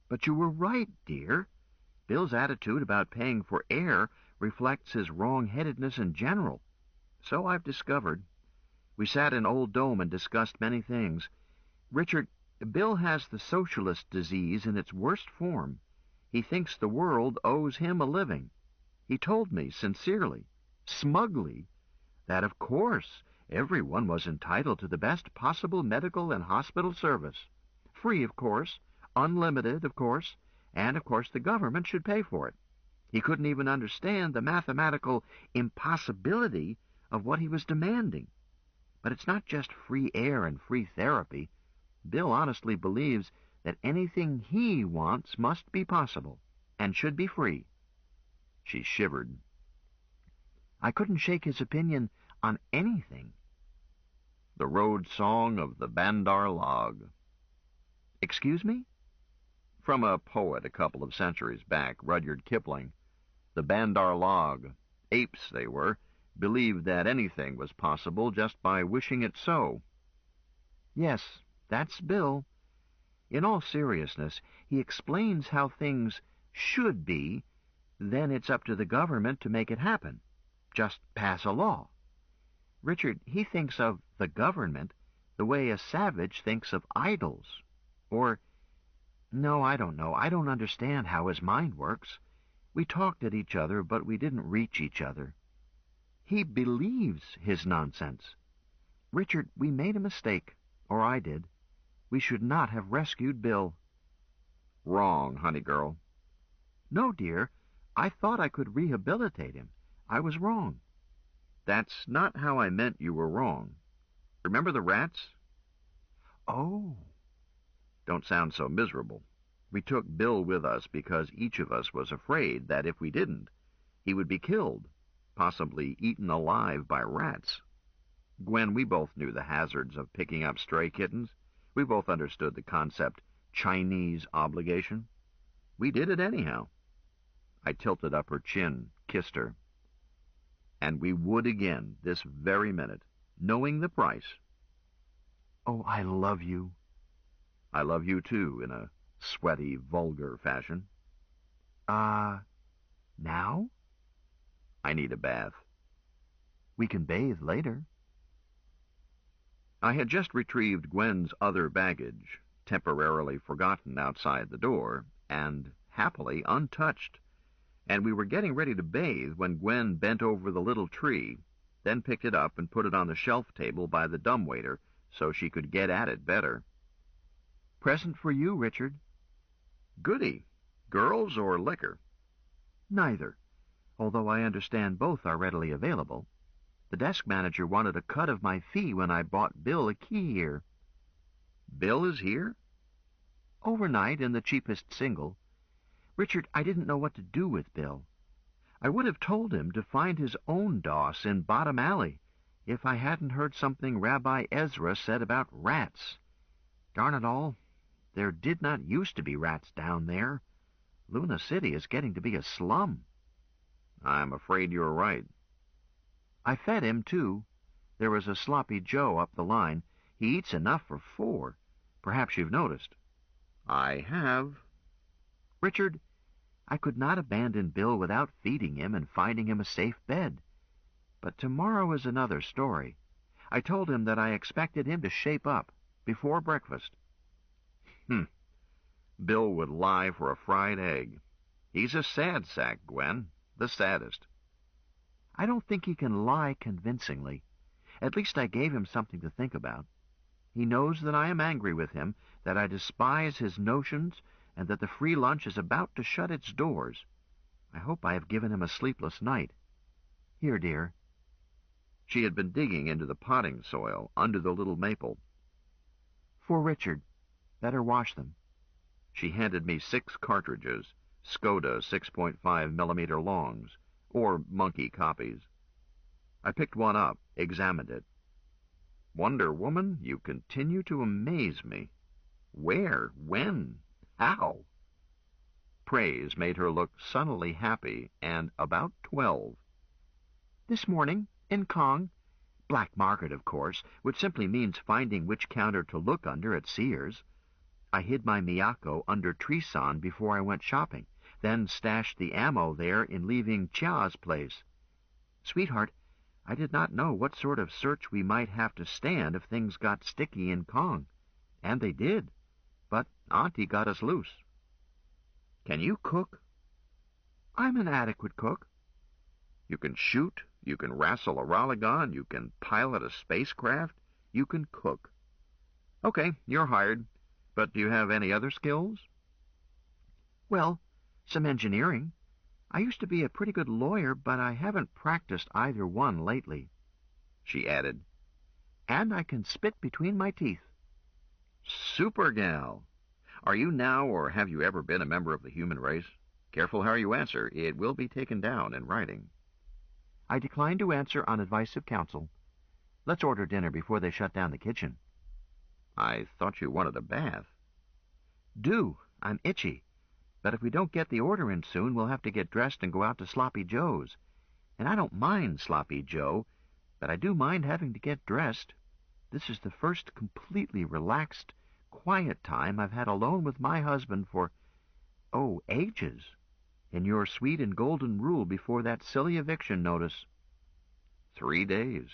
But you were right, dear. Bill's attitude about paying for air reflects his wrong-headedness in general. So I've discovered. We sat in Old Dome and discussed many things. Richard, Bill has the socialist disease in its worst form. He thinks the world owes him a living. He told me sincerely, smugly, that of course everyone was entitled to the best possible medical and hospital service. Free, of course, unlimited, of course, and of course the government should pay for it. He couldn't even understand the mathematical impossibility of what he was demanding. But it's not just free air and free therapy. Bill honestly believes that anything he wants must be possible and should be free. She shivered. I couldn't shake his opinion on anything. The road song of the Bandar Log. Excuse me? From a poet a couple of centuries back, Rudyard Kipling. The Bandar Log. Apes, they were, believed that anything was possible just by wishing it so. Yes, that's Bill. In all seriousness, he explains how things should be, then it's up to the government to make it happen. Just pass a law. Richard, he thinks of the government the way a savage thinks of idols. Or, no, I don't know. I don't understand how his mind works. We talked at each other, but we didn't reach each other. He believes his nonsense. Richard, we made a mistake, or I did. We should not have rescued Bill. Wrong, honey girl. No, dear. I thought I could rehabilitate him. I was wrong. That's not how I meant you were wrong. Remember the rats? Oh. Don't sound so miserable. We took Bill with us because each of us was afraid that if we didn't, he would be killed, possibly eaten alive by rats. Gwen, we both knew the hazards of picking up stray kittens. We both understood the concept Chinese obligation. We did it anyhow. I tilted up her chin, kissed her. And we would again this very minute, knowing the price. Oh, I love you. I love you too, in a sweaty, vulgar fashion. Now? I need a bath. We can bathe later. I had just retrieved Gwen's other baggage, temporarily forgotten outside the door, and happily untouched, and we were getting ready to bathe when Gwen bent over the little tree, then picked it up and put it on the shelf table by the dumbwaiter so she could get at it better. Present for you, Richard. Goody. Girls or liquor? Neither, although I understand both are readily available. The desk manager wanted a cut of my fee when I bought Bill a key here. Bill is here? Overnight in the cheapest single. Richard, I didn't know what to do with Bill. I would have told him to find his own doss in Bottom Alley if I hadn't heard something Rabbi Ezra said about rats. Darn it all, there did not used to be rats down there. Luna City is getting to be a slum. I'm afraid you're right. I fed him, too. There was a sloppy Joe up the line. He eats enough for 4. Perhaps you've noticed. I have. Richard, I could not abandon Bill without feeding him and finding him a safe bed. But tomorrow is another story. I told him that I expected him to shape up before breakfast. Bill would lie for a fried egg. He's a sad sack, Gwen, the saddest. I don't think he can lie convincingly. At least I gave him something to think about. He knows that I am angry with him, that I despise his notions, and that the free lunch is about to shut its doors. I hope I have given him a sleepless night. Here, dear. She had been digging into the potting soil under the little maple. For Richard. Better wash them. She handed me 6 cartridges, Skoda 6.5mm longs, or monkey copies. I picked one up, examined it. Wonder Woman, you continue to amaze me. Where? When? How? Praise made her look sunnily happy and about 12. This morning, in Kong. Black market, of course, which simply means finding which counter to look under at Sears. I hid my Miyako under Treeson before I went shopping, then stashed the ammo there in leaving Chia's place. Sweetheart, I did not know what sort of search we might have to stand if things got sticky in Kong. And they did. But Auntie got us loose. Can you cook? I'm an adequate cook. You can shoot, you can wrestle a Raleigh, you can pilot a spacecraft, you can cook. Okay, you're hired. But do you have any other skills? Well, some engineering. I used to be a pretty good lawyer, but I haven't practiced either one lately, she added. And I can spit between my teeth. Super gal. Are you now or have you ever been a member of the human race? Careful how you answer. It will be taken down in writing. I decline to answer on advice of counsel. Let's order dinner before they shut down the kitchen. I thought you wanted a bath. Do. I'm itchy. But if we don't get the order in soon, we'll have to get dressed and go out to Sloppy Joe's. And I don't mind Sloppy Joe, but I do mind having to get dressed. This is the first completely relaxed, quiet time I've had alone with my husband for, ages. In your sweet and golden rule before that silly eviction notice. 3 days.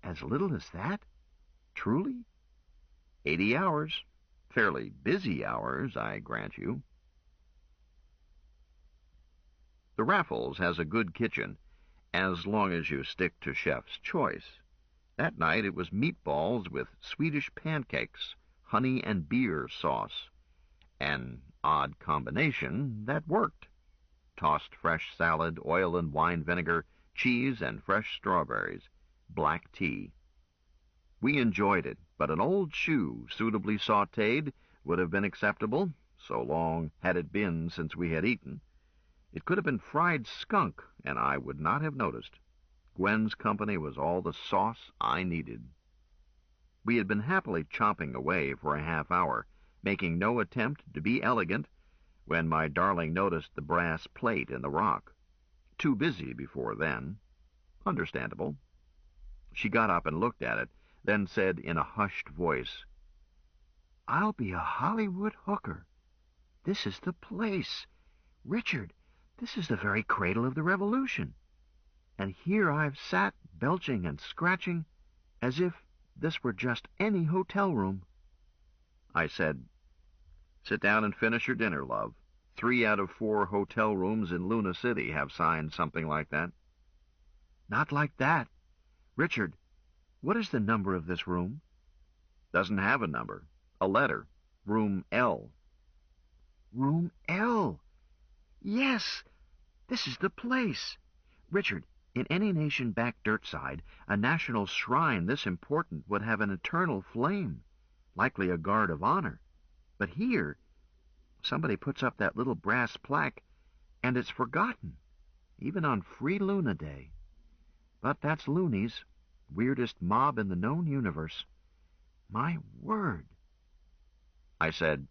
As little as that? Truly? 80 hours. Fairly busy hours, I grant you. The Raffles has a good kitchen, as long as you stick to chef's choice. That night it was meatballs with Swedish pancakes, honey and beer sauce. An odd combination that worked. Tossed fresh salad, oil and wine vinegar, cheese and fresh strawberries, black tea. We enjoyed it, but an old shoe, suitably sautéed, would have been acceptable, so long had it been since we had eaten. It could have been fried skunk, and I would not have noticed. Gwen's company was all the sauce I needed. We had been happily chomping away for a half hour, making no attempt to be elegant, when my darling noticed the brass plate in the rock. Too busy before then. Understandable. She got up and looked at it, then said in a hushed voice, I'll be a Hollywood hooker. This is the place. Richard, this is the very cradle of the revolution. And here I've sat, belching and scratching, as if this were just any hotel room. I said, Sit down and finish your dinner, love. 3 out of 4 hotel rooms in Luna City have signed something like that. Not like that. Richard, what is the number of this room? Doesn't have a number. A letter. Room L. Room L. Yes, this is the place. Richard, in any nation back dirtside, a national shrine this important would have an eternal flame, likely a guard of honor. But here, somebody puts up that little brass plaque, and it's forgotten, even on Free Luna Day. But that's loonies, weirdest mob in the known universe. My word. I said,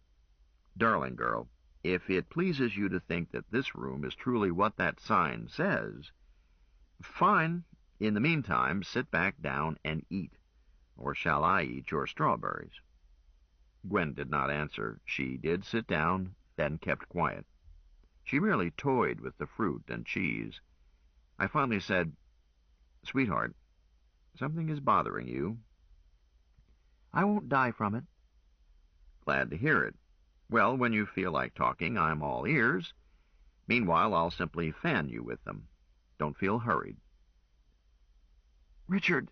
Darling girl, if it pleases you to think that this room is truly what that sign says, fine. In the meantime, sit back down and eat. Or shall I eat your strawberries? Gwen did not answer. She did sit down, then kept quiet. She merely toyed with the fruit and cheese. I finally said, Sweetheart, something is bothering you. I won't die from it. Glad to hear it. Well, when you feel like talking, I'm all ears. Meanwhile, I'll simply fan you with them. Don't feel hurried. Richard!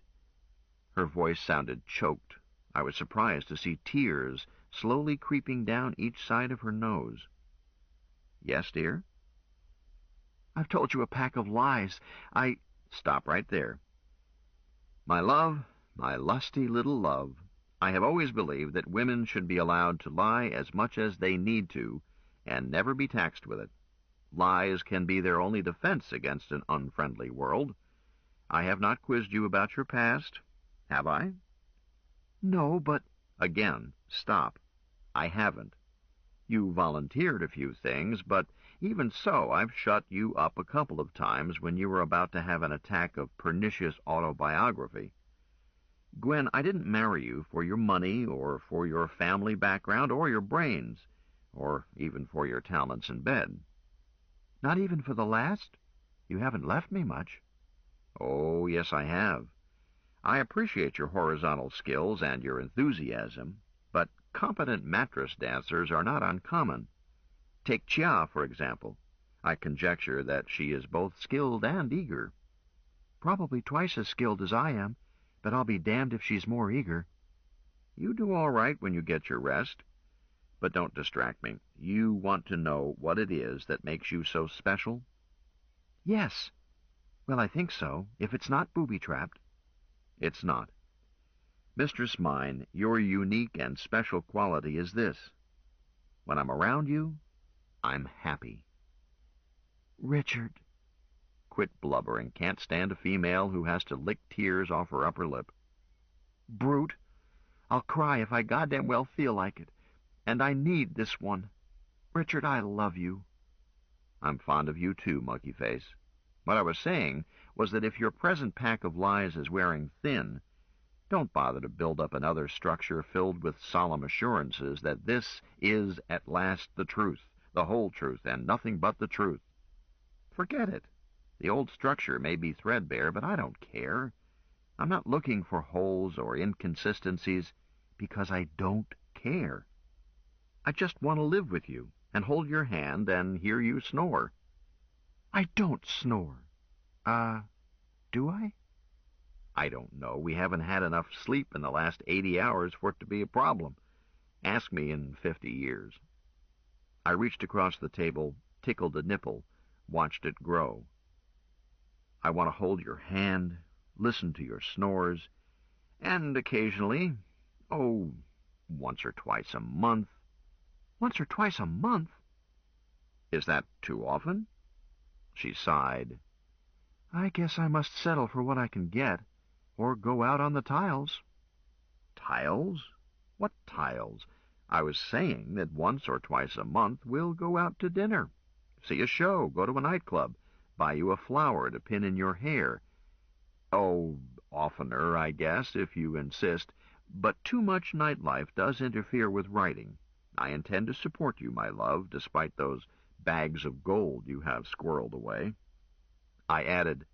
Her voice sounded choked. I was surprised to see tears slowly creeping down each side of her nose. Yes, dear? I've told you a pack of lies. Stop right there. My love, my lusty little love, I have always believed that women should be allowed to lie as much as they need to, and never be taxed with it. Lies can be their only defense against an unfriendly world. I have not quizzed you about your past, have I? No, but... Again, stop. I haven't. You volunteered a few things, but even so, I've shut you up a couple of times when you were about to have an attack of pernicious autobiography. Gwen, I didn't marry you for your money or for your family background or your brains, or even for your talents in bed. Not even for the last? You haven't left me much. Oh, yes, I have. I appreciate your horizontal skills and your enthusiasm, but competent mattress dancers are not uncommon. Take Chia, for example. I conjecture that she is both skilled and eager. Probably twice as skilled as I am, but I'll be damned if she's more eager. You do all right when you get your rest. But don't distract me. You want to know what it is that makes you so special? Yes. Well, I think so, if it's not booby-trapped. It's not. Mistress mine, your unique and special quality is this. When I'm around you, I'm happy. Richard. Quit blubbering. Can't stand a female who has to lick tears off her upper lip. Brute. I'll cry if I goddamn well feel like it. And I need this one. Richard, I love you. I'm fond of you too, monkey face. What I was saying was that if your present pack of lies is wearing thin, don't bother to build up another structure filled with solemn assurances that this is at last the truth, the whole truth, and nothing but the truth. Forget it. The old structure may be threadbare, but I don't care. I'm not looking for holes or inconsistencies because I don't care. I just want to live with you and hold your hand and hear you snore. I don't snore. Do I? I don't know. We haven't had enough sleep in the last 80 hours for it to be a problem. Ask me in 50 years. I reached across the table, tickled a nipple, watched it grow. I want to hold your hand, listen to your snores, and occasionally, once or twice a month. Once or twice a month? Is that too often? She sighed. I guess I must settle for what I can get, or go out on the tiles. Tiles? What tiles? I was saying that once or twice a month we'll go out to dinner, see a show, go to a nightclub, buy you a flower to pin in your hair. Oh, oftener, I guess, if you insist, but too much nightlife does interfere with writing. I intend to support you, my love, despite those bags of gold you have squirreled away. I added,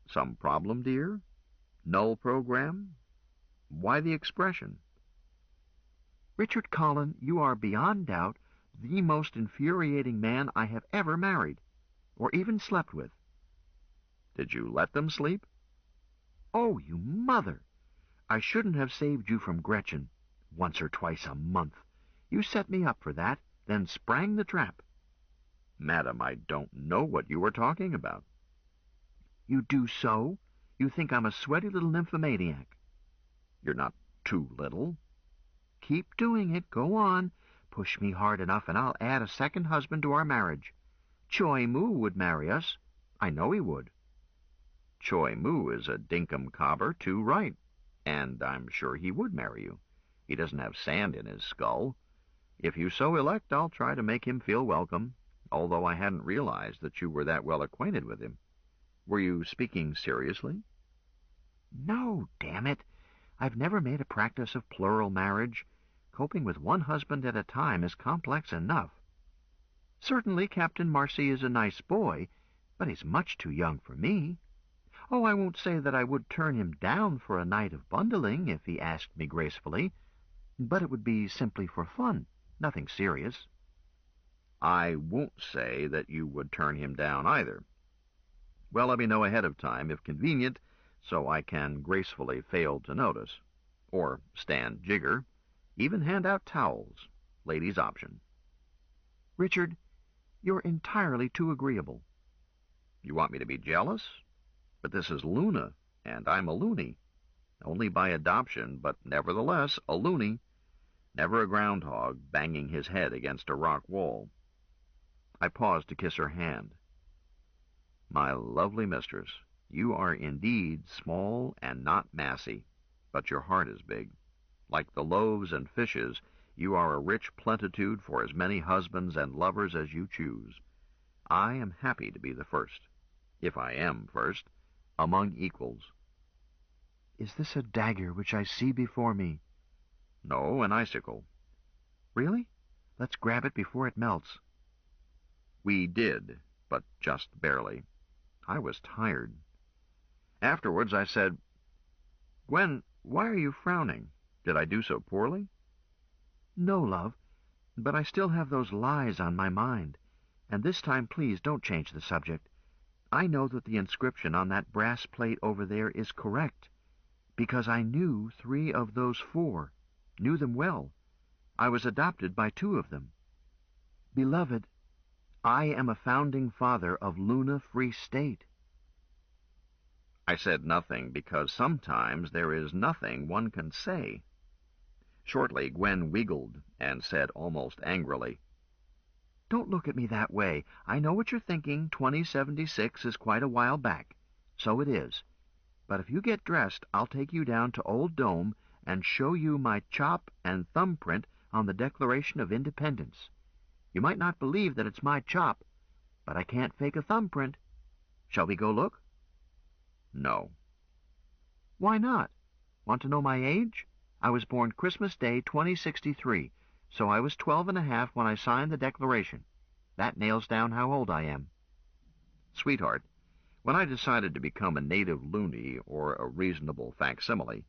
some problem, dear? Null program? Why the expression? Richard Collin, you are beyond doubt the most infuriating man I have ever married, or even slept with. Did you let them sleep? Oh, you mother! I shouldn't have saved you from Gretchen once or twice a month. You set me up for that, then sprang the trap. Madam, I don't know what you are talking about. You do so? You think I'm a sweaty little nymphomaniac. You're not too little. Keep doing it. Go on. Push me hard enough, and I'll add a second husband to our marriage. Choi Moo would marry us. I know he would. Choi Moo is a dinkum cobber too right, and I'm sure he would marry you. He doesn't have sand in his skull. If you so elect, I'll try to make him feel welcome, although I hadn't realized that you were that well acquainted with him. Were you speaking seriously? No, damn it. I've never made a practice of plural marriage. Coping with one husband at a time is complex enough. Certainly Captain Marcy is a nice boy, but he's much too young for me. Oh, I won't say that I would turn him down for a night of bundling if he asked me gracefully, but it would be simply for fun, nothing serious. I won't say that you would turn him down either. Well, let me know ahead of time, if convenient, so I can gracefully fail to notice. Or stand jigger. Even hand out towels. Ladies' option. Richard, you're entirely too agreeable. You want me to be jealous? But this is Luna, and I'm a loony. Only by adoption, but nevertheless a loony. Never a groundhog banging his head against a rock wall. I paused to kiss her hand. My lovely mistress, you are indeed small and not massy, but your heart is big. Like the loaves and fishes, you are a rich plenitude for as many husbands and lovers as you choose. I am happy to be the first, if I am first, among equals. Is this a dagger which I see before me? No, an icicle. Really? Let's grab it before it melts. We did, but just barely. I was tired. Afterwards I said, Gwen, why are you frowning? Did I do so poorly? No, love, but I still have those lies on my mind. And this time, please, don't change the subject. I know that the inscription on that brass plate over there is correct, because I knew 3 of those 4, knew them well. I was adopted by 2 of them. Beloved, I am a founding father of Luna Free State. I said nothing because sometimes there is nothing one can say. Shortly, Gwen wiggled and said almost angrily, Don't look at me that way. I know what you're thinking. 2076 is quite a while back. So it is. But if you get dressed, I'll take you down to Old Dome and show you my chop and thumbprint on the Declaration of Independence. You might not believe that it's my chop, but I can't fake a thumbprint. Shall we go look? No. Why not? Want to know my age? I was born Christmas Day 2063, so I was 12 and a half when I signed the Declaration. That nails down how old I am. Sweetheart, when I decided to become a native loony or a reasonable facsimile,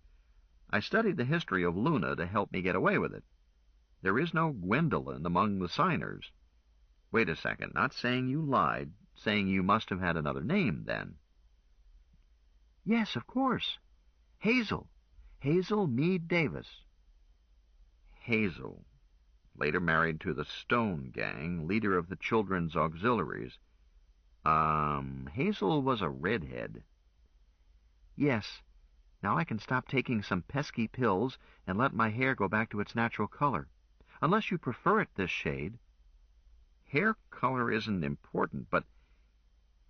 I studied the history of Luna to help me get away with it. There is no Gwendolyn among the signers. Wait a second, not saying you lied, saying you must have had another name then. Yes, of course. Hazel. Hazel Meade Davis. Hazel, later married to the Stone Gang, leader of the Children's Auxiliaries. Hazel was a redhead. Yes. Now I can stop taking some pesky pills and let my hair go back to its natural color. Unless you prefer it this shade. Hair color isn't important, but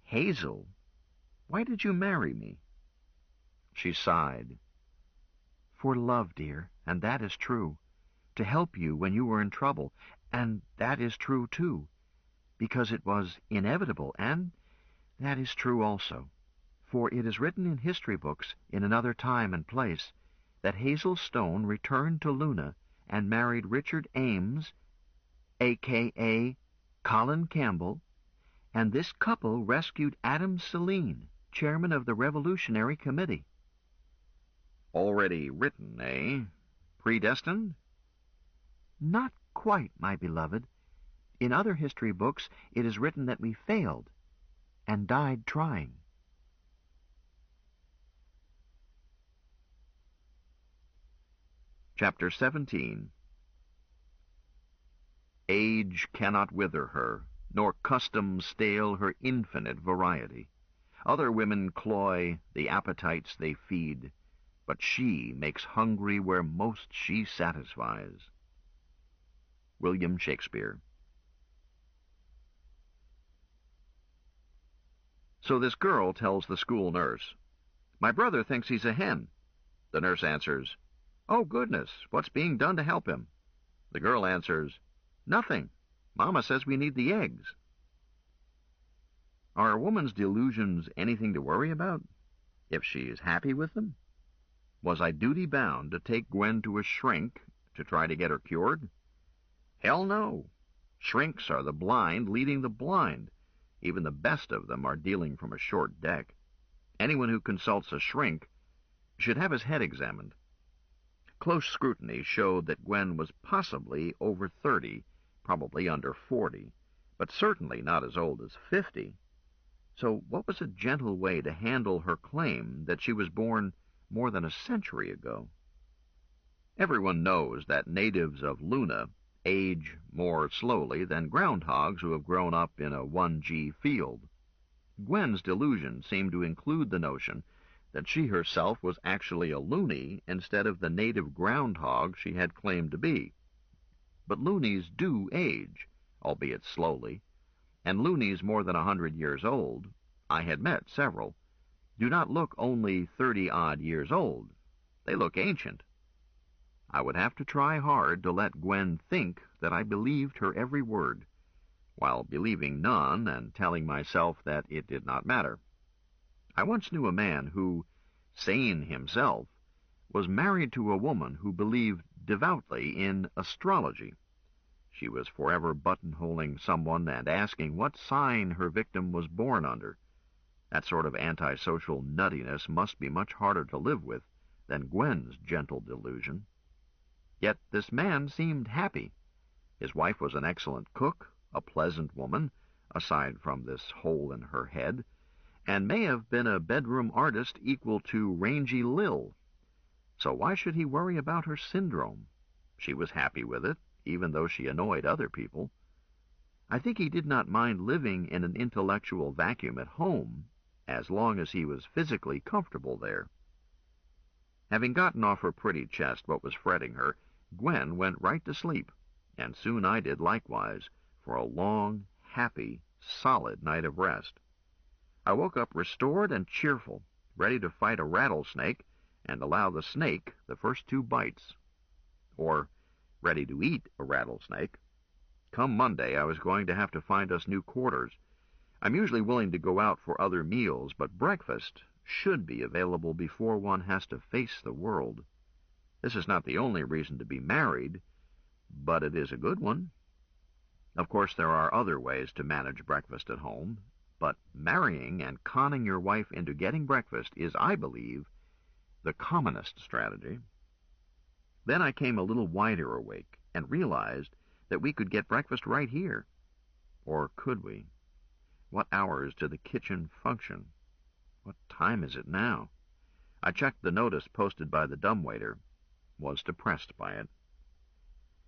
Hazel, why did you marry me? She sighed. For love, dear, and that is true. To help you when you were in trouble, and that is true too. Because it was inevitable, and that is true also. For it is written in history books, in another time and place, that Hazel Stone returned to Luna and married Richard Ames, a.k.a. Colin Campbell, and this couple rescued Adam Saline, chairman of the Revolutionary Committee. Already written, eh? Predestined? Not quite, my beloved. In other history books, it is written that we failed and died trying. Chapter 17. Age cannot wither her, nor custom stale her infinite variety. Other women cloy the appetites they feed, but she makes hungry where most she satisfies. William Shakespeare. So this girl tells the school nurse, "My brother thinks he's a hen." The nurse answers, "Oh, goodness, what's being done to help him?" The girl answers, "Nothing. Mama says we need the eggs." Are a woman's delusions anything to worry about, if she is happy with them? Was I duty-bound to take Gwen to a shrink to try to get her cured? Hell no. Shrinks are the blind leading the blind. Even the best of them are dealing from a short deck. Anyone who consults a shrink should have his head examined. Close scrutiny showed that Gwen was possibly over 30, probably under 40, but certainly not as old as 50. So what was a gentle way to handle her claim that she was born more than a century ago? Everyone knows that natives of Luna age more slowly than groundhogs who have grown up in a 1G field. Gwen's delusion seemed to include the notion that she herself was actually a loony instead of the native groundhog she had claimed to be. But loonies do age, albeit slowly, and loonies more than 100 years old, I had met several, do not look only 30-odd years old. They look ancient. I would have to try hard to let Gwen think that I believed her every word, while believing none and telling myself that it did not matter. I once knew a man who, sane himself, was married to a woman who believed devoutly in astrology. She was forever buttonholing someone and asking what sign her victim was born under. That sort of antisocial nuttiness must be much harder to live with than Gwen's gentle delusion. Yet this man seemed happy. His wife was an excellent cook, a pleasant woman, aside from this hole in her head, and may have been a bedroom artist equal to rangy Lil. So why should he worry about her syndrome? She was happy with it, even though she annoyed other people. I think he did not mind living in an intellectual vacuum at home, as long as he was physically comfortable there. Having gotten off her pretty chest what was fretting her, Gwen went right to sleep, and soon I did likewise, for a long, happy, solid night of rest. I woke up restored and cheerful, ready to fight a rattlesnake and allow the snake the first 2 bites. Or ready to eat a rattlesnake. Come Monday, I was going to have to find us new quarters. I'm usually willing to go out for other meals, but breakfast should be available before one has to face the world. This is not the only reason to be married, but it is a good one. Of course, there are other ways to manage breakfast at home, but marrying and conning your wife into getting breakfast is, I believe, the commonest strategy. Then I came a little wider awake and realized that we could get breakfast right here. Or could we? What hours do the kitchen function? What time is it now? I checked the notice posted by the dumbwaiter, was depressed by it.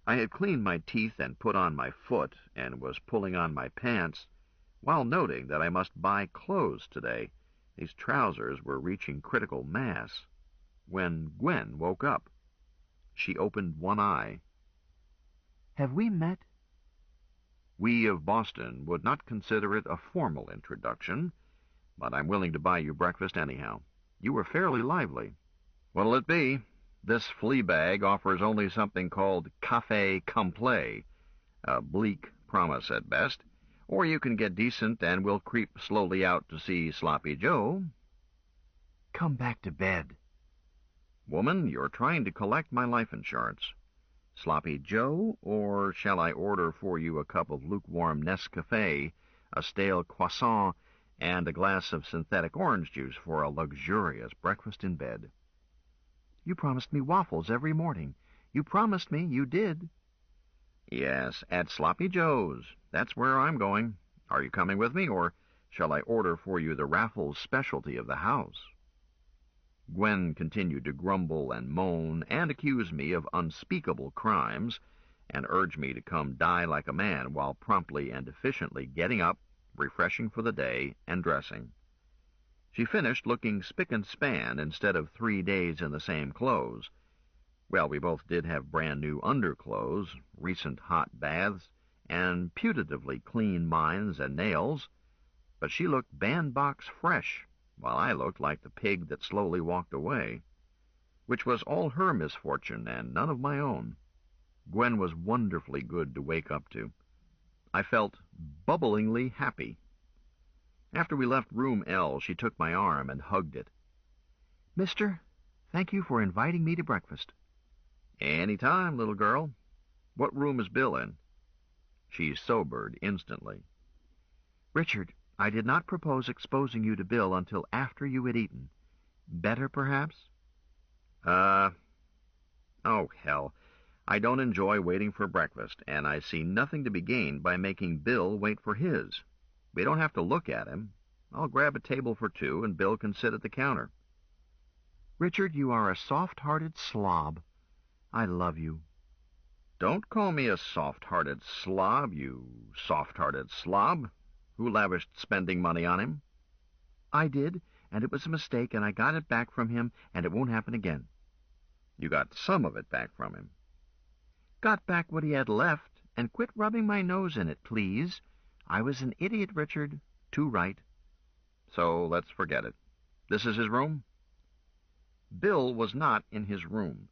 I had cleaned my teeth and put on my foot, and was pulling on my pants, while noting that I must buy clothes today. These trousers were reaching critical mass, when Gwen woke up. She opened one eye. Have we met? We of Boston would not consider it a formal introduction, but I'm willing to buy you breakfast anyhow. You were fairly lively. What'll it be? This flea bag offers only something called café complet, a bleak promise at best, or you can get decent and we'll creep slowly out to see Sloppy Joe. Come back to bed. Woman, you're trying to collect my life insurance. Sloppy Joe, or shall I order for you a cup of lukewarm Nescafé, a stale croissant, and a glass of synthetic orange juice for a luxurious breakfast in bed? You promised me waffles every morning. You promised me, you did. Yes, at Sloppy Joe's. That's where I'm going. Are you coming with me, or shall I order for you the Raffles specialty of the house? Gwen continued to grumble and moan and accuse me of unspeakable crimes and urge me to come die like a man while promptly and efficiently getting up, refreshing for the day, and dressing. She finished looking spick and span instead of 3 days in the same clothes. Well, we both did have brand-new underclothes, recent hot baths, and putatively clean minds and nails, but she looked bandbox fresh, while I looked like the pig that slowly walked away, which was all her misfortune and none of my own. Gwen was wonderfully good to wake up to. I felt bubblingly happy. After we left room L, she took my arm and hugged it. Mister, thank you for inviting me to breakfast. Any time, little girl. What room is Bill in? She sobered instantly. Richard, I did not propose exposing you to Bill until after you had eaten. Better, perhaps? Oh, hell. I don't enjoy waiting for breakfast, and I see nothing to be gained by making Bill wait for his. We don't have to look at him. I'll grab a table for 2, and Bill can sit at the counter. Richard, you are a soft-hearted slob. I love you. Don't call me a soft-hearted slob, you soft-hearted slob. Who lavished spending money on him? I did, and it was a mistake, and I got it back from him, and it won't happen again. You got some of it back from him. Got back what he had left, and quit rubbing my nose in it, please. I was an idiot, Richard. Too right. So let's forget it. This is his room? Bill was not in his room.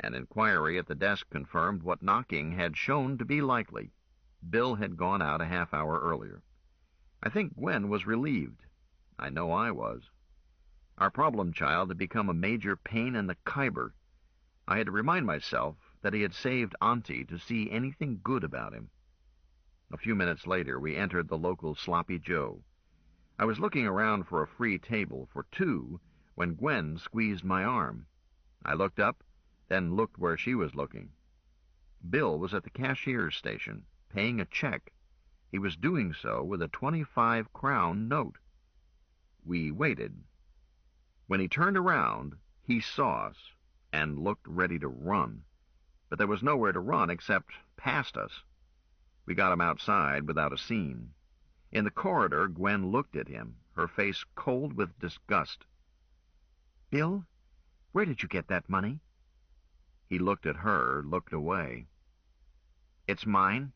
An inquiry at the desk confirmed what knocking had shown to be likely. Bill had gone out a half-hour earlier. I think Gwen was relieved. I know I was. Our problem child had become a major pain in the Khyber. I had to remind myself that he had saved Auntie to see anything good about him. A few minutes later, we entered the local Sloppy Joe. I was looking around for a free table for two when Gwen squeezed my arm. I looked up, then looked where she was looking. Bill was at the cashier's station, paying a check. He was doing so with a 25-crown note. We waited. When he turned around, he saw us and looked ready to run. But there was nowhere to run except past us. We got him outside without a scene. In the corridor, Gwen looked at him, her face cold with disgust. "Bill, where did you get that money?" He looked at her, looked away. "It's mine."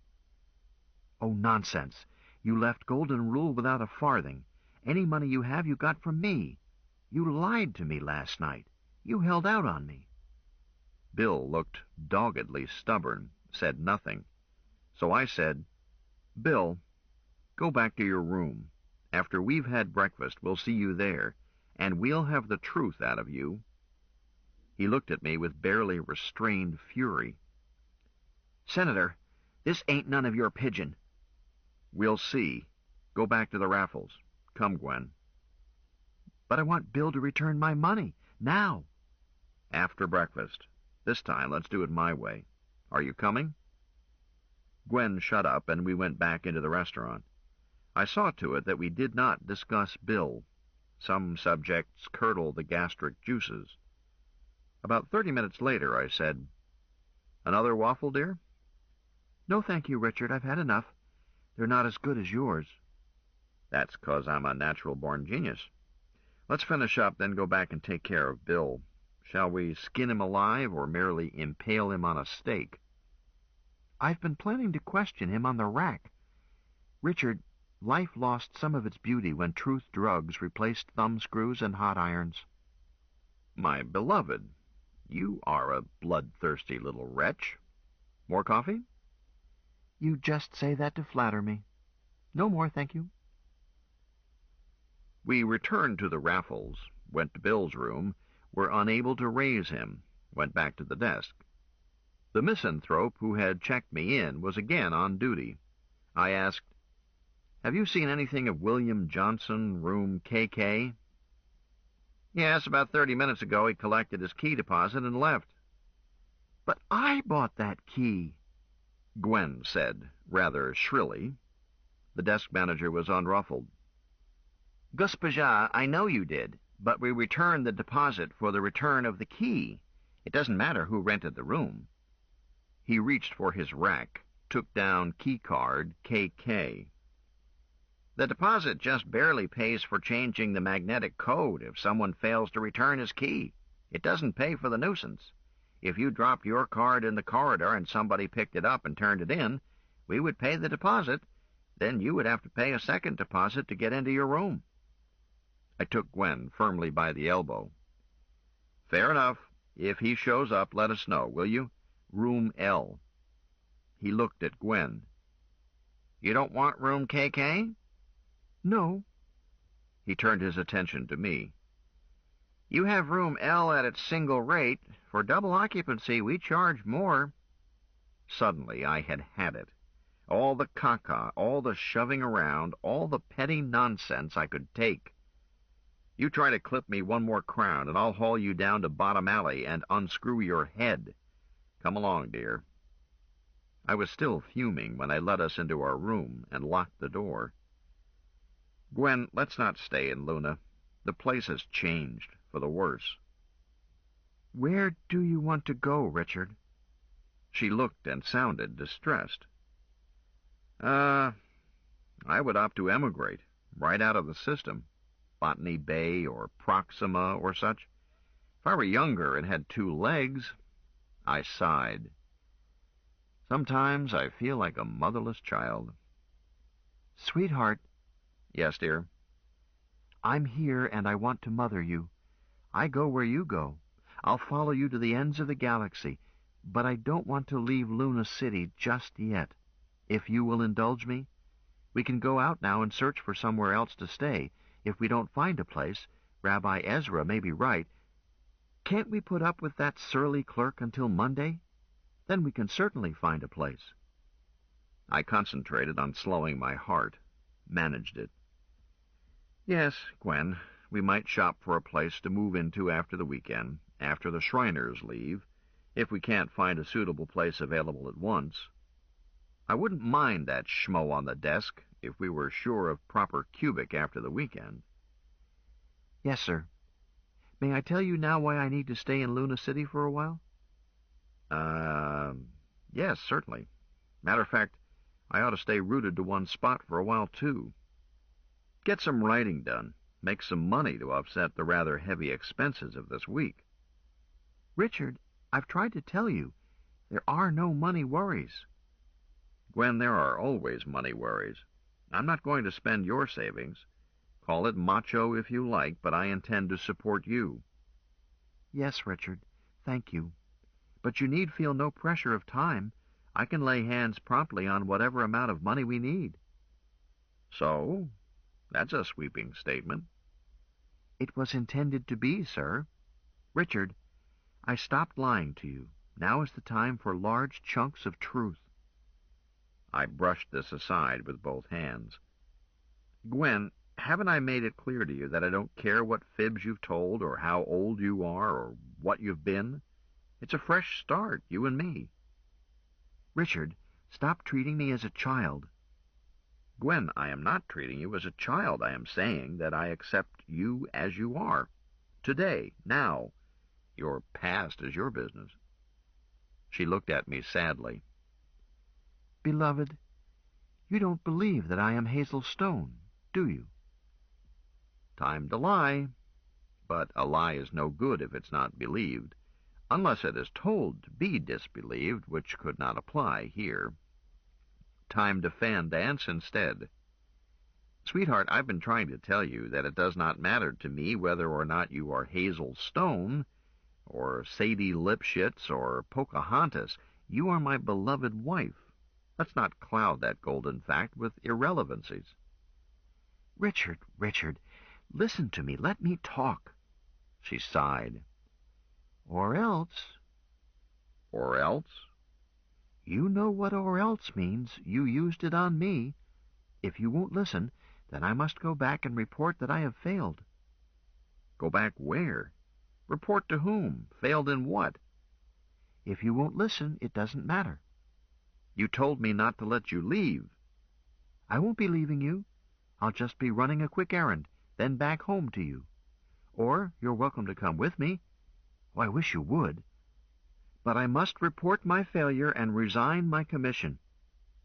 "Oh, nonsense. You left Golden Rule without a farthing. Any money you have you got from me. You lied to me last night. You held out on me." Bill looked doggedly stubborn, said nothing. So I said, "Bill, go back to your room. After we've had breakfast, we'll see you there, and we'll have the truth out of you." He looked at me with barely restrained fury. "Senator, this ain't none of your pigeon." "We'll see. Go back to the Raffles. Come, Gwen." "But I want Bill to return my money, now." "After breakfast. This time, let's do it my way. Are you coming?" Gwen shut up, and we went back into the restaurant. I saw to it that we did not discuss Bill. Some subjects curdle the gastric juices. About 30 minutes later, I said, "Another waffle, dear?" "No, thank you, Richard. I've had enough. They're not as good as yours." "That's 'cause I'm a natural-born genius. Let's finish up, then go back and take care of Bill. Shall we skin him alive or merely impale him on a stake?" "I've been planning to question him on the rack. Richard, life lost some of its beauty when truth drugs replaced thumbscrews and hot irons." "My beloved, you are a bloodthirsty little wretch. More coffee?" "You just say that to flatter me. No more, thank you." We returned to the Raffles, went to Bill's room, were unable to raise him, went back to the desk. The misanthrope who had checked me in was again on duty. I asked, "Have you seen anything of William Johnson, room KK?" "Yes, about 30 minutes ago he collected his key deposit and left." "But I bought that key," Gwen said, rather shrilly. The desk manager was unruffled. "Guspaja, I know you did, but we returned the deposit for the return of the key. It doesn't matter who rented the room." He reached for his rack, took down key card KK. "The deposit just barely pays for changing the magnetic code if someone fails to return his key. It doesn't pay for the nuisance. If you dropped your card in the corridor and somebody picked it up and turned it in, we would pay the deposit. Then you would have to pay a second deposit to get into your room." I took Gwen firmly by the elbow. "Fair enough. If he shows up, let us know, will you? Room L." He looked at Gwen. "You don't want room KK?" "No." He turned his attention to me. "You have room L at its single rate. For double occupancy, we charge more." Suddenly I had had it. All the caca, all the shoving around, all the petty nonsense I could take. "You try to clip me one more crown, and I'll haul you down to Bottom Alley and unscrew your head. Come along, dear." I was still fuming when I led us into our room and locked the door. "Gwen, let's not stay in Luna. The place has changed, for the worse." "Where do you want to go, Richard?" She looked and sounded distressed. I would opt to emigrate, right out of the system. Botany Bay or Proxima or such. If I were younger and had two legs." I sighed. "Sometimes I feel like a motherless child." "Sweetheart." "Yes, dear?" "I'm here and I want to mother you. I go where you go. I'll follow you to the ends of the galaxy, but I don't want to leave Luna City just yet. If you will indulge me, we can go out now and search for somewhere else to stay. If we don't find a place, Rabbi Ezra may be right. Can't we put up with that surly clerk until Monday? Then we can certainly find a place. I concentrated on slowing my heart, managed it. Yes, Gwen, we might shop for a place to move into after the weekend, after the Shriners leave, if we can't find a suitable place available at once. I wouldn't mind that schmo on the desk if we were sure of proper cubic after the weekend. Yes, sir. May I tell you now why I need to stay in Luna City for a while? Yes, certainly. Matter of fact, I ought to stay rooted to one spot for a while, too. Get some writing done. Make some money to offset the rather heavy expenses of this week. Richard, I've tried to tell you, there are no money worries. Gwen, there are always money worries. I'm not going to spend your savings. Call it macho if you like, but I intend to support you. Yes, Richard, thank you. But you need feel no pressure of time. I can lay hands promptly on whatever amount of money we need. So, that's a sweeping statement. It was intended to be, sir. Richard, I stopped lying to you. Now is the time for large chunks of truth. I brushed this aside with both hands. Gwen, haven't I made it clear to you that I don't care what fibs you've told or how old you are or what you've been? It's a fresh start, you and me. Richard, stop treating me as a child. Gwen, I am not treating you as a child. I am saying that I accept you as you are. Today, now. Your past is your business. She looked at me sadly. Beloved, you don't believe that I am Hazel Stone, do you? Time to lie. But a lie is no good if it's not believed, unless it is told to be disbelieved, which could not apply here. Time to fan dance instead. Sweetheart, I've been trying to tell you that it does not matter to me whether or not you are Hazel Stone, or Sadie Lipschitz, or Pocahontas. You are my beloved wife. Let's not cloud that golden fact with irrelevancies. Richard, listen to me. Let me talk. She sighed. Or else... Or else? You know what or else means. You used it on me. If you won't listen, then I must go back and report that I have failed. Go back where? Report to whom? Failed in what? If you won't listen, it doesn't matter. You told me not to let you leave. I won't be leaving you. I'll just be running a quick errand, then back home to you. Or you're welcome to come with me. Oh, I wish you would. But I must report my failure and resign my commission.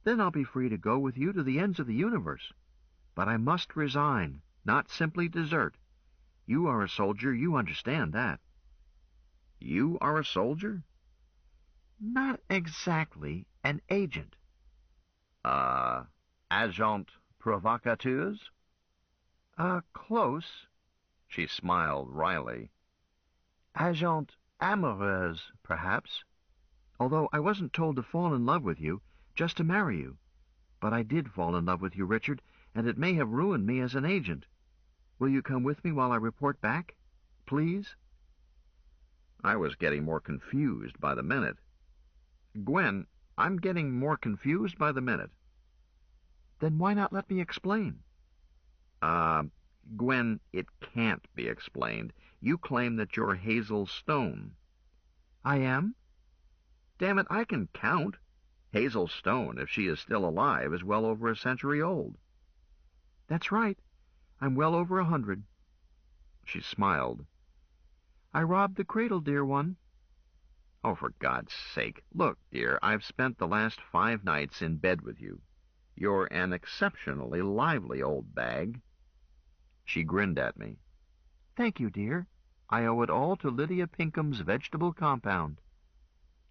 Then I'll be free to go with you to the ends of the universe. But I must resign, not simply desert. You are a soldier, you understand that. You are a soldier? Not exactly an agent. Agent provocateuse? Close. She smiled wryly. Agent amoureuse, perhaps. Although I wasn't told to fall in love with you, just to marry you. But I did fall in love with you, Richard, and it may have ruined me as an agent. Will you come with me while I report back? Please? I was getting more confused by the minute. Gwen, I'm getting more confused by the minute. Then why not let me explain? Gwen, it can't be explained. You claim that you're Hazel Stone. I am? Damn it, I can count. Hazel Stone, if she is still alive, is well over a century old. That's right. I'm well over 100. She smiled. I robbed the cradle, dear one. Oh, for God's sake. Look, dear, I've spent the last 5 nights in bed with you. You're an exceptionally lively old bag. She grinned at me. Thank you, dear. I owe it all to Lydia Pinkham's vegetable compound.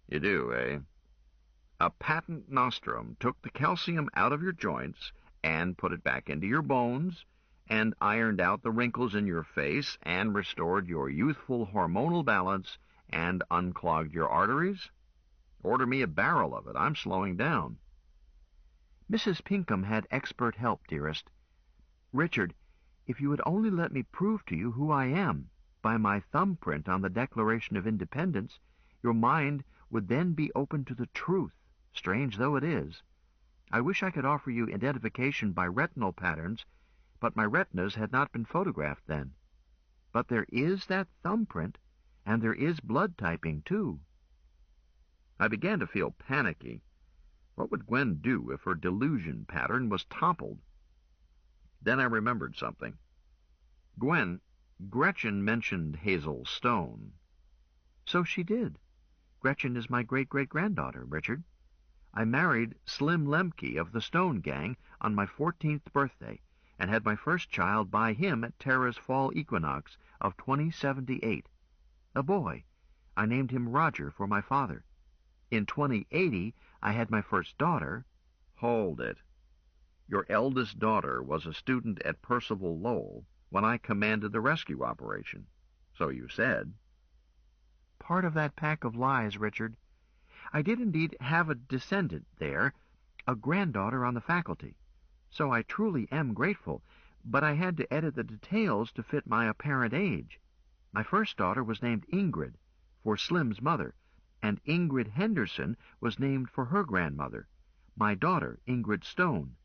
You do, eh? A patent nostrum took the calcium out of your joints and put it back into your bones and ironed out the wrinkles in your face and restored your youthful hormonal balance and unclogged your arteries? Order me a barrel of it. I'm slowing down. Mrs. Pinkham had expert help, dearest. Richard, If you would only let me prove to you who I am by my thumbprint on the Declaration of Independence, your mind would then be open to the truth, strange though it is. I wish I could offer you identification by retinal patterns, but my retinas had not been photographed then. But there is that thumbprint, and there is blood typing, too. I began to feel panicky. What would Gwen do if her delusion pattern was toppled? Then I remembered something. Gretchen mentioned Hazel Stone. So she did. Gretchen is my great-great-granddaughter, Richard. I married Slim Lemke of the Stone Gang on my 14th birthday, and had my first child by him at Terra's fall equinox of 2078. A boy. I named him Roger for my father. In 2080, I had my first daughter. Hold it. Your eldest daughter was a student at Percival Lowell when I commanded the rescue operation. So you said. Part of that pack of lies, Richard. I did indeed have a descendant there, a granddaughter on the faculty. So I truly am grateful, but I had to edit the details to fit my apparent age. My first daughter was named Ingrid, for Slim's mother, and Ingrid Henderson was named for her grandmother, my daughter, Ingrid Stone.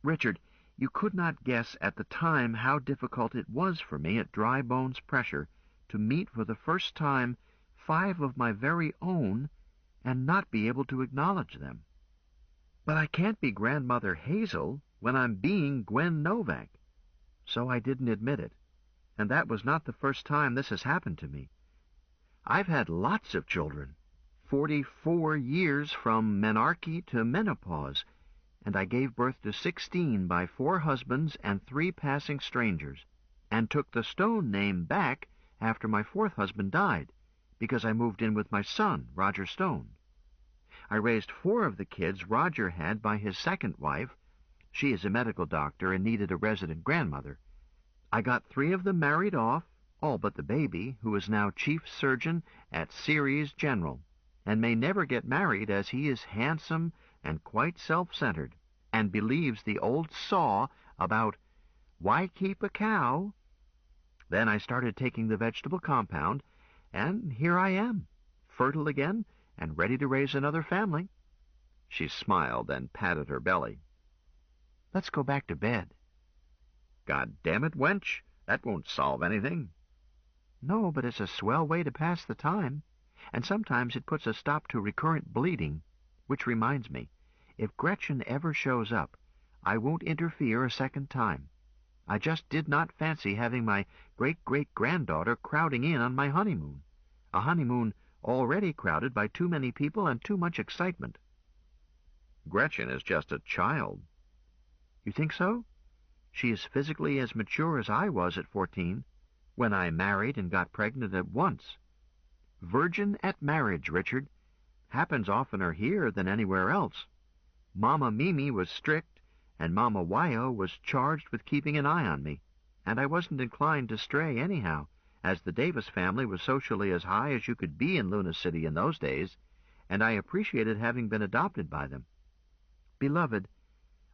Richard, you could not guess at the time how difficult it was for me at Dry Bones Pressure to meet for the first time 5 of my very own and not be able to acknowledge them. But I can't be Grandmother Hazel when I'm being Gwen Novak. So I didn't admit it, and that was not the first time this has happened to me. I've had lots of children, 44 years from menarche to menopause, and I gave birth to 16 by 4 husbands and 3 passing strangers, and took the Stone name back after my 4th husband died, because I moved in with my son, Roger Stone. I raised 4 of the kids Roger had by his second wife. She is a medical doctor and needed a resident grandmother. I got 3 of them married off, all but the baby, who is now chief surgeon at Ceres General, and may never get married as he is handsome and quite self-centered, and believes the old saw about why keep a cow. Then I started taking the vegetable compound, and here I am, fertile again and ready to raise another family. She smiled and patted her belly. Let's go back to bed. God damn it, wench, that won't solve anything. No, but it's a swell way to pass the time, and sometimes it puts a stop to recurrent bleeding, which reminds me, if Gretchen ever shows up, I won't interfere a second time. I just did not fancy having my great-great-granddaughter crowding in on my honeymoon, a honeymoon already crowded by too many people and too much excitement. Gretchen is just a child. You think so? She is physically as mature as I was at 14, when I married and got pregnant at once. Virgin at marriage, Richard. Happens oftener here than anywhere else. Mama Mimi was strict, and Mama Wyo was charged with keeping an eye on me, and I wasn't inclined to stray anyhow, as the Davis family was socially as high as you could be in Luna City in those days, and I appreciated having been adopted by them. Beloved,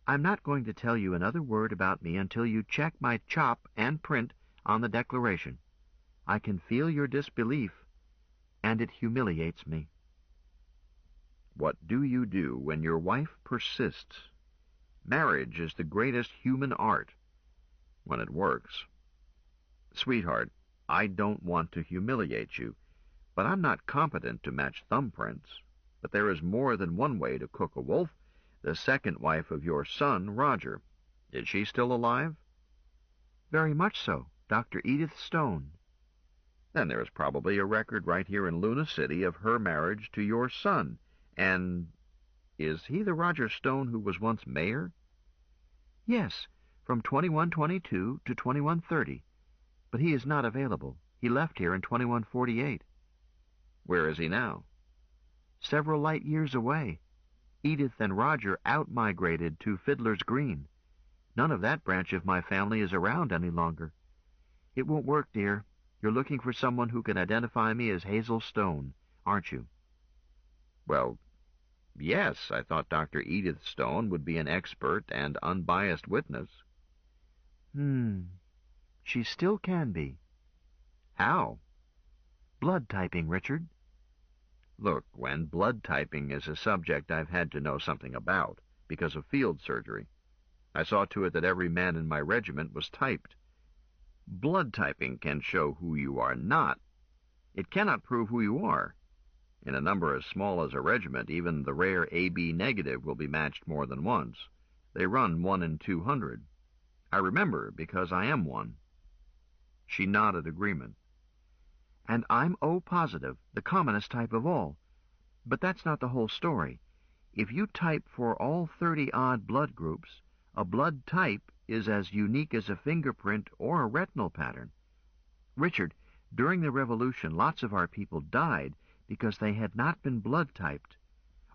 I'm not going to tell you another word about me until you check my chop and print on the Declaration. I can feel your disbelief, and it humiliates me. What do you do when your wife persists? Marriage is the greatest human art, when it works. Sweetheart, I don't want to humiliate you, but I'm not competent to match thumbprints. But there is more than one way to cook a wolf. The second wife of your son, Roger. Is she still alive? Very much so, Dr. Edith Stone. Then there is probably a record right here in Luna City of her marriage to your son. And is he the Roger Stone who was once mayor? Yes, from 2122 to 2130. But he is not available. He left here in 2148. Where is he now? Several light years away. Edith and Roger out-migrated to Fiddler's Green. None of that branch of my family is around any longer. It won't work, dear. You're looking for someone who can identify me as Hazel Stone, aren't you? Well, yes, I thought Dr. Edith Stone would be an expert and unbiased witness. She still can be. How? Blood typing, Richard. Look, Gwen, blood typing is a subject I've had to know something about because of field surgery. I saw to it that every man in my regiment was typed. Blood typing can show who you are not. It cannot prove who you are. In a number as small as a regiment, even the rare AB negative will be matched more than once. They run 1 in 200. I remember because I am one. She nodded agreement. And I'm O positive, the commonest type of all. But that's not the whole story. If you type for all 30-odd blood groups, a blood type is as unique as a fingerprint or a retinal pattern. Richard, during the Revolution, lots of our people died because they had not been blood typed.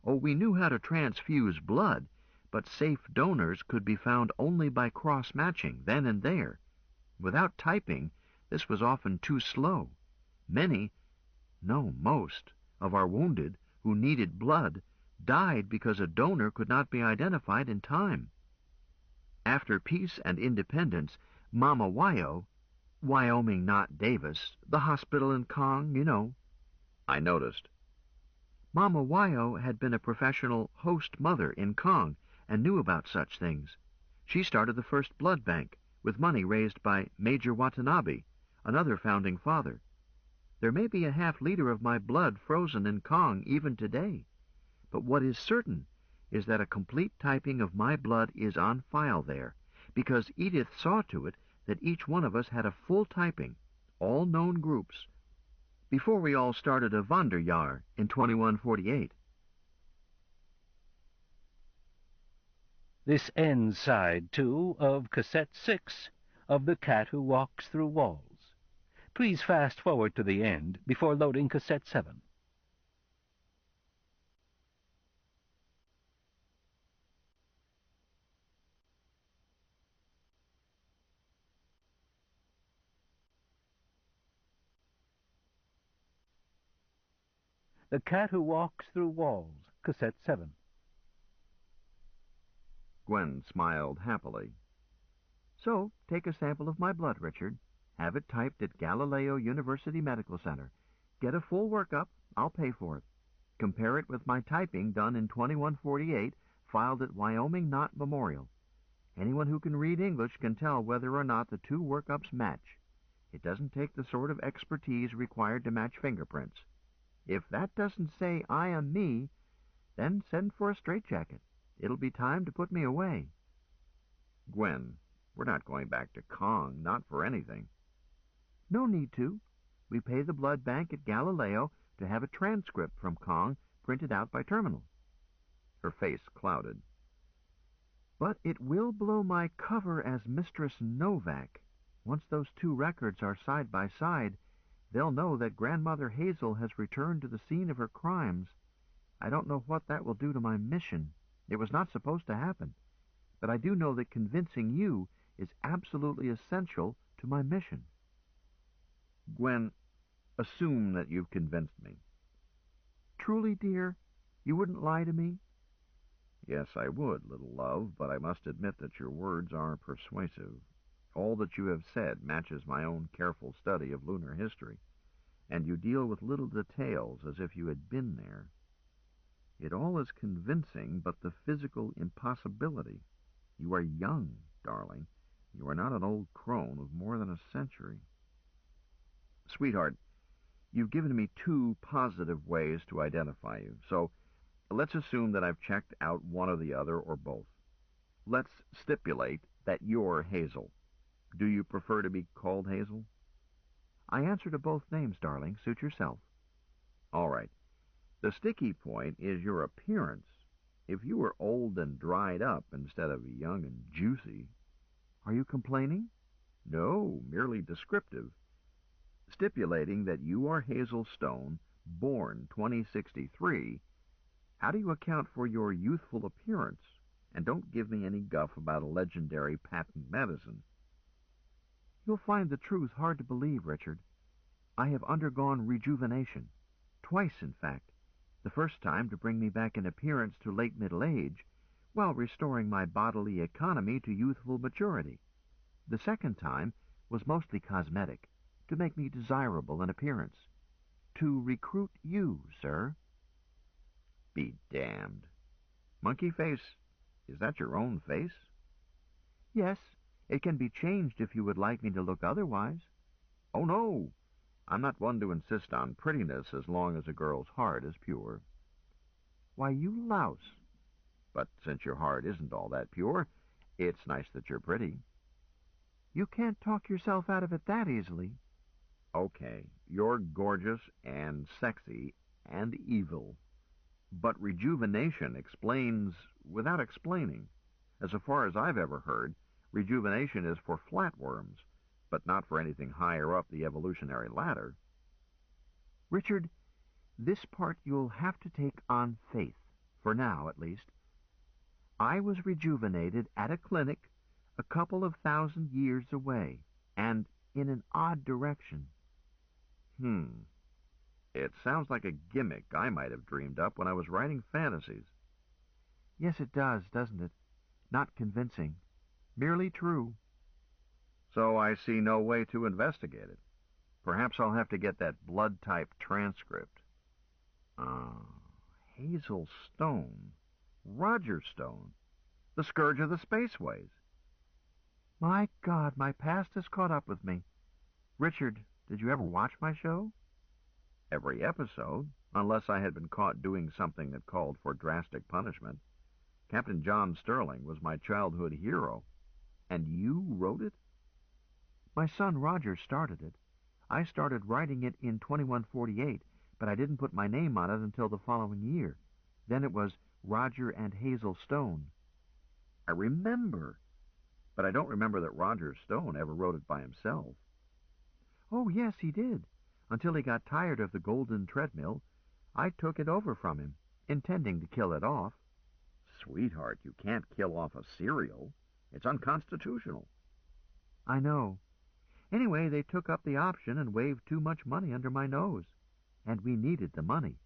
Oh, we knew how to transfuse blood, but safe donors could be found only by cross-matching, then and there. Without typing, this was often too slow. Many, no, most, of our wounded who needed blood died because a donor could not be identified in time. After peace and independence, Mama Wyo, Wyoming Not Davis, the hospital in Kong, you know. I noticed. Mama Wyo had been a professional host mother in Kong and knew about such things. She started the first blood bank with money raised by Major Watanabe, another founding father. There may be a half-liter of my blood frozen in Kong even today, but what is certain is that a complete typing of my blood is on file there, because Edith saw to it that each one of us had a full typing, all known groups, before we all started a Wanderjahr in 2148. This ends side 2 of cassette 6 of The Cat Who Walks Through Walls. Please fast forward to the end before loading cassette 7. The Cat Who Walks Through Walls, cassette 7. Gwen smiled happily. So, take a sample of my blood, Richard. Have it typed at Galileo University Medical Center. Get a full workup. I'll pay for it. Compare it with my typing done in 2148, filed at Wyoming Knott Memorial. Anyone who can read English can tell whether or not the two workups match. It doesn't take the sort of expertise required to match fingerprints. If that doesn't say I am me, then send for a straitjacket. It'll be time to put me away. Gwen, we're not going back to Kong, not for anything. No need to. We pay the blood bank at Galileo to have a transcript from Kong printed out by terminal. Her face clouded. But it will blow my cover as Mistress Novak. Once those two records are side by side, they'll know that Grandmother Hazel has returned to the scene of her crimes. I don't know what that will do to my mission. It was not supposed to happen. But I do know that convincing you is absolutely essential to my mission. Gwen, assume that you've convinced me. Truly, dear? You wouldn't lie to me? Yes, I would, little love, but I must admit that your words are persuasive. All that you have said matches my own careful study of lunar history, and you deal with little details as if you had been there. It all is convincing, but the physical impossibility. You are young, darling. You are not an old crone of more than a century. Sweetheart, you've given me two positive ways to identify you, so let's assume that I've checked out one or the other or both. Let's stipulate that you're Hazel. Do you prefer to be called Hazel? I answer to both names, darling. Suit yourself. All right. The sticky point is your appearance. If you were old and dried up instead of young and juicy... Are you complaining? No, merely descriptive. Stipulating that you are Hazel Stone, born 2063, how do you account for your youthful appearance? And don't give me any guff about a legendary patent medicine. You'll find the truth hard to believe, Richard. I have undergone rejuvenation. Twice, in fact. The first time to bring me back in appearance to late middle age, while restoring my bodily economy to youthful maturity. The second time was mostly cosmetic, to make me desirable in appearance. To recruit you, sir. Be damned. Monkey face, is that your own face? Yes, it can be changed if you would like me to look otherwise. Oh, no. I'm not one to insist on prettiness as long as a girl's heart is pure. Why, you louse. But since your heart isn't all that pure, it's nice that you're pretty. You can't talk yourself out of it that easily. Okay, you're gorgeous and sexy and evil. But rejuvenation explains without explaining. As far as I've ever heard, rejuvenation is for flatworms, but not for anything higher up the evolutionary ladder. Richard, this part you'll have to take on faith, for now at least. I was rejuvenated at a clinic a couple of 1,000 years away, and in an odd direction. It sounds like a gimmick I might have dreamed up when I was writing fantasies. Yes, it does, doesn't it? Not convincing. Merely true. So I see no way to investigate it. Perhaps I'll have to get that blood-type transcript. Hazel Stone. Roger Stone. The scourge of the spaceways. My God, my past has caught up with me. Richard, did you ever watch my show? Every episode, unless I had been caught doing something that called for drastic punishment. Captain John Sterling was my childhood hero. And you wrote it? My son Roger started it. I started writing it in 2148, but I didn't put my name on it until the following year. Then it was Roger and Hazel Stone. I remember. But I don't remember that Roger Stone ever wrote it by himself. Oh, yes, he did. Until he got tired of the golden treadmill, I took it over from him, intending to kill it off. Sweetheart, you can't kill off a serial. It's unconstitutional. I know. Anyway, they took up the option and waved too much money under my nose. And we needed the money.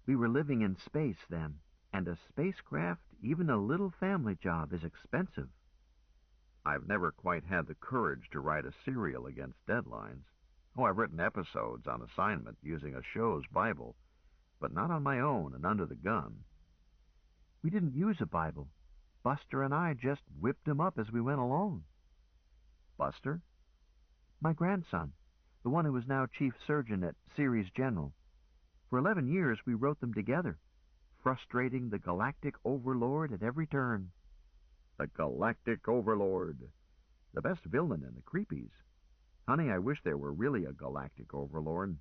We were living in space then, and a spacecraft, even a little family job, is expensive. I've never quite had the courage to write a serial against deadlines. Oh, I've written episodes on assignment using a show's Bible, but not on my own and under the gun. We didn't use a Bible. Buster and I just whipped him up as we went along. Buster? My grandson, the one who is now chief surgeon at Ceres General. For 11 years we wrote them together, frustrating the galactic overlord at every turn. The galactic overlord. The best villain in the Creepies. Honey, I wish there were really a galactic overlord.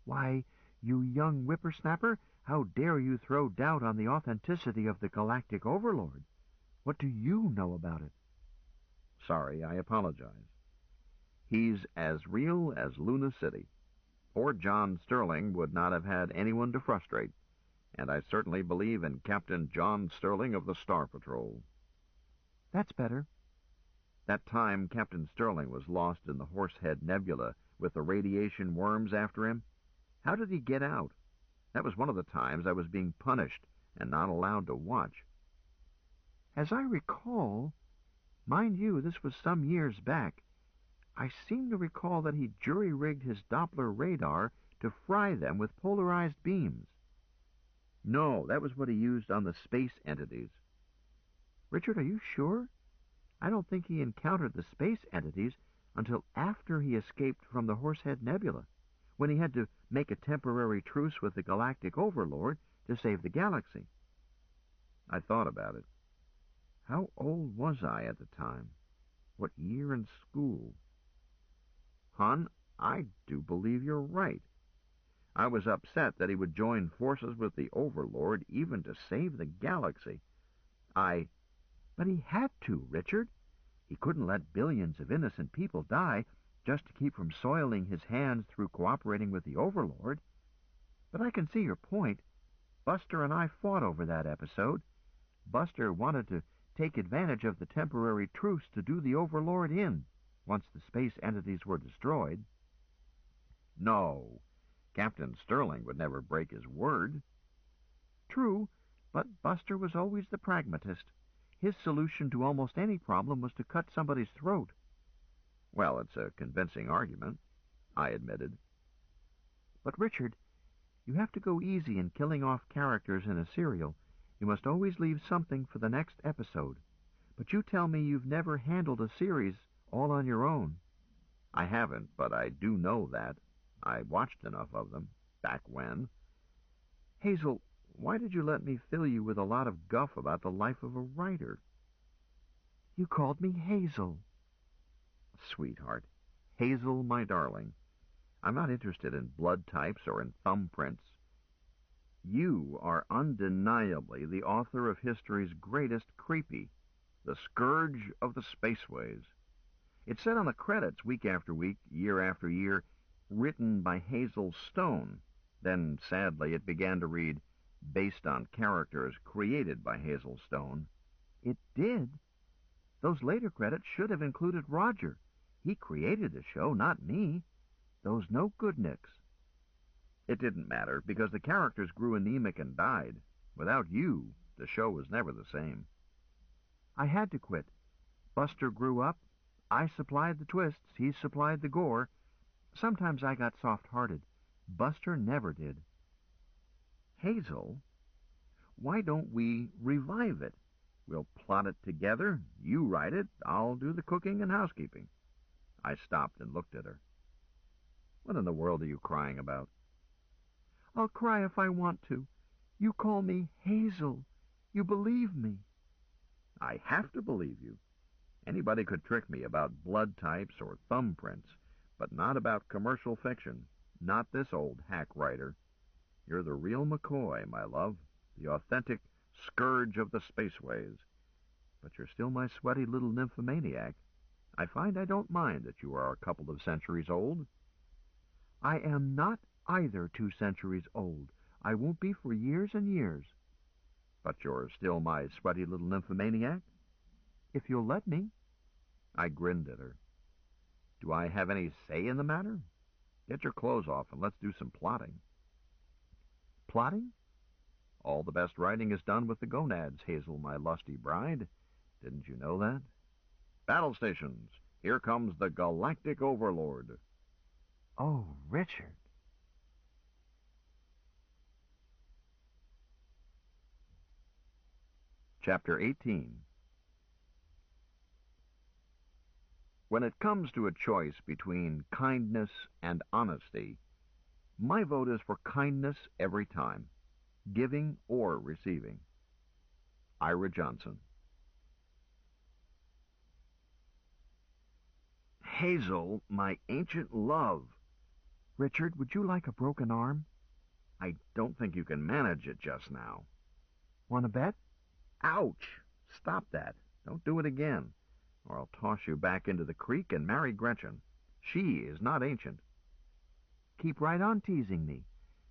Why, you young whippersnapper, how dare you throw doubt on the authenticity of the galactic overlord? What do you know about it? Sorry, I apologize. He's as real as Luna City. Poor John Sterling would not have had anyone to frustrate, and I certainly believe in Captain John Sterling of the Star Patrol. That's better. That time Captain Sterling was lost in the Horsehead Nebula with the radiation worms after him, how did he get out? That was one of the times I was being punished and not allowed to watch. As I recall, mind you, this was some years back, I seem to recall that he jury-rigged his Doppler radar to fry them with polarized beams. No, that was what he used on the space entities. Richard, are you sure? I don't think he encountered the space entities until after he escaped from the Horsehead Nebula, when he had to make a temporary truce with the galactic overlord to save the galaxy. I thought about it. How old was I at the time? What year in school? Hon, I do believe you're right. I was upset that he would join forces with the Overlord even to save the galaxy. But he had to, Richard. He couldn't let billions of innocent people die just to keep from soiling his hands through cooperating with the Overlord. But I can see your point. Buster and I fought over that episode. Buster wanted to take advantage of the temporary truce to do the Overlord in, once the space entities were destroyed. No, Captain Sterling would never break his word. True, but Buster was always the pragmatist. His solution to almost any problem was to cut somebody's throat. Well, it's a convincing argument, I admitted. But, Richard, you have to go easy in killing off characters in a serial. You must always leave something for the next episode. But you tell me you've never handled a series all on your own. I haven't, but I do know that. I watched enough of them, back when. Hazel, why did you let me fill you with a lot of guff about the life of a writer? You called me Hazel. Sweetheart. Hazel, my darling. I'm not interested in blood types or in thumbprints. You are undeniably the author of history's greatest creepy, the scourge of the spaceways. It said on the credits week after week, year after year, written by Hazel Stone. Then, sadly, it began to read, based on characters created by Hazel Stone. It did? Those later credits should have included Roger. He created the show, not me. Those no-good-nicks. It didn't matter, because the characters grew anemic and died. Without you, the show was never the same. I had to quit. Buster grew up. I supplied the twists. He supplied the gore. Sometimes I got soft-hearted. Buster never did. Hazel, why don't we revive it? We'll plot it together. You write it. I'll do the cooking and housekeeping. I stopped and looked at her. What in the world are you crying about? I'll cry if I want to. You call me Hazel. You believe me. I have to believe you. Anybody could trick me about blood types or thumbprints, but not about commercial fiction. Not this old hack writer. You're the real McCoy, my love, the authentic scourge of the spaceways. But you're still my sweaty little nymphomaniac. I find I don't mind that you are a couple of centuries old. I am not either 2 centuries old. I won't be for years and years. But you're still my sweaty little nymphomaniac? If you'll let me. I grinned at her. Do I have any say in the matter? Get your clothes off and let's do some plotting. Plotting? All the best writing is done with the gonads, Hazel, my lusty bride. Didn't you know that? Battle stations. Here comes the Galactic Overlord. Oh, Richard. Chapter 18. When it comes to a choice between kindness and honesty, my vote is for kindness every time, giving or receiving. Ira Johnson. Hazel, my ancient love. Richard, would you like a broken arm? I don't think you can manage it just now. Want to bet? Ouch! Stop that. Don't do it again, or I'll toss you back into the creek and marry Gretchen. She is not ancient. Keep right on teasing me.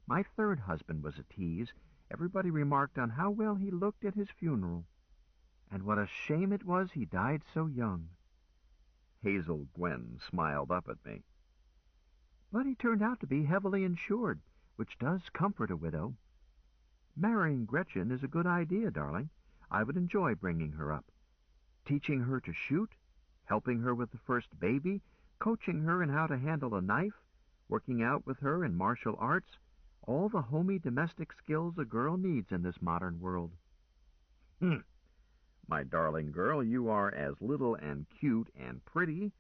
My third husband was a tease. Everybody remarked on how well he looked at his funeral. And what a shame it was he died so young. Hazel Gwen smiled up at me. But he turned out to be heavily insured, which does comfort a widow. Marrying Gretchen is a good idea, darling. I would enjoy bringing her up. Teaching her to shoot, helping her with the first baby, coaching her in how to handle a knife, working out with her in martial arts, all the homey domestic skills a girl needs in this modern world. My darling girl, you are as little and cute and pretty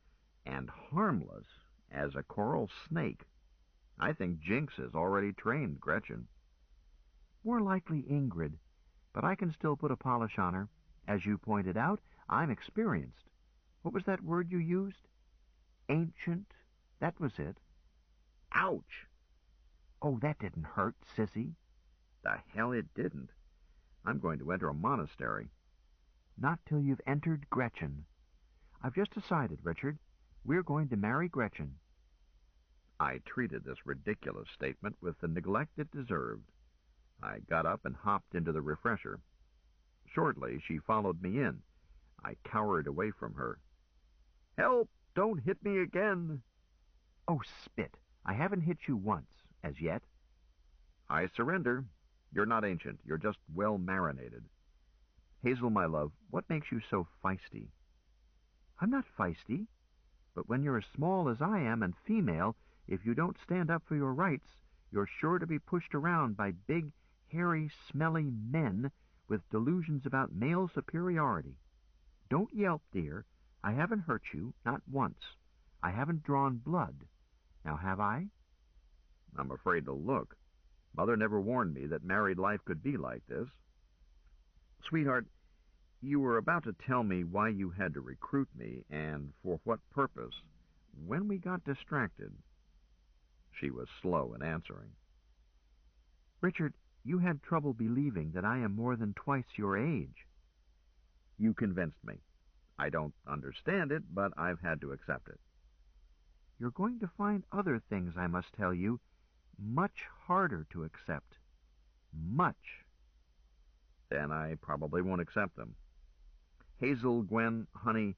and harmless as a coral snake. I think Jinx has already trained Gretchen. More likely Ingrid, but I can still put a polish on her. As you pointed out, I'm experienced. What was that word you used? Ancient. That was it. Ouch! Oh, that didn't hurt, sissy. The hell it didn't. I'm going to enter a monastery. Not till you've entered Gretchen. I've just decided, Richard. We're going to marry Gretchen. I treated this ridiculous statement with the neglect it deserved. I got up and hopped into the refresher. Shortly, she followed me in. I cowered away from her. Help! Don't hit me again! Oh, spit. I haven't hit you once, as yet. I surrender. You're not ancient. You're just well marinated. Hazel, my love, what makes you so feisty? I'm not feisty, but when you're as small as I am and female, if you don't stand up for your rights, you're sure to be pushed around by big, hairy, smelly men with delusions about male superiority. Don't yelp, dear. I haven't hurt you, not once. I haven't drawn blood. Now, have I? I'm afraid to look. Mother never warned me that married life could be like this. Sweetheart, you were about to tell me why you had to recruit me and for what purpose when we got distracted. She was slow in answering. Richard, you had trouble believing that I am more than twice your age. You convinced me. I don't understand it, but I've had to accept it. You're going to find other things, I must tell you, much harder to accept. Much. Then I probably won't accept them. Hazel, Gwen, honey,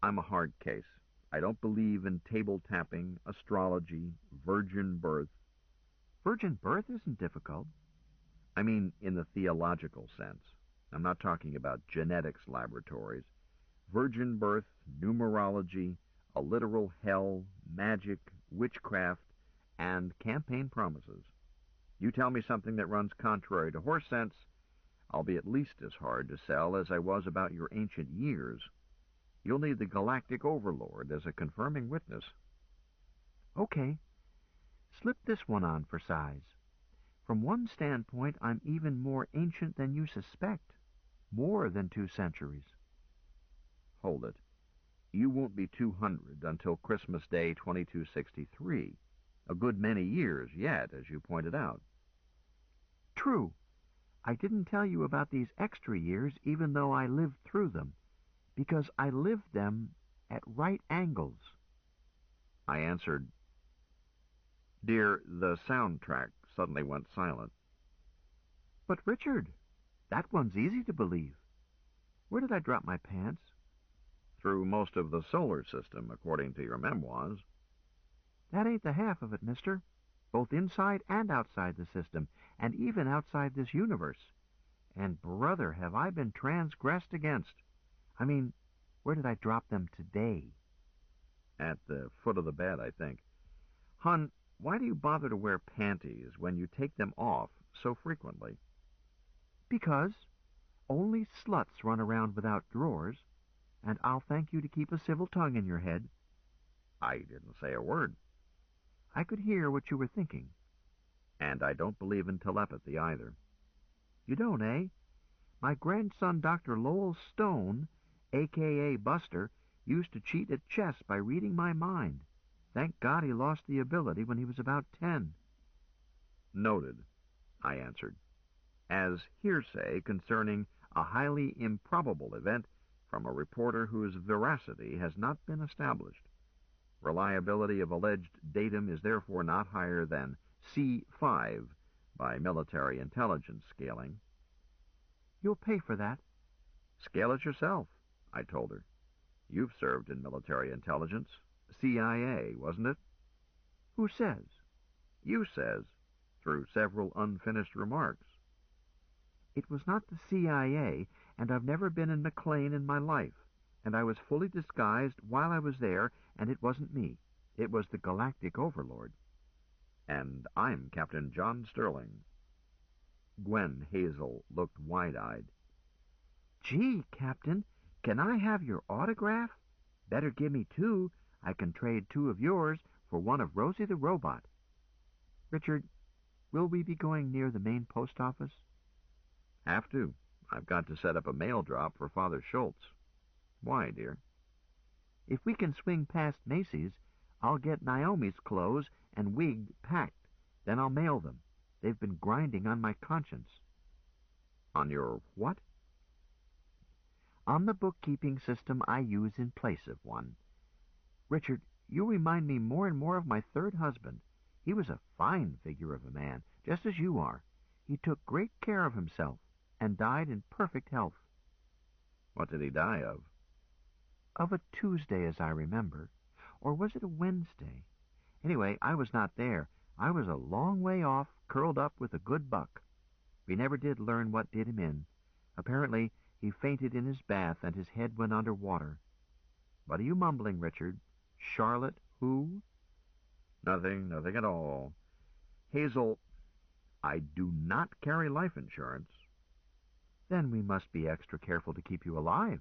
I'm a hard case. I don't believe in table tapping, astrology, virgin birth. Virgin birth isn't difficult. I mean in the theological sense. I'm not talking about genetics laboratories. Virgin birth, numerology, a literal hell, magic, witchcraft, and campaign promises. You tell me something that runs contrary to horse sense, I'll be at least as hard to sell as I was about your ancient years. You'll need the galactic overlord as a confirming witness. Okay. Slip this one on for size. From one standpoint, I'm even more ancient than you suspect. More than 2 centuries. Hold it. You won't be 200 until Christmas Day 2263. A good many years yet, as you pointed out. True. I didn't tell you about these extra years even though I lived through them, because I lived them at right angles. I answered, Dear, the soundtrack suddenly went silent. But Richard, that one's easy to believe. Where did I drop my pants? Through most of the solar system, according to your memoirs. That ain't the half of it, mister. Both inside and outside the system, and even outside this universe. And, brother, have I been transgressed against. I mean, where did I drop them today? At the foot of the bed, I think. Hon, why do you bother to wear panties when you take them off so frequently? Because only sluts run around without drawers, and I'll thank you to keep a civil tongue in your head. I didn't say a word. I could hear what you were thinking. And I don't believe in telepathy either. You don't, eh? My grandson, Dr. Lowell Stone, a.k.a. Buster, used to cheat at chess by reading my mind. Thank God he lost the ability when he was about 10. Noted, I answered, as hearsay concerning a highly improbable event from a reporter whose veracity has not been established. Reliability of alleged datum is therefore not higher than C5 by military intelligence scaling. You'll pay for that. Scale it yourself, I told her. You've served in military intelligence. CIA, wasn't it? Who says? You says, through several unfinished remarks. It was not the CIA, and I've never been in McLean in my life, and I was fully disguised while I was there, and it wasn't me. It was the Galactic Overlord. And I'm Captain John Sterling. Gwen Hazel looked wide-eyed. Gee, Captain, can I have your autograph? Better give me 2. I can trade 2 of yours for one of Rosie the Robot. Richard, will we be going near the main post office? Have to. I've got to set up a mail drop for Father Schultz. Why, dear? If we can swing past Macy's, I'll get Naomi's clothes and wig packed. Then I'll mail them. They've been grinding on my conscience. On your what? On the bookkeeping system I use in place of one. Richard, you remind me more and more of my 3rd husband. He was a fine figure of a man, just as you are. He took great care of himself and died in perfect health. What did he die of? Of a Tuesday, as I remember. Or was it a Wednesday? Anyway, I was not there. I was a long way off, curled up with a good buck. We never did learn what did him in. Apparently, He fainted in his bath, and his head went under water. What are you mumbling, Richard? Charlotte who? Nothing at all. Hazel, I do not carry life insurance. Then we must be extra careful to keep you alive.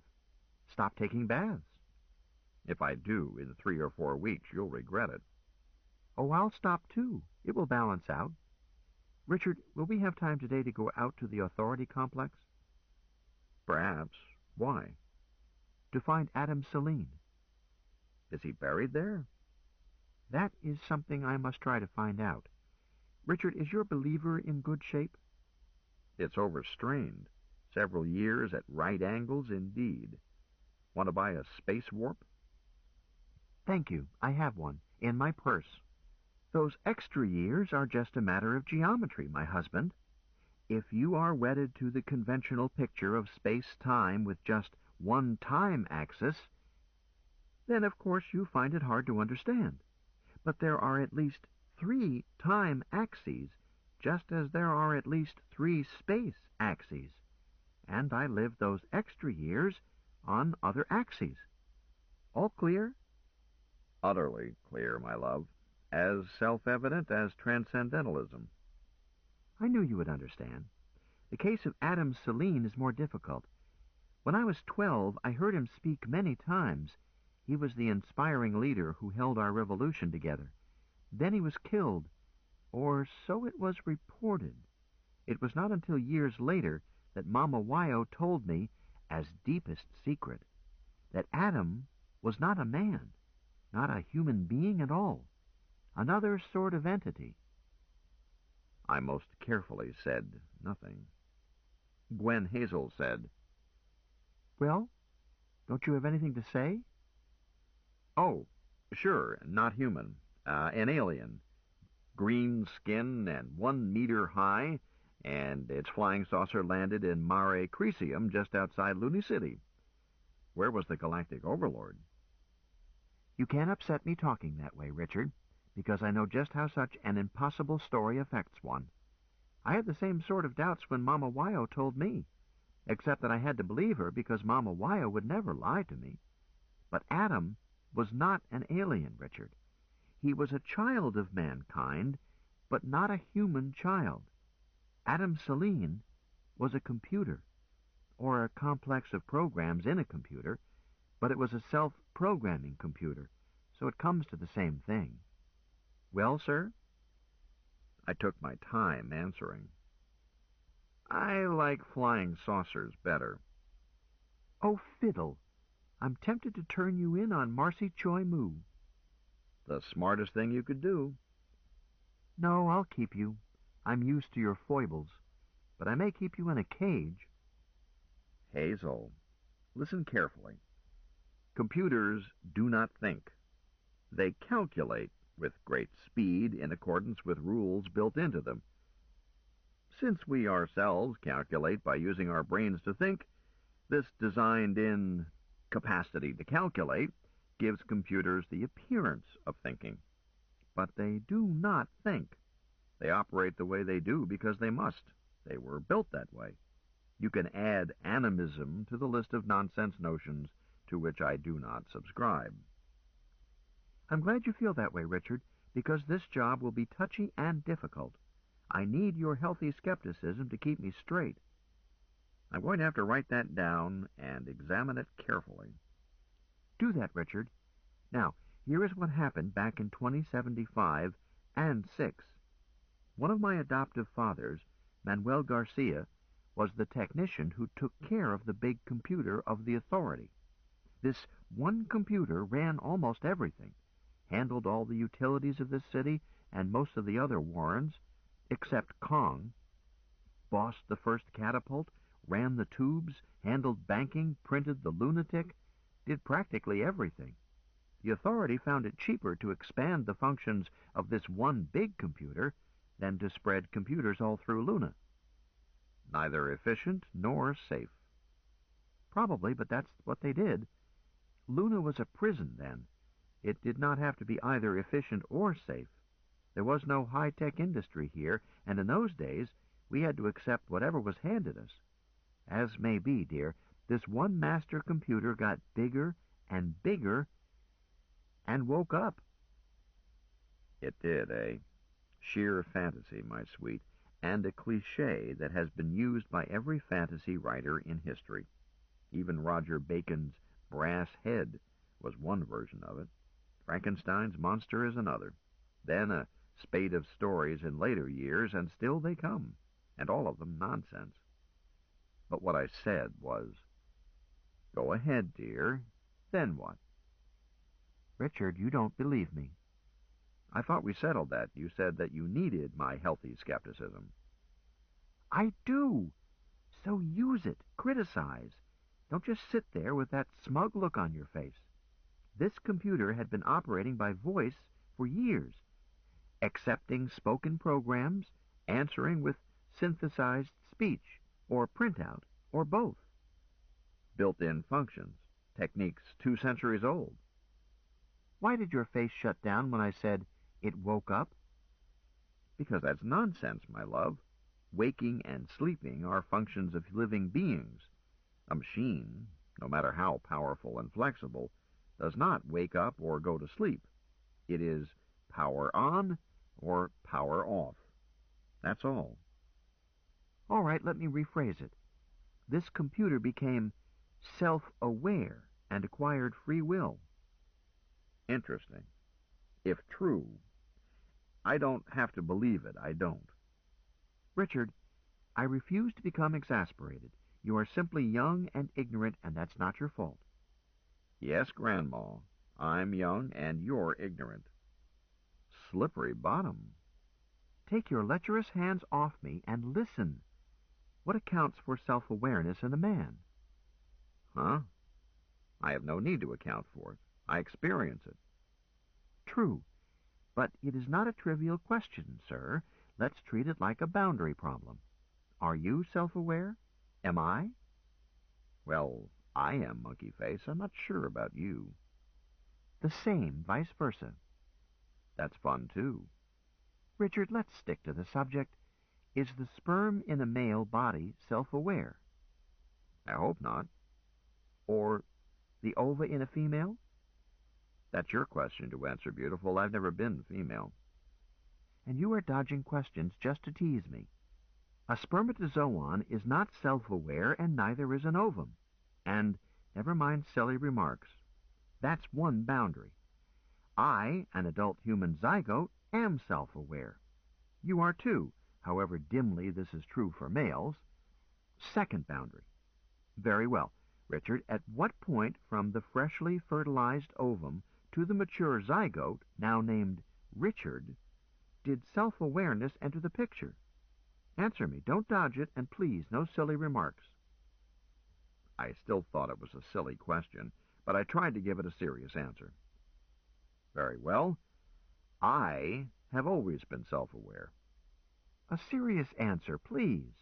Stop taking baths. If I do, in 3 or 4 weeks, you'll regret it. Oh, I'll stop too. It will balance out. Richard, will we have time today to go out to the authority complex? Perhaps. Why? To find Adam Celine. Is he buried there? That is something I must try to find out. Richard, is your believer in good shape? It's overstrained. Several years at right angles indeed. Want to buy a space warp? Thank you. I have one, in my purse. Those extra years are just a matter of geometry, my husband. If you are wedded to the conventional picture of space-time with just one time axis, then of course you find it hard to understand. But there are at least 3 time axes, just as there are at least 3 space axes. And I live those extra years on other axes. All clear? Utterly clear, my love. As self-evident as transcendentalism. I knew you would understand. The case of Adam Celine is more difficult. When I was 12, I heard him speak many times. He was the inspiring leader who held our revolution together. Then he was killed, or so it was reported. It was not until years later that Mama Wyo told me, as deepest secret, that Adam was not a man, not a human being at all, another sort of entity. I most carefully said nothing. Gwen Hazel said, Well, don't you have anything to say? Oh, sure, not human. An alien. Green skin and 1 meter high, and its flying saucer landed in Mare Crisium just outside Looney City. Where was the galactic overlord? You can't upset me talking that way, Richard, because I know just how such an impossible story affects one. I had the same sort of doubts when Mama Wyo told me, except that I had to believe her because Mama Wyo would never lie to me. But Adam was not an alien, Richard. He was a child of mankind, but not a human child. Adam Celine was a computer, or a complex of programs in a computer, but it was a self-programming computer, so it comes to the same thing. Well, sir? I took my time answering. I like flying saucers better. Oh, fiddle! I'm tempted to turn you in on Marcy Choi Moo. The smartest thing you could do. No, I'll keep you. I'm used to your foibles. But I may keep you in a cage. Hazel, listen carefully. Computers do not think. They calculate with great speed in accordance with rules built into them. Since we ourselves calculate by using our brains to think, this designed-in capacity to calculate gives computers the appearance of thinking. But they do not think. They operate the way they do because they must. They were built that way. You can add animism to the list of nonsense notions to which I do not subscribe. I'm glad you feel that way, Richard, because this job will be touchy and difficult. I need your healthy skepticism to keep me straight. I'm going to have to write that down and examine it carefully. Do that, Richard. Now, here is what happened back in 2075 and 6. One of my adoptive fathers, Manuel Garcia, was the technician who took care of the big computer of the authority. This one computer ran almost everything, handled all the utilities of this city and most of the other warrens, except Kong, bossed the first catapult, ran the tubes, handled banking, printed the lunatic, did practically everything. The authority found it cheaper to expand the functions of this one big computer than to spread computers all through Luna. Neither efficient nor safe. Probably, but that's what they did. Luna was a prison then. It did not have to be either efficient or safe. There was no high-tech industry here, and in those days we had to accept whatever was handed us. As may be, dear, This one master computer got bigger and bigger and woke up. It did, eh? Sheer fantasy, my sweet, and a cliché that has been used by every fantasy writer in history. Even Roger Bacon's brass head was one version of it. Frankenstein's monster is another. Then a spate of stories in later years, and still they come, and all of them nonsense. But what I said was, go ahead, dear. Then what? Richard, you don't believe me. I thought we settled that. You said that you needed my healthy skepticism. I do. So use it. Criticize. Don't just sit there with that smug look on your face. This computer had been operating by voice for years, accepting spoken programs, answering with synthesized speech, or printout, or both. Built-in functions. Techniques 2 centuries old. Why did your face shut down when I said it woke up? Because that's nonsense, my love. Waking and sleeping are functions of living beings. A machine, no matter how powerful and flexible, does not wake up or go to sleep. It is power on or power off. That's all. All right, let me rephrase it. This computer became self-aware and acquired free will. Interesting. If true, I don't have to believe it. I don't. Richard, I refuse to become exasperated. You are simply young and ignorant, and that's not your fault. Yes, Grandma, I'm young and you're ignorant. Slippery bottom. Take your lecherous hands off me and listen. What accounts for self-awareness in a man? Huh? I have no need to account for it. I experience it. True, but it is not a trivial question, sir. Let's treat it like a boundary problem. Are you self-aware? Am I? Well, I am, Monkey Face. I'm not sure about you. The same, vice versa. That's fun, too. Richard, let's stick to the subject. Is the sperm in a male body self-aware? I hope not. Or the ova in a female? That's your question to answer, beautiful. I've never been female. And you are dodging questions just to tease me. A spermatozoon is not self-aware, and neither is an ovum. And never mind silly remarks. That's one boundary. I, an adult human zygote, am self-aware. You are too, however dimly this is true for males. Second boundary. Very well. Richard, at what point from the freshly fertilized ovum to the mature zygote, now named Richard, did self-awareness enter the picture? Answer me. Don't dodge it, and please, no silly remarks. I still thought it was a silly question, but I tried to give it a serious answer. Very well. I have always been self-aware. A serious answer, please.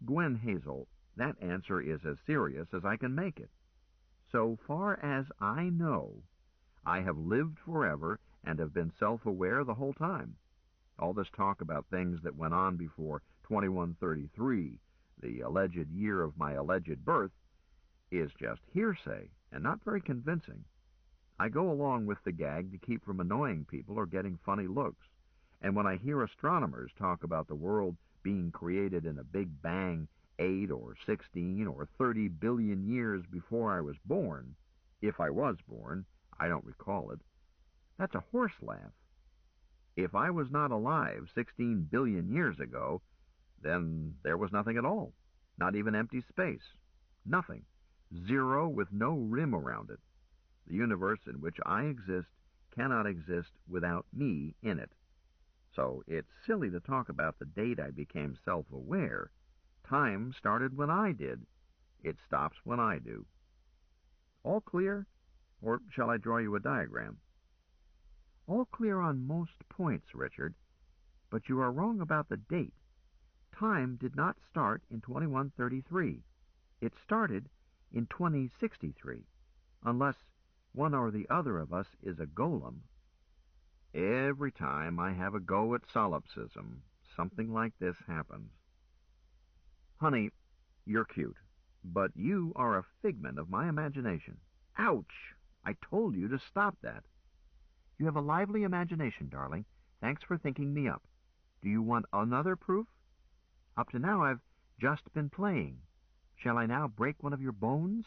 Gwen Hazel, that answer is as serious as I can make it. So far as I know, I have lived forever and have been self-aware the whole time. All this talk about things that went on before 2133, the alleged year of my alleged birth, is just hearsay and not very convincing. I go along with the gag to keep from annoying people or getting funny looks. And when I hear astronomers talk about the world being created in a big bang 8 or 16 or 30 billion years before I was born, if I was born, I don't recall it, that's a horse laugh. If I was not alive 16 billion years ago, then there was nothing at all. Not even empty space. Nothing. Zero with no rim around it. The universe in which I exist cannot exist without me in it. So it's silly to talk about the date I became self-aware. Time started when I did. It stops when I do. All clear? Or shall I draw you a diagram? All clear on most points, Richard, but you are wrong about the date. Time did not start in 2133. It started in 2063, unless one or the other of us is a golem. Every time I have a go at solipsism, something like this happens. Honey, you're cute, But you are a figment of my imagination. Ouch! I told you to stop that. You have a lively imagination, darling. Thanks for thinking me up. Do you want another proof? Up to now I've just been playing. Shall I now break one of your bones?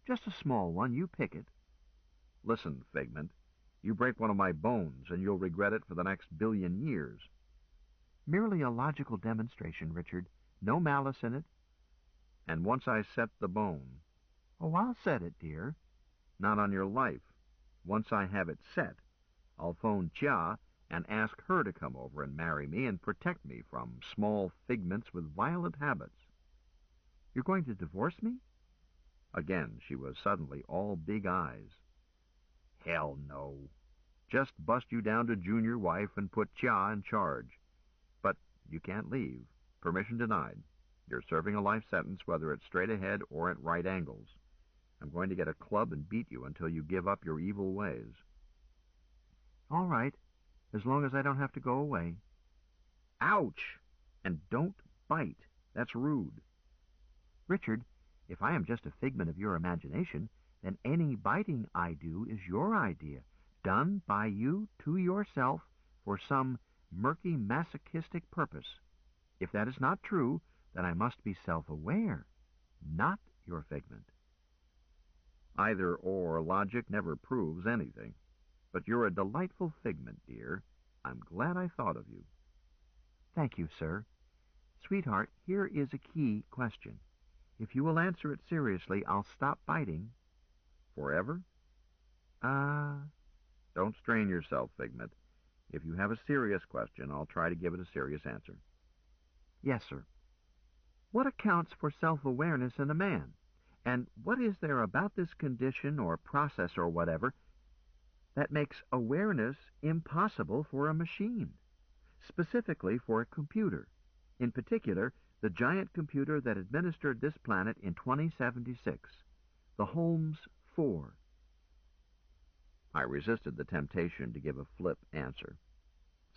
Just a small one, you pick it. Listen, Figment, you break one of my bones and you'll regret it for the next billion years. Merely a logical demonstration, Richard. No malice in it. And once I set the bone... Oh, I'll set it, dear. Not on your life. Once I have it set, I'll phone Chia and ask her to come over and marry me and protect me from small figments with violent habits. You're going to divorce me? Again, she was suddenly all big eyes. Hell no. Just bust you down to junior wife and put Chia in charge. But you can't leave. Permission denied. You're serving a life sentence, whether it's straight ahead or at right angles. I'm going to get a club and beat you until you give up your evil ways. All right, as long as I don't have to go away. Ouch! And don't bite. That's rude. Richard, if I am just a figment of your imagination, then any biting I do is your idea, done by you to yourself for some murky masochistic purpose. If that is not true, then I must be self-aware, not your figment. Either or logic never proves anything. But you're a delightful figment, dear. I'm glad I thought of you. Thank you, sir. Sweetheart, here is a key question. If you will answer it seriously, I'll stop biting. Forever? Don't strain yourself, Figment. If you have a serious question, I'll try to give it a serious answer. Yes, sir. What accounts for self-awareness in a man? And what is there about this condition or process or whatever that makes awareness impossible for a machine, specifically for a computer, in particular, the giant computer that administered this planet in 2076, the Holmes 4? I resisted the temptation to give a flip answer.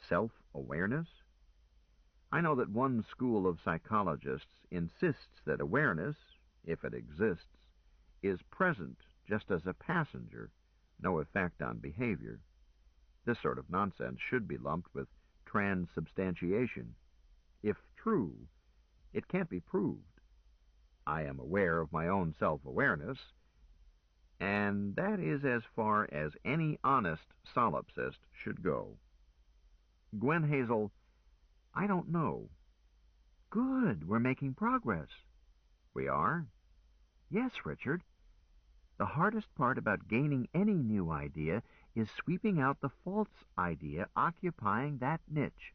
Self-awareness? I know that one school of psychologists insists that awareness, if it exists, is present just as a passenger, no effect on behavior. This sort of nonsense should be lumped with transubstantiation. If true, it can't be proved. I am aware of my own self-awareness, and that is as far as any honest solipsist should go. Gwen Hazel, I don't know. Good, we're making progress. We are? Yes, Richard. The hardest part about gaining any new idea is sweeping out the false idea occupying that niche.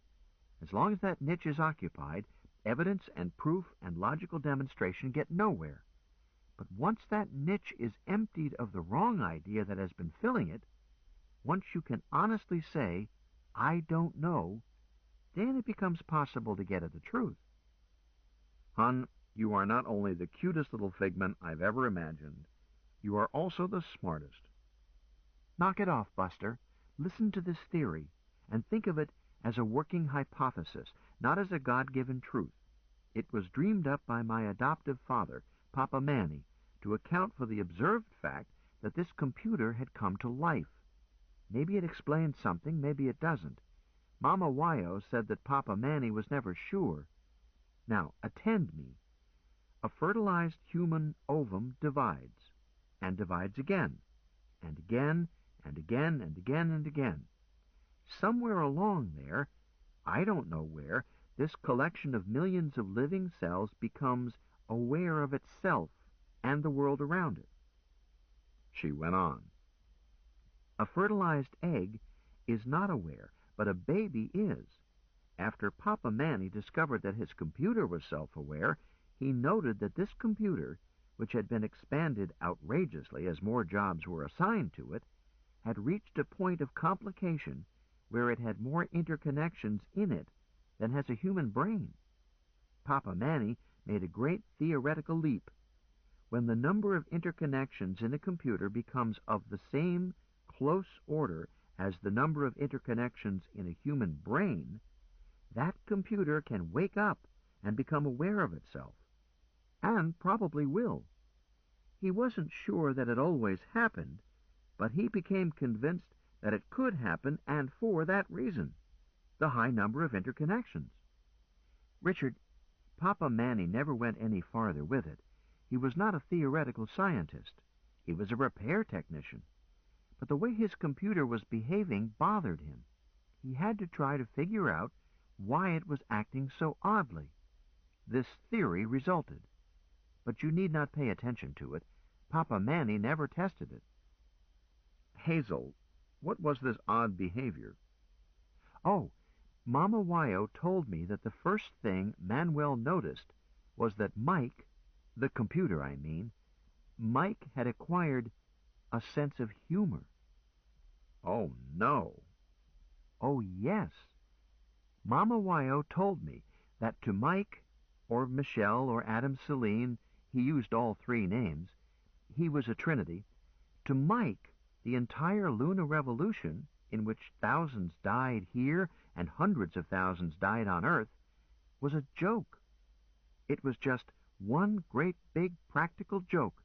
As long as that niche is occupied, evidence and proof and logical demonstration get nowhere. But once that niche is emptied of the wrong idea that has been filling it, once you can honestly say, I don't know, then it becomes possible to get at the truth. Hon, you are not only the cutest little figment I've ever imagined, you are also the smartest. Knock it off, Buster. Listen to this theory, and think of it as a working hypothesis, not as a God-given truth. It was dreamed up by my adoptive father, Papa Manny, to account for the observed fact that this computer had come to life. Maybe it explains something, maybe it doesn't. Mama Wyo said that Papa Manny was never sure. Now, attend me. A fertilized human ovum divides, and divides again, and again, and again, and again, and again. Somewhere along there, I don't know where, this collection of millions of living cells becomes aware of itself and the world around it. She went on. A fertilized egg is not aware, but a baby is. After Papa Manny discovered that his computer was self-aware, he noted that this computer, which had been expanded outrageously as more jobs were assigned to it, had reached a point of complication where it had more interconnections in it than has a human brain. Papa Manny made a great theoretical leap. When the number of interconnections in a computer becomes of the same close order as the number of interconnections in a human brain, that computer can wake up and become aware of itself. and probably will. He wasn't sure that it always happened, but he became convinced that it could happen, and for that reason, the high number of interconnections. Richard, Papa Manny never went any farther with it. He was not a theoretical scientist. He was a repair technician. But the way his computer was behaving bothered him. He had to try to figure out why it was acting so oddly. This theory resulted. But you need not pay attention to it. Papa Manny never tested it. Hazel, what was this odd behavior? Oh, Mama Wyo told me that the first thing Manuel noticed was that Mike, the computer I mean, Mike had acquired a sense of humor. Oh, no. Oh, yes. Mama Wyo told me that to Mike, or Michelle, or Adam Celine, he used all three names, he was a trinity, to Mike, the entire lunar revolution, in which thousands died here and hundreds of thousands died on Earth, was a joke. It was just one great big practical joke,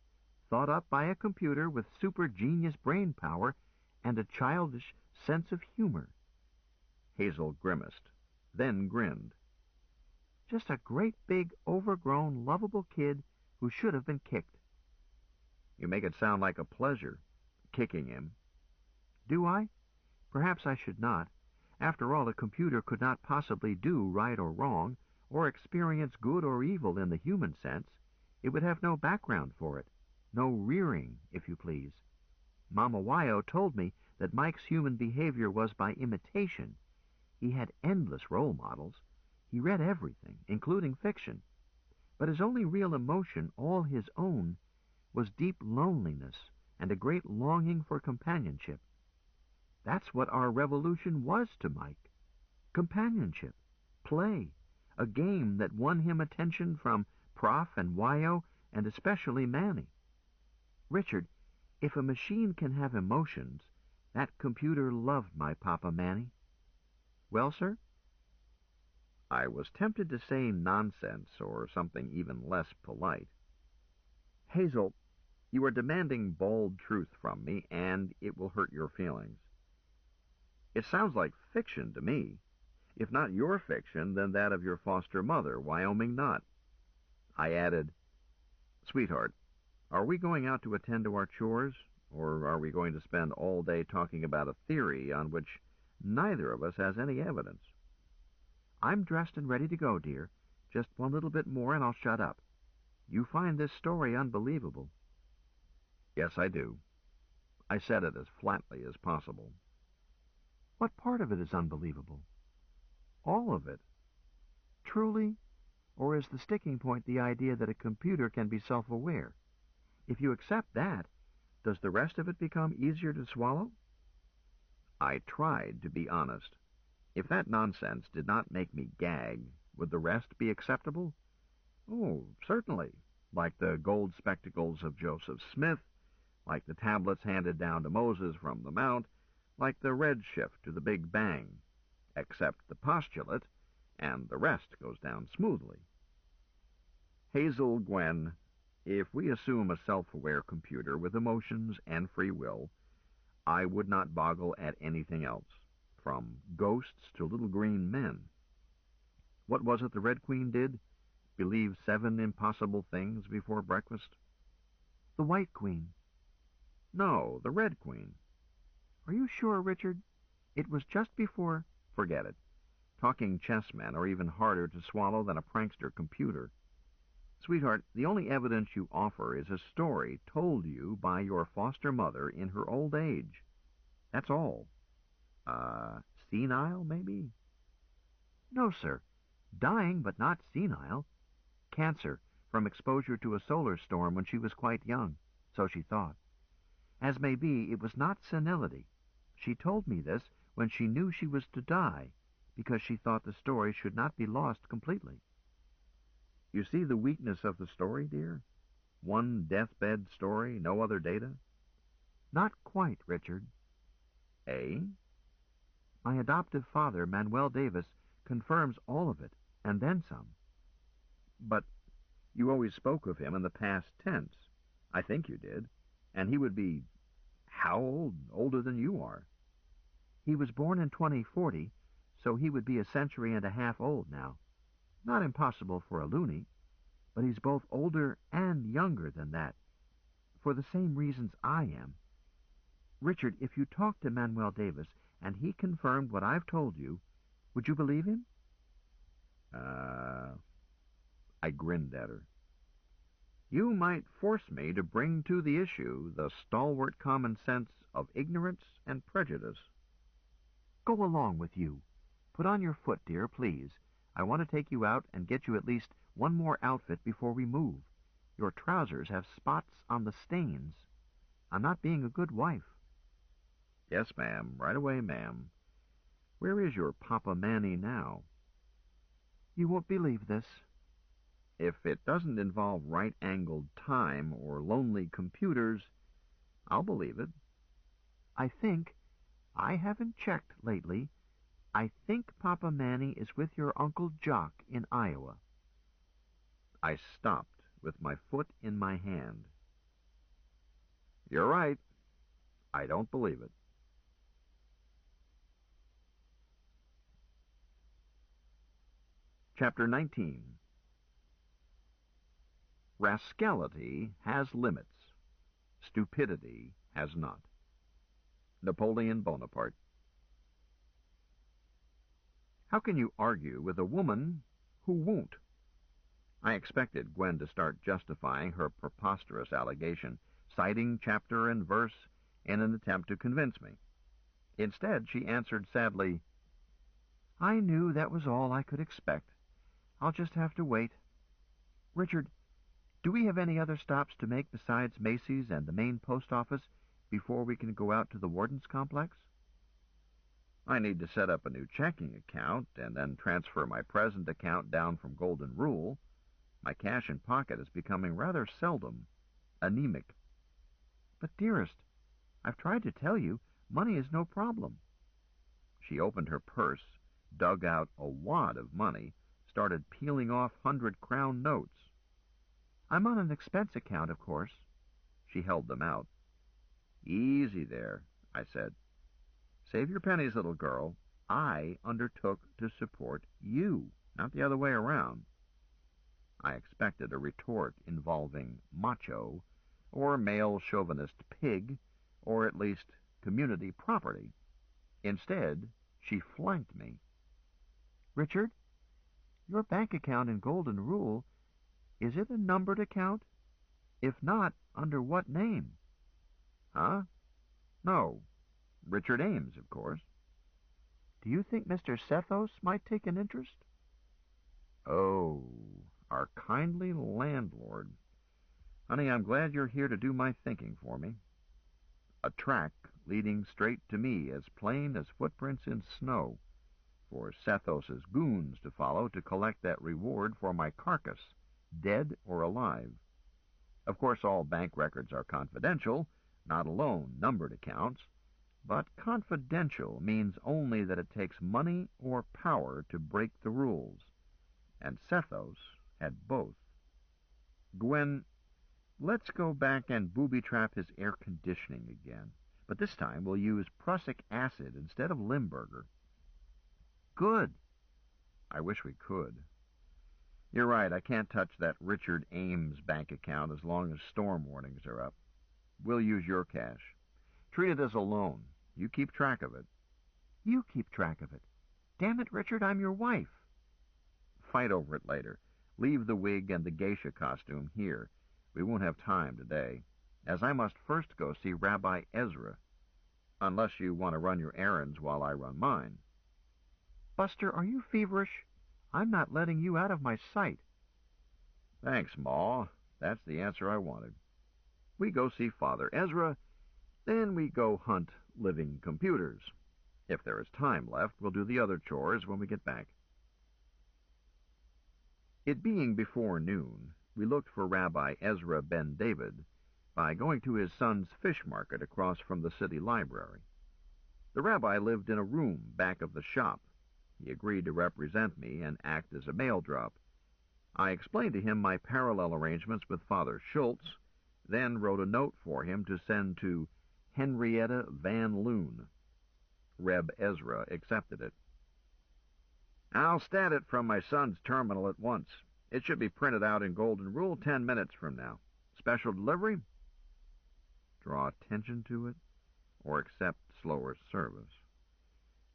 thought up by a computer with super genius brain power and a childish sense of humor. Hazel grimaced, then grinned. Just a great big, overgrown, lovable kid who should have been kicked. You make it sound like a pleasure, kicking him. Do I? Perhaps I should not. After all, a computer could not possibly do right or wrong, or experience good or evil in the human sense. It would have no background for it. No rearing, if you please. Mama Wyo told me that Mike's human behavior was by imitation. He had endless role models. He read everything, including fiction. But his only real emotion, all his own, was deep loneliness and a great longing for companionship. That's what our revolution was to Mike. Companionship, play, a game that won him attention from Prof and Wyo, and especially Manny. Richard, if a machine can have emotions, that computer loved my Papa Manny. Well, sir? I was tempted to say nonsense or something even less polite. Hazel, you are demanding bald truth from me, and it will hurt your feelings. It sounds like fiction to me. If not your fiction, then that of your foster mother, Wyoming Knott. I added, Sweetheart, are we going out to attend to our chores, or are we going to spend all day talking about a theory on which neither of us has any evidence? I'm dressed and ready to go, dear. Just one little bit more and I'll shut up. You find this story unbelievable. Yes, I do. I said it as flatly as possible. What part of it is unbelievable? All of it. Truly? Or is the sticking point the idea that a computer can be self-aware? If you accept that, does the rest of it become easier to swallow? I tried to be honest. If that nonsense did not make me gag, would the rest be acceptable? Oh, certainly. Like the gold spectacles of Joseph Smith, like the tablets handed down to Moses from the Mount, like the redshift to the Big Bang, except the postulate, and the rest goes down smoothly. Hazel Gwen, if we assume a self-aware computer with emotions and free will, I would not boggle at anything else, from ghosts to little green men. What was it the Red Queen did? Believe 7 impossible things before breakfast? The White Queen. No, the Red Queen. Are you sure, Richard? It was just before... Forget it. Talking chessmen are even harder to swallow than a prankster computer. Sweetheart, the only evidence you offer is a story told you by your foster mother in her old age. That's all. Senile, maybe? No, sir. Dying, but not senile. Cancer, from exposure to a solar storm when she was quite young, so she thought. As may be, it was not senility. She told me this when she knew she was to die, because she thought the story should not be lost completely. You see the weakness of the story, dear? One deathbed story, no other data? Not quite, Richard. Eh? My adoptive father, Manuel Davis, confirms all of it, and then some. But You always spoke of him in the past tense. I think you did. And he would be, how old? Older than you are. He was born in 2040, so he would be a century and a half old now. Not impossible for a loony, but he's both older and younger than that, for the same reasons I am. Richard, if you talked to Manuel Davis and he confirmed what I've told you, would you believe him? I grinned at her. You might force me to bring to the issue the stalwart common sense of ignorance and prejudice. Go along with you. Put on your foot, dear, please. I want to take you out and get you at least one more outfit before we move. Your trousers have spots on the stains. I'm not being a good wife. Yes, ma'am. Right away, ma'am. Where is your Papa Manny now? You won't believe this. If it doesn't involve right-angled time or lonely computers, I'll believe it. I haven't checked lately, I think Papa Manny is with your Uncle Jock in Iowa. I stopped with my foot in my hand. You're right. I don't believe it. Chapter 19. Rascality has limits. Stupidity has not. Napoleon Bonaparte. How can you argue with a woman who won't? I expected Gwen to start justifying her preposterous allegation, citing chapter and verse in an attempt to convince me. Instead, she answered sadly, I knew that was all I could expect. I'll just have to wait. Richard, do we have any other stops to make besides Macy's and the main post office before we can go out to the Warden's complex? I need to set up a new checking account and then transfer my present account down from Golden Rule. My cash in pocket is becoming rather seldom anemic. But, dearest, I've tried to tell you, money is no problem. She opened her purse, dug out a wad of money, started peeling off 100-crown notes. I'm on an expense account, of course. She held them out. Easy there, I said. Save your pennies, little girl. I undertook to support you, not the other way around. I expected a retort involving macho, or male chauvinist pig, or at least community property. Instead, she flanked me. Richard, your bank account in Golden Rule, is it a numbered account? If not, under what name? Huh? No. Richard Ames, of course. Do you think Mr. Sethos might take an interest? Oh, our kindly landlord. Honey, I'm glad you're here to do my thinking for me. A track leading straight to me, as plain as footprints in snow, for Sethos's goons to follow to collect that reward for my carcass, dead or alive. Of course, all bank records are confidential, not alone numbered accounts, but confidential means only that it takes money or power to break the rules, and Sethos had both. Gwen, let's go back and booby-trap his air conditioning again, but this time we'll use prussic acid instead of Limburger. Good. I wish we could. You're right, I can't touch that Richard Ames bank account as long as storm warnings are up. We'll use your cash. Treat it as a loan. You keep track of it. You keep track of it. Damn it, Richard, I'm your wife. Fight over it later. Leave the wig and the geisha costume here. We won't have time today, as I must first go see Rabbi Ezra, unless you want to run your errands while I run mine. Buster, are you feverish? I'm not letting you out of my sight. Thanks, Ma. That's the answer I wanted. We go see Father Ezra, then we go hunt living computers. If there is time left, we'll do the other chores when we get back. It being before noon, we looked for Rabbi Ezra Ben David by going to his son's fish market across from the city library. The rabbi lived in a room back of the shop. He agreed to represent me and act as a mail drop. I explained to him my parallel arrangements with Father Schultz, then wrote a note for him to send to Henrietta Van Loon. Reb Ezra accepted it. "I'll stat it from my son's terminal at once. It should be printed out in Golden Rule 10 minutes from now. Special delivery?" Draw attention to it, or accept slower service.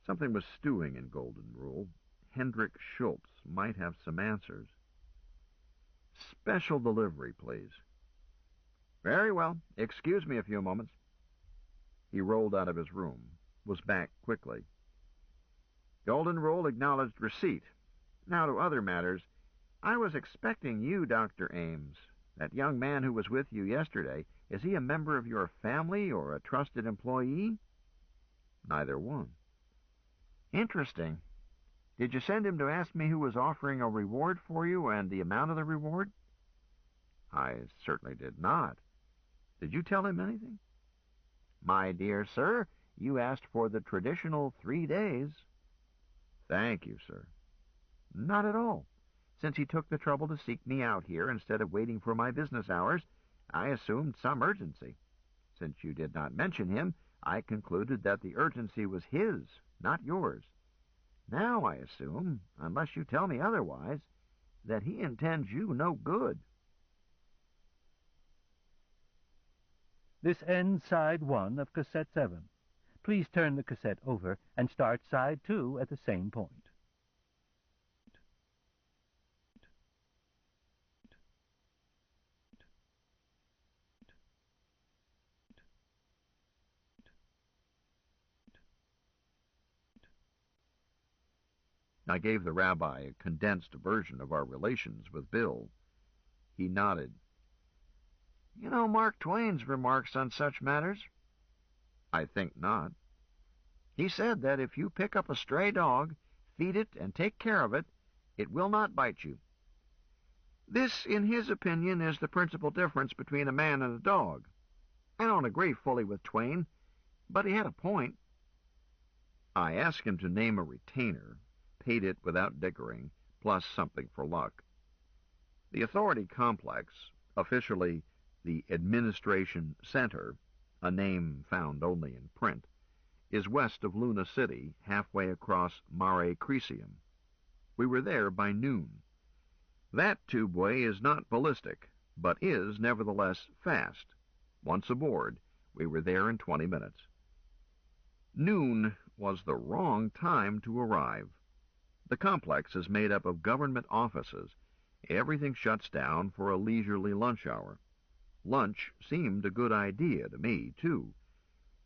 Something was stewing in Golden Rule. Hendrik Schultz might have some answers. "Special delivery, please." "Very well. Excuse me a few moments." He rolled out of his room, was back quickly. "Golden Rule acknowledged receipt. Now to other matters. I was expecting you, Dr. Ames. That young man who was with you yesterday, is he a member of your family or a trusted employee?" "Neither one." "Interesting. Did you send him to ask me who was offering a reward for you and the amount of the reward?" "I certainly did not. Did you tell him anything?" "My dear sir, you asked for the traditional 3 days. "Thank you, sir." "Not at all. Since he took the trouble to seek me out here instead of waiting for my business hours, I assumed some urgency. Since you did not mention him, I concluded that the urgency was his, not yours. Now I assume, unless you tell me otherwise, that he intends you no good." This ends side 1 of cassette 7. Please turn the cassette over and start side 2 at the same point. I gave the rabbi a condensed version of our relations with Bill. He nodded. "You know Mark Twain's remarks on such matters?" "I think not." "He said that if you pick up a stray dog, feed it, and take care of it, it will not bite you. This, in his opinion, is the principal difference between a man and a dog. I don't agree fully with Twain, but he had a point." I asked him to name a retainer, paid it without dickering, plus something for luck. The authority complex, officially the Administration Center, a name found only in print, is west of Luna City, halfway across Mare Crisium. We were there by noon. That tubeway is not ballistic, but is nevertheless fast. Once aboard, we were there in 20 minutes. Noon was the wrong time to arrive. The complex is made up of government offices. Everything shuts down for a leisurely lunch hour. Lunch seemed a good idea to me, too.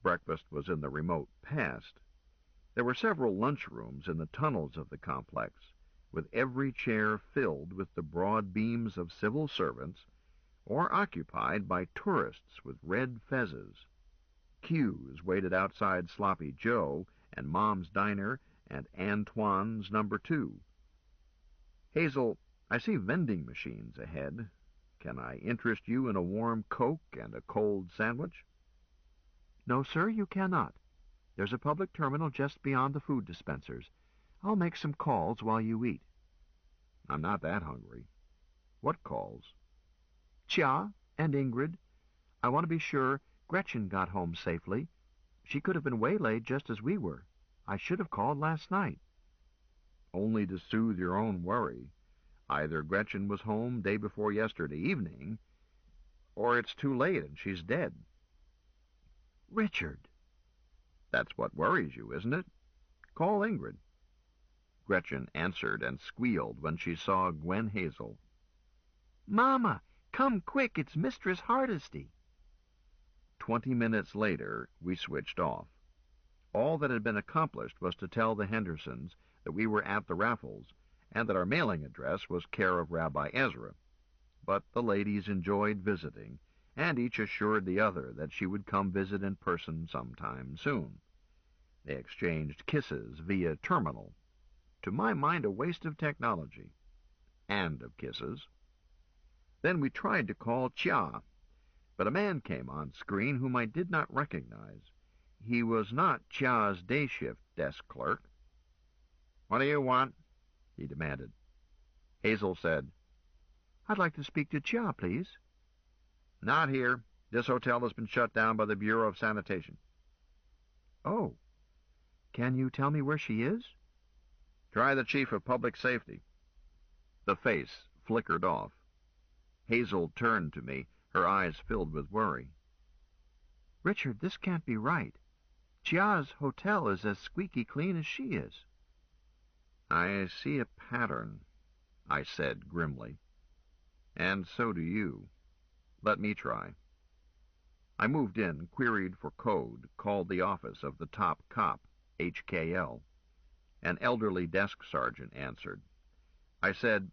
Breakfast was in the remote past. There were several lunchrooms in the tunnels of the complex, with every chair filled with the broad beams of civil servants or occupied by tourists with red fezzes. Queues waited outside Sloppy Joe and Mom's Diner and Antoine's Number 2. "Hazel, I see vending machines ahead. Can I interest you in a warm Coke and a cold sandwich?" "No, sir, you cannot. There's a public terminal just beyond the food dispensers. I'll make some calls while you eat." "I'm not that hungry." "What calls?" "Chia and Ingrid. I want to be sure Gretchen got home safely. She could have been waylaid just as we were. I should have called last night." "Only to soothe your own worry. Either Gretchen was home day before yesterday evening, or it's too late and she's dead." "Richard." "That's what worries you, isn't it? Call Ingrid." Gretchen answered and squealed when she saw Gwen Hazel. "Mama, come quick, it's Mistress Hardesty." 20 minutes later, we switched off. All that had been accomplished was to tell the Hendersons that we were at the raffles, and that our mailing address was care of Rabbi Ezra. But the ladies enjoyed visiting, and each assured the other that she would come visit in person sometime soon. They exchanged kisses via terminal. To my mind, a waste of technology. And of kisses. Then we tried to call Chia, but a man came on screen whom I did not recognize. He was not Chia's day-shift desk clerk. "What do you want?" he demanded. Hazel said, I'd like to speak to Chia, please. Not here. This hotel has been shut down by the Bureau of Sanitation. Oh. Can you tell me where she is? Try the Chief of Public Safety. The face flickered off. Hazel turned to me, her eyes filled with worry. Richard, this can't be right. Chia's hotel is as squeaky clean as she is. I see a pattern, I said grimly. And so do you. Let me try. I moved in, queried for code, called the office of the top cop, HKL. An elderly desk sergeant answered. I said,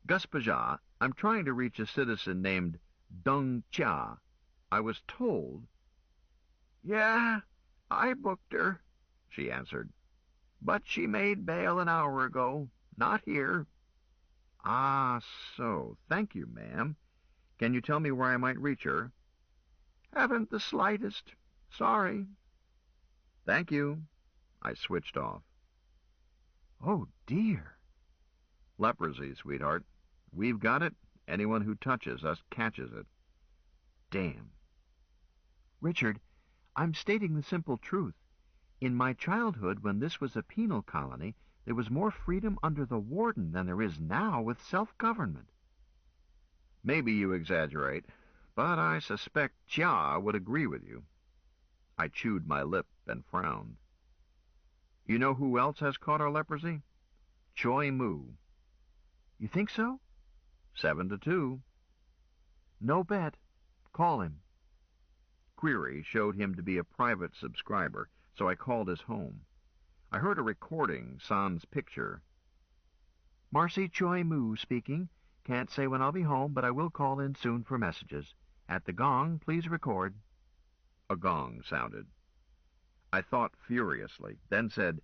Gaspaja, I'm trying to reach a citizen named Deng Chia. I was told... Yeah, I booked her, she answered. But she made bail an hour ago. Not here. Ah, so. Thank you, ma'am. Can you tell me where I might reach her? Haven't the slightest. Sorry. Thank you. I switched off. Oh, dear. Leprosy, sweetheart. We've got it. Anyone who touches us catches it. Damn. Richard, I'm stating the simple truth. In my childhood, when this was a penal colony, there was more freedom under the warden than there is now with self-government. Maybe you exaggerate, but I suspect Chia would agree with you. I chewed my lip and frowned. You know who else has caught our leprosy? Choi Moo. You think so? 7-2. No bet. Call him. Query showed him to be a private subscriber, so I called his home. I heard a recording, sans picture. Marcy Choi Moo speaking. Can't say when I'll be home, but I will call in soon for messages. At the gong, please record. A gong sounded. I thought furiously, then said,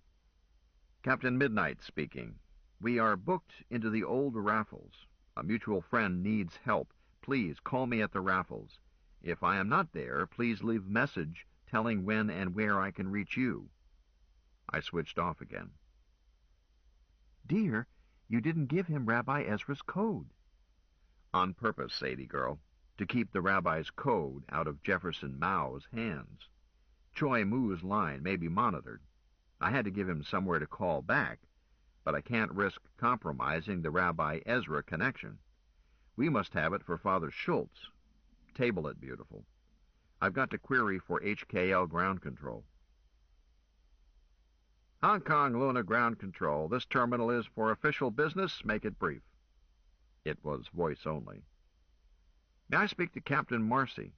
Captain Midnight speaking. We are booked into the old Raffles. A mutual friend needs help. Please call me at the Raffles. If I am not there, please leave message telling when and where I can reach you. I switched off again. Dear, you didn't give him Rabbi Ezra's code. On purpose, Sadie girl, to keep the rabbi's code out of Jefferson Mao's hands. Choi Moo's line may be monitored. I had to give him somewhere to call back, but I can't risk compromising the Rabbi Ezra connection. We must have it for Father Schultz. Table it, beautiful. I've got to query for HKL ground control. Hong Kong Luna ground control. This terminal is for official business. Make it brief. It was voice only. May I speak to Captain Marcy?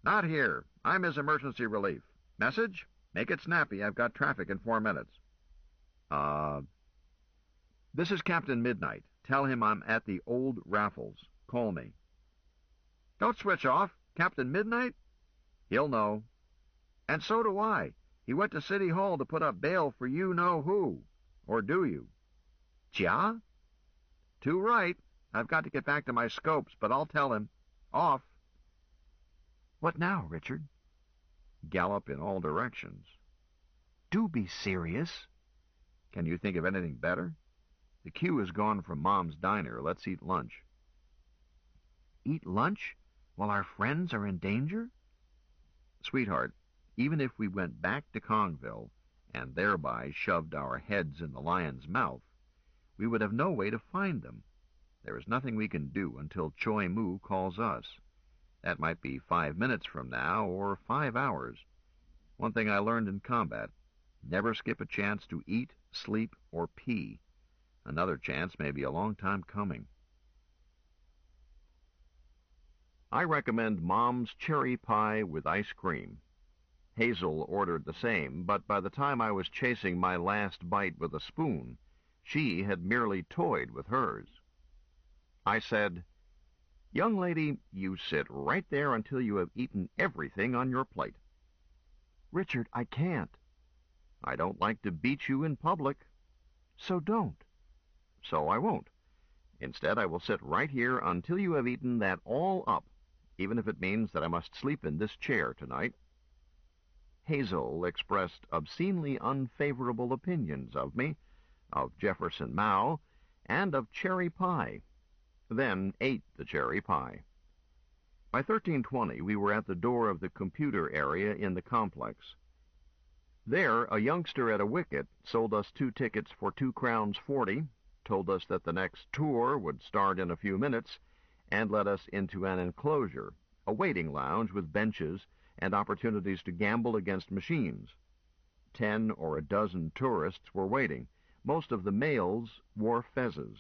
Not here. I'm his emergency relief. Message? Make it snappy. I've got traffic in 4 minutes. This is Captain Midnight. Tell him I'm at the old Raffles. Call me. Don't switch off. Captain Midnight? He'll know. And so do I. He went to City Hall to put up bail for you-know-who. Or do you? Chia? Too right. I've got to get back to my scopes, but I'll tell him. Off. What now, Richard? Gallop in all directions. Do be serious. Can you think of anything better? The queue is gone from Mom's diner. Let's eat lunch. Eat lunch while our friends are in danger? Sweetheart, even if we went back to Kongville and thereby shoved our heads in the lion's mouth, we would have no way to find them. There is nothing we can do until Choi Moo calls us. That might be 5 minutes from now or 5 hours. One thing I learned in combat, never skip a chance to eat, sleep, or pee. Another chance may be a long time coming. I recommend Mom's cherry pie with ice cream. Hazel ordered the same, but by the time I was chasing my last bite with a spoon, she had merely toyed with hers. I said, Young lady, you sit right there until you have eaten everything on your plate. Richard, I can't. I don't like to beat you in public. So don't. So I won't. Instead, I will sit right here until you have eaten that all up, even if it means that I must sleep in this chair tonight. Hazel expressed obscenely unfavorable opinions of me, of Jefferson Mao, and of cherry pie. then ate the cherry pie. By 1320, we were at the door of the computer area in the complex. There, a youngster at a wicket sold us 2 tickets for £2.40, told us that the next tour would start in a few minutes, and led us into an enclosure, a waiting lounge with benches and opportunities to gamble against machines. 10 or a dozen tourists were waiting. Most of the males wore fezzes.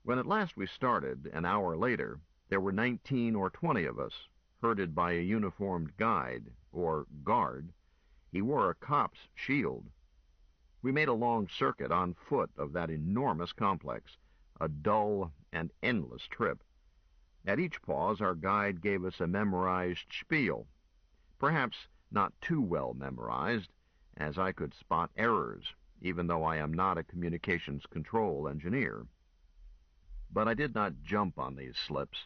When at last we started, an hour later, there were 19 or 20 of us, herded by a uniformed guide, or guard. He wore a cop's shield. We made a long circuit on foot of that enormous complex, a dull and endless trip. At each pause, our guide gave us a memorized spiel, perhaps not too well memorized, as I could spot errors, even though I am not a communications control engineer. But I did not jump on these slips.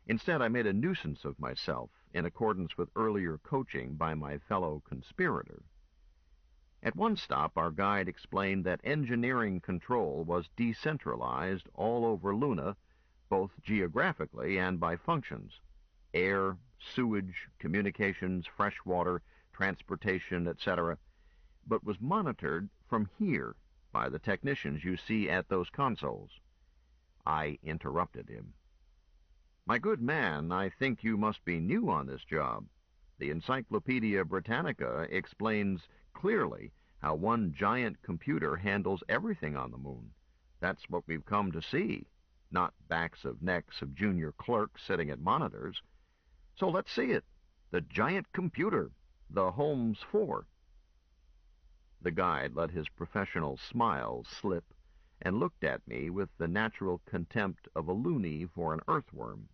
Instead, I made a nuisance of myself, in accordance with earlier coaching by my fellow conspirator. At one stop, our guide explained that engineering control was decentralized all over Luna, both geographically and by functions: air, sewage, communications, fresh water, transportation, etc., but was monitored from here by the technicians you see at those consoles. I interrupted him. "My good man, I think you must be new on this job. The Encyclopedia Britannica explains clearly how one giant computer handles everything on the moon. That's what we've come to see, not backs of necks of junior clerks sitting at monitors. So let's see it. The giant computer, the Holmes 4. The guide let his professional smile slip and looked at me with the natural contempt of a loony for an earthworm.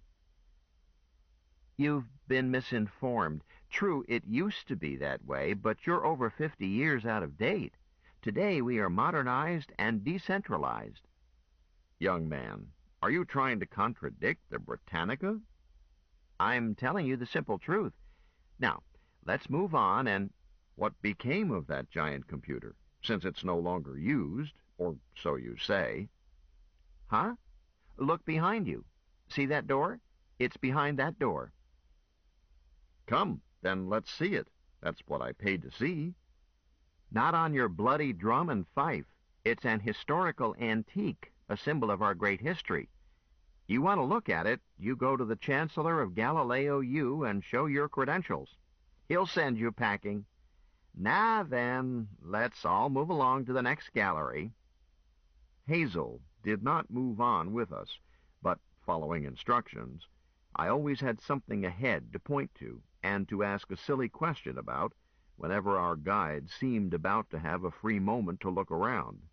"You've been misinformed. True, it used to be that way, but you're over 50 years out of date. Today we are modernized and decentralized." "Young man, are you trying to contradict the Britannica?" "I'm telling you the simple truth. Now, let's move on and—" "What became of that giant computer, since it's no longer used, or so you say?" "Huh? Look behind you. See that door? It's behind that door." "Come, then let's see it. That's what I paid to see." "Not on your bloody drum and fife. It's an historical antique, a symbol of our great history. You want to look at it, you go to the Chancellor of Galileo U and show your credentials. He'll send you packing. Now then, let's all move along to the next gallery." Hazel did not move on with us, but, following instructions, I always had something ahead to point to and to ask a silly question about whenever our guide seemed about to have a free moment to look around.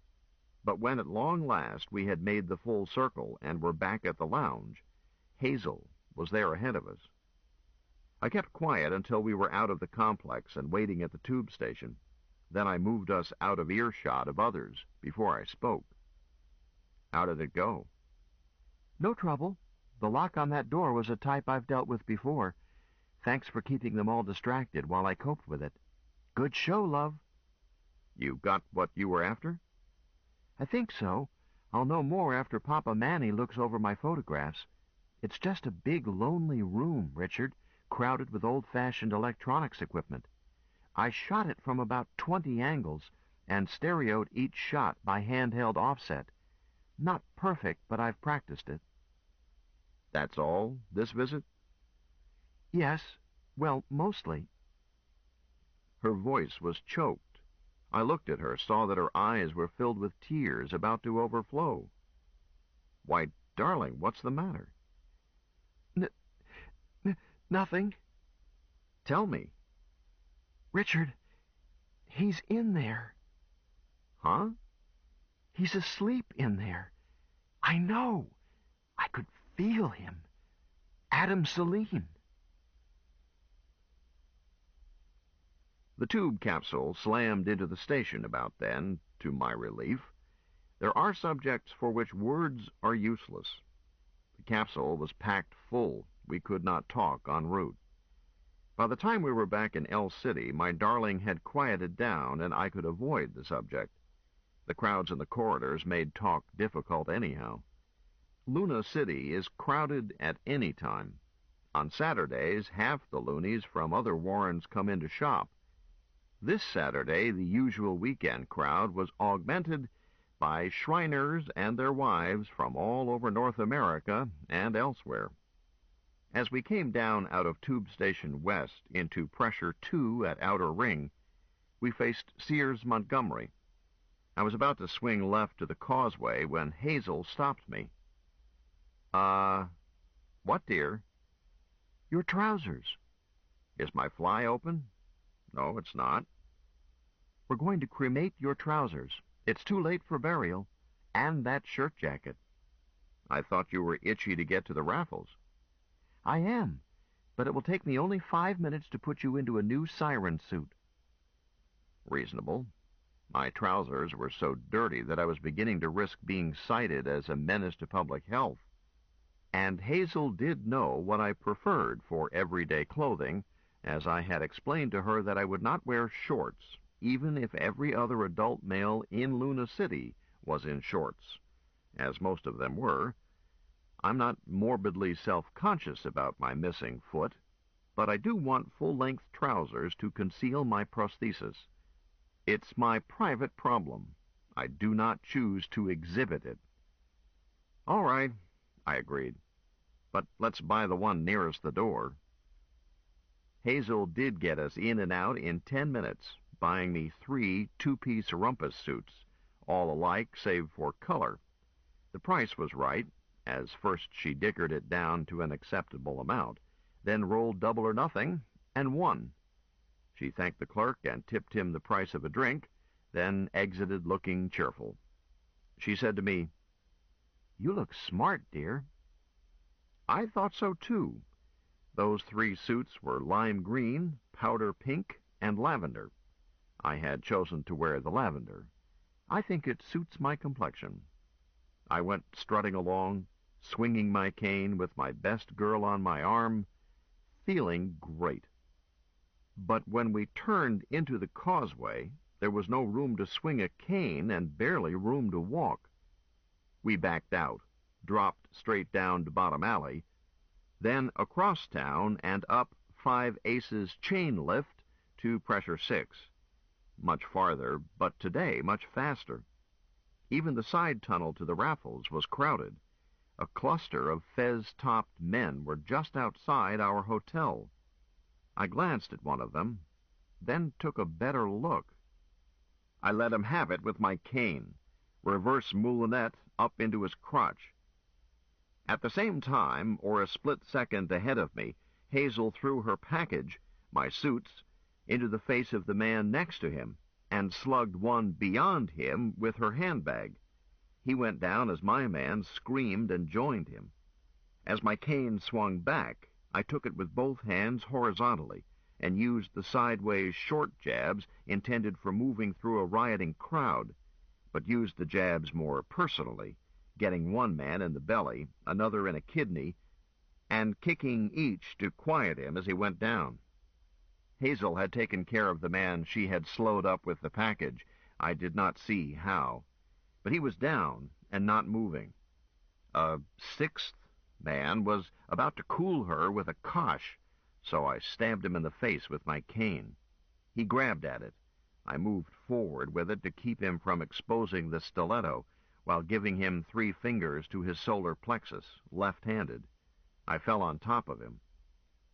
But when at long last we had made the full circle and were back at the lounge, Hazel was there ahead of us. I kept quiet until we were out of the complex and waiting at the tube station. Then I moved us out of earshot of others before I spoke. "How did it go?" "No trouble. The lock on that door was a type I've dealt with before. Thanks for keeping them all distracted while I coped with it. Good show, love." "You got what you were after?" "I think so. I'll know more after Papa Manny looks over my photographs. It's just a big, lonely room, Richard, crowded with old-fashioned electronics equipment. I shot it from about 20 angles and stereoed each shot by handheld offset. Not perfect, but I've practiced it." "That's all, this visit?" "Yes. Well, mostly." Her voice was choked. I looked at her, saw that her eyes were filled with tears about to overflow. "Why, darling, what's the matter?" Nothing." "Tell me." "Richard, he's in there." "Huh?" "He's asleep in there. I know. I could feel him. Adam Saline." The tube capsule slammed into the station about then, to my relief. There are subjects for which words are useless. The capsule was packed full. We could not talk en route. By the time we were back in El City, my darling had quieted down, and I could avoid the subject. The crowds in the corridors made talk difficult anyhow. Luna City is crowded at any time. On Saturdays, half the loonies from other warrens come in to shop. This Saturday, the usual weekend crowd was augmented by Shriners and their wives from all over North America and elsewhere. As we came down out of Tube Station West into Pressure 2 at Outer Ring, we faced Sears Montgomery. I was about to swing left to the causeway when Hazel stopped me. What, dear? Your trousers. Is my fly open? No, it's not. We're going to cremate your trousers. It's too late for burial. And that shirt jacket. I thought you were itchy to get to the raffles. I am, but it will take me only 5 minutes to put you into a new siren suit. Reasonable. My trousers were so dirty that I was beginning to risk being cited as a menace to public health. And Hazel did know what I preferred for everyday clothing, as I had explained to her that I would not wear shorts, even if every other adult male in Luna City was in shorts, as most of them were. I'm not morbidly self-conscious about my missing foot, but I do want full-length trousers to conceal my prosthesis. It's my private problem. I do not choose to exhibit it. All right, I agreed. But let's buy the one nearest the door. Hazel did get us in and out in 10 minutes, buying me 3 two-piece rumpus suits, all alike save for color. The price was right, as first she dickered it down to an acceptable amount, then rolled double or nothing, and won. She thanked the clerk and tipped him the price of a drink, then exited looking cheerful. She said to me, "You look smart, dear." I thought so, too. Those 3 suits were lime green, powder pink, and lavender. I had chosen to wear the lavender. I think it suits my complexion. I went strutting along, swinging my cane with my best girl on my arm, feeling great. But when we turned into the causeway, there was no room to swing a cane and barely room to walk. We backed out, dropped straight down to Bottom Alley, then across town and up 5 Aces chain lift to Pressure 6. Much farther, but today much faster. Even the side tunnel to the raffles was crowded. A cluster of fez-topped men were just outside our hotel. I glanced at one of them, then took a better look. I let him have it with my cane, reverse moulinette up into his crotch. At the same time, or a split second ahead of me, Hazel threw her package, my suits, into the face of the man next to him, and slugged one beyond him with her handbag. He went down as my man screamed and joined him. As my cane swung back, I took it with both hands horizontally and used the sideways short jabs intended for moving through a rioting crowd, but used the jabs more personally, getting one man in the belly, another in a kidney, and kicking each to quiet him as he went down. Hazel had taken care of the man she had slowed up with the package. I did not see how, but he was down and not moving. A 6th man was about to cool her with a kosh, so I stabbed him in the face with my cane. He grabbed at it. I moved forward with it to keep him from exposing the stiletto, while giving him 3 fingers to his solar plexus, left-handed. I fell on top of him,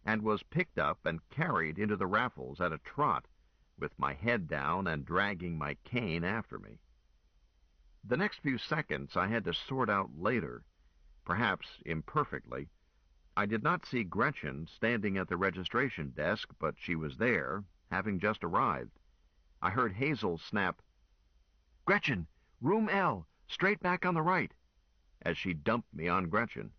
and was picked up and carried into the raffles at a trot, with my head down and dragging my cane after me. The next few seconds I had to sort out later, perhaps imperfectly. I did not see Gretchen standing at the registration desk, but she was there, having just arrived. I heard Hazel snap, "Gretchen, room L, straight back on the right," as she dumped me on Gretchen.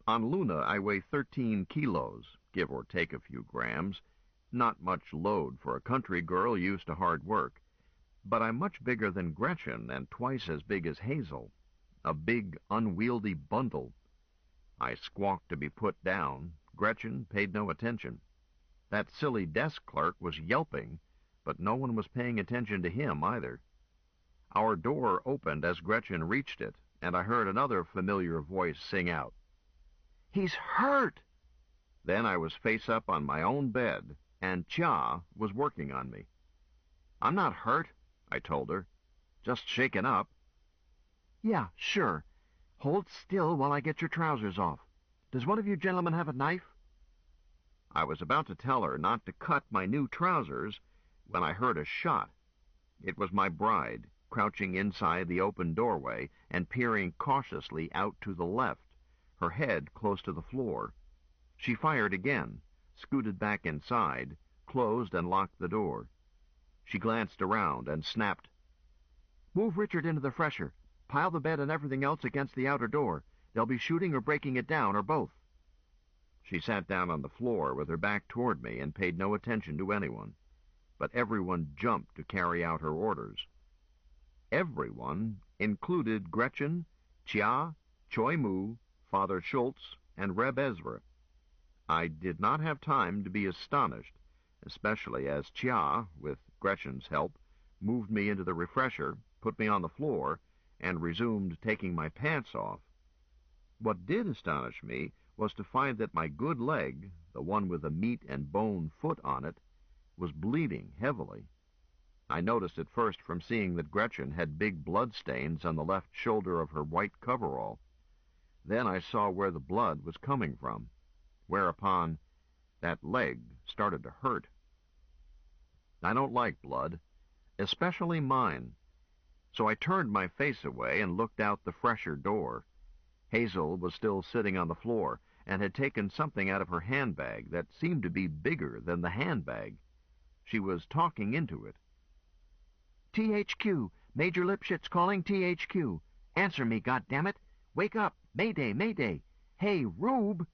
On Luna I weigh 13 kilos, give or take a few grams. Not much load for a country girl used to hard work. But I'm much bigger than Gretchen and twice as big as Hazel. A big, unwieldy bundle. I squawked to be put down. Gretchen paid no attention. That silly desk clerk was yelping, but no one was paying attention to him either. Our door opened as Gretchen reached it, and I heard another familiar voice sing out, "He's hurt!" Then I was face up on my own bed, and Chia was working on me. "I'm not hurt," I told her. "Just shaken up." "Yeah, sure. Hold still while I get your trousers off. Does one of you gentlemen have a knife?" I was about to tell her not to cut my new trousers when I heard a shot. It was my bride, crouching inside the open doorway and peering cautiously out to the left, her head close to the floor. She fired again, scooted back inside, closed and locked the door. She glanced around and snapped, "Move Richard into the fresher. Pile the bed and everything else against the outer door. They'll be shooting or breaking it down, or both." She sat down on the floor with her back toward me and paid no attention to anyone, but everyone jumped to carry out her orders. Everyone included Gretchen, Chia, Choi Mu, Father Schultz, and Reb Ezra. I did not have time to be astonished, especially as Chia, with Gretchen's help, moved me into the refresher, put me on the floor, and resumed taking my pants off. What did astonish me was to find that my good leg, the one with the meat and bone foot on it, was bleeding heavily. I noticed it first from seeing that Gretchen had big blood stains on the left shoulder of her white coverall. Then I saw where the blood was coming from, whereupon that leg started to hurt. I don't like blood, especially mine, so I turned my face away and looked out the fresher door. Hazel was still sitting on the floor and had taken something out of her handbag that seemed to be bigger than the handbag. She was talking into it. "THQ, Major Lipschitz calling THQ. Answer me, goddammit! Wake up! Mayday, mayday! Hey, Rube!"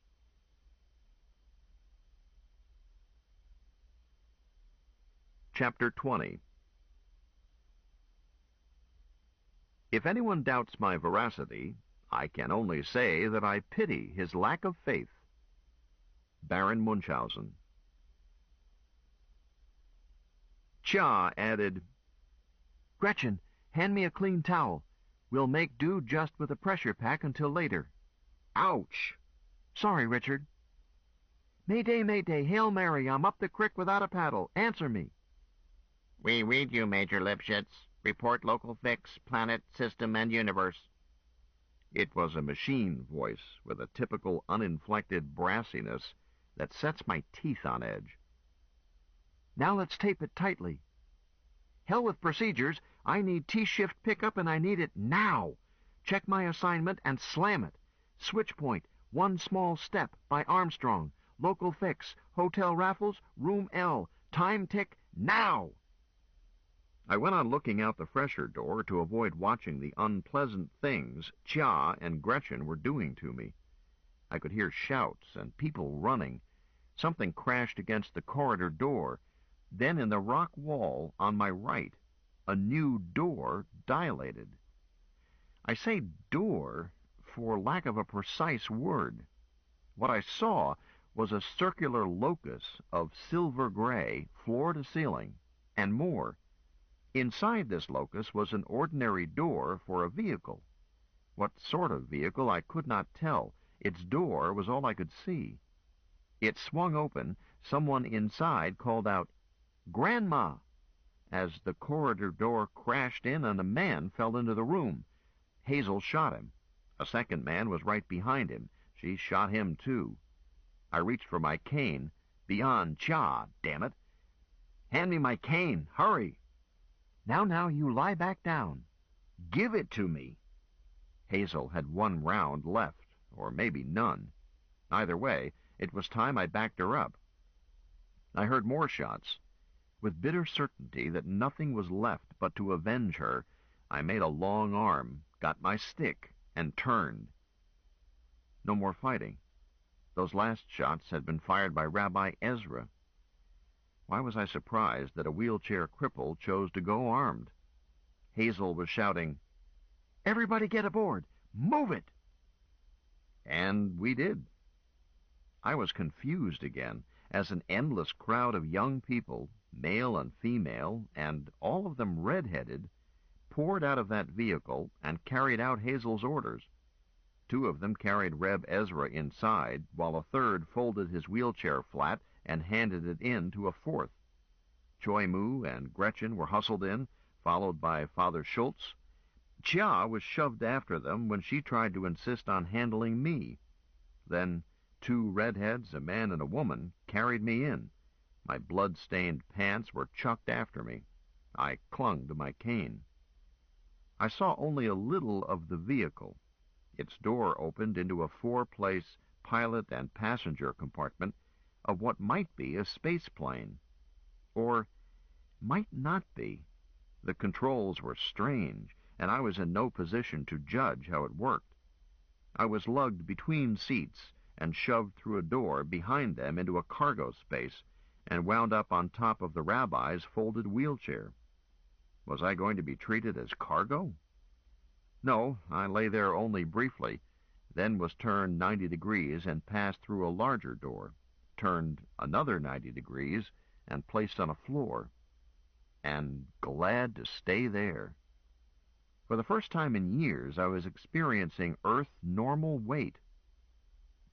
Chapter 20. If anyone doubts my veracity, I can only say that I pity his lack of faith. Baron Munchausen. Chia added, "Gretchen, hand me a clean towel. We'll make do just with a pressure pack until later." "Ouch!" "Sorry, Richard." "Mayday, mayday, Hail Mary, I'm up the crick without a paddle. Answer me." "We read you, Major Lipschitz. Report local fix, planet, system, and universe." It was a machine voice with a typical uninflected brassiness that sets my teeth on edge. "Now let's tape it tightly." "Hell with procedures. I need T-shift pickup and I need it now. Check my assignment and slam it. Switch point, One Small Step by Armstrong. Local fix, Hotel Raffles, Room L. Time tick now." I went on looking out the fresher door to avoid watching the unpleasant things Chia and Gretchen were doing to me. I could hear shouts and people running. Something crashed against the corridor door. Then in the rock wall on my right, a new door dilated. I say door for lack of a precise word. What I saw was a circular locus of silver gray, floor to ceiling, and more. Inside this locus was an ordinary door for a vehicle. What sort of vehicle I could not tell. Its door was all I could see. It swung open. Someone inside called out, "Grandma," as the corridor door crashed in and a man fell into the room. Hazel shot him. A second man was right behind him. She shot him too. I reached for my cane. Beyond Chia, damn it. "Hand me my cane. Hurry." Now, you lie back down." "Give it to me." Hazel had one round left, or maybe none. Either way, it was time I backed her up. I heard more shots. With bitter certainty that nothing was left but to avenge her, I made a long arm, got my stick, and turned. No more fighting. Those last shots had been fired by Rabbi Ezra. Why was I surprised that a wheelchair cripple chose to go armed? Hazel was shouting, "Everybody get aboard! Move it!" And we did. I was confused again, as an endless crowd of young people, male and female, and all of them red-headed, poured out of that vehicle and carried out Hazel's orders. Two of them carried Reb Ezra inside, while a third folded his wheelchair flat and handed it in to a fourth. Choi Moo and Gretchen were hustled in, followed by Father Schultz. Chia was shoved after them when she tried to insist on handling me. Then two redheads, a man and a woman, carried me in. My blood-stained pants were chucked after me. I clung to my cane. I saw only a little of the vehicle. Its door opened into a four-place pilot and passenger compartment of what might be a space plane. Or might not be. The controls were strange, and I was in no position to judge how it worked. I was lugged between seats and shoved through a door behind them into a cargo space and wound up on top of the rabbi's folded wheelchair. Was I going to be treated as cargo? No, I lay there only briefly, then was turned 90 degrees and passed through a larger door, turned another 90 degrees, and placed on a floor. And glad to stay there. For the first time in years, I was experiencing Earth normal weight.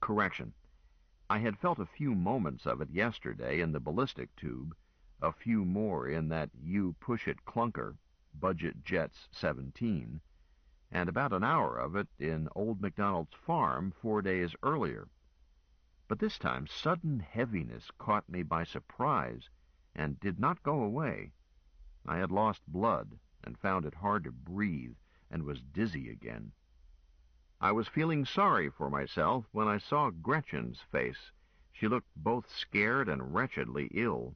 Correction. I had felt a few moments of it yesterday in the ballistic tube, a few more in that You-Push-It clunker, Budget Jets 17, and about an hour of it in Old MacDonald's farm 4 days earlier. But this time sudden heaviness caught me by surprise and did not go away. I had lost blood and found it hard to breathe and was dizzy again. I was feeling sorry for myself when I saw Gretchen's face. She looked both scared and wretchedly ill.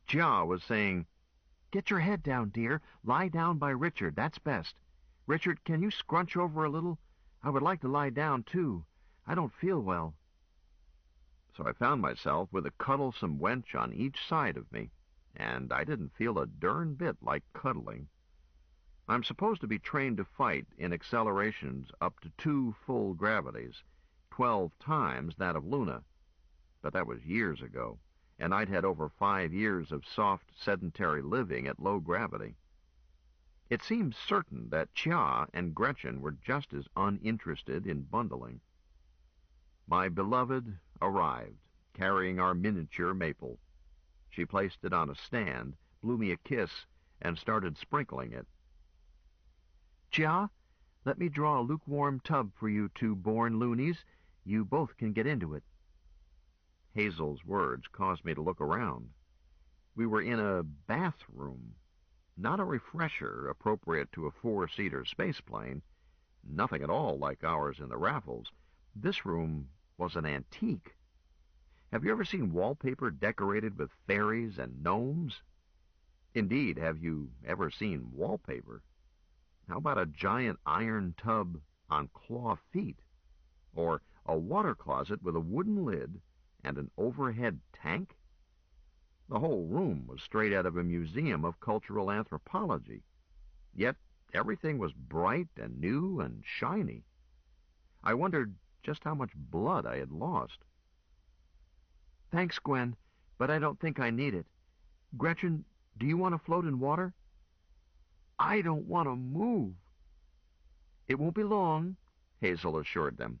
Chia was saying, "Get your head down, dear. Lie down by Richard. That's best. Richard, can you scrunch over a little? I would like to lie down, too. I don't feel well." So I found myself with a cuddlesome wench on each side of me, and I didn't feel a darn bit like cuddling. I'm supposed to be trained to fight in accelerations up to 2 full gravities, 12 times that of Luna. But that was years ago, and I'd had over 5 years of soft, sedentary living at low gravity. It seemed certain that Chia and Gretchen were just as uninterested in bundling. My beloved arrived, carrying our miniature maple. She placed it on a stand, blew me a kiss, and started sprinkling it. "Chia, let me draw a lukewarm tub for you two born loonies. You both can get into it." Hazel's words caused me to look around. We were in a bathroom, not a refresher appropriate to a 4-seater spaceplane, nothing at all like ours in the Raffles. This room was an antique. Have you ever seen wallpaper decorated with fairies and gnomes? Indeed, have you ever seen wallpaper? How about a giant iron tub on claw feet? Or a water closet with a wooden lid and an overhead tank? The whole room was straight out of a museum of cultural anthropology. Yet everything was bright and new and shiny. I wondered just how much blood I had lost. "Thanks, Gwen, but I don't think I need it. Gretchen, do you want to float in water?" "I don't want to move." "It won't be long," Hazel assured them.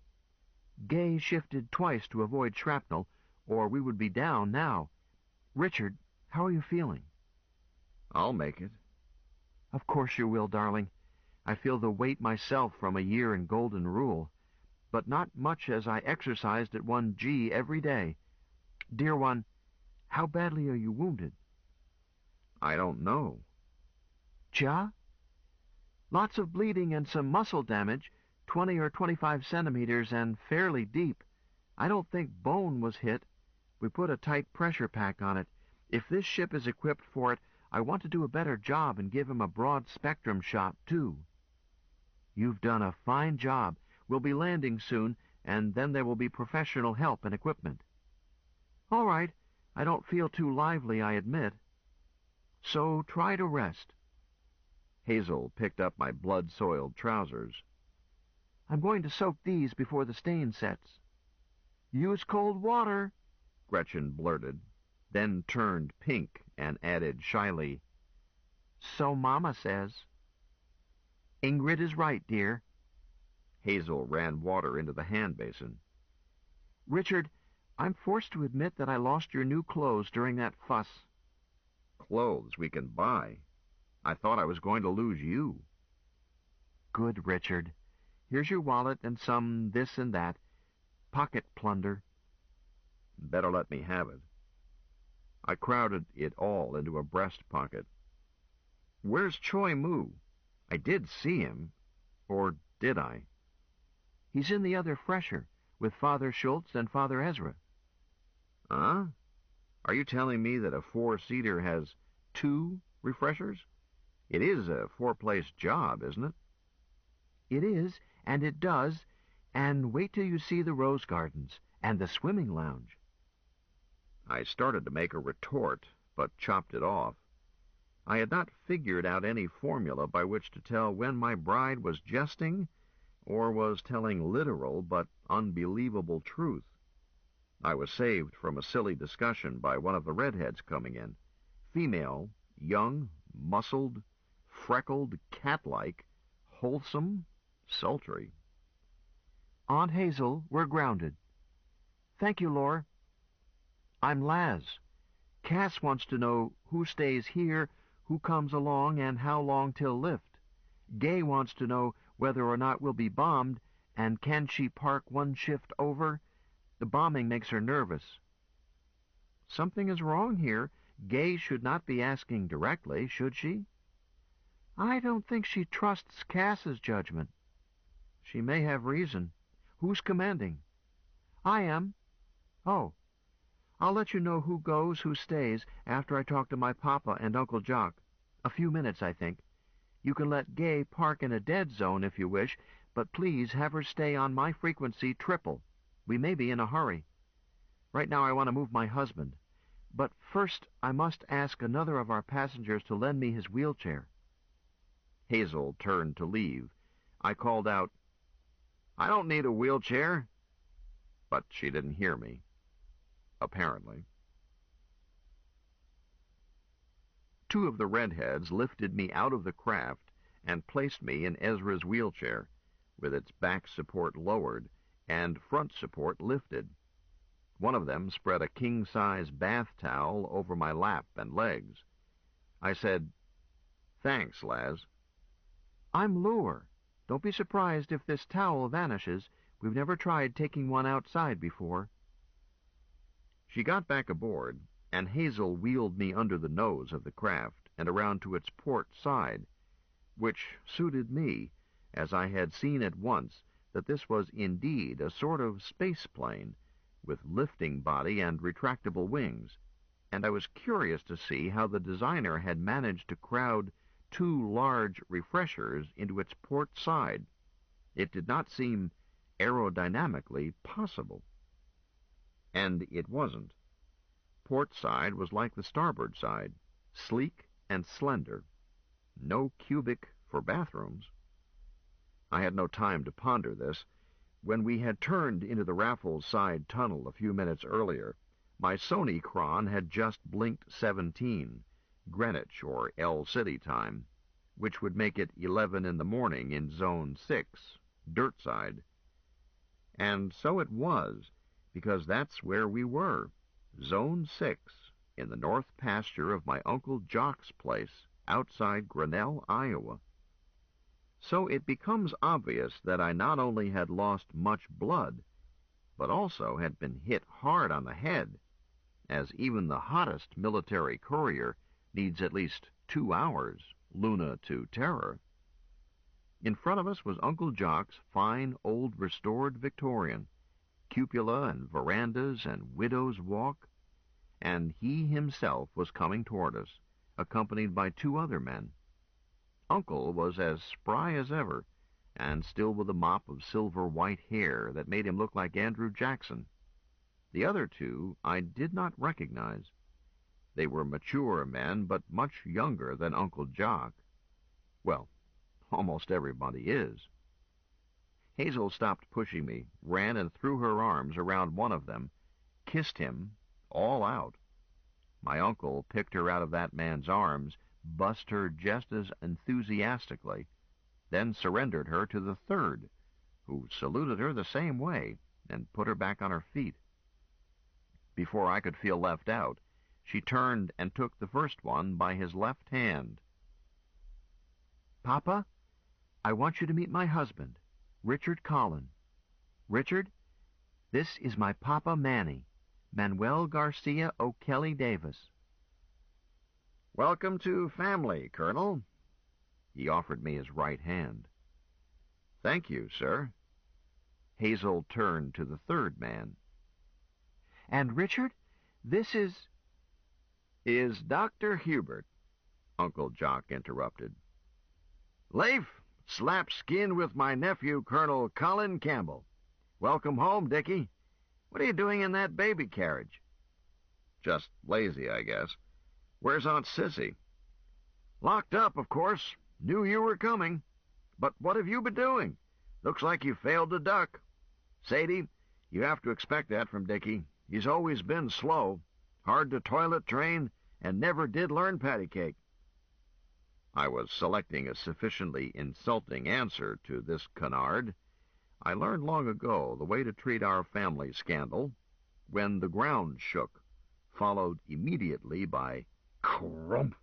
"Gay shifted twice to avoid shrapnel, or we would be down now. Richard, how are you feeling?" "I'll make it." "Of course you will, darling. I feel the weight myself from a year in Golden Rule, but not much as I exercised at 1G every day. Dear one, how badly are you wounded?" "I don't know." "Chia?" "Lots of bleeding and some muscle damage, 20 or 25 centimeters and fairly deep. I don't think bone was hit. We put a tight pressure pack on it. If this ship is equipped for it, I want to do a better job and give him a broad-spectrum shot, too." "You've done a fine job. We'll be landing soon, and then there will be professional help and equipment." "All right. I don't feel too lively, I admit. So try to rest." Hazel picked up my blood-soiled trousers. "I'm going to soak these before the stain sets." "Use cold water," Gretchen blurted, then turned pink and added shyly, "So Mama says." Ingrid is right, dear. Hazel ran water into the hand basin. Richard, I'm forced to admit that I lost your new clothes during that fuss. Clothes we can buy. I thought I was going to lose you. Good, Richard. Here's your wallet and some this and that. Pocket plunder. Better let me have it. I crowded it all into a breast pocket. Where's Choi Moo? I did see him. Or did I? He's in the other fresher, with Father Schultz and Father Ezra. Huh? Are you telling me that a four-seater has 2 refreshers? It is a 4-place job, isn't it? It is, and it does, and wait till you see the rose gardens and the swimming lounge. I started to make a retort, but chopped it off. I had not figured out any formula by which to tell when my bride was jesting or was telling literal but unbelievable truth. I was saved from a silly discussion by one of the redheads coming in. Female, young, muscled, freckled, cat-like, wholesome, sultry. Aunt Hazel, we're grounded. Thank you, Lore. I'm Laz. Cass wants to know who stays here, who comes along, and how long till lift. Gay wants to know whether or not we'll be bombed, and can she park one shift over? The bombing makes her nervous. Something is wrong here. Gay should not be asking directly, should she? I don't think she trusts Cass's judgment. She may have reason. Who's commanding? I am. Oh. I'll let you know who goes, who stays, after I talk to my papa and Uncle Jock. A few minutes, I think. You can let Gay park in a dead zone if you wish, but please have her stay on my frequency triple. We may be in a hurry. Right now I want to move my husband. But first I must ask another of our passengers to lend me his wheelchair. Hazel turned to leave. I called out, "I don't need a wheelchair." But she didn't hear me. Apparently. 2 of the redheads lifted me out of the craft and placed me in Ezra's wheelchair, with its back support lowered and front support lifted. One of them spread a king-size bath towel over my lap and legs. I said, "Thanks, Laz." I'm Lure. Don't be surprised if this towel vanishes. We've never tried taking one outside before. She got back aboard, and Hazel wheeled me under the nose of the craft and around to its port side, which suited me, as I had seen at once that this was indeed a sort of space plane, with lifting body and retractable wings, and I was curious to see how the designer had managed to crowd 2 large refreshers into its port side. It did not seem aerodynamically possible. And it wasn't. Port side was like the starboard side, sleek and slender. No cubic for bathrooms. I had no time to ponder this. When we had turned into the Raffles side tunnel a few minutes earlier, my Sony chron had just blinked 17, Greenwich or L City time, which would make it 11 in the morning in Zone 6, dirt side. And so it was, because that's where we were, Zone 6, in the north pasture of my Uncle Jock's place, outside Grinnell, Iowa. So it becomes obvious that I not only had lost much blood, but also had been hit hard on the head, as even the hottest military courier needs at least 2 hours, Luna to Terror. In front of us was Uncle Jock's fine old restored Victorian, cupola and verandas and widow's walk, and he himself was coming toward us, accompanied by 2 other men. Uncle was as spry as ever, and still with a mop of silver-white hair that made him look like Andrew Jackson. The other 2 I did not recognize. They were mature men, but much younger than Uncle Jock. Well, almost everybody is. Hazel stopped pushing me, ran and threw her arms around one of them, kissed him, all out. My uncle picked her out of that man's arms, bussed her just as enthusiastically, then surrendered her to the third, who saluted her the same way and put her back on her feet. Before I could feel left out, she turned and took the first one by his left hand. "Papa, I want you to meet my husband, Richard Collin. Richard, this is my Papa Manny, Manuel Garcia O'Kelly Davis." "Welcome to family, Colonel." He offered me his right hand. "Thank you, sir." Hazel turned to the third man. "And Richard, this is Dr. Hubert," Uncle Jock interrupted. "Leif, slap skin with my nephew, Colonel Colin Campbell. Welcome home, Dickie. What are you doing in that baby carriage?" "Just lazy, I guess. Where's Aunt Sissy?" "Locked up, of course. Knew you were coming. But what have you been doing? Looks like you failed to duck. Sadie, you have to expect that from Dickie. He's always been slow, hard to toilet train, and never did learn patty cake." I was selecting a sufficiently insulting answer to this canard. I learned long ago the way to treat our family scandal, when the ground shook, followed immediately by crump.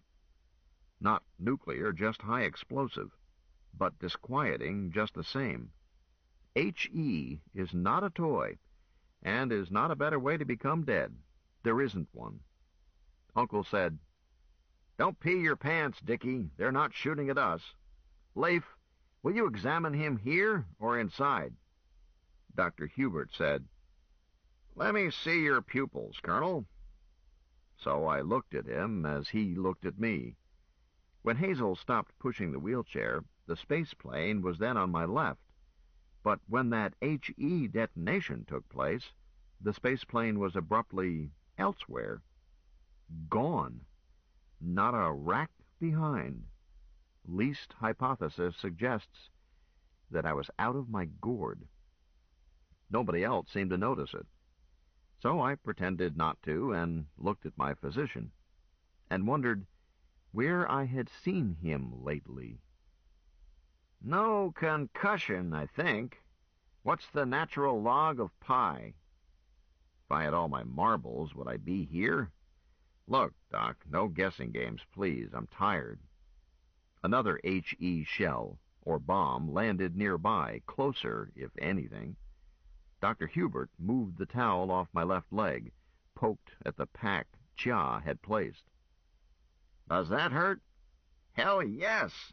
Not nuclear, just high explosive, but disquieting just the same. H.E. is not a toy, and is not a better way to become dead. There isn't one. Uncle said, "Don't pee your pants, Dickie. They're not shooting at us. Leif, will you examine him here or inside?" Dr. Hubert said, "Let me see your pupils, Colonel." So I looked at him as he looked at me. When Hazel stopped pushing the wheelchair, the space plane was then on my left. But when that H.E. detonation took place, the space plane was abruptly elsewhere. Gone. Not a rack behind. Least hypothesis suggests that I was out of my gourd. Nobody else seemed to notice it. So I pretended not to and looked at my physician, and wondered where I had seen him lately. "No concussion, I think. What's the natural log of pi?" If I had all my marbles, would I be here? Look, Doc, no guessing games, please. I'm tired. Another H.E. shell, or bomb, landed nearby, closer, if anything. Dr. Hubert moved the towel off my left leg, poked at the pack Chia had placed. "Does that hurt?" "Hell, yes."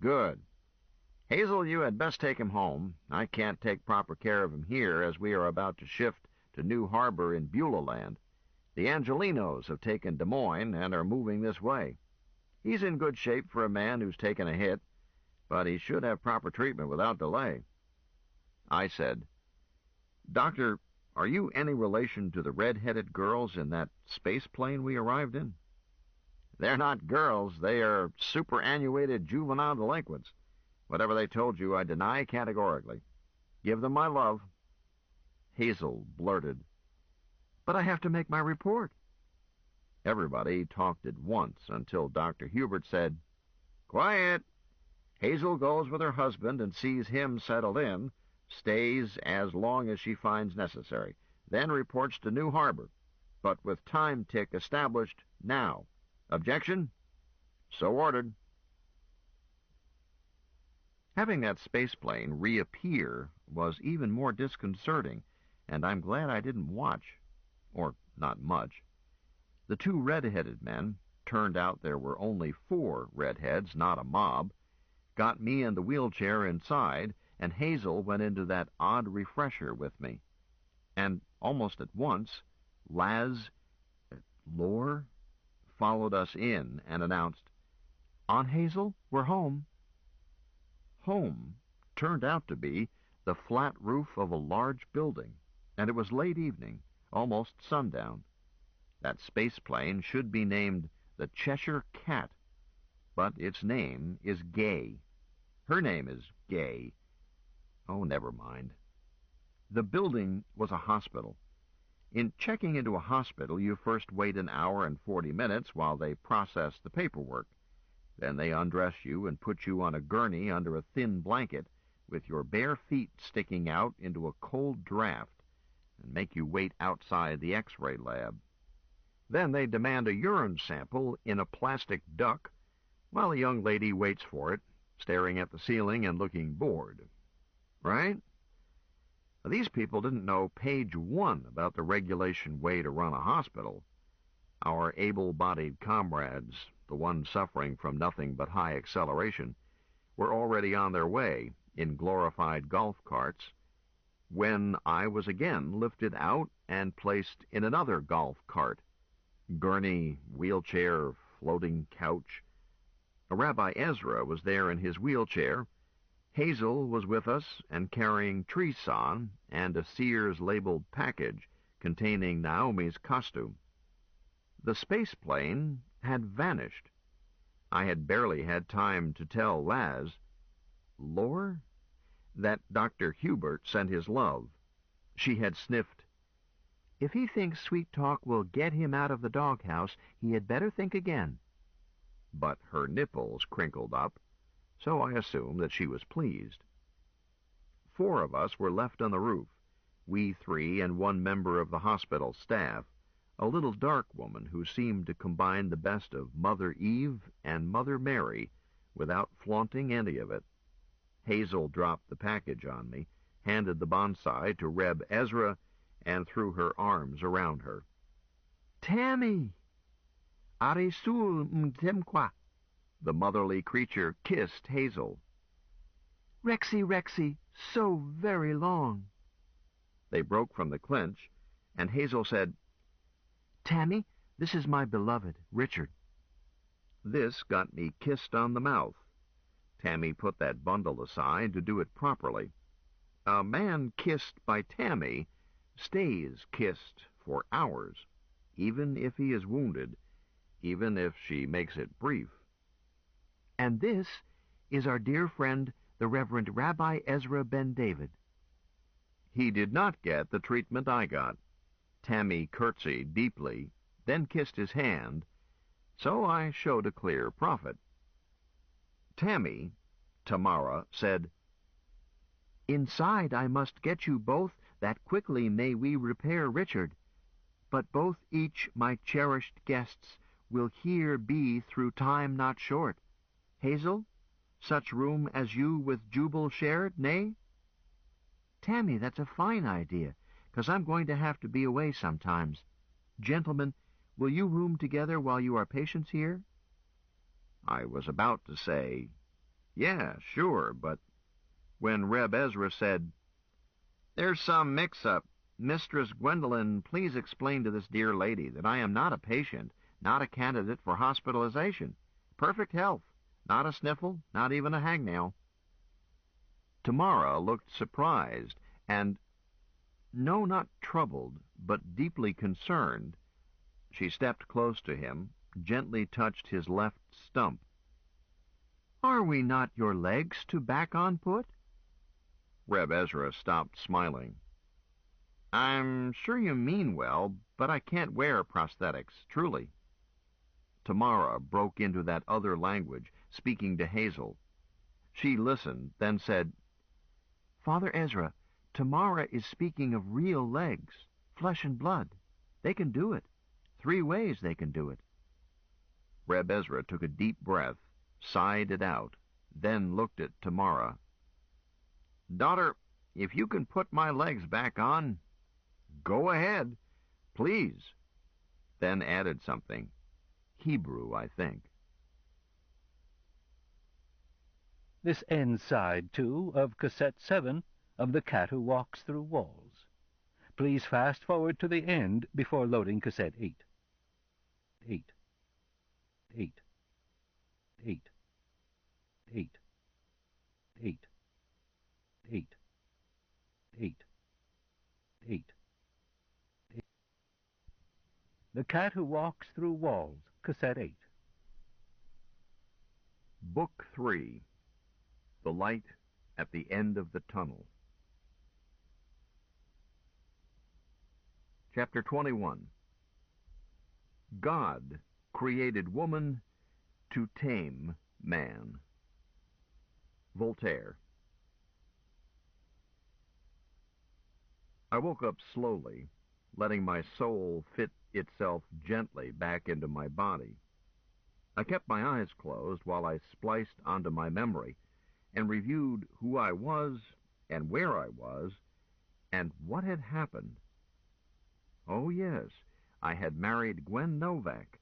"Good. Hazel, you had best take him home. I can't take proper care of him here, as we are about to shift to New Harbor in Beulah Land. The Angelinos have taken Des Moines and are moving this way. He's in good shape for a man who's taken a hit, but he should have proper treatment without delay." I said, "Doctor, are you any relation to the red-headed girls in that space plane we arrived in?" "They're not girls. They are superannuated juvenile delinquents. Whatever they told you, I deny categorically. Give them my love." Hazel blurted, "But I have to make my report." Everybody talked at once until Dr. Hubert said, "Quiet. Hazel goes with her husband and sees him settled in, stays as long as she finds necessary, then reports to New Harbor, but with time tick established now. Objection? So ordered." Having that space plane reappear was even more disconcerting, and I'm glad I didn't watch. Or not much. The two red-headed men, turned out there were only 4 redheads, not a mob, got me and the wheelchair inside, and Hazel went into that odd refresher with me. And almost at once, Lore followed us in and announced, "Aunt Hazel, we're home." Home turned out to be the flat roof of a large building, and it was late evening, almost sundown. That space plane should be named the Cheshire Cat, but its name is Gay. Her name is Gay. Oh, never mind. The building was a hospital. In checking into a hospital, you first wait an hour and 40 minutes while they process the paperwork. Then they undress you and put you on a gurney under a thin blanket with your bare feet sticking out into a cold draft and make you wait outside the X-ray lab. Then they demand a urine sample in a plastic duck while a young lady waits for it, staring at the ceiling and looking bored. Right? Now, these people didn't know page 1 about the regulation way to run a hospital. Our able-bodied comrades, the ones suffering from nothing but high acceleration, were already on their way in glorified golf carts when I was again lifted out and placed in another golf cart. Gurney, wheelchair, floating couch. Rabbi Ezra was there in his wheelchair. Hazel was with us and carrying Treeson and a Sears-labeled package containing Naomi's costume. The space plane had vanished. I had barely had time to tell Laz, Lore, that Dr. Hubert sent his love. She had sniffed, "If he thinks sweet talk will get him out of the doghouse, he had better think again." But her nipples crinkled up, so I assumed that she was pleased. 4 of us were left on the roof, we 3 and 1 member of the hospital staff, a little dark woman who seemed to combine the best of Mother Eve and Mother Mary without flaunting any of it. Hazel dropped the package on me, handed the bonsai to Reb Ezra, and threw her arms around her. "Tammy! Arisul mtemqua!" The motherly creature kissed Hazel. "Rexy, Rexy, so very long." They broke from the clinch, and Hazel said, "Tammy, this is my beloved, Richard." This got me kissed on the mouth. Tammy put that bundle aside to do it properly. A man kissed by Tammy stays kissed for hours, even if he is wounded, even if she makes it brief. "And this is our dear friend, the Reverend Rabbi Ezra Ben David." He did not get the treatment I got. Tammy curtsied deeply, then kissed his hand, so I showed a clear profit. Tammy, Tamara, said, "Inside I must get you both, that quickly may we repair Richard. But both each my cherished guests will here be through time not short. Hazel, such room as you with Jubal shared, nay?" "Tammy, that's a fine idea, 'cause I'm going to have to be away sometimes. Gentlemen, will you room together while you are patients here?" I was about to say, "Yeah, sure," but when Reb Ezra said, "There's some mix-up. Mistress Gwendolen, please explain to this dear lady that I am not a patient, not a candidate for hospitalization. Perfect health, not a sniffle, not even a hangnail." Tamara looked surprised and, no, not troubled, but deeply concerned. She stepped close to him, gently touched his left stump. "Are we not your legs to back on put?" Reb Ezra stopped smiling. "I'm sure you mean well, but I can't wear prosthetics, truly." Tamara broke into that other language, speaking to Hazel. She listened, then said, "Father Ezra, Tamara is speaking of real legs, flesh and blood. They can do it. 3 ways they can do it." Reb Ezra took a deep breath, sighed it out, then looked at Tamara. "Daughter, if you can put my legs back on, go ahead, please." Then added something. Hebrew, I think. This ends side 2 of cassette 7 of The Cat Who Walks Through Walls. Please fast forward to the end before loading cassette 8. 8. 8. 8. 8. 8. 8. 8. 8. The Cat Who Walks Through Walls, cassette 8. Book 3. The Light at the End of the Tunnel. Chapter 21. God created woman to tame Man. Voltaire. I woke up slowly, letting my soul fit itself gently back into my body. I kept my eyes closed while I spliced onto my memory and reviewed who I was and where I was and what had happened. Oh, yes, I had married Gwen Novak.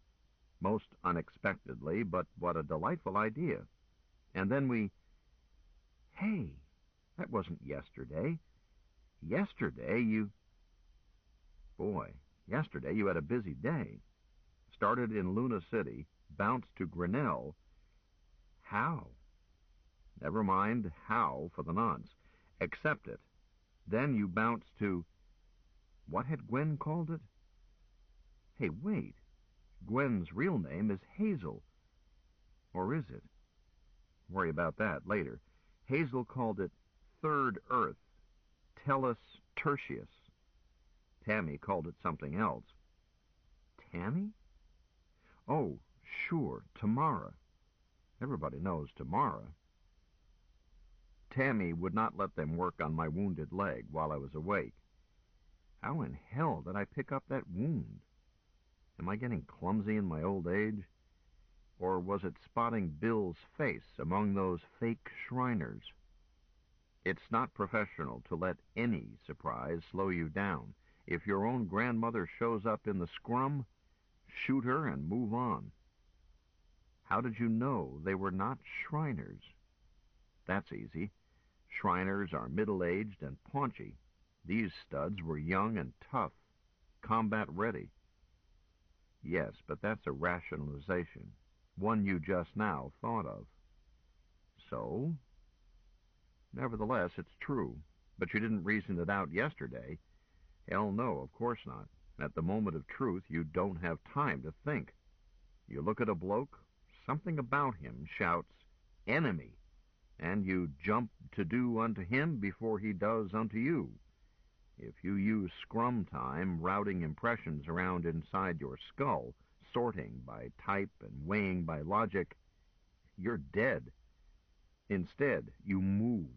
Most unexpectedly, but what a delightful idea. And then Hey, that wasn't yesterday. Yesterday you had a busy day. Started in Luna City, bounced to Grinnell. How? Never mind how for the nonce. Accept it. Then you bounced to... What had Gwen called it? Hey, wait. Gwen's real name is Hazel. Or is it? Worry about that later. Hazel called it Third Earth, Tellus Tertius. Tammy called it something else. Tammy? Oh, sure, Tamara. Everybody knows Tamara. Tammy would not let them work on my wounded leg while I was awake. How in hell did I pick up that wound? Am I getting clumsy in my old age? Or was it spotting Bill's face among those fake Shriners? It's not professional to let any surprise slow you down. If your own grandmother shows up in the scrum, shoot her and move on. How did you know they were not Shriners? That's easy. Shriners are middle-aged and paunchy. These studs were young and tough, combat-ready. Yes, but that's a rationalization, one you just now thought of. So? Nevertheless, it's true, but you didn't reason it out yesterday. Hell no, of course not. At the moment of truth, you don't have time to think. You look at a bloke, something about him shouts, "Enemy," and you jump to do unto him before he does unto you. If you use scrum time routing impressions around inside your skull, sorting by type and weighing by logic, you're dead. Instead, you move.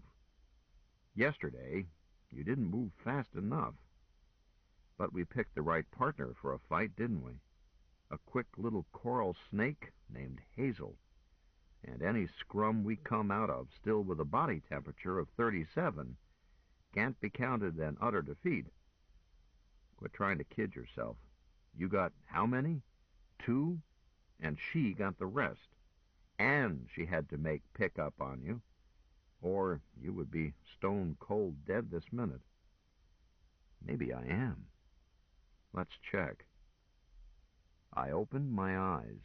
Yesterday, you didn't move fast enough. But we picked the right partner for a fight, didn't we? A quick little coral snake named Hazel. And any scrum we come out of still with a body temperature of 37 can't be counted an utter defeat. Quit trying to kid yourself. You got how many? 2? And she got the rest. And she had to make pickup on you. Or you would be stone cold dead this minute. Maybe I am. Let's check. I opened my eyes.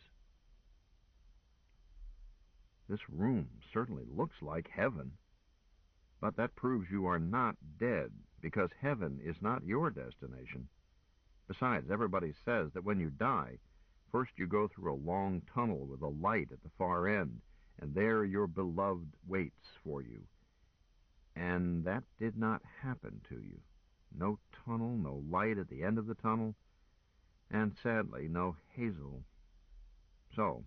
This room certainly looks like heaven. But that proves you are not dead, because heaven is not your destination. Besides, everybody says that when you die, first you go through a long tunnel with a light at the far end, and there your beloved waits for you. And that did not happen to you. No tunnel, no light at the end of the tunnel, and sadly, no Hazel. So,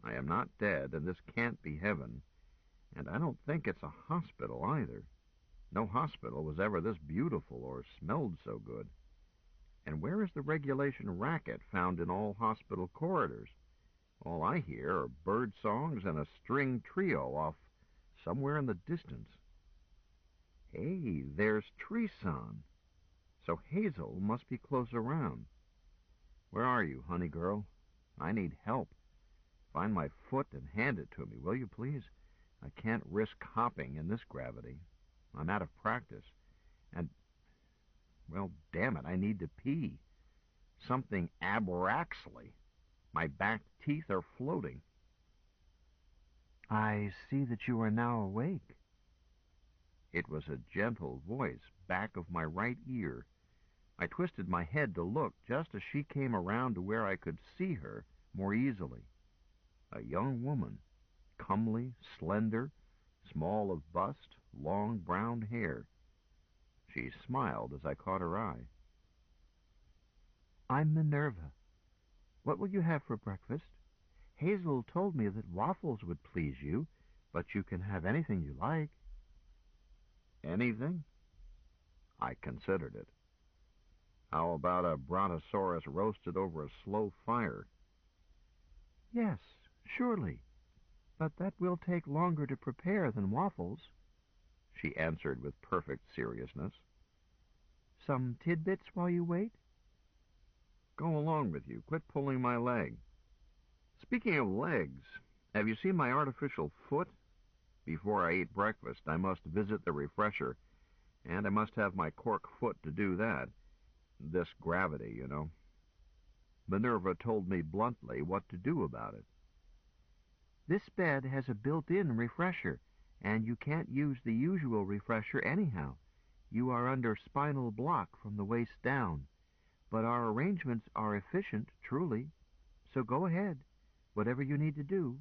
I am not dead, and this can't be heaven, and I don't think it's a hospital either. No hospital was ever this beautiful or smelled so good. And where is the regulation racket found in all hospital corridors? All I hear are bird songs and a string trio off somewhere in the distance. Hey, there's Treeson. So Hazel must be close around. Where are you, honey girl? I need help. Find my foot and hand it to me, will you, please? I can't risk hopping in this gravity. I'm out of practice. And, well, damn it, I need to pee. Something abraxly. My back teeth are floating. I see that you are now awake. It was a gentle voice back of my right ear. I twisted my head to look just as she came around to where I could see her more easily. A young woman, comely, slender, small of bust, long brown hair. She smiled as I caught her eye. I'm Minerva. What will you have for breakfast? Hazel told me that waffles would please you, but you can have anything you like. Anything? I considered it. How about a brontosaurus roasted over a slow fire? Yes, surely, but that will take longer to prepare than waffles, She answered with perfect seriousness. Some tidbits while you wait? Go along with you. Quit pulling my leg. Speaking of legs, have you seen my artificial foot? Before I eat breakfast, I must visit the refresher, and I must have my cork foot to do that. This gravity, you know. Minerva told me bluntly what to do about it. This bed has a built-in refresher, and you can't use the usual refresher anyhow. You are under spinal block from the waist down. But our arrangements are efficient, truly. So go ahead, whatever you need to do.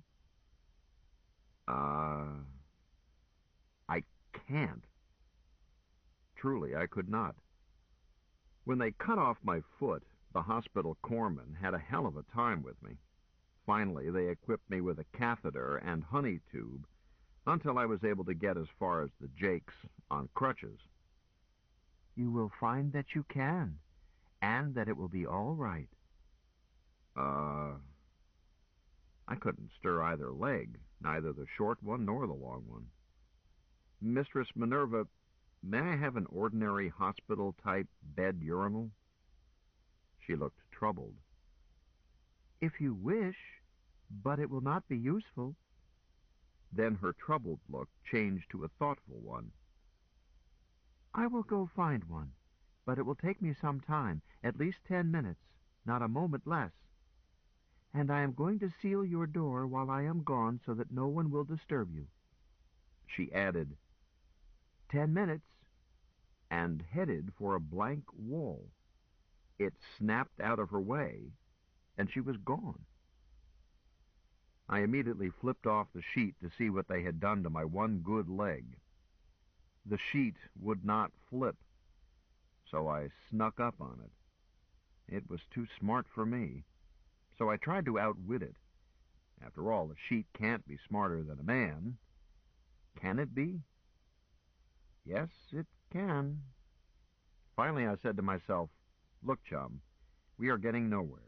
I can't. Truly, I could not. When they cut off my foot, the hospital corpsman had a hell of a time with me. Finally, they equipped me with a catheter and honey tube until I was able to get as far as the Jakes on crutches. You will find that you can, and that it will be all right. I couldn't stir either leg, neither the short one nor the long one. Mistress Minerva, may I have an ordinary hospital-type bed urinal? She looked troubled. If you wish, but it will not be useful. Then her troubled look changed to a thoughtful one. I will go find one, but it will take me some time, at least 10 minutes, not a moment less. And I am going to seal your door while I am gone so that no one will disturb you. She added, 10 minutes. and headed for a blank wall. It snapped out of her way, and she was gone. I immediately flipped off the sheet to see what they had done to my one good leg. The sheet would not flip, so I snuck up on it. It was too smart for me, so I tried to outwit it. After all, a sheet can't be smarter than a man. Can it be? Yes, it can. Finally, I said to myself, look, chum, we are getting nowhere.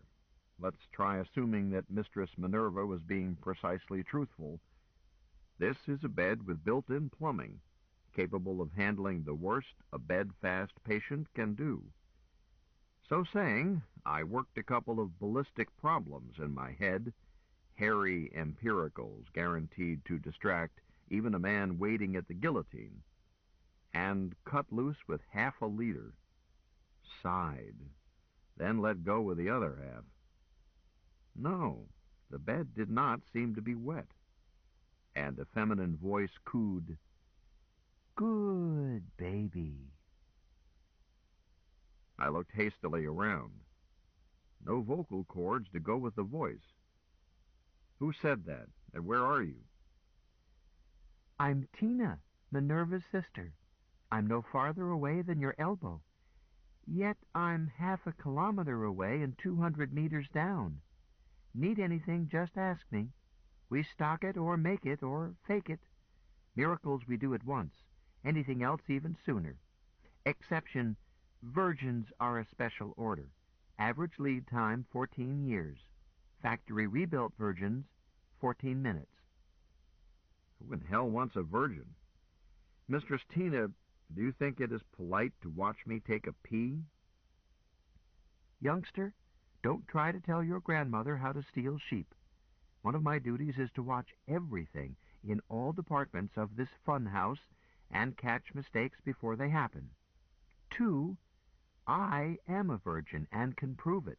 Let's try assuming that Mistress Minerva was being precisely truthful. This is a bed with built-in plumbing, capable of handling the worst a bed-fast patient can do. So saying, I worked a couple of ballistic problems in my head, hairy empiricals guaranteed to distract even a man waiting at the guillotine, and cut loose with half a liter, sighed, then let go with the other half. No, the bed did not seem to be wet, and a feminine voice cooed, Good baby. I looked hastily around. No vocal cords to go with the voice. Who said that, and where are you? I'm Tina, Minerva's sister. I'm no farther away than your elbow. Yet I'm half a kilometer away and 200 meters down. Need anything, just ask me. We stock it or make it or fake it. Miracles we do at once. Anything else even sooner. Exception, virgins are a special order. Average lead time, 14 years. Factory rebuilt virgins, 14 minutes. Who in hell wants a virgin? Mistress Tina, do you think it is polite to watch me take a pee? Youngster, don't try to tell your grandmother how to steal sheep. One of my duties is to watch everything in all departments of this fun house and catch mistakes before they happen. 2, I am a virgin and can prove it,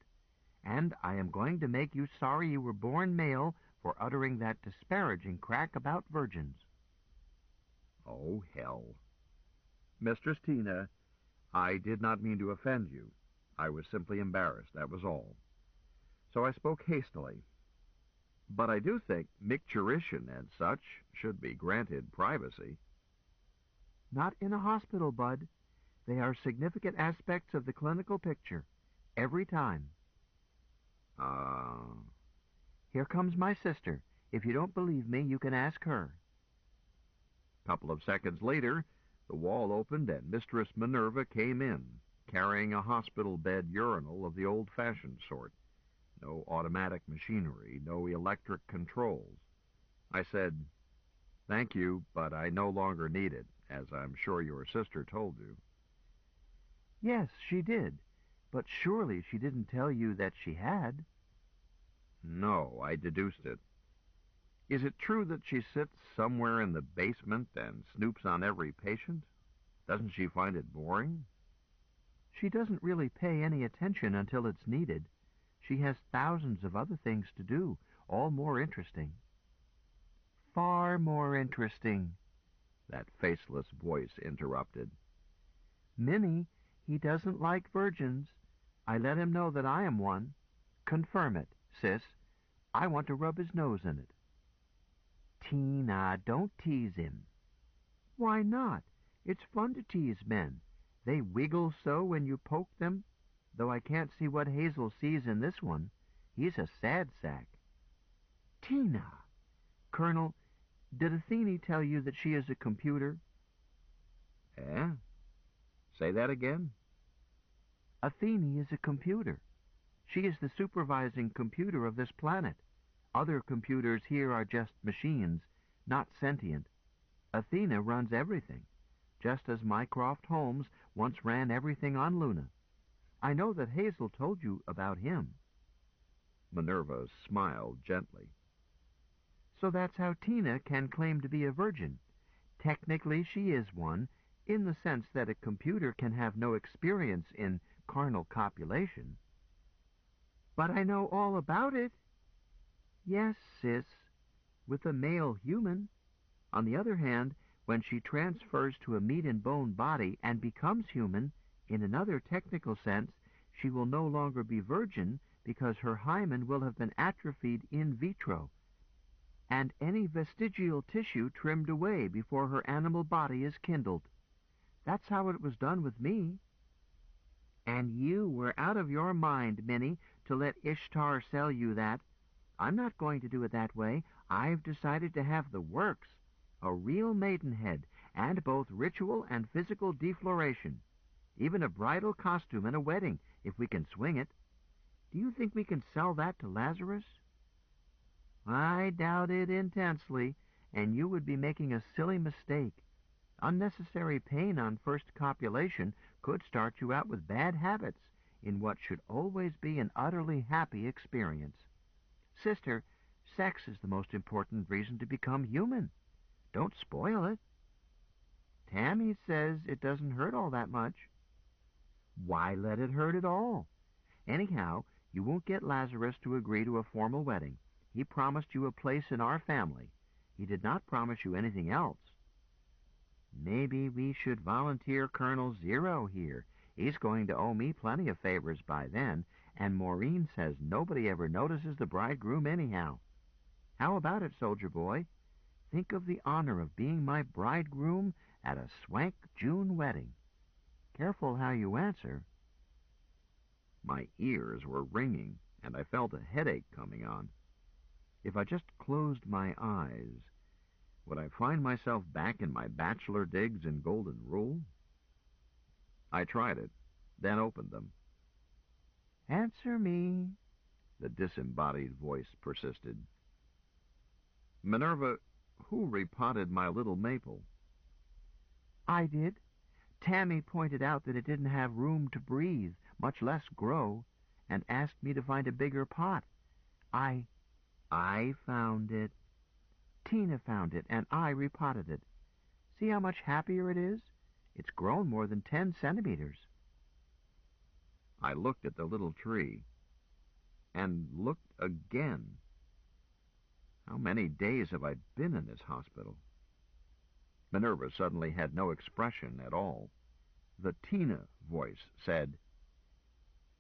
and I am going to make you sorry you were born male for uttering that disparaging crack about virgins. Oh, hell. Mistress Tina, I did not mean to offend you. I was simply embarrassed, that was all. So I spoke hastily. But I do think micturition and such should be granted privacy. Not in a hospital, Bud. They are significant aspects of the clinical picture, every time. Here comes my sister. If you don't believe me, you can ask her. A couple of seconds later, the wall opened and Mistress Minerva came in, carrying a hospital bed urinal of the old-fashioned sort. No automatic machinery, no electric controls. I said, "Thank you, but I no longer need it, as I'm sure your sister told you." Yes, she did. But surely she didn't tell you that she had. No, I deduced it. Is it true that she sits somewhere in the basement and snoops on every patient? Doesn't she find it boring? She doesn't really pay any attention until it's needed. She has thousands of other things to do, all more interesting. Far more interesting, that faceless voice interrupted. Minnie, he doesn't like virgins. I let him know that I am one. Confirm it, sis. I want to rub his nose in it. Tina, don't tease him. Why not? It's fun to tease men. They wiggle so when you poke them, though I can't see what Hazel sees in this one. He's a sad sack. Tina! Colonel, did Athene tell you that she is a computer? Eh? Say that again? Athene is a computer. She is the supervising computer of this planet. Other computers here are just machines, not sentient. Athena runs everything, just as Mycroft Holmes once ran everything on Luna. I know that Hazel told you about him. Minerva smiled gently. So that's how Tina can claim to be a virgin. Technically she is one, in the sense that a computer can have no experience in carnal copulation. But I know all about it. Yes, sis, with a male human. On the other hand, when she transfers to a meat-and-bone body and becomes human, in another technical sense, she will no longer be virgin because her hymen will have been atrophied in vitro, and any vestigial tissue trimmed away before her animal body is kindled. That's how it was done with me. And you were out of your mind, Minnie, to let Ishtar sell you that. I'm not going to do it that way. I've decided to have the works, a real maidenhead, and both ritual and physical defloration. Even a bridal costume and a wedding, if we can swing it. Do you think we can sell that to Lazarus? I doubt it intensely, and you would be making a silly mistake. Unnecessary pain on first copulation could start you out with bad habits in what should always be an utterly happy experience. Sister, sex is the most important reason to become human. Don't spoil it. Tammy says it doesn't hurt all that much. Why let it hurt at all? Anyhow, you won't get Lazarus to agree to a formal wedding. He promised you a place in our family. He did not promise you anything else. Maybe we should volunteer Colonel Zero here. He's going to owe me plenty of favors by then, and Maureen says nobody ever notices the bridegroom anyhow. How about it, soldier boy? Think of the honor of being my bridegroom at a swank June wedding. Careful how you answer. My ears were ringing, and I felt a headache coming on. If I just closed my eyes, would I find myself back in my bachelor digs in Golden Rule? I tried it, then opened them. Answer me, the disembodied voice persisted. Minerva, who repotted my little maple? I did. Tammy pointed out that it didn't have room to breathe, much less grow, and asked me to find a bigger pot. I found it. Tina found it, and I repotted it. See how much happier it is? It's grown more than 10 centimeters. I looked at the little tree, and looked again. How many days have I been in this hospital? Minerva suddenly had no expression at all. The Tina voice said,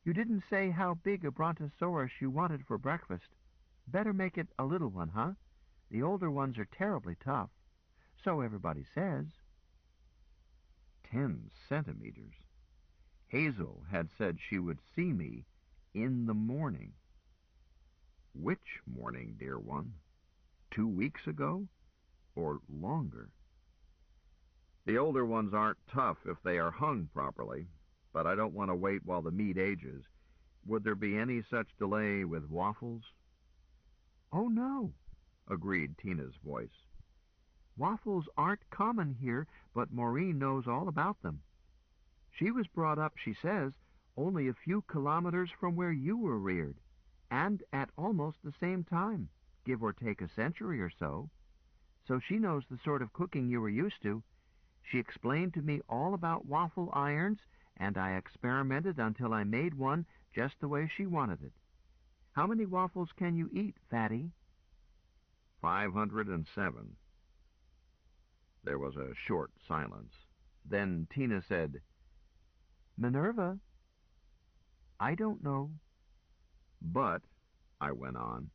You didn't say how big a brontosaurus you wanted for breakfast. Better make it a little one, huh? The older ones are terribly tough. So everybody says. 10 centimeters. Hazel had said she would see me in the morning. Which morning, dear one? 2 weeks ago? Or longer? The older ones aren't tough if they are hung properly, but I don't want to wait while the meat ages. Would there be any such delay with waffles? Oh, no, agreed Tina's voice. Waffles aren't common here, but Maureen knows all about them. She was brought up, she says, only a few kilometers from where you were reared, and at almost the same time, give or take a century or so. So she knows the sort of cooking you were used to. She explained to me all about waffle irons, and I experimented until I made one just the way she wanted it. How many waffles can you eat, Fatty? 507. There was a short silence. Then Tina said, Minerva? I don't know. But, I went on,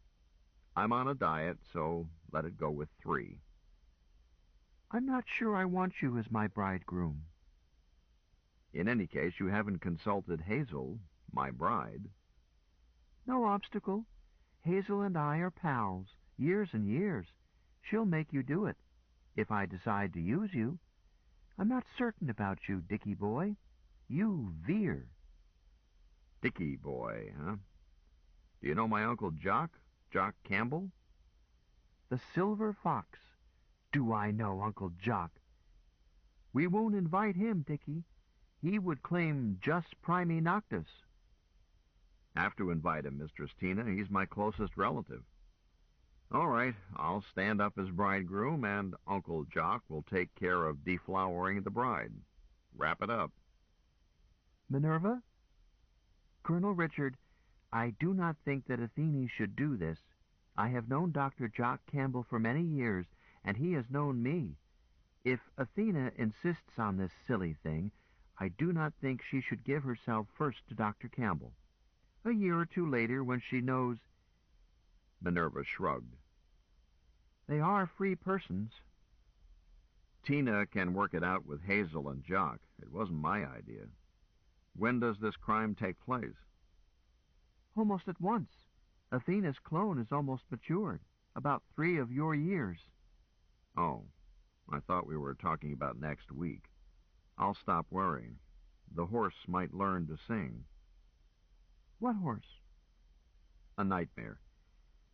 I'm on a diet, so let it go with 3. I'm not sure I want you as my bridegroom. In any case, you haven't consulted Hazel, my bride. No obstacle. Hazel and I are pals, years and years. She'll make you do it, if I decide to use you. I'm not certain about you, Dickie boy. You veer. Dickie boy, huh? Do you know my Uncle Jock, Jock Campbell? The Silver Fox. Do I know Uncle Jock? We won't invite him, Dickie. He would claim jus primi noctis. Have to invite him, Mistress Tina. He's my closest relative. All right, I'll stand up as bridegroom, and Uncle Jock will take care of deflowering the bride. Wrap it up. Minerva? Colonel Richard, I do not think that Athene should do this. I have known Dr. Jock Campbell for many years, and he has known me. If Athena insists on this silly thing, I do not think she should give herself first to Dr. Campbell. A year or two later, when she knows... Minerva shrugged. They are free persons. Tina can work it out with Hazel and Jock. It wasn't my idea. When does this crime take place? Almost at once. Athena's clone is almost matured, about 3 of your years. Oh, I thought we were talking about next week. I'll stop worrying. The horse might learn to sing. What horse? A nightmare.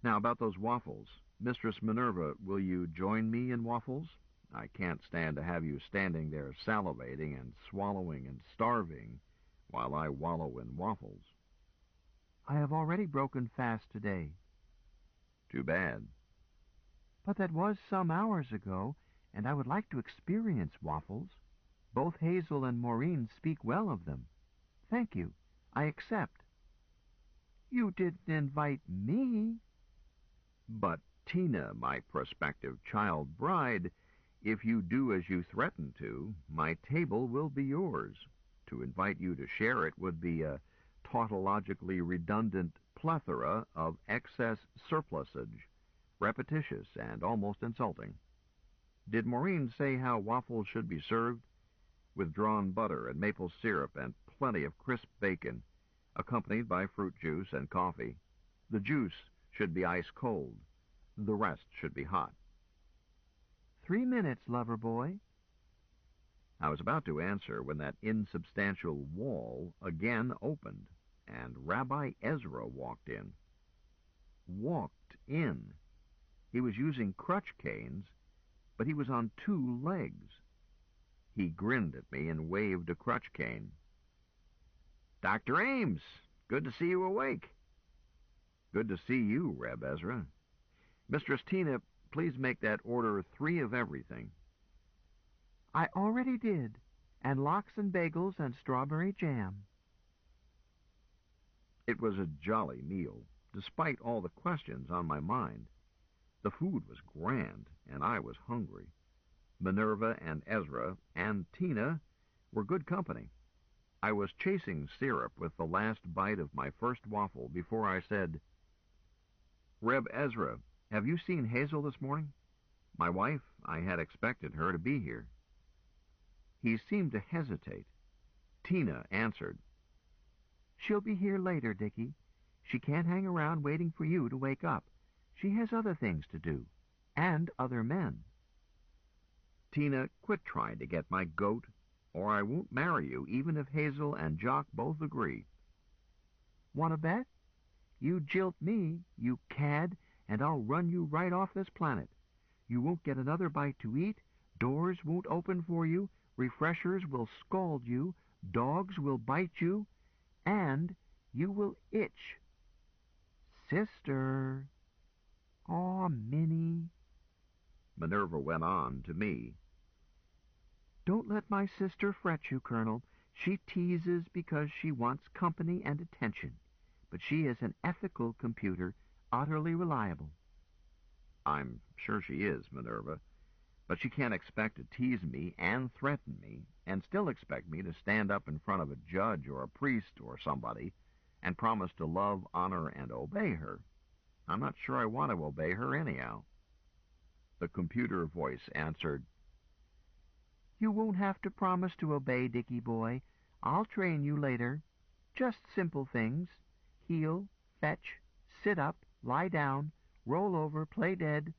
Now, about those waffles. Mistress Minerva, will you join me in waffles? I can't stand to have you standing there salivating and swallowing and starving while I wallow in waffles. I have already broken fast today. Too bad. But that was some hours ago, and I would like to experience waffles. Both Hazel and Maureen speak well of them. Thank you. I accept. You didn't invite me. But, Tina, my prospective child bride, if you do as you threaten to, my table will be yours. To invite you to share it would be a tautologically redundant plethora of excess surplusage, repetitious and almost insulting. Did Maureen say how waffles should be served? With drawn butter and maple syrup and plenty of crisp bacon, accompanied by fruit juice and coffee. The juice should be ice cold. The rest should be hot. 3 minutes, lover boy. I was about to answer when that insubstantial wall again opened, and Rabbi Ezra walked in. Walked in. He was using crutch canes, but he was on 2 legs. He grinned at me and waved a crutch cane. "Dr. Ames, good to see you awake." "Good to see you, Reb Ezra. Mistress Tina, please make that order 3 of everything." I already did, and lox and bagels and strawberry jam. It was a jolly meal, despite all the questions on my mind. The food was grand, and I was hungry. Minerva and Ezra and Tina were good company. I was chasing syrup with the last bite of my first waffle before I said, "Reb Ezra, have you seen Hazel this morning? My wife, I had expected her to be here." He seemed to hesitate. Tina answered, She'll be here later, Dickie. She can't hang around waiting for you to wake up. She has other things to do. And other men. Tina, quit trying to get my goat, or I won't marry you, even if Hazel and Jock both agree. Want to bet? You jilt me, you cad, and I'll run you right off this planet. You won't get another bite to eat, doors won't open for you, refreshers will scald you, dogs will bite you, and you will itch. Sister. Aw, Minnie. Minerva went on to me. Don't let my sister fret you, Colonel. She teases because she wants company and attention. But she is an ethical computer, utterly reliable. I'm sure she is, Minerva, but she can't expect to tease me and threaten me and still expect me to stand up in front of a judge or a priest or somebody and promise to love, honor, and obey her. I'm not sure I want to obey her anyhow. The computer voice answered, You won't have to promise to obey, Dickie boy. I'll train you later. Just simple things. Heel, fetch, sit up, lie down, roll over, play dead.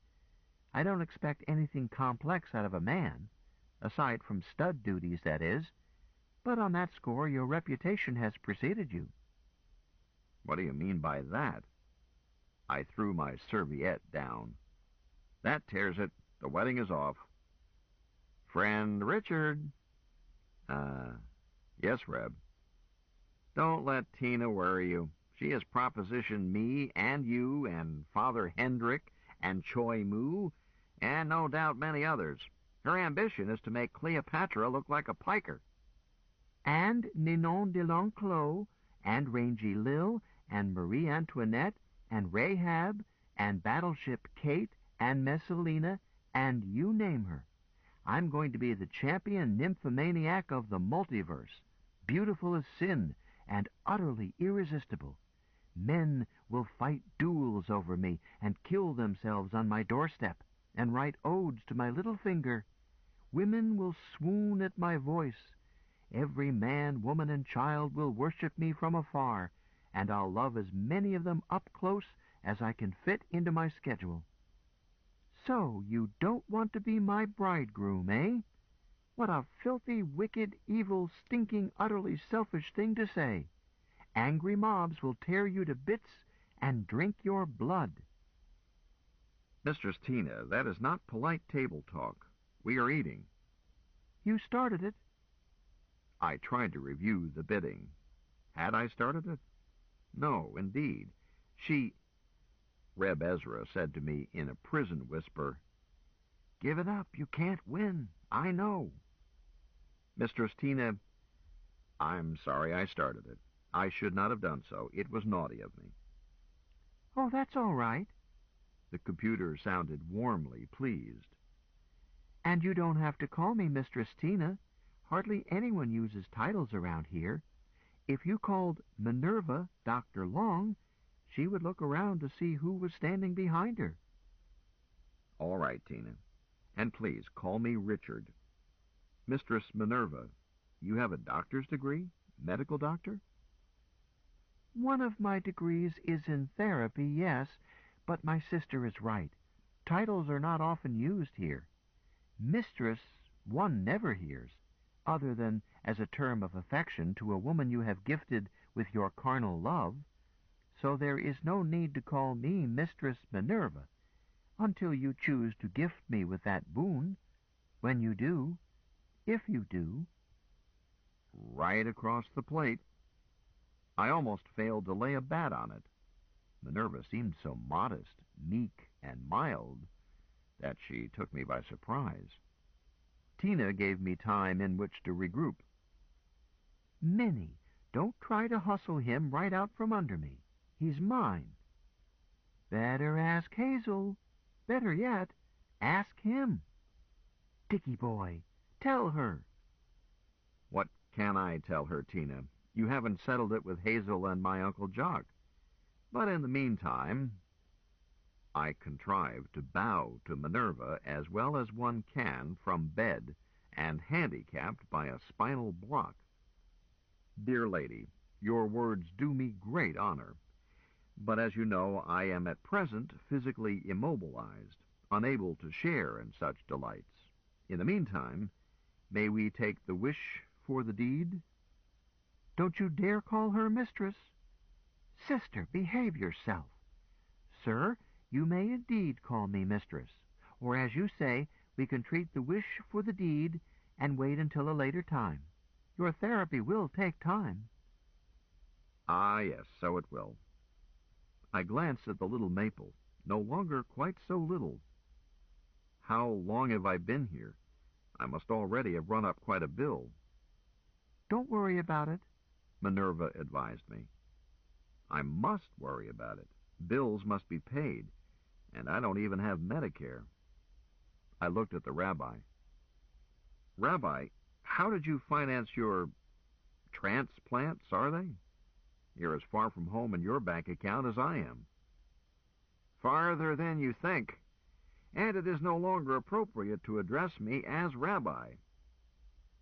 I don't expect anything complex out of a man, aside from stud duties, that is. But on that score, your reputation has preceded you. What do you mean by that? I threw my serviette down. That tears it. The wedding is off. Friend Richard. Yes, Reb. Don't let Tina worry you. She has propositioned me and you and Father Hendrick and Choi Moo and no doubt many others. Her ambition is to make Cleopatra look like a piker. And Ninon de l'Enclos, and Rangy Lil, and Marie Antoinette, and Rahab, and Battleship Kate, and Messalina, and you name her. I'm going to be the champion nymphomaniac of the multiverse, beautiful as sin, and utterly irresistible. Men will fight duels over me, and kill themselves on my doorstep, and write odes to my little finger. Women will swoon at my voice. Every man, woman, and child will worship me from afar, and I'll love as many of them up close as I can fit into my schedule. So, you don't want to be my bridegroom, eh? What a filthy, wicked, evil, stinking, utterly selfish thing to say. Angry mobs will tear you to bits and drink your blood. Mistress Tina, that is not polite table talk. We are eating. You started it. I tried to review the bidding. Had I started it? No, indeed. Reb Ezra said to me in a prison whisper, Give it up. You can't win. I know. Mistress Tina, I'm sorry I started it. I should not have done so. It was naughty of me. Oh, that's all right. The computer sounded warmly pleased. And you don't have to call me Mistress Tina. Hardly anyone uses titles around here. If you called Minerva Dr. Long, she would look around to see who was standing behind her. All right, Tina. And please, call me Richard. Mistress Minerva, you have a doctor's degree? Medical doctor? One of my degrees is in therapy, yes, but my sister is right. Titles are not often used here. Mistress one never hears, other than as a term of affection to a woman you have gifted with your carnal love. So there is no need to call me Mistress Minerva, until you choose to gift me with that boon. When you do, if you do. Right across the plate. I almost failed to lay a bat on it. Minerva seemed so modest, meek, and mild that she took me by surprise. Tina gave me time in which to regroup. Minnie, don't try to hustle him right out from under me. He's mine. Better ask Hazel. Better yet, ask him. Dickie boy, tell her. What can I tell her, Tina? You haven't settled it with Hazel and my Uncle Jock. But in the meantime, I contrived to bow to Minerva as well as one can from bed and handicapped by a spinal block. Dear lady, your words do me great honor. But as you know, I am at present physically immobilized, unable to share in such delights. In the meantime, may we take the wish for the deed? Don't you dare call her mistress. Sister, behave yourself. Sir, you may indeed call me mistress, or as you say, we can treat the wish for the deed and wait until a later time. Your therapy will take time. Ah, yes, so it will. I glanced at the little maple, no longer quite so little. How long have I been here? I must already have run up quite a bill. Don't worry about it, Minerva advised me. I must worry about it. Bills must be paid, and I don't even have Medicare. I looked at the rabbi. Rabbi, how did you finance your transplants, are they? You're as far from home in your bank account as I am. Farther than you think, and it is no longer appropriate to address me as rabbi.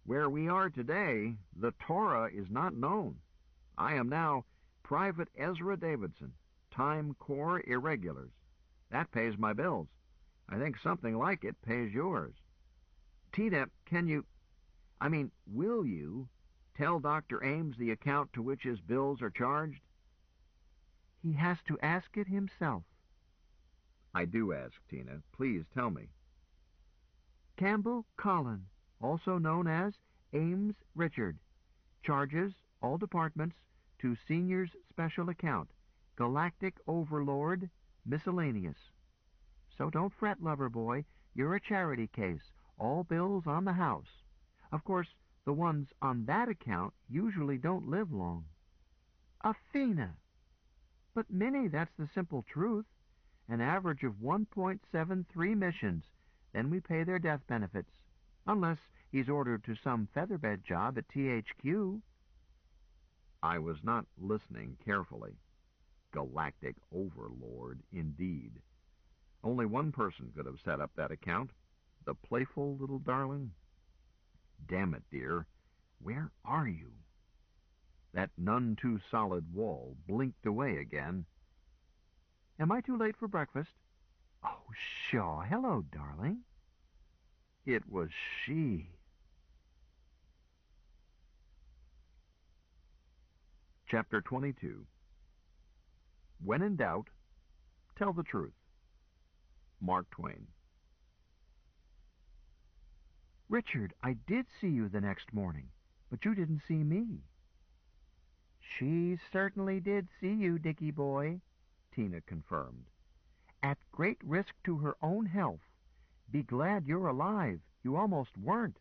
Where we are today, the Torah is not known. I am now Private Ezra Davidson, Time Corps Irregulars. That pays my bills. I think something like it pays yours. Tina, will you tell Dr. Ames the account to which his bills are charged? He has to ask it himself. I do ask, Tina. Please tell me. Campbell Colin, also known as Ames Richard, charges all departments to Senior's Special Account, Galactic Overlord, Miscellaneous. So don't fret, lover boy. You're a charity case. All bills on the house. Of course, the ones on that account usually don't live long. Athena! But, Minnie, that's the simple truth. An average of 1.73 missions. Then we pay their death benefits. Unless he's ordered to some featherbed job at THQ. I was not listening carefully. Galactic Overlord, indeed. Only one person could have set up that account. The playful little darling. Damn it, dear. Where are you? That none-too-solid wall blinked away again. Am I too late for breakfast? Oh, sure. Hello, darling. It was she. Chapter 22. When in doubt, tell the truth. Mark Twain. Richard, I did see you the next morning, but you didn't see me. She certainly did see you, Dickie boy, Tina confirmed. At great risk to her own health. Be glad you're alive. You almost weren't.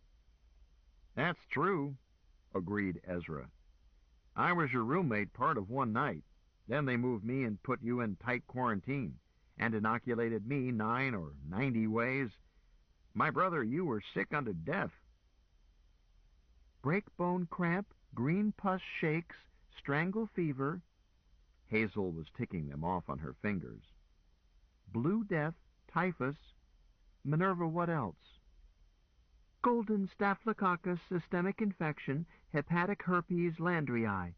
That's true, agreed Ezra. I was your roommate part of one night. Then they moved me and put you in tight quarantine, and inoculated me 9 or 90 ways. My brother, you were sick unto death. Breakbone cramp, green pus shakes, strangle fever. Hazel was ticking them off on her fingers. Blue death, typhus. Minerva, what else? Golden staphylococcus systemic infection, hepatic herpes landrii.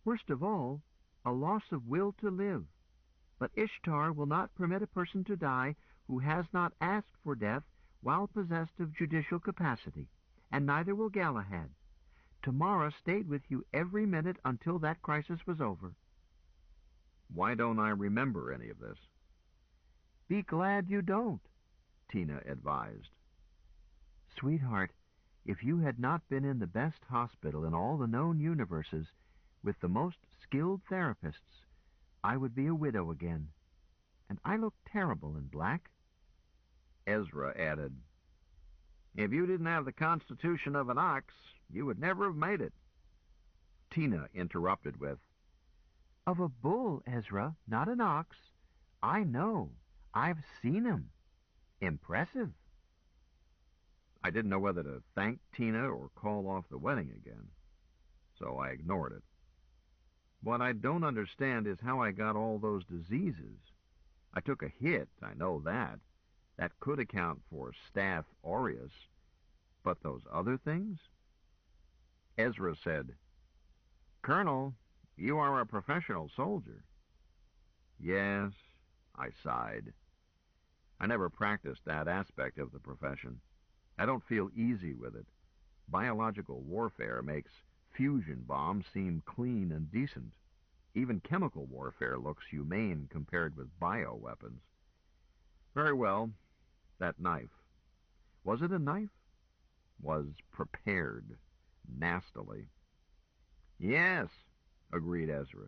Worst of all, a loss of will to live. But Ishtar will not permit a person to die who has not asked for death while possessed of judicial capacity, and neither will Galahad. Tamara stayed with you every minute until that crisis was over. Why don't I remember any of this? Be glad you don't, Tina advised. Sweetheart, if you had not been in the best hospital in all the known universes, with the most skilled therapists, I would be a widow again. And I look terrible in black. Ezra added, If you didn't have the constitution of an ox, you would never have made it. Tina interrupted with, Of a bull, Ezra, not an ox. I know. I've seen 'em. Impressive. I didn't know whether to thank Tina or call off the wedding again, so I ignored it. What I don't understand is how I got all those diseases. I took a hit, I know that. That could account for Staph aureus. But those other things? Ezra said, Colonel, you are a professional soldier. Yes, I sighed. I never practiced that aspect of the profession. I don't feel easy with it. Biological warfare makes fusion bombs seem clean and decent. Even chemical warfare looks humane compared with bioweapons. Very well, that knife. Was it a knife? Was prepared nastily. Yes, agreed Ezra.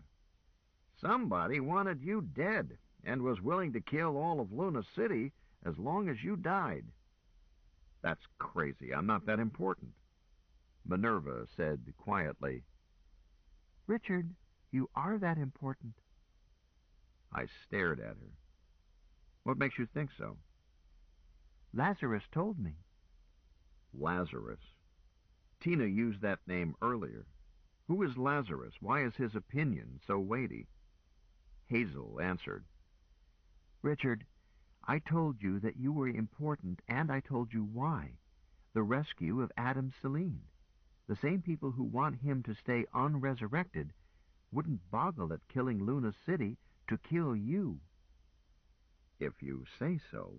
Somebody wanted you dead and was willing to kill all of Luna City as long as you died. That's crazy. I'm not that important. Minerva said quietly, Richard, you are that important. I stared at her. What makes you think so? Lazarus told me. Lazarus. Tina used that name earlier. Who is Lazarus? Why is his opinion so weighty? Hazel answered. Richard, I told you that you were important, and I told you why. The rescue of Adam Selene. The same people who want him to stay unresurrected wouldn't boggle at killing Luna City to kill you. If you say so.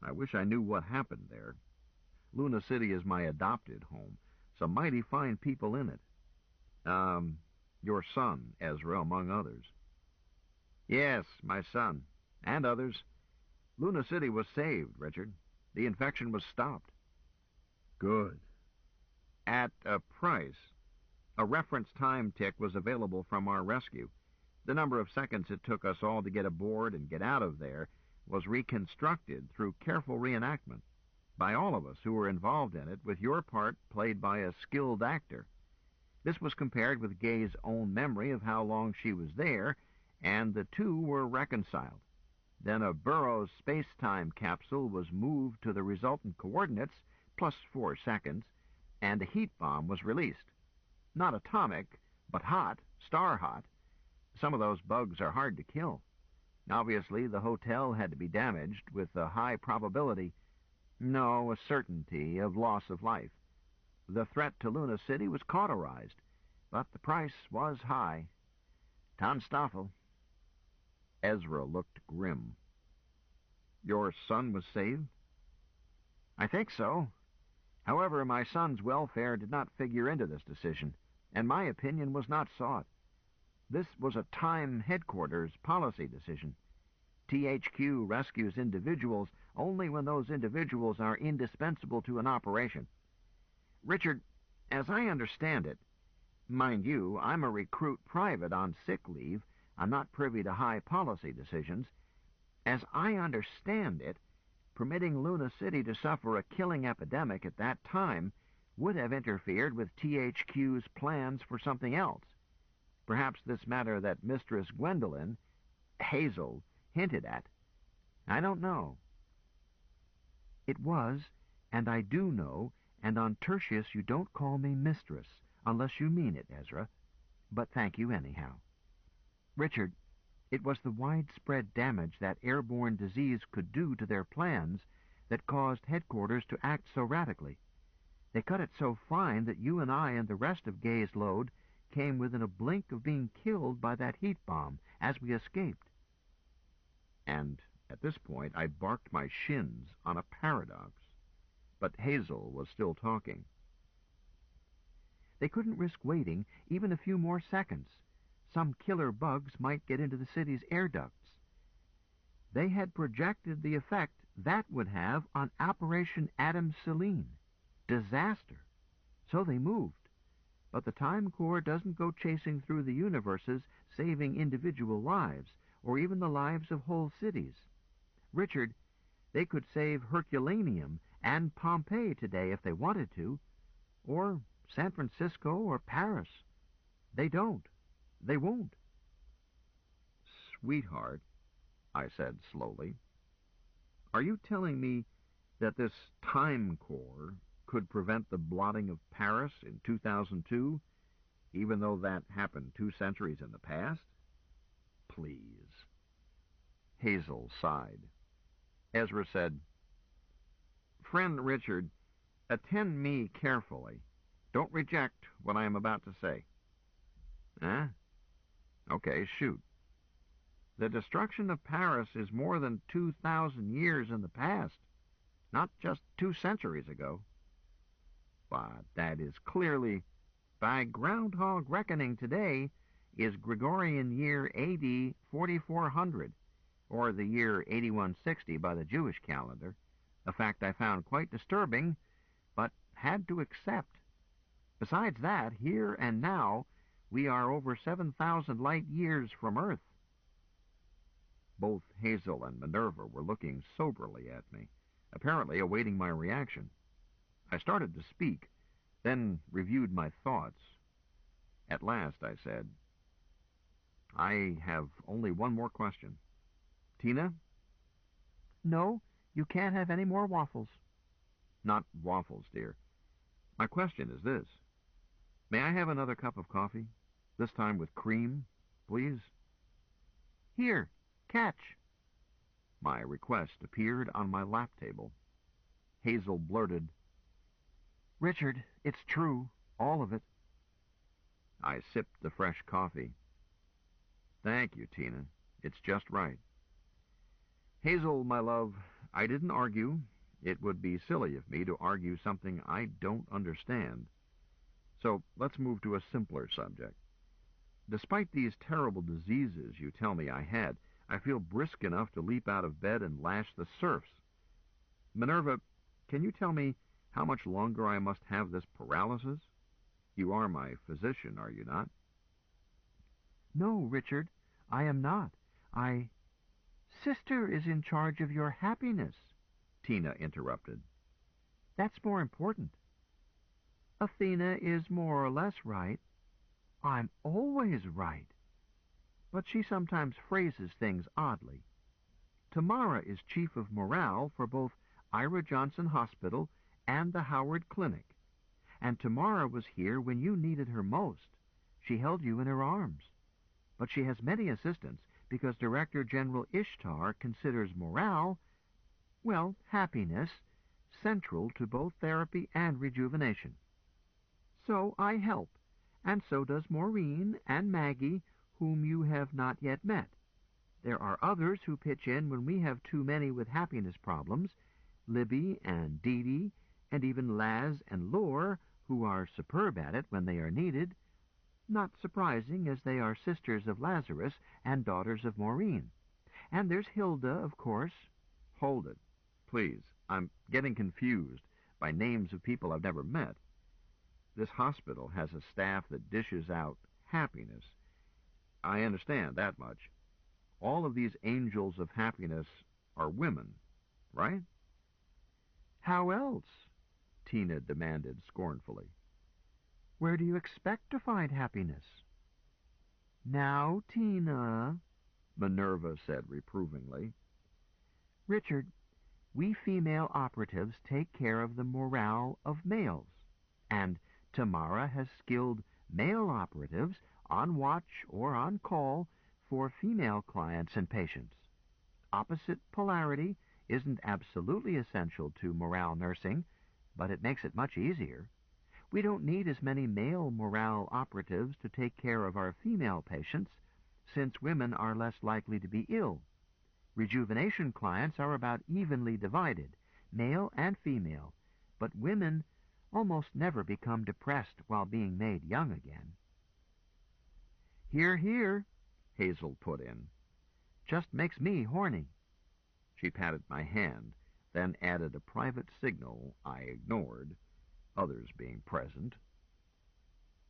I wish I knew what happened there. Luna City is my adopted home. Some mighty fine people in it. Your son, Ezra, among others. Yes, my son. And others. Luna City was saved, Richard. The infection was stopped. Good. At a price. A reference time tick was available from our rescue. The number of seconds it took us all to get aboard and get out of there was reconstructed through careful reenactment by all of us who were involved in it, with your part played by a skilled actor. This was compared with Gay's own memory of how long she was there, and the two were reconciled. Then a Burroughs space-time capsule was moved to the resultant coordinates, plus 4 seconds, and a heat bomb was released. Not atomic, but hot, star-hot. Some of those bugs are hard to kill. Obviously, the hotel had to be damaged with a high probability, no, a certainty of loss of life. The threat to Luna City was cauterized, but the price was high. Tanstoffel. Ezra looked grim. Your son was saved? I think so. However, my son's welfare did not figure into this decision, and my opinion was not sought. This was a Time Headquarters policy decision. THQ rescues individuals only when those individuals are indispensable to an operation. Richard, as I understand it, mind you, I'm a recruit private on sick leave. I'm not privy to high policy decisions. As I understand it, permitting Luna City to suffer a killing epidemic at that time would have interfered with THQ's plans for something else. Perhaps this matter that Mistress Gwendolen, Hazel, hinted at. I don't know. It was, and I do know, and on Tertius you don't call me mistress, unless you mean it, Ezra. But thank you anyhow. Richard, it was the widespread damage that airborne disease could do to their plans that caused headquarters to act so radically. They cut it so fine that you and I and the rest of Gay's load came within a blink of being killed by that heat bomb as we escaped. And at this point I barked my shins on a paradox. But Hazel was still talking. They couldn't risk waiting even a few more seconds. Some killer bugs might get into the city's air ducts. They had projected the effect that would have on Operation Adam Selene. Disaster. So they moved. But the Time Corps doesn't go chasing through the universes, saving individual lives, or even the lives of whole cities. Richard, they could save Herculaneum and Pompeii today if they wanted to, or San Francisco or Paris. They don't. They won't. Sweetheart, I said slowly, are you telling me that this Time Corps could prevent the blotting of Paris in 2002, even though that happened 2 centuries in the past? Please. Hazel sighed. Ezra said, Friend Richard, attend me carefully. Don't reject what I am about to say. Okay, shoot. The destruction of Paris is more than 2,000 years in the past, not just 2 centuries ago. But that is clearly, by groundhog reckoning today, is Gregorian year AD 4400, or the year 8160 by the Jewish calendar, a fact I found quite disturbing, but had to accept. Besides that, here and now, we are over 7,000 light years from Earth. Both Hazel and Minerva were looking soberly at me, apparently awaiting my reaction. I started to speak, then reviewed my thoughts. At last I said, I have only one more question. Tina? No, you can't have any more waffles. Not waffles, dear. My question is this. May I have another cup of coffee? This time with cream, please? Here, catch. My request appeared on my lap table. Hazel blurted, Richard, it's true, all of it. I sipped the fresh coffee. Thank you, Tina. It's just right. Hazel, my love, I didn't argue. It would be silly of me to argue something I don't understand. So let's move to a simpler subject. Despite these terrible diseases you tell me I had, I feel brisk enough to leap out of bed and lash the serfs. Minerva, can you tell me how much longer I must have this paralysis? You are my physician, are you not? No, Richard, I am not. Sister is in charge of your happiness, Tina interrupted. That's more important. Athena is more or less right. I'm always right. But she sometimes phrases things oddly. Tamara is chief of morale for both Ira Johnson Hospital and the Howard Clinic. And Tamara was here when you needed her most. She held you in her arms. But she has many assistants because Director General Ishtar considers morale, well, happiness, central to both therapy and rejuvenation. So I help, and so does Maureen and Maggie, whom you have not yet met. There are others who pitch in when we have too many with happiness problems, Libby and Dee Dee, and even Laz and Lore, who are superb at it when they are needed, not surprising as they are sisters of Lazarus and daughters of Maureen. And there's Hilda, of course. Hold it, please. I'm getting confused by names of people I've never met. This hospital has a staff that dishes out happiness. I understand that much. All of these angels of happiness are women, right? How else? Tina demanded scornfully. Where do you expect to find happiness? Now, Tina, Minerva said reprovingly. Richard, we female operatives take care of the morale of males, and Tamara has skilled male operatives on watch or on call for female clients and patients. Opposite polarity isn't absolutely essential to morale nursing, but it makes it much easier. We don't need as many male morale operatives to take care of our female patients, since women are less likely to be ill. Rejuvenation clients are about evenly divided, male and female, but women almost never become depressed while being made young again. Hear, hear, Hazel put in. Just makes me horny. She patted my hand, then added a private signal I ignored, others being present.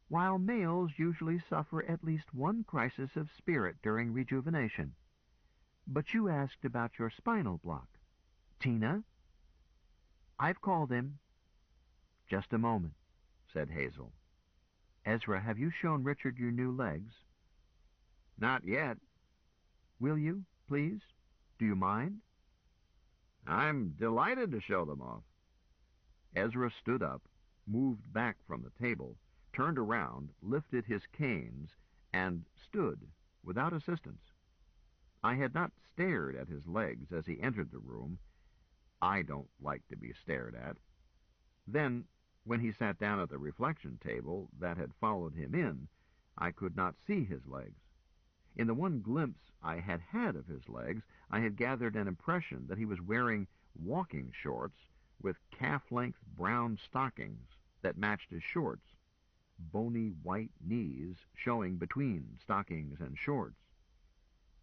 While males usually suffer at least one crisis of spirit during rejuvenation. But you asked about your spinal block. Tina? I've called him. Just a moment, said Hazel. Ezra, have you shown Richard your new legs? Not yet. Will you, please? Do you mind? I'm delighted to show them off. Ezra stood up, moved back from the table, turned around, lifted his canes, and stood without assistance. I had not stared at his legs as he entered the room. I don't like to be stared at. Then, when he sat down at the reflection table that had followed him in, I could not see his legs. In the one glimpse I had had of his legs, I had gathered an impression that he was wearing walking shorts with calf-length brown stockings that matched his shorts, bony white knees showing between stockings and shorts.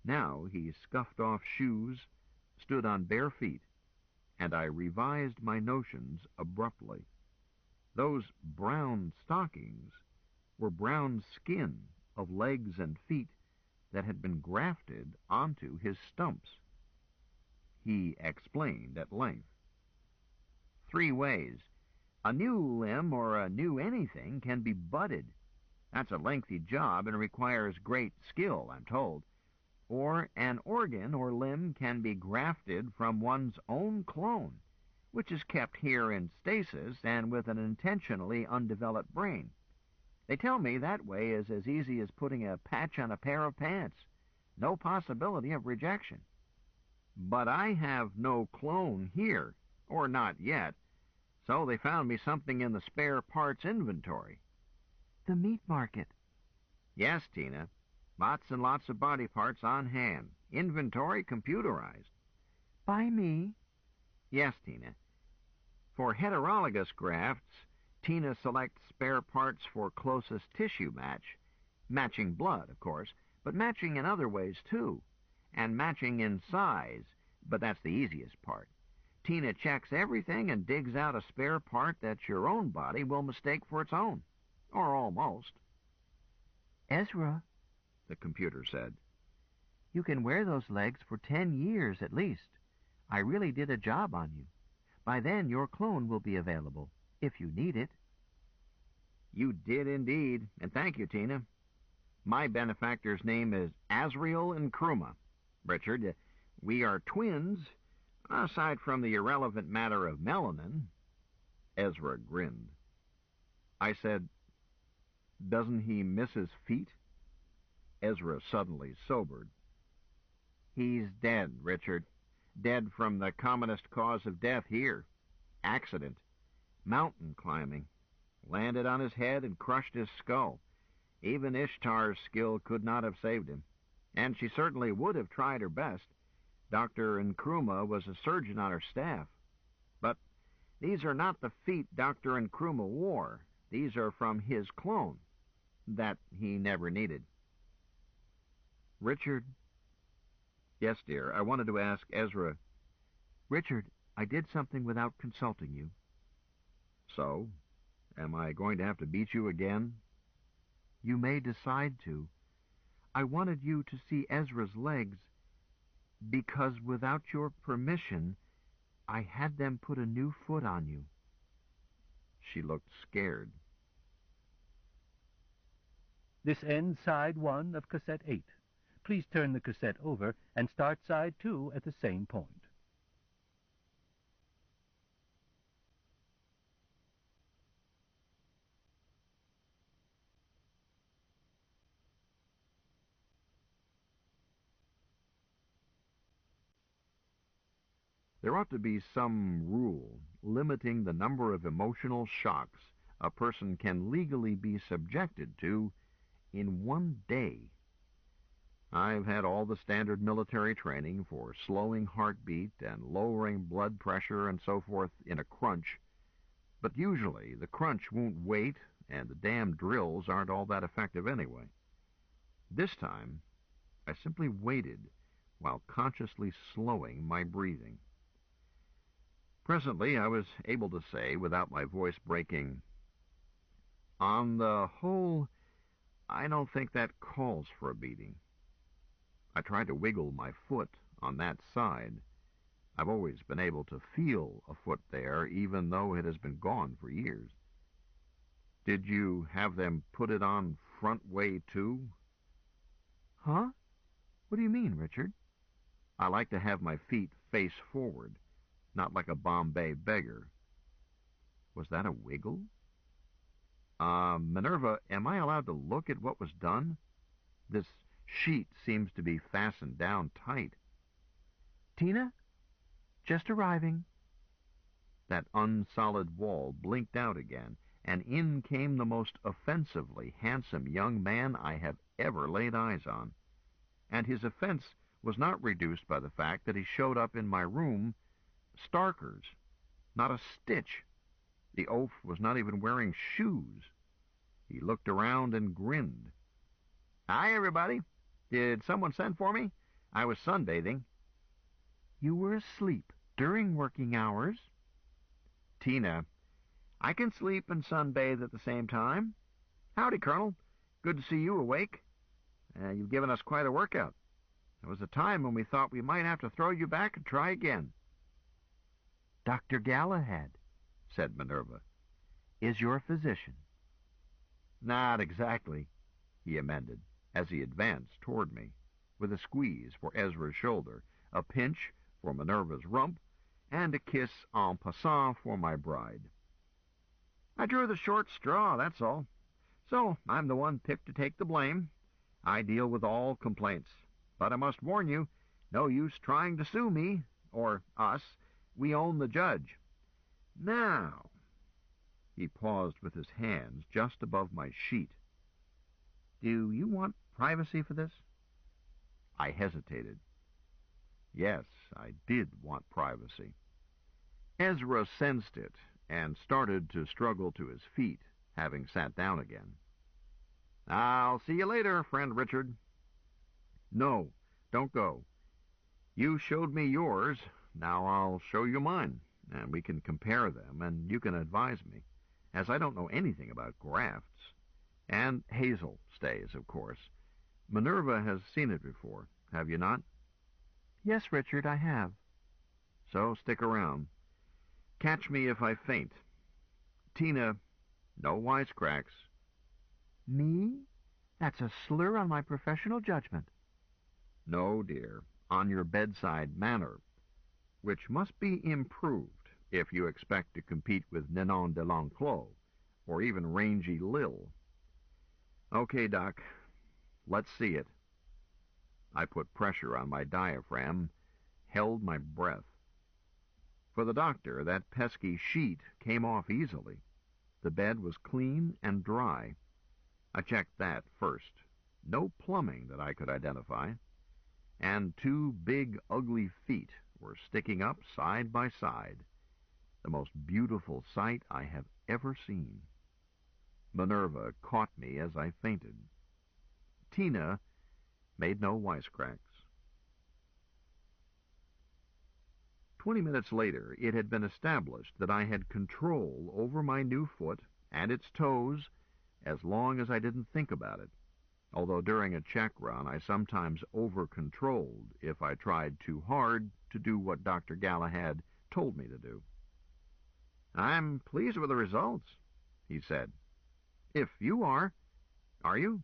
Now he scuffed off shoes, stood on bare feet, and I revised my notions abruptly. Those brown stockings were brown skin of legs and feet that had been grafted onto his stumps. He explained at length. 3 ways. A new limb or a new anything can be budded. That's a lengthy job and requires great skill, I'm told. Or an organ or limb can be grafted from one's own clone, which is kept here in stasis and with an intentionally undeveloped brain. They tell me that way is as easy as putting a patch on a pair of pants. No possibility of rejection. But I have no clone here, or not yet, so they found me something in the spare parts inventory. The meat market. Yes, Tina. Lots and lots of body parts on hand. Inventory computerized. By me? Yes, Tina. For heterologous grafts, Tina selects spare parts for closest tissue match. Matching blood, of course, but matching in other ways, too. And matching in size, but that's the easiest part. Tina checks everything and digs out a spare part that your own body will mistake for its own. Or almost. Ezra, the computer said. You can wear those legs for 10 years at least. I really did a job on you. By then your clone will be available, if you need it. You did indeed, and thank you, Tina. My benefactor's name is Azrael and Kruma. Richard, we are twins, aside from the irrelevant matter of melanin. Ezra grinned. I said, doesn't he miss his feet? Ezra suddenly sobered. He's dead, Richard. Dead from the commonest cause of death here. Accident. Mountain climbing. Landed on his head and crushed his skull. Even Ishtar's skill could not have saved him. And she certainly would have tried her best. Dr. Nkrumah was a surgeon on her staff. But these are not the feet Dr. Nkrumah wore. These are from his clone. That he never needed. Richard? Yes, dear, I wanted to ask Ezra. Richard, I did something without consulting you. So? Am I going to have to beat you again? You may decide to. I wanted you to see Ezra's legs because without your permission, I had them put a new foot on you. She looked scared. This ends side 1 of cassette 8. Please turn the cassette over and start side 2 at the same point. There ought to be some rule limiting the number of emotional shocks a person can legally be subjected to in one day. I've had all the standard military training for slowing heartbeat and lowering blood pressure and so forth in a crunch, but usually the crunch won't wait and the damn drills aren't all that effective anyway. This time, I simply waited while consciously slowing my breathing. Presently, I was able to say, without my voice breaking, on the whole, I don't think that calls for a beating. I tried to wiggle my foot on that side. I've always been able to feel a foot there, even though it has been gone for years. Did you have them put it on front way, too? Huh? What do you mean, Richard? I like to have my feet face forward, not like a Bombay beggar. Was that a wiggle? Minerva, am I allowed to look at what was done? This sheet seems to be fastened down tight. Tina? Just arriving. That unsolid wall blinked out again, and in came the most offensively handsome young man I have ever laid eyes on. and his offense was not reduced by the fact that he showed up in my room starkers, not a stitch. The oaf was not even wearing shoes. He looked around and grinned. "Hi, everybody. Did someone send for me? I was sunbathing." "You were asleep during working hours." "Tina, I can sleep and sunbathe at the same time. Howdy, Colonel. Good to see you awake. You've given us quite a workout. There was a time when we thought we might have to throw you back and try again." "Dr. Galahad," said Minerva, "is your physician." "Not exactly," he amended, as he advanced toward me, with a squeeze for Ezra's shoulder, a pinch for Minerva's rump, and a kiss en passant for my bride. "I drew the short straw, that's all. So I'm the one picked to take the blame. I deal with all complaints. But I must warn you, no use trying to sue me, or us. We own the judge. Now," he paused with his hands just above my sheet, "do you want privacy for this?" I hesitated. Yes, I did want privacy. Ezra sensed it and started to struggle to his feet, having sat down again. "I'll see you later, friend Richard." "No, don't go. You showed me yours. Now I'll show you mine, and we can compare them, and you can advise me, as I don't know anything about grafts. And Hazel stays, of course. Minerva has seen it before, have you not?" "Yes, Richard, I have." "So stick around. Catch me if I faint. Tina, no wisecracks." "Me? That's a slur on my professional judgment." "No, dear, on your bedside manner, which must be improved if you expect to compete with Ninon de l'Enclos, or even Rangy Lil. Okay, Doc, let's see it." I put pressure on my diaphragm, held my breath. For the doctor, that pesky sheet came off easily. The bed was clean and dry. I checked that first. No plumbing that I could identify. And two big, ugly feet were sticking up side by side. The most beautiful sight I have ever seen. Minerva caught me as I fainted. Tina made no wisecracks. 20 minutes later, it had been established that I had control over my new foot and its toes as long as I didn't think about it, although during a check run I sometimes over-controlled if I tried too hard to do what Dr. Galahad told me to do. "I'm pleased with the results," he said. "If you are you?"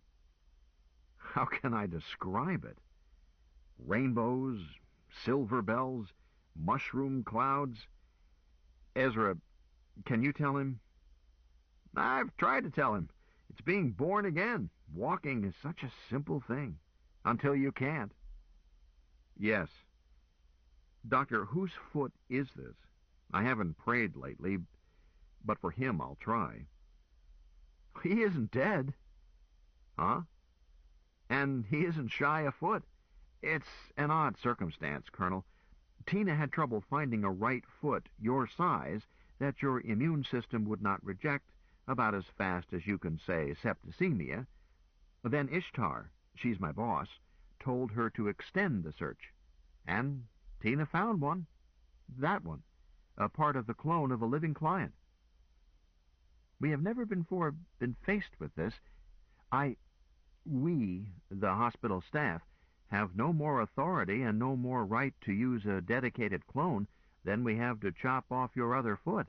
How can I describe it? Rainbows, silver bells, mushroom clouds. Ezra, can you tell him? "I've tried to tell him. It's being born again. Walking is such a simple thing. Until you can't." "Yes. Doctor, whose foot is this? I haven't prayed lately, but for him I'll try." "He isn't dead." "Huh?" "And he isn't shy a foot. It's an odd circumstance, Colonel. Tina had trouble finding a right foot your size that your immune system would not reject about as fast as you can say septicemia. Then Ishtar, she's my boss, told her to extend the search. And Tina found one. That one. A part of the clone of a living client. We have never before been faced with this. We, the hospital staff, have no more authority and no more right to use a dedicated clone than we have to chop off your other foot.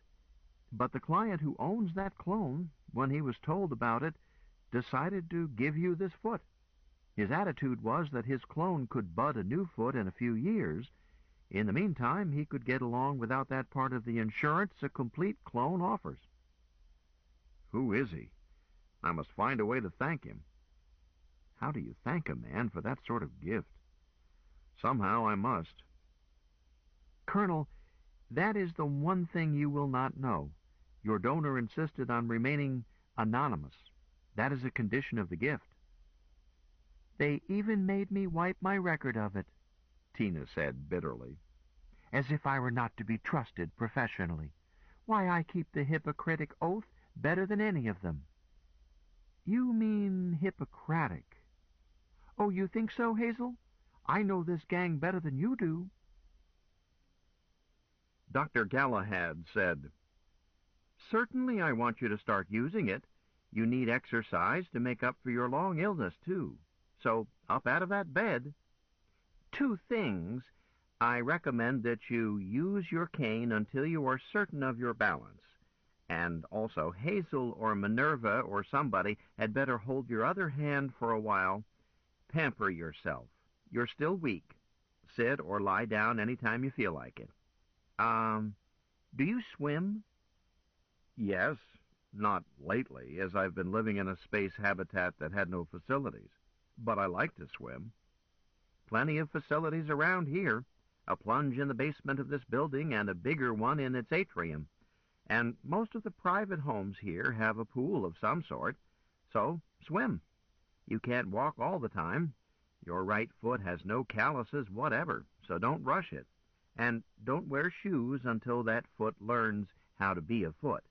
But the client who owns that clone, when he was told about it, decided to give you this foot. His attitude was that his clone could bud a new foot in a few years. In the meantime, he could get along without that part of the insurance a complete clone offers." "Who is he? I must find a way to thank him." "How do you thank a man for that sort of gift?" "Somehow I must." "Colonel, that is the one thing you will not know. Your donor insisted on remaining anonymous. That is a condition of the gift." They even made me wipe my record of it, Tina said bitterly. As if I were not to be trusted professionally. Why, I keep the Hippocratic Oath better than any of them. You mean Hippocratic? Oh, you think so, Hazel? I know this gang better than you do. Dr. Galahad said, "Certainly I want you to start using it. You need exercise to make up for your long illness, too. So, up out of that bed. 2 things. I recommend that you use your cane until you are certain of your balance. And also, Hazel or Minerva or somebody had better hold your other hand for a while. Pamper yourself. You're still weak. Sit or lie down any time you feel like it. Do you swim?" "Yes, not lately, as I've been living in a space habitat that had no facilities. But I like to swim." "Plenty of facilities around here. A plunge in the basement of this building and a bigger one in its atrium. And most of the private homes here have a pool of some sort. So, swim. You can't walk all the time. Your right foot has no calluses whatever, so don't rush it. And don't wear shoes until that foot learns how to be a foot."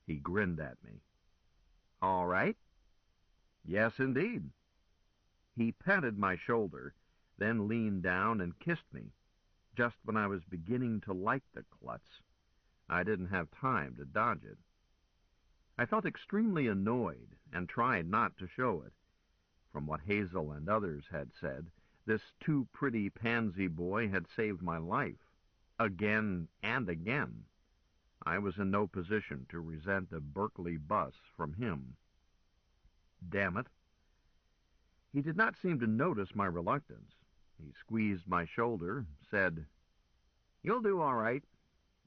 He grinned at me. "All right?" "Yes, indeed." He patted my shoulder, then leaned down and kissed me, just when I was beginning to like the klutz. I didn't have time to dodge it. I felt extremely annoyed and tried not to show it. From what Hazel and others had said, this too pretty pansy boy had saved my life, again and again. I was in no position to resent a Berkeley bus from him. Damn it. He did not seem to notice my reluctance. He squeezed my shoulder, said, "You'll do all right.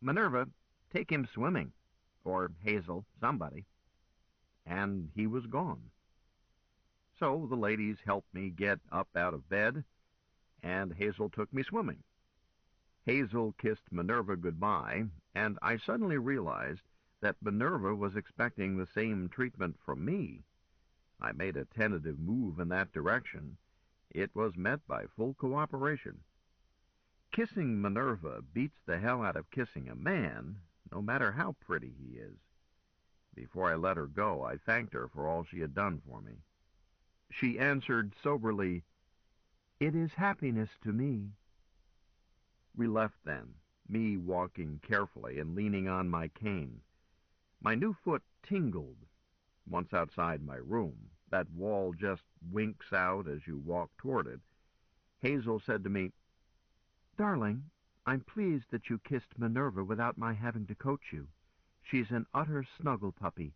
Minerva, take him swimming. Or Hazel, somebody." And he was gone. So the ladies helped me get up out of bed, and Hazel took me swimming. Hazel kissed Minerva goodbye, and I suddenly realized that Minerva was expecting the same treatment from me. I made a tentative move in that direction. It was met by full cooperation. Kissing Minerva beats the hell out of kissing a man, no matter how pretty he is. Before I let her go, I thanked her for all she had done for me. She answered soberly, "It is happiness to me." We left then, me walking carefully and leaning on my cane. My new foot tingled. Once outside my room, that wall just winks out as you walk toward it. Hazel said to me, "Darling, I'm pleased that you kissed Minerva without my having to coach you. She's an utter snuggle puppy.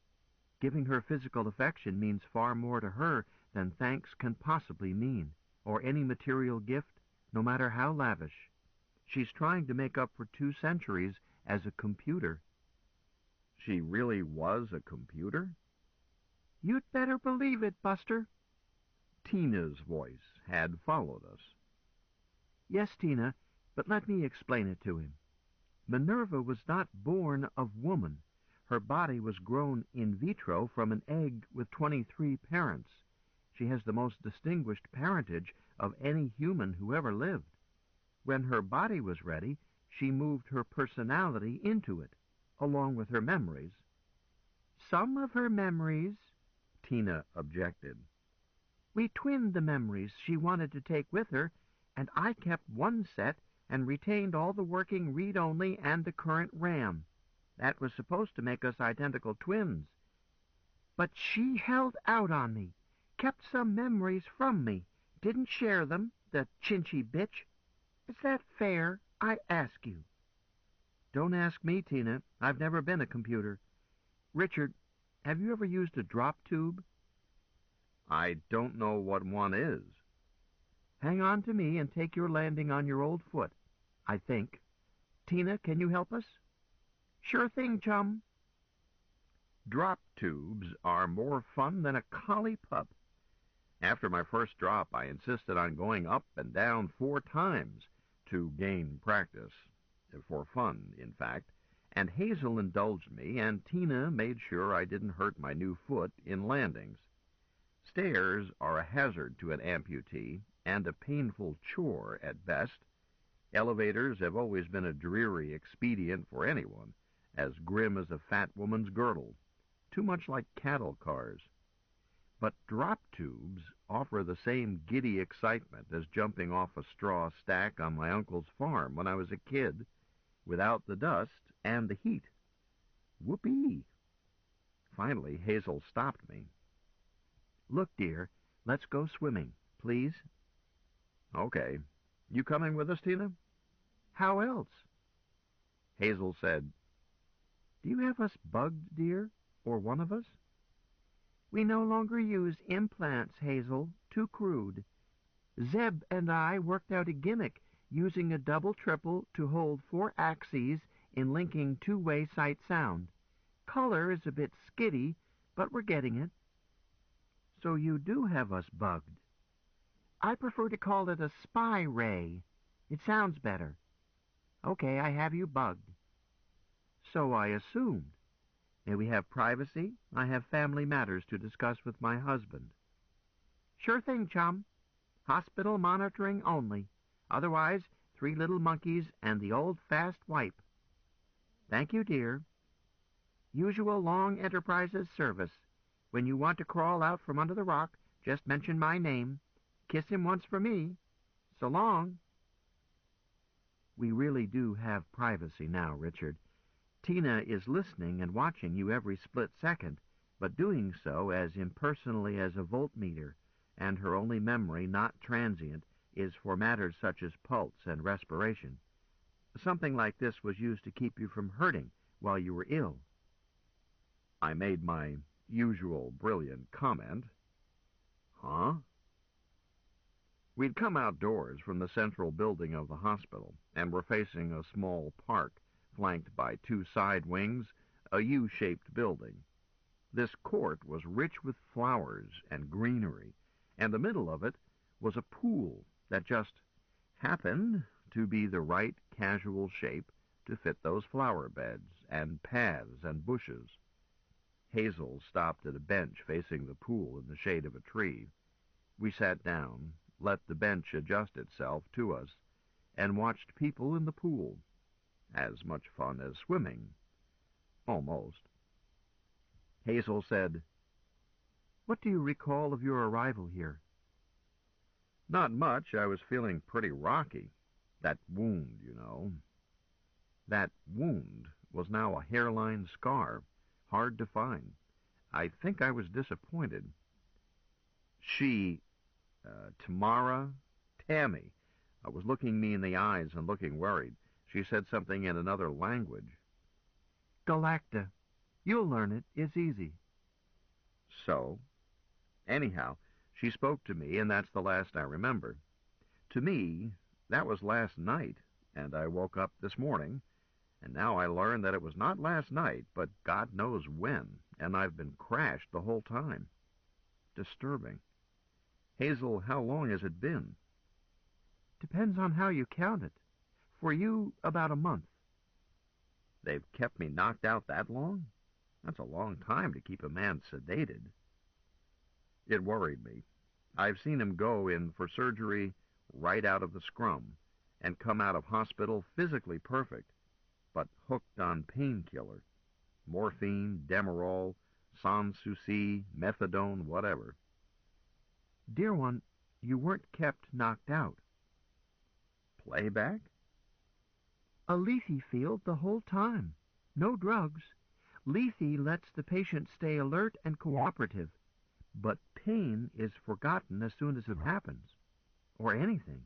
Giving her physical affection means far more to her than thanks can possibly mean, or any material gift, no matter how lavish. She's trying to make up for 2 centuries as a computer." She really was a computer? "You'd better believe it, Buster." Tina's voice had followed us. "Yes, Tina, but let me explain it to him. Minerva was not born of woman. Her body was grown in vitro from an egg with 23 parents. She has the most distinguished parentage of any human who ever lived. When her body was ready, she moved her personality into it, along with her memories." "Some of her memories," Tina objected. "We twinned the memories she wanted to take with her, and I kept one set and retained all the working read-only and the current RAM. That was supposed to make us identical twins. But she held out on me, kept some memories from me, didn't share them, the chinchy bitch. Is that fair, I ask you?" "Don't ask me, Tina. I've never been a computer. Richard, have you ever used a drop tube?" "I don't know what one is." "Hang on to me and take your landing on your old foot, I think. Tina, can you help us?" "Sure thing, chum." Drop tubes are more fun than a collie pup. After my first drop, I insisted on going up and down 4 times to gain practice, for fun, in fact, and Hazel indulged me, and Tina made sure I didn't hurt my new foot in landings. Stairs are a hazard to an amputee and a painful chore at best. Elevators have always been a dreary expedient for anyone, as grim as a fat woman's girdle, too much like cattle cars. But drop tubes offer the same giddy excitement as jumping off a straw stack on my uncle's farm when I was a kid, without the dust and the heat. Whoopee! Finally, Hazel stopped me. Look, dear, let's go swimming, please. Okay. You coming with us, Tina? How else? Hazel said, Do you have us bugged, dear, or one of us? We no longer use implants, Hazel. Too crude. Zeb and I worked out a gimmick using a double-triple to hold 4 axes in linking two-way sight-sound. Color is a bit skitty, but we're getting it. So you do have us bugged. I prefer to call it a spy ray. It sounds better. Okay, I have you bugged. So I assumed. May we have privacy? I have family matters to discuss with my husband. Sure thing, chum. Hospital monitoring only. Otherwise, 3 little monkeys and the old fast wipe. Thank you, dear. Usual Long Enterprises service. When you want to crawl out from under the rock, just mention my name. Kiss him once for me. So long. We really do have privacy now, Richard. Tina is listening and watching you every split second, but doing so as impersonally as a voltmeter, and her only memory, not transient, is for matters such as pulse and respiration. Something like this was used to keep you from hurting while you were ill. I made my usual brilliant comment. Huh? We'd come outdoors from the central building of the hospital and were facing a small park flanked by 2 side wings, a U-shaped building. This court was rich with flowers and greenery, and the middle of it was a pool that just happened to be the right casual shape to fit those flower beds and paths and bushes. Hazel stopped at a bench facing the pool in the shade of a tree. We sat down, let the bench adjust itself to us, and watched people in the pool. As much fun as swimming. Almost. Hazel said, What do you recall of your arrival here? Not much. I was feeling pretty rocky. That wound, you know. That wound was now a hairline scar, hard to find. I think I was disappointed. Tammy, was looking me in the eyes and looking worried. She said something in another language. Galacta. You'll learn it. It's easy. So? Anyhow, she spoke to me, and that's the last I remember. To me, that was last night, and I woke up this morning, and now I learn that it was not last night, but God knows when, and I've been crashed the whole time. Disturbing. Hazel, how long has it been? Depends on how you count it. For you, about a month. They've kept me knocked out that long? That's a long time to keep a man sedated. It worried me. I've seen him go in for surgery right out of the scrum and come out of hospital physically perfect, but hooked on painkiller. Morphine, Demerol, Sanssouci, methadone, whatever. Dear one, you weren't kept knocked out. Playback? A Lethe field the whole time. No drugs. Lethe lets the patient stay alert and cooperative, but pain is forgotten as soon as it happens. Or anything.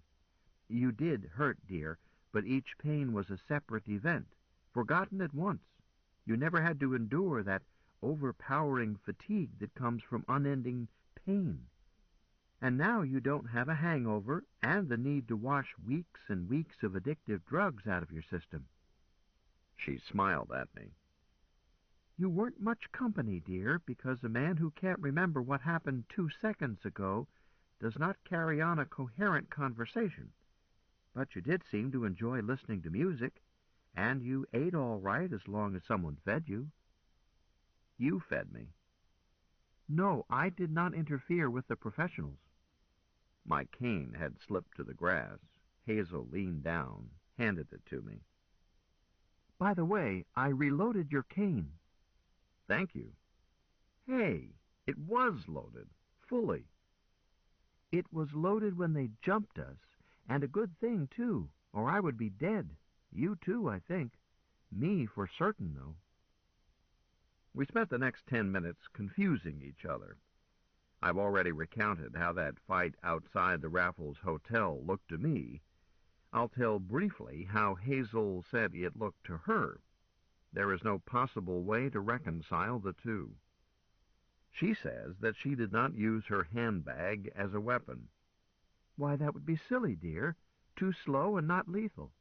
You did hurt, dear, but each pain was a separate event, forgotten at once. You never had to endure that overpowering fatigue that comes from unending pain. And now you don't have a hangover and the need to wash weeks and weeks of addictive drugs out of your system. She smiled at me. You weren't much company, dear, because a man who can't remember what happened 2 seconds ago does not carry on a coherent conversation. But you did seem to enjoy listening to music, and you ate all right as long as someone fed you. You fed me. No, I did not interfere with the professionals. My cane had slipped to the grass. Hazel leaned down, handed it to me. By the way, I reloaded your cane. Thank you. Hey, it was loaded, fully. It was loaded when they jumped us, and a good thing, too, or I would be dead. You, too, I think. Me, for certain, though. We spent the next 10 minutes confusing each other. I've already recounted how that fight outside the Raffles Hotel looked to me. I'll tell briefly how Hazel said it looked to her. There is no possible way to reconcile the two. She says that she did not use her handbag as a weapon. Why, that would be silly, dear. Too slow and not lethal.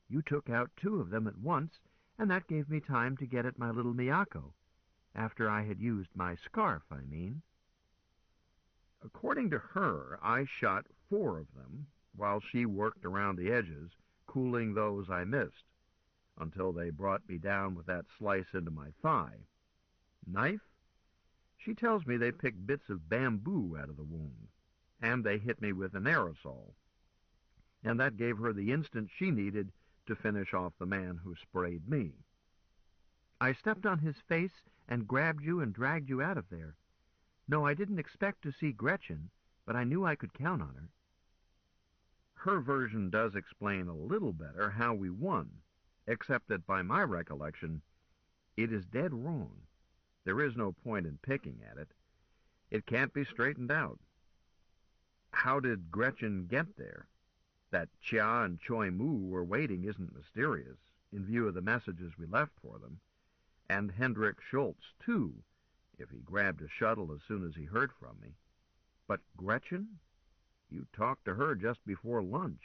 You took out 2 of them at once, and that gave me time to get at my little Miyako. After I had used my scarf, I mean. According to her, I shot 4 of them, while she worked around the edges, cooling those I missed, until they brought me down with that slice into my thigh. Knife? She tells me they picked bits of bamboo out of the wound, and they hit me with an aerosol. And that gave her the instant she needed to finish off the man who sprayed me. I stepped on his face and grabbed you and dragged you out of there. No, I didn't expect to see Gretchen, but I knew I could count on her. Her version does explain a little better how we won, except that by my recollection, it is dead wrong. There is no point in picking at it. It can't be straightened out. How did Gretchen get there? That Chia and Choi Mu were waiting isn't mysterious, in view of the messages we left for them. And Hendrik Schultz, too, if he grabbed a shuttle as soon as he heard from me. But Gretchen? You talked to her just before lunch.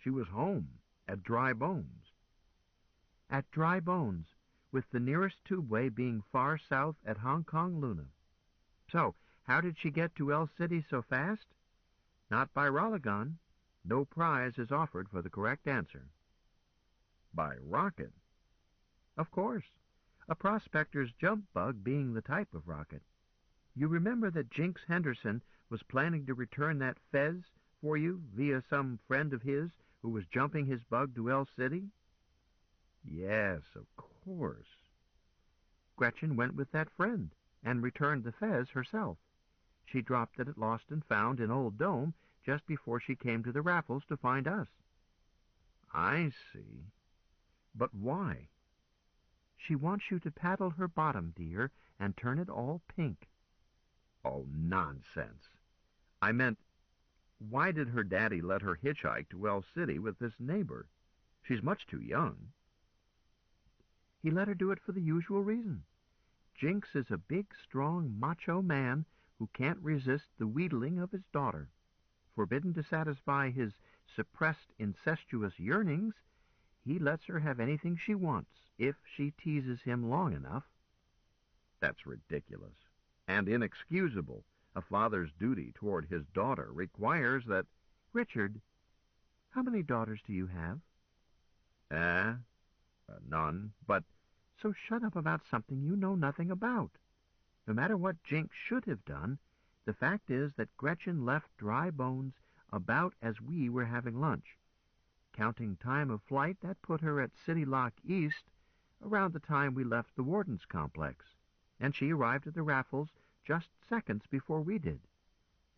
She was home, at Dry Bones. At Dry Bones, with the nearest tubeway being far south at Hong Kong Luna. So, how did she get to El City so fast? Not by Raleigh. No prize is offered for the correct answer. By rocket? Of course. A prospector's jump bug being the type of rocket. You remember that Jinx Henderson was planning to return that fez for you via some friend of his who was jumping his bug to El City? Yes, of course. Gretchen went with that friend and returned the fez herself. She dropped it at Lost and Found in Old Dome just before she came to the Raffles to find us. I see. But why? She wants you to paddle her bottom, dear, and turn it all pink. Oh, nonsense. I meant, why did her daddy let her hitchhike to El City with this neighbor? She's much too young. He let her do it for the usual reason. Jinx is a big, strong, macho man who can't resist the wheedling of his daughter. Forbidden to satisfy his suppressed incestuous yearnings, he lets her have anything she wants, if she teases him long enough. That's ridiculous and inexcusable. A father's duty toward his daughter requires that... Richard, how many daughters do you have? None, but... So shut up about something you know nothing about. No matter what Jinx should have done, the fact is that Gretchen left Dry Bones about as we were having lunch. Counting time of flight, that put her at City Lock East around the time we left the Warden's complex, and she arrived at the Raffles just seconds before we did.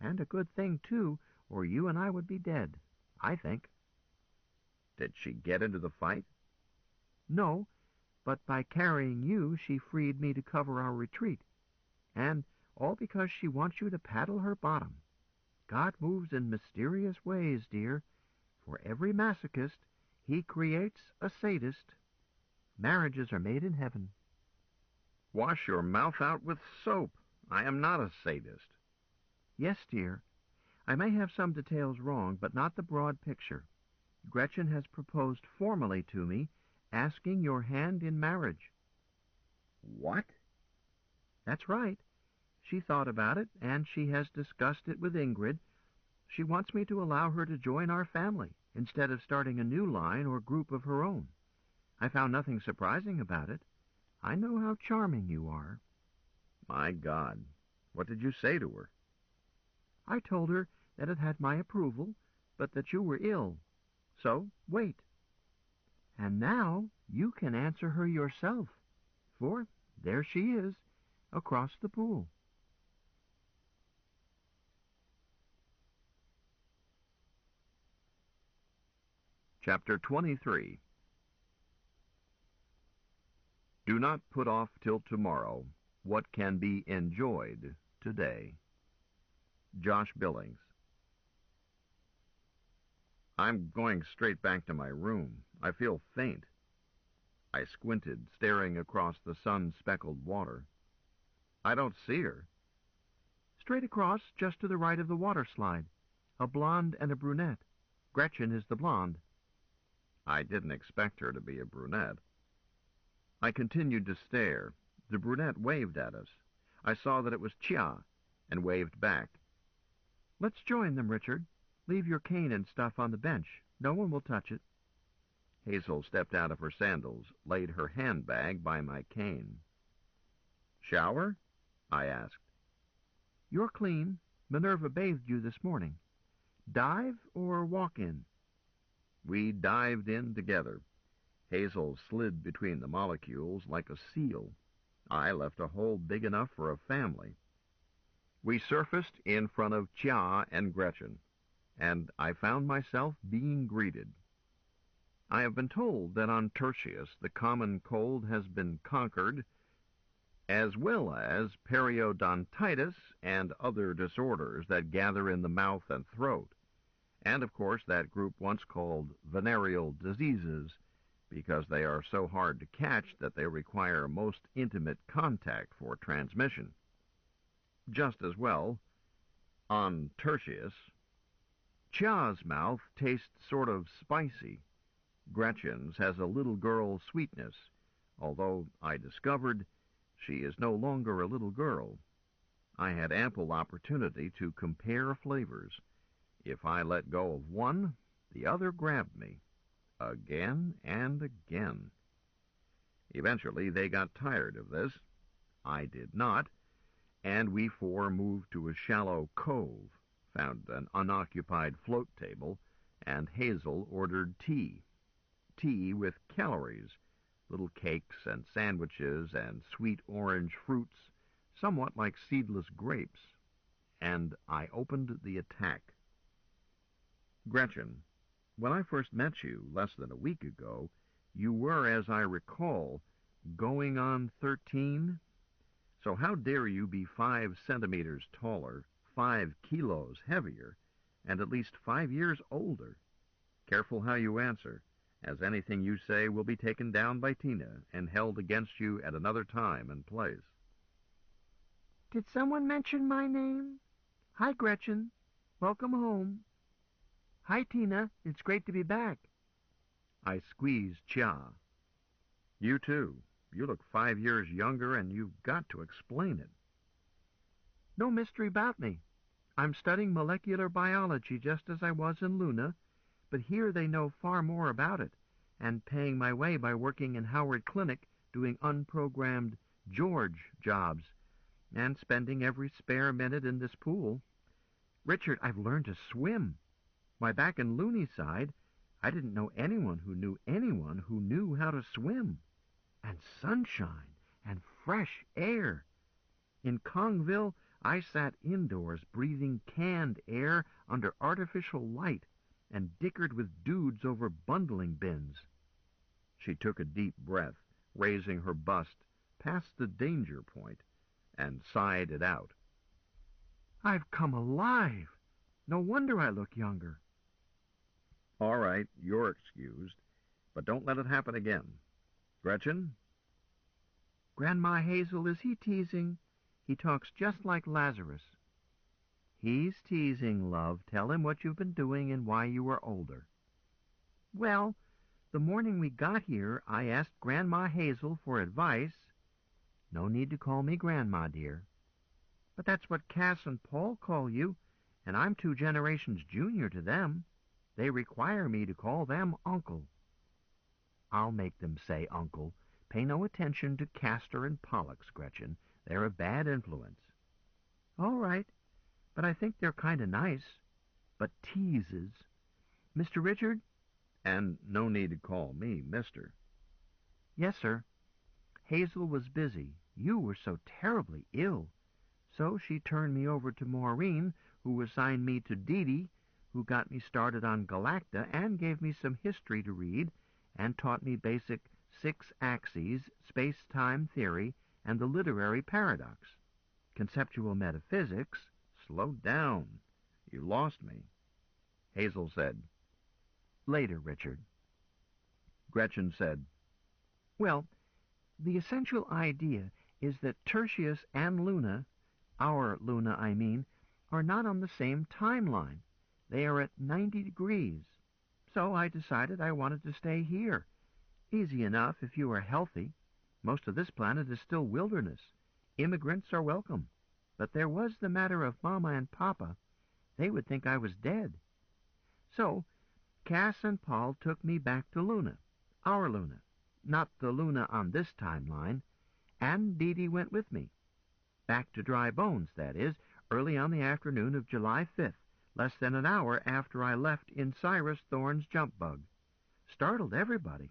And a good thing, too, or you and I would be dead, I think. Did she get into the fight? No, but by carrying you, she freed me to cover our retreat. And all because she wants you to paddle her bottom. God moves in mysterious ways, dear. For every masochist, he creates a sadist. Marriages are made in heaven. Wash your mouth out with soap. I am not a sadist. Yes, dear. I may have some details wrong, but not the broad picture. Gretchen has proposed formally to me, asking your hand in marriage. What? That's right. She thought about it, and she has discussed it with Ingrid. She wants me to allow her to join our family, instead of starting a new line or group of her own. I found nothing surprising about it. I know how charming you are. My God, What did you say to her? I told her that it had my approval, but that you were ill. So, wait. And now you can answer her yourself, for there she is, across the pool. Chapter 23. Do not put off till tomorrow what can be enjoyed today. Josh Billings. I'm going straight back to my room. I feel faint. I squinted, staring across the sun-speckled water. I don't see her. Straight across, just to the right of the water slide. A blonde and a brunette. Gretchen is the blonde. I didn't expect her to be a brunette. I continued to stare. The brunette waved at us. I saw that it was Chia, and waved back. Let's join them, Richard. Leave your cane and stuff on the bench. No one will touch it. Hazel stepped out of her sandals, laid her handbag by my cane. Shower? I asked. You're clean. Minerva bathed you this morning. Dive or walk in? We dived in together. Hazel slid between the molecules like a seal. I left a hole big enough for a family. We surfaced in front of Chia and Gretchen, and I found myself being greeted. I have been told that on Tertius the common cold has been conquered, as well as periodontitis and other disorders that gather in the mouth and throat, and of course that group once called venereal diseases, because they are so hard to catch that they require most intimate contact for transmission. Just as well, on Tertius, Chia's mouth tastes sort of spicy. Gretchen's has a little girl sweetness, although I discovered she is no longer a little girl. I had ample opportunity to compare flavors. If I let go of one, the other grabbed me, again and again. Eventually they got tired of this. I did not, and we four moved to a shallow cove, found an unoccupied float table, and Hazel ordered tea. Tea with calories, little cakes and sandwiches and sweet orange fruits, somewhat like seedless grapes, and I opened the attack. Gretchen, when I first met you less than a week ago, you were, as I recall, going on 13. So how dare you be 5 centimeters taller, 5 kilos heavier, and at least 5 years older? Careful how you answer, as anything you say will be taken down by Tina and held against you at another time and place. Did someone mention my name? Hi, Gretchen. Welcome home. Hi, Tina. It's great to be back. I squeezed Chia. You too. You look 5 years younger, and you've got to explain it. No mystery about me. I'm studying molecular biology just as I was in Luna, but here they know far more about it, and paying my way by working in Howard Clinic doing unprogrammed George jobs, and spending every spare minute in this pool. Richard, I've learned to swim. Why, back in Looney Side, I didn't know anyone who knew how to swim. And sunshine, and fresh air. In Kongville, I sat indoors breathing canned air under artificial light and dickered with dudes over bundling bins. She took a deep breath, raising her bust past the danger point, and sighed it out. I've come alive. No wonder I look younger. All right, you're excused, but don't let it happen again. Gretchen? Grandma Hazel, is he teasing? He talks just like Lazarus. He's teasing, love. Tell him what you've been doing and why you are older. Well, the morning we got here, I asked Grandma Hazel for advice. No need to call me Grandma, dear. But that's what Cass and Paul call you, and I'm 2 generations junior to them. They require me to call them Uncle. I'll make them say Uncle. Pay no attention to Castor and Pollux, Gretchen. They're a bad influence. All right, but I think they're kind of nice. But teases. Mr. Richard? And no need to call me mister. Yes, sir. Hazel was busy. You were so terribly ill. So she turned me over to Maureen, who assigned me to Dee Dee, who got me started on Galacta and gave me some history to read and taught me basic six-axes, space-time theory, and the literary paradox. Conceptual metaphysics. Slow down. You lost me. Hazel said, Later, Richard. Gretchen said, Well, the essential idea is that Tertius and Luna, our Luna, I mean, are not on the same timeline. They are at 90 degrees. So I decided I wanted to stay here. Easy enough if you are healthy. Most of this planet is still wilderness. Immigrants are welcome. But there was the matter of Mama and Papa. They would think I was dead. So Cass and Paul took me back to Luna, our Luna, not the Luna on this timeline, and Dee Dee went with me. Back to Dry Bones, that is, early on the afternoon of July 5th, less than an hour after I left in Cyrus Thorne's jump bug. Startled everybody.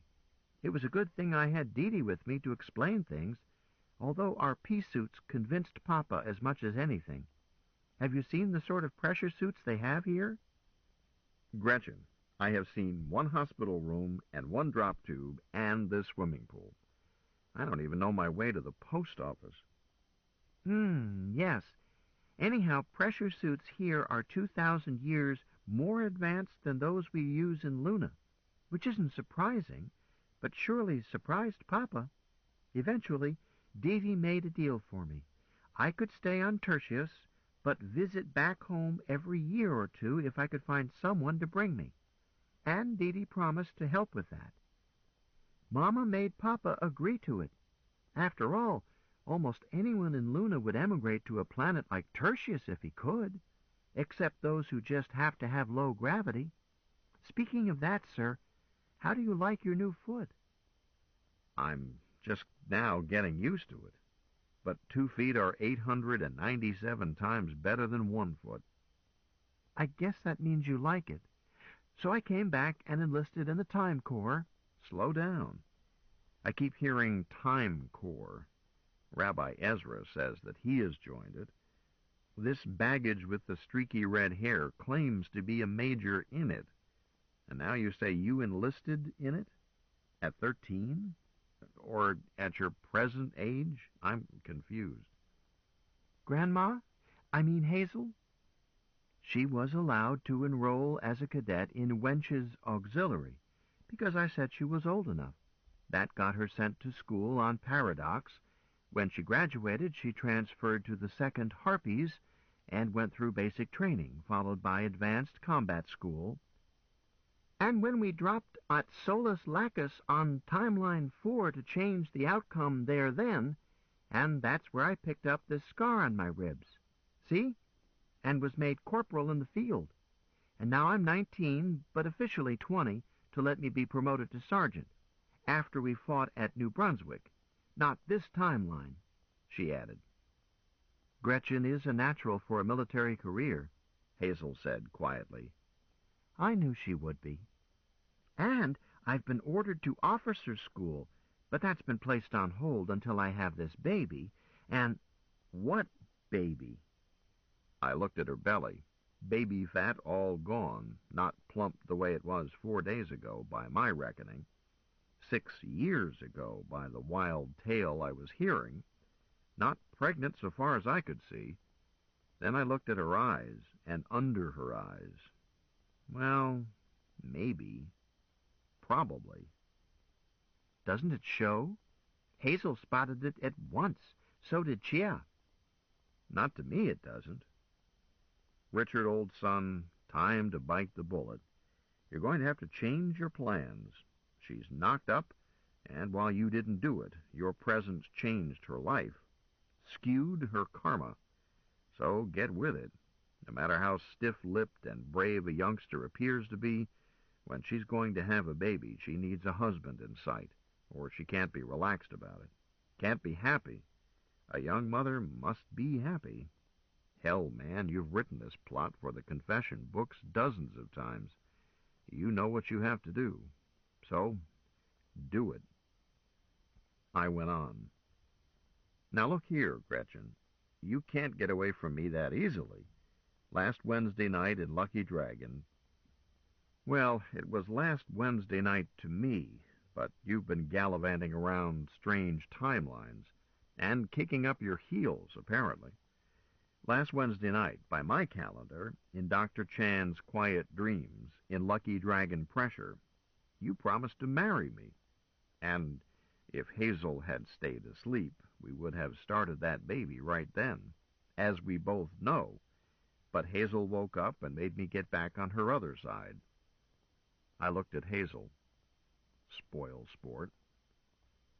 It was a good thing I had Dee Dee with me to explain things, although our pea suits convinced Papa as much as anything. Have you seen the sort of pressure suits they have here? Gretchen, I have seen one hospital room and one drop tube and this swimming pool. I don't even know my way to the post office. Yes. Anyhow, pressure suits here are 2,000 years more advanced than those we use in Luna, which isn't surprising, but surely surprised Papa. Eventually, Dee Dee made a deal for me. I could stay on Tertius, but visit back home every year or two if I could find someone to bring me. And Dee Dee promised to help with that. Mama made Papa agree to it. After all, almost anyone in Luna would emigrate to a planet like Tertius if he could, except those who just have to have low gravity. Speaking of that, sir, how do you like your new foot? I'm just now getting used to it. But 2 feet are 897 times better than 1 foot. I guess that means you like it. So I came back and enlisted in the Time Corps. Slow down. I keep hearing Time Corps. Rabbi Ezra says that he has joined it. This baggage with the streaky red hair claims to be a major in it. And now you say you enlisted in it? At 13? Or at your present age? I'm confused. Grandma? I mean Hazel? She was allowed to enroll as a cadet in Wench's Auxiliary, because I said she was old enough. That got her sent to school on Paradox. When she graduated, she transferred to the 2nd Harpies and went through basic training, followed by advanced combat school. And when we dropped at Solus Lacus on Timeline 4 to change the outcome there then, and that's where I picked up this scar on my ribs. See? And was made corporal in the field. And now I'm 19, but officially 20, to let me be promoted to sergeant, after we fought at New Brunswick. Not this timeline, she added. Gretchen is a natural for a military career, Hazel said quietly. I knew she would be. And I've been ordered to officer school, but that's been placed on hold until I have this baby, and... What baby? I looked at her belly. Baby fat all gone, not plump the way it was 4 days ago, by my reckoning. 6 years ago, by the wild tale I was hearing. Not pregnant so far as I could see. Then I looked at her eyes, and under her eyes. Well, maybe. Probably. Doesn't it show? Hazel spotted it at once. So did Chia. Not to me it doesn't. Richard, old son, time to bite the bullet. You're going to have to change your plans. She's knocked up, and while you didn't do it, your presence changed her life, skewed her karma. So get with it. No matter how stiff-lipped and brave a youngster appears to be, when she's going to have a baby, she needs a husband in sight, or she can't be relaxed about it. Can't be happy. A young mother must be happy. Hell, man, you've written this plot for the confession books dozens of times. You know what you have to do. So, do it. I went on. Now look here, Gretchen. You can't get away from me that easily. Last Wednesday night in Lucky Dragon. Well, it was last Wednesday night to me, but you've been gallivanting around strange timelines, and kicking up your heels, apparently. Last Wednesday night, by my calendar, in Dr. Chan's Quiet Dreams, in Lucky Dragon Pressure, you promised to marry me. And if Hazel had stayed asleep, we would have started that baby right then, as we both know. But Hazel woke up and made me get back on her other side. I looked at Hazel. Spoil sport.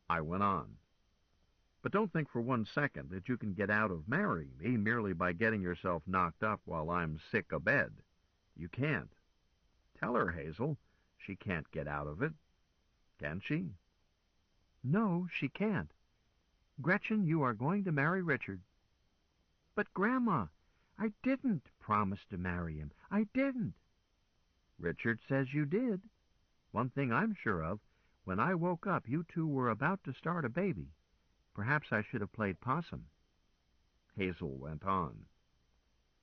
I went on. But don't think for 1 second that you can get out of marrying me merely by getting yourself knocked up while I'm sick abed. You can't. Tell her, Hazel, she can't get out of it. Can she? No, she can't. Gretchen, you are going to marry Richard. But, Grandma, I didn't promise to marry him. I didn't. Richard says you did. One thing I'm sure of, when I woke up, you two were about to start a baby. Perhaps I should have played possum. Hazel went on.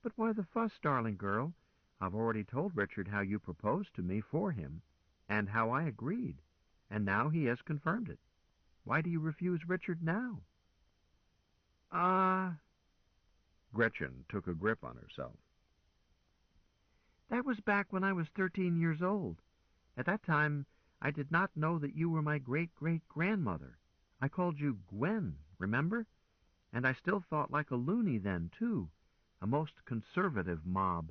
But why the fuss, darling girl? I've already told Richard how you proposed to me for him, and how I agreed, and now he has confirmed it. Why do you refuse Richard now? Gretchen took a grip on herself. That was back when I was 13 years old. At that time, I did not know that you were my great-great-grandmother. I called you Gwen, remember? And I still thought like a loony then, too, a most conservative mob.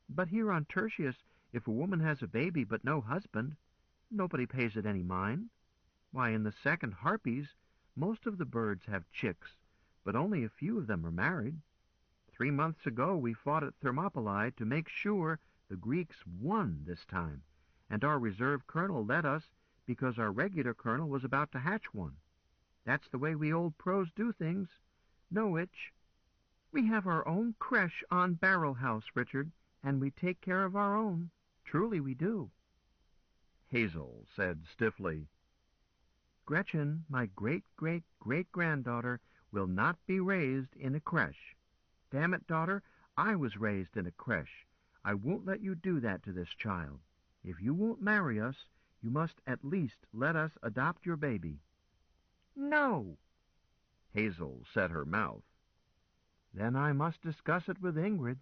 But here on Tertius, if a woman has a baby but no husband, nobody pays it any mind. Why, in the second Harpies, most of the birds have chicks, but only a few of them are married. 3 months ago we fought at Thermopylae to make sure the Greeks won this time, and our reserve colonel led us because our regular colonel was about to hatch one. That's the way we old pros do things. No itch. We have our own creche on Barrel House, Richard, and we take care of our own. Truly we do. Hazel said stiffly, Gretchen, my great-great-great-granddaughter, will not be raised in a creche. Damn it, daughter, I was raised in a creche. I won't let you do that to this child. If you won't marry us, you must at least let us adopt your baby. No! Hazel set her mouth. Then I must discuss it with Ingrid.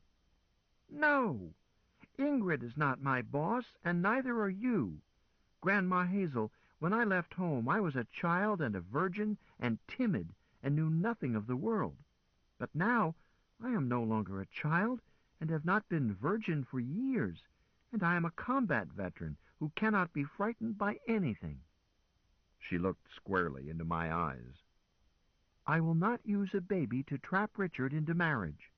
No! Ingrid is not my boss, and neither are you. Grandma Hazel, when I left home, I was a child and a virgin and timid and knew nothing of the world. But now I am no longer a child and have not been virgin for years, and I am a combat veteran who cannot be frightened by anything. She looked squarely into my eyes. I will not use a baby to trap Richard into marriage.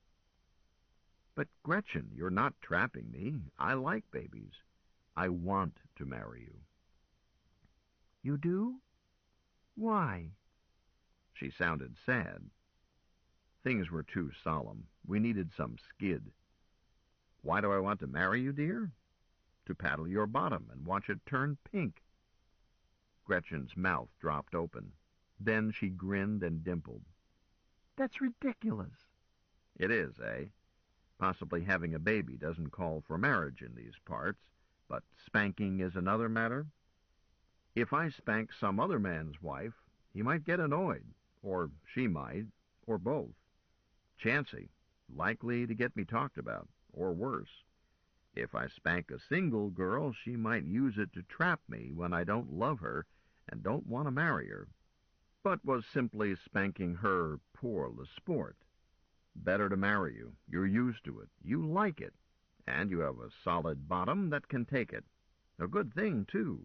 But, Gretchen, you're not trapping me. I like babies. I want to marry you. You do? Why? She sounded sad. Things were too solemn. We needed some skid. Why do I want to marry you, dear? To paddle your bottom and watch it turn pink. Gretchen's mouth dropped open. Then she grinned and dimpled. That's ridiculous. It is, eh? Possibly having a baby doesn't call for marriage in these parts, but spanking is another matter. If I spank some other man's wife, he might get annoyed, or she might, or both. Chancy, likely to get me talked about, or worse. If I spank a single girl, she might use it to trap me when I don't love her and don't want to marry her, but was simply spanking her pour le sport. Better to marry you. You're used to it. You like it. And you have a solid bottom that can take it. A good thing, too,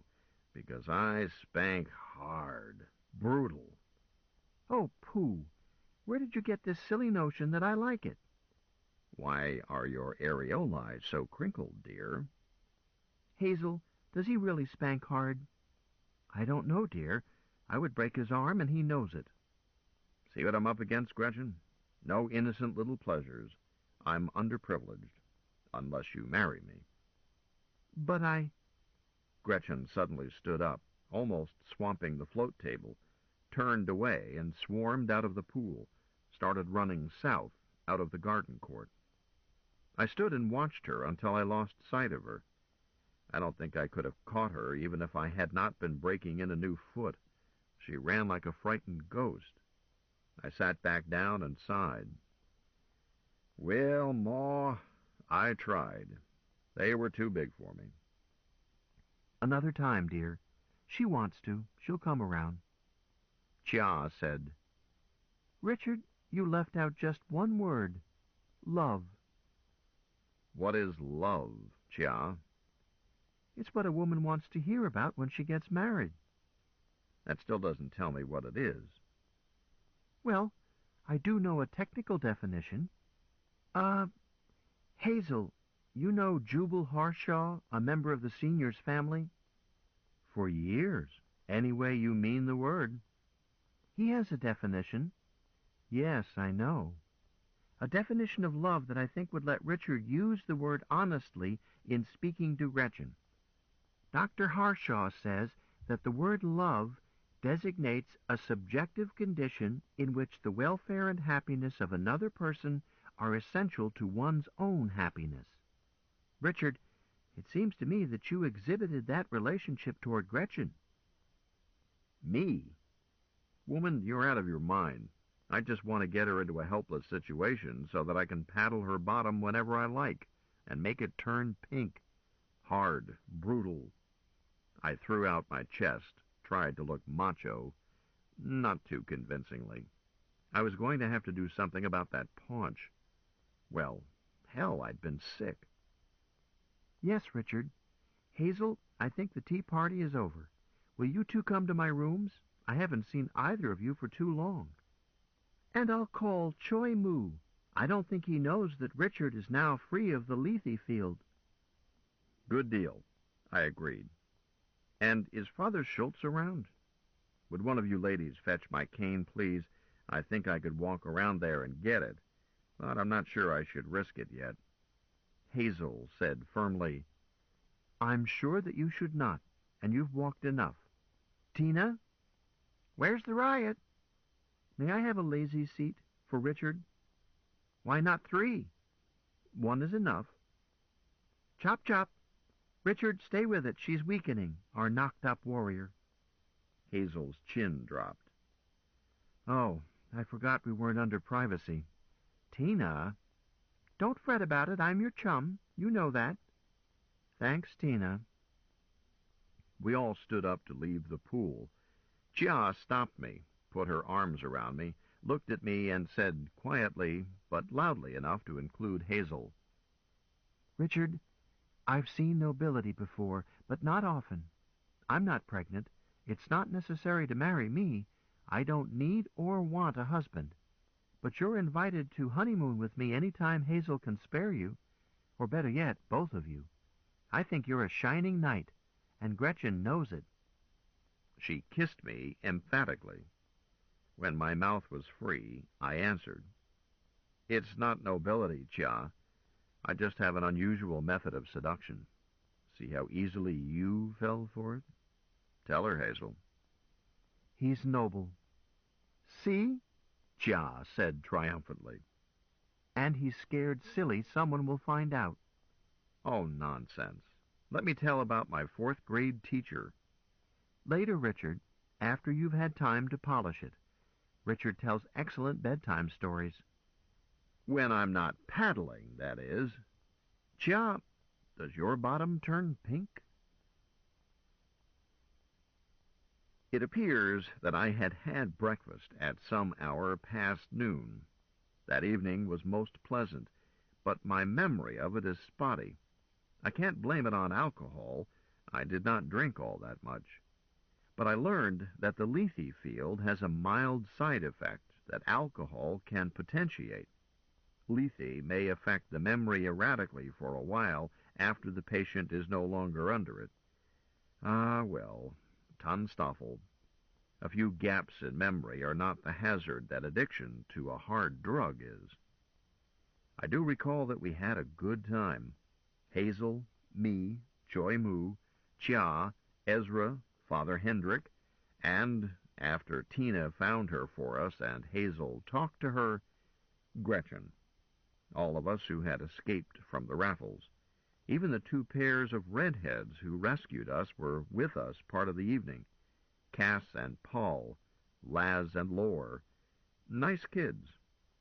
because I spank hard. Brutal. Oh, pooh. Where did you get this silly notion that I like it? Why are your areolae so crinkled, dear? Hazel, does he really spank hard? I don't know, dear. I would break his arm, and he knows it. See what I'm up against, Gretchen? No innocent little pleasures. I'm underprivileged, unless you marry me. But I... Gretchen suddenly stood up, almost swamping the float table, turned away and swarmed out of the pool, started running south out of the garden court. I stood and watched her until I lost sight of her. I don't think I could have caught her even if I had not been breaking in a new foot. She ran like a frightened ghost. I sat back down and sighed. Well, Ma, I tried. They were too big for me. Another time, dear. She wants to. She'll come around. Chia said, Richard, you left out just one word. Love. What is love, Chia? It's what a woman wants to hear about when she gets married. That still doesn't tell me what it is. Well, I do know a technical definition. Hazel, you know Jubal Harshaw, a member of the seniors family? For years. Any way you mean the word. He has a definition. Yes, I know. A definition of love that I think would let Richard use the word honestly in speaking to Gretchen. Dr. Harshaw says that the word love designates a subjective condition in which the welfare and happiness of another person are essential to one's own happiness. Richard, it seems to me that you exhibited that relationship toward Gretchen. Me? Woman, you're out of your mind. I just want to get her into a helpless situation so that I can paddle her bottom whenever I like and make it turn pink. Hard, brutal. I threw out my chest, tried to look macho, not too convincingly. I was going to have to do something about that paunch. Well, hell, I'd been sick. Yes, Richard. Hazel, I think the tea party is over. Will you two come to my rooms? I haven't seen either of you for too long. And I'll call Choi Moo. I don't think he knows that Richard is now free of the Lethe field. Good deal, I agreed. And is Father Schultz around? Would one of you ladies fetch my cane, please? I think I could walk around there and get it, but I'm not sure I should risk it yet. Hazel said firmly, I'm sure that you should not, and you've walked enough. Tina? Where's the riot? May I have a lazy seat for Richard? Why not 3? 1 is enough. Chop, chop. Richard, stay with it. She's weakening, our knocked-up warrior. Hazel's chin dropped. Oh, I forgot we weren't under privacy. Tina? Don't fret about it. I'm your chum. You know that. Thanks, Tina. We all stood up to leave the pool. Chia stopped me, put her arms around me, looked at me, and said quietly, but loudly enough to include Hazel, Richard, I've seen nobility before, but not often. I'm not pregnant. It's not necessary to marry me. I don't need or want a husband. But you're invited to honeymoon with me any time Hazel can spare you, or better yet, both of you. I think you're a shining knight, and Gretchen knows it. She kissed me emphatically. When my mouth was free, I answered, It's not nobility, Chia. I just have an unusual method of seduction. See how easily you fell for it? Tell her, Hazel. He's noble. See? Chia said triumphantly. And he's scared silly someone will find out. Oh, nonsense. Let me tell about my 4th grade teacher. Later, Richard, after you've had time to polish it. Richard tells excellent bedtime stories. When I'm not paddling, that is. Chia, does your bottom turn pink? It appears that I had had breakfast at some hour past noon. That evening was most pleasant, but my memory of it is spotty. I can't blame it on alcohol. I did not drink all that much. But I learned that the Lethe field has a mild side effect that alcohol can potentiate. Lethe may affect the memory erratically for a while after the patient is no longer under it. Ah, well, Tunstoffel. A few gaps in memory are not the hazard that addiction to a hard drug is. I do recall that we had a good time. Hazel, me, Joy Moo, Chia, Ezra, Father Hendrick, and, after Tina found her for us and Hazel talked to her, Gretchen. All of us who had escaped from the raffles. Even the 2 pairs of redheads who rescued us were with us part of the evening. Cass and Paul, Laz and Lore. Nice kids.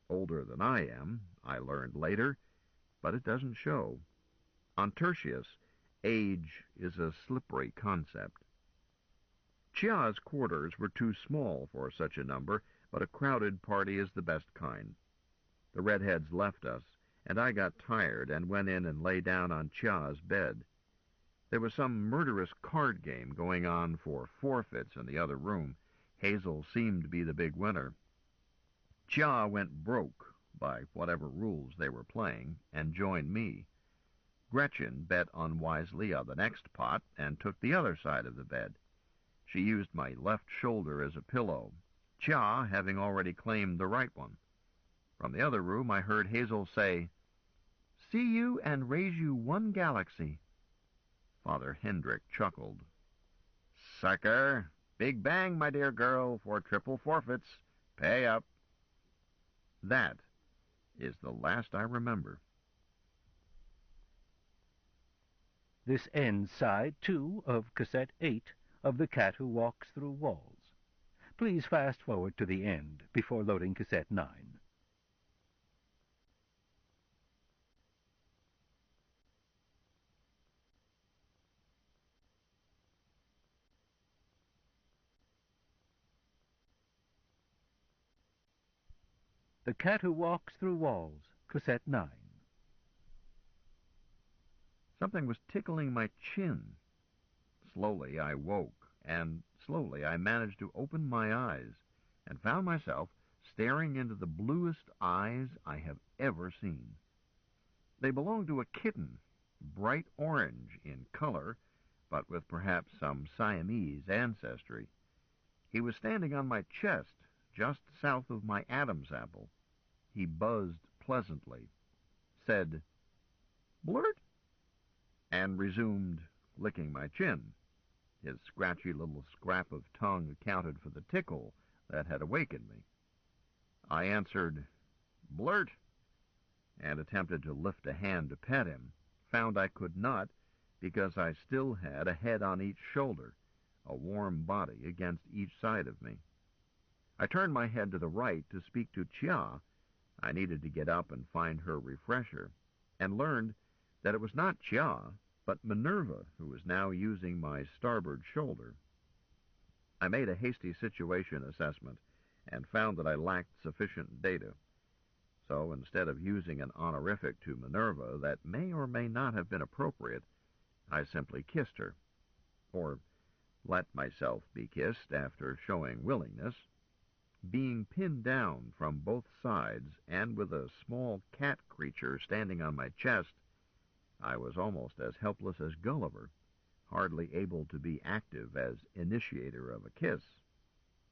Older than I am, I learned later, but it doesn't show. On Tertius, age is a slippery concept. Chia's quarters were too small for such a number, but a crowded party is the best kind. The redheads left us, and I got tired and went in and lay down on Chia's bed. There was some murderous card game going on for forfeits in the other room. Hazel seemed to be the big winner. Chia went broke, by whatever rules they were playing, and joined me. Gretchen bet unwisely on the next pot and took the other side of the bed. She used my left shoulder as a pillow, Chia having already claimed the right one. From the other room I heard Hazel say, "See you and raise you 1 galaxy." Father Hendrick chuckled. "Sucker! Big bang, my dear girl, for triple forfeits. Pay up." That is the last I remember. This ends Side 2 of Cassette 8 of The Cat Who Walks Through Walls. Please fast forward to the end before loading Cassette 9. The Cat Who Walks Through Walls, Cassette 9. Something was tickling my chin. Slowly I woke, and slowly I managed to open my eyes, and found myself staring into the bluest eyes I have ever seen. They belonged to a kitten, bright orange in color, but with perhaps some Siamese ancestry. He was standing on my chest, just south of my Adam's apple. He buzzed pleasantly, said, "Blurt," and resumed licking my chin. His scratchy little scrap of tongue accounted for the tickle that had awakened me. I answered, "Blurt," and attempted to lift a hand to pet him, found I could not because I still had a head on each shoulder, a warm body against each side of me. I turned my head to the right to speak to Chia. I needed to get up and find her refresher, and learned that it was not Chia, but Minerva, who was now using my starboard shoulder. I made a hasty situation assessment and found that I lacked sufficient data. So instead of using an honorific to Minerva that may or may not have been appropriate, I simply kissed her, or let myself be kissed after showing willingness. Being pinned down from both sides and with a small cat creature standing on my chest, I was almost as helpless as Gulliver, hardly able to be active as initiator of a kiss.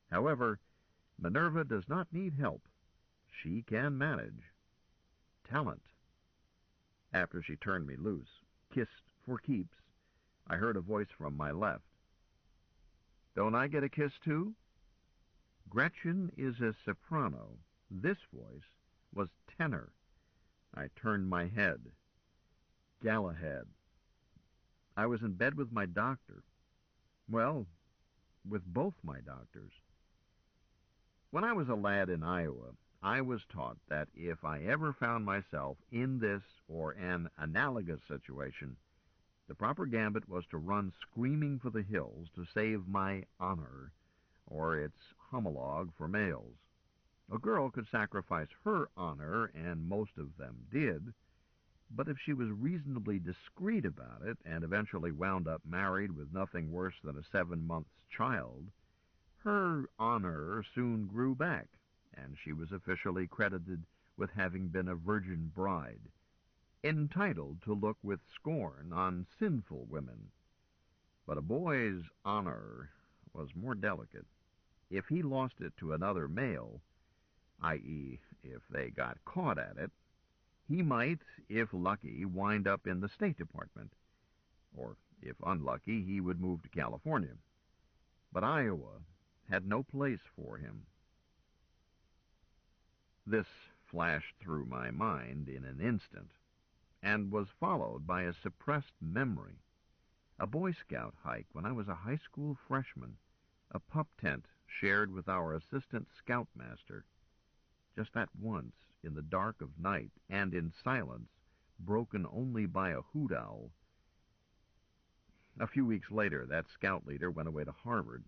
However, Minerva does not need help. She can manage. Talent. After she turned me loose, kissed for keeps, I heard a voice from my left. "Don't I get a kiss too?" Gretchen is a soprano. This voice was tenor. I turned my head. Galahad. I was in bed with my doctor. Well, with both my doctors. When I was a lad in Iowa, I was taught that if I ever found myself in this or an analogous situation, the proper gambit was to run screaming for the hills to save my honor, or its homologue for males. A girl could sacrifice her honor, and most of them did, but if she was reasonably discreet about it and eventually wound up married with nothing worse than a 7-month child, her honor soon grew back, and she was officially credited with having been a virgin bride, entitled to look with scorn on sinful women. But a boy's honor was more delicate. If he lost it to another male, i.e., if they got caught at it, He might, if lucky, wind up in the State Department, or if unlucky, he would move to California. But Iowa had no place for him. This flashed through my mind in an instant, and was followed by a suppressed memory. A Boy Scout hike when I was a high school freshman, a pup tent shared with our assistant scoutmaster. Just that once, in the dark of night and in silence, broken only by a hoot owl. A few weeks later, that scout leader went away to Harvard.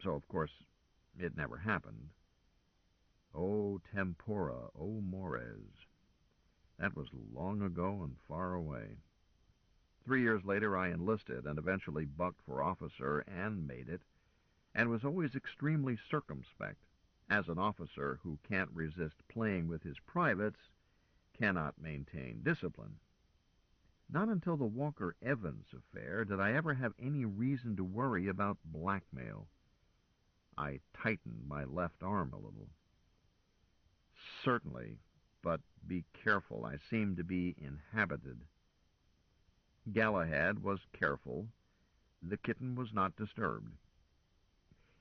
So, of course, it never happened. O tempora, o mores. That was long ago and far away. 3 years later, I enlisted and eventually bucked for officer and made it, and was always extremely circumspect. As an officer who can't resist playing with his privates, cannot maintain discipline. Not until the Walker Evans affair did I ever have any reason to worry about blackmail. I tightened my left arm a little. Certainly, but be careful, I seem to be inhabited. Galahad was careful. The kitten was not disturbed.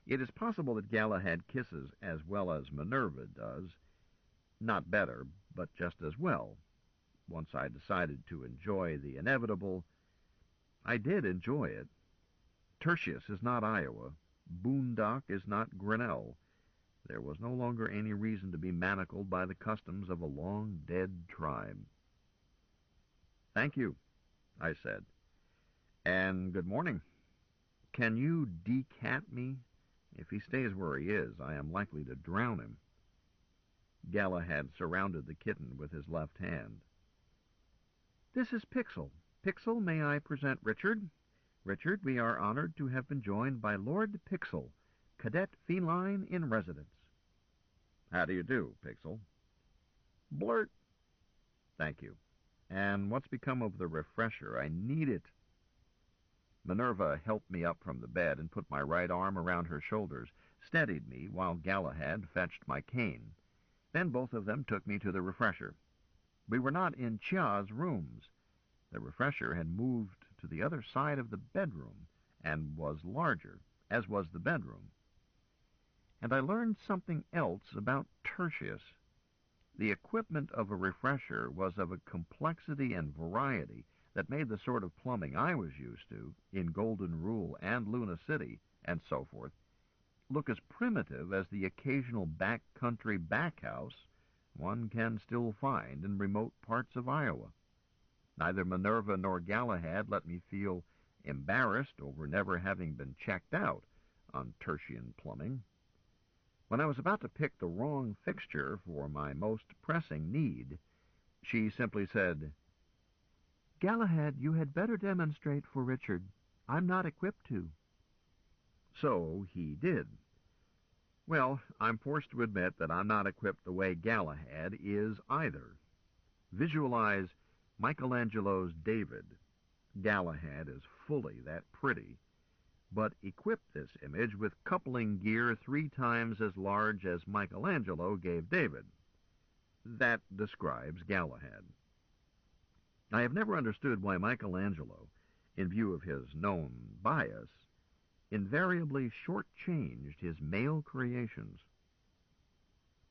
It is possible that Galahad kisses as well as Minerva does. Not better, but just as well. Once I decided to enjoy the inevitable, I did enjoy it. Tertius is not Iowa. Boondock is not Grinnell. There was no longer any reason to be manacled by the customs of a long-dead tribe. "Thank you," I said. "And good morning. Can you decat me? If he stays where he is, I am likely to drown him." Galahad surrounded the kitten with his left hand. "This is Pixel. Pixel, may I present Richard? Richard, we are honored to have been joined by Lord Pixel, Cadet Feline in Residence." "How do you do, Pixel?" "Blurt." "Thank you. And what's become of the refresher? I need it." Minerva helped me up from the bed and put my right arm around her shoulders, steadied me while Galahad fetched my cane. Then both of them took me to the refresher. We were not in Chia's rooms. The refresher had moved to the other side of the bedroom and was larger, as was the bedroom. And I learned something else about Tertius. The equipment of a refresher was of a complexity and variety that made the sort of plumbing I was used to, in Golden Rule and Luna City, and so forth, look as primitive as the occasional back-country backhouse one can still find in remote parts of Iowa. Neither Minerva nor Galahad let me feel embarrassed over never having been checked out on Tertian plumbing. When I was about to pick the wrong fixture for my most pressing need, she simply said, "Galahad, you had better demonstrate for Richard. I'm not equipped to." So he did. Well, I'm forced to admit that I'm not equipped the way Galahad is either. Visualize Michelangelo's David. Galahad is fully that pretty. But equip this image with coupling gear 3 times as large as Michelangelo gave David. That describes Galahad. I have never understood why Michelangelo, in view of his known bias, invariably shortchanged his male creations.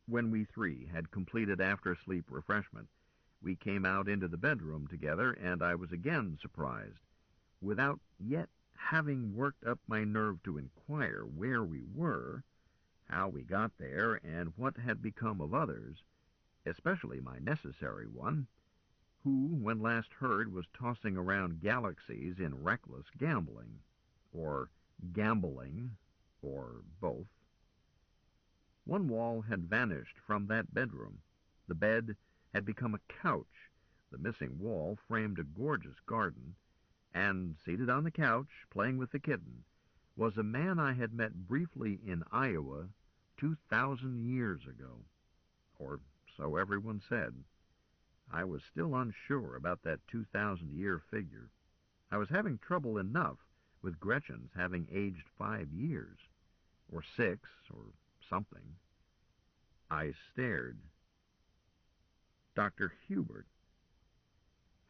When we 3 had completed after-sleep refreshment, we came out into the bedroom together, and I was again surprised. Without yet having worked up my nerve to inquire where we were, how we got there, and what had become of others, especially my necessary one, who, when last heard, was tossing around galaxies in reckless gambling, or gambling, or both. One wall had vanished from that bedroom. The bed had become a couch. The missing wall framed a gorgeous garden, and seated on the couch, playing with the kitten, was a man I had met briefly in Iowa 2,000 years ago. Or so everyone said. I was still unsure about that 2,000-year figure. I was having trouble enough with Gretchen's having aged 5 years, or 6, or something. I stared. Dr. Hubert.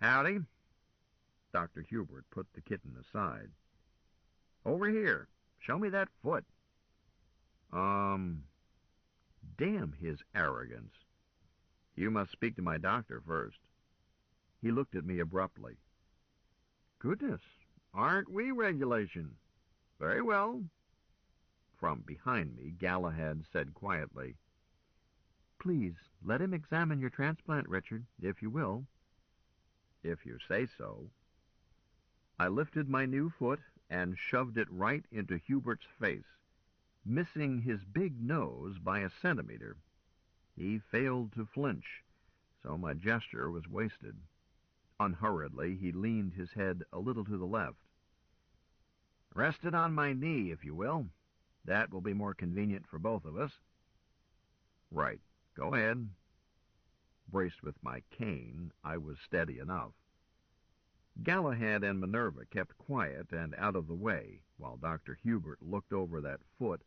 Howdy. Dr. Hubert put the kitten aside. Over here. Show me that foot. Damn his arrogance. You must speak to my doctor first. He looked at me abruptly. Goodness, aren't we regulation? Very well. From behind me, Galahad said quietly, Please, let him examine your transplant, Richard, if you will. If you say so. I lifted my new foot and shoved it right into Hubert's face, missing his big nose by a centimeter. He failed to flinch, so my gesture was wasted. Unhurriedly, he leaned his head a little to the left. Rest it on my knee, if you will. That will be more convenient for both of us. Right. Go ahead. Braced with my cane, I was steady enough. Galahad and Minerva kept quiet and out of the way, while Dr. Hubert looked over that foot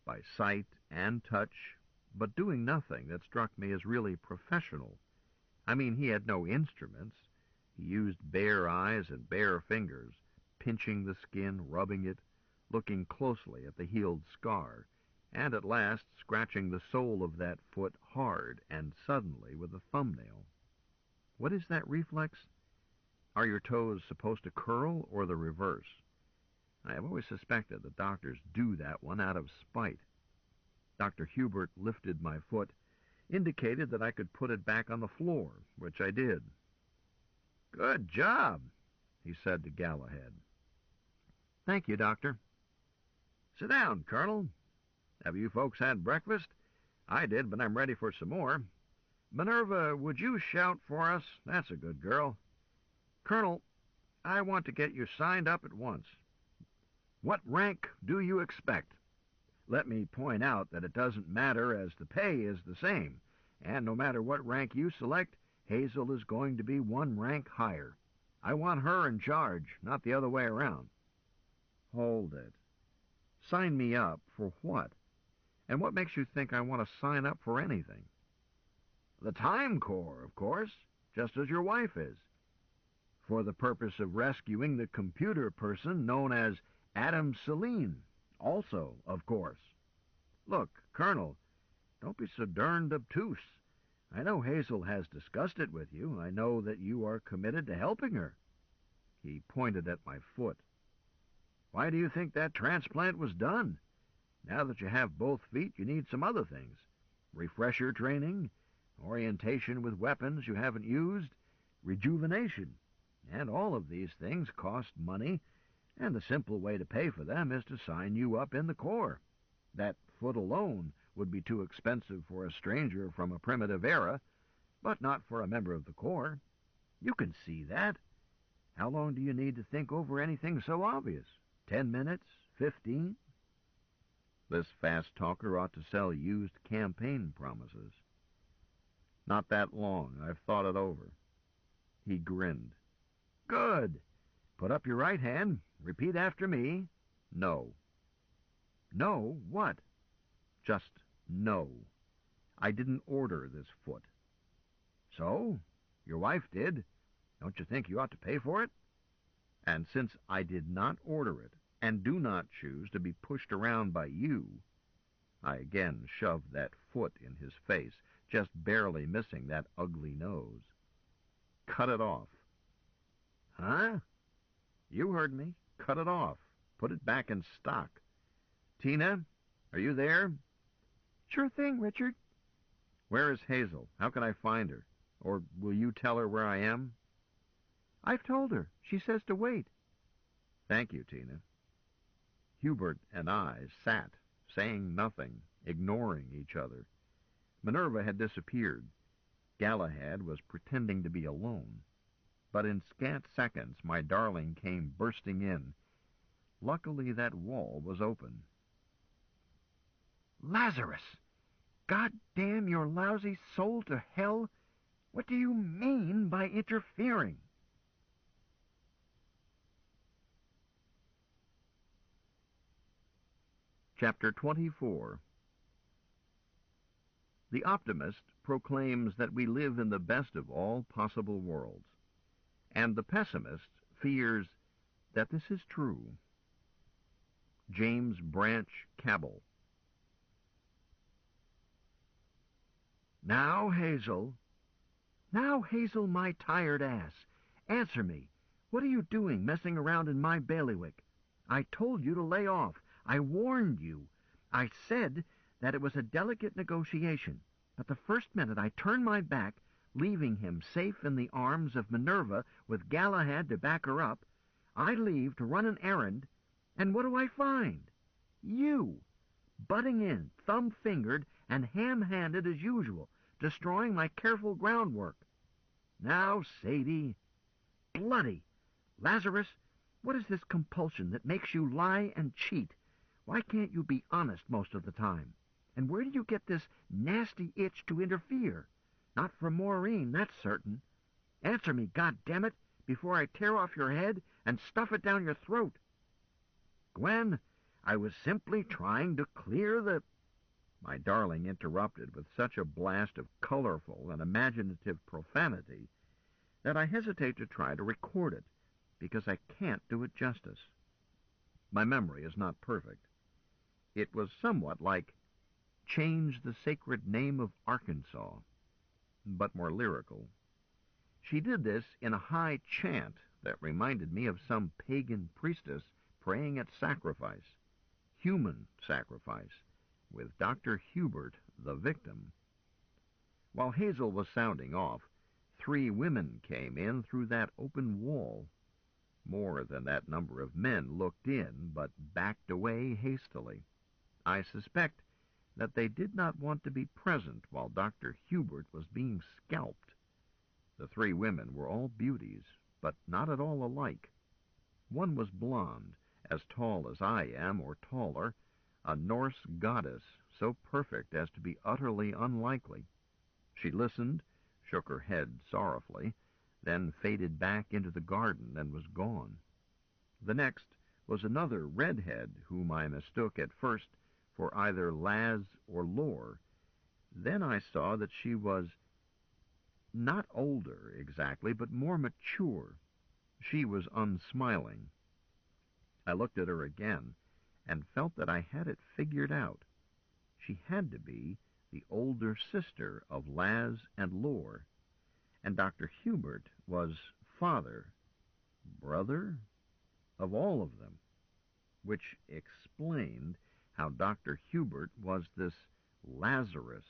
by sight and touch, but doing nothing that struck me as really professional. I mean, he had no instruments. He used bare eyes and bare fingers, pinching the skin, rubbing it, looking closely at the healed scar, and at last scratching the sole of that foot hard and suddenly with a thumbnail. What is that reflex? Are your toes supposed to curl or the reverse? I have always suspected that doctors do that one out of spite. Dr. Hubert lifted my foot, indicated that I could put it back on the floor, which I did. Good job, he said to Galahad. Thank you, Doctor. Sit down, Colonel. Have you folks had breakfast? I did, but I'm ready for some more. Minerva, would you shout for us? That's a good girl. Colonel, I want to get you signed up at once. What rank do you expect? Let me point out that it doesn't matter, as the pay is the same, and no matter what rank you select, Hazel is going to be one rank higher. I want her in charge, not the other way around. Hold it. Sign me up for what? And what makes you think I want to sign up for anything? The Time Corps, of course, just as your wife is. For the purpose of rescuing the computer person known as Adam Celine, also, of course. Look, Colonel, don't be so darned obtuse. I know Hazel has discussed it with you. I know that you are committed to helping her. He pointed at my foot. Why do you think that transplant was done? Now that you have both feet, you need some other things. Refresher training, orientation with weapons you haven't used, rejuvenation. And all of these things cost money, and the simple way to pay for them is to sign you up in the Corps. That foot alone would be too expensive for a stranger from a primitive era, but not for a member of the Corps. You can see that. How long do you need to think over anything so obvious? 10 minutes? 15? This fast talker ought to sell used campaign promises. Not that long. I've thought it over. He grinned. Good. Put up your right hand. Repeat after me. No. No? What? Just no. I didn't order this foot. So? Your wife did. Don't you think you ought to pay for it? And since I did not order it, and do not choose to be pushed around by you, I again shoved that foot in his face, just barely missing that ugly nose. Cut it off. Huh? You heard me. Cut it off. Put it back in stock. Tina, are you there? Sure thing, Richard. Where is Hazel? How can I find her? Or will you tell her where I am? I've told her. She says to wait. Thank you, Tina. Hubert and I sat, saying nothing, ignoring each other. Minerva had disappeared. Galahad was pretending to be alone. But in scant seconds my darling came bursting in. Luckily that wall was open. Lazarus! God damn your lousy soul to hell! What do you mean by interfering? Chapter 24. The optimist proclaims that we live in the best of all possible worlds, and the pessimist fears that this is true. James Branch Cabell. Now, Hazel, my tired ass. Answer me. What are you doing messing around in my bailiwick? I told you to lay off. I warned you. I said that it was a delicate negotiation, but the first minute I turned my back, leaving him safe in the arms of Minerva with Galahad to back her up, I leave to run an errand, and what do I find? You, butting in, thumb-fingered and ham-handed as usual, destroying my careful groundwork. Now, Sadie, bloody, Lazarus, what is this compulsion that makes you lie and cheat? Why can't you be honest most of the time? And where do you get this nasty itch to interfere? Not from Maureen, that's certain. Answer me, goddammit, before I tear off your head and stuff it down your throat. Gwen, I was simply trying to clear the... My darling interrupted with such a blast of colorful and imaginative profanity that I hesitate to try to record it, because I can't do it justice. My memory is not perfect. It was somewhat like Change the Sacred Name of Arkansas, but more lyrical. She did this in a high chant that reminded me of some pagan priestess praying at sacrifice, human sacrifice, with Dr. Hubert the victim. While Hazel was sounding off, 3 women came in through that open wall. More than that number of men looked in, but backed away hastily. I suspect that they did not want to be present while Dr. Hubert was being scalped. The 3 women were all beauties, but not at all alike. One was blonde, as tall as I am, or taller, a Norse goddess, so perfect as to be utterly unlikely. She listened, shook her head sorrowfully, then faded back into the garden and was gone. The next was another redhead, whom I mistook at first for either Laz or Lore. Then I saw that she was not older exactly, but more mature. She was unsmiling. I looked at her again and felt that I had it figured out. She had to be the older sister of Laz and Lore, and Dr. Hubert was father, brother, of all of them, which explained how Dr. Hubert was this Lazarus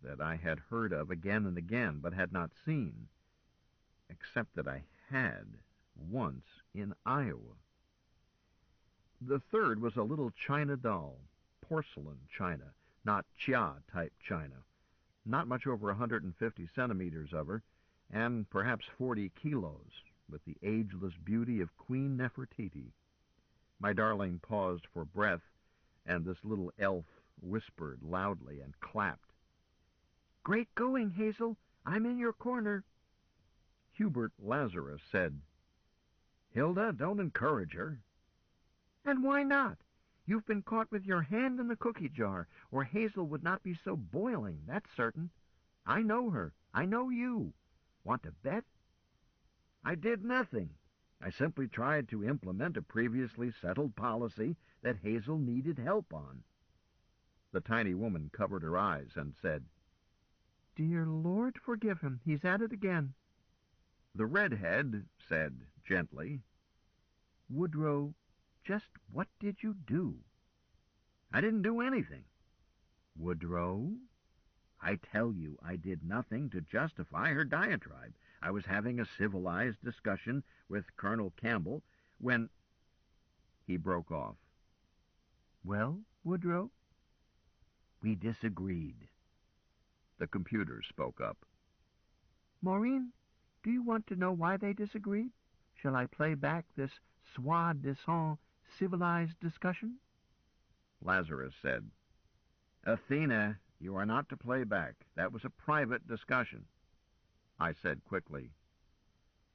that I had heard of again and again, but had not seen, except that I had once in Iowa. The third was a little china doll, porcelain china, not Chia-type china, not much over 150 centimeters of her, and perhaps 40 kilos, with the ageless beauty of Queen Nefertiti. My darling paused for breath, and this little elf whispered loudly and clapped. "Great going, Hazel! I'm in your corner." Hubert Lazarus said, "Hilda, don't encourage her." "And why not? You've been caught with your hand in the cookie jar, or Hazel would not be so boiling, that's certain. I know her. I know you. Want to bet?" "I did nothing. I simply tried to implement a previously settled policy that Hazel needed help on." The tiny woman covered her eyes and said, "Dear Lord, forgive him. He's at it again." The redhead said gently, "Woodrow, just what did you do?" "I didn't do anything." "Woodrow?" "I tell you, I did nothing to justify her diatribe. I was having a civilized discussion with Colonel Campbell when—" He broke off. "Well, Woodrow?" "We disagreed." The computer spoke up. "Maureen, do you want to know why they disagreed? Shall I play back this soi-disant civilized discussion?" Lazarus said, "Athena, you are not to play back. That was a private discussion." I said quickly,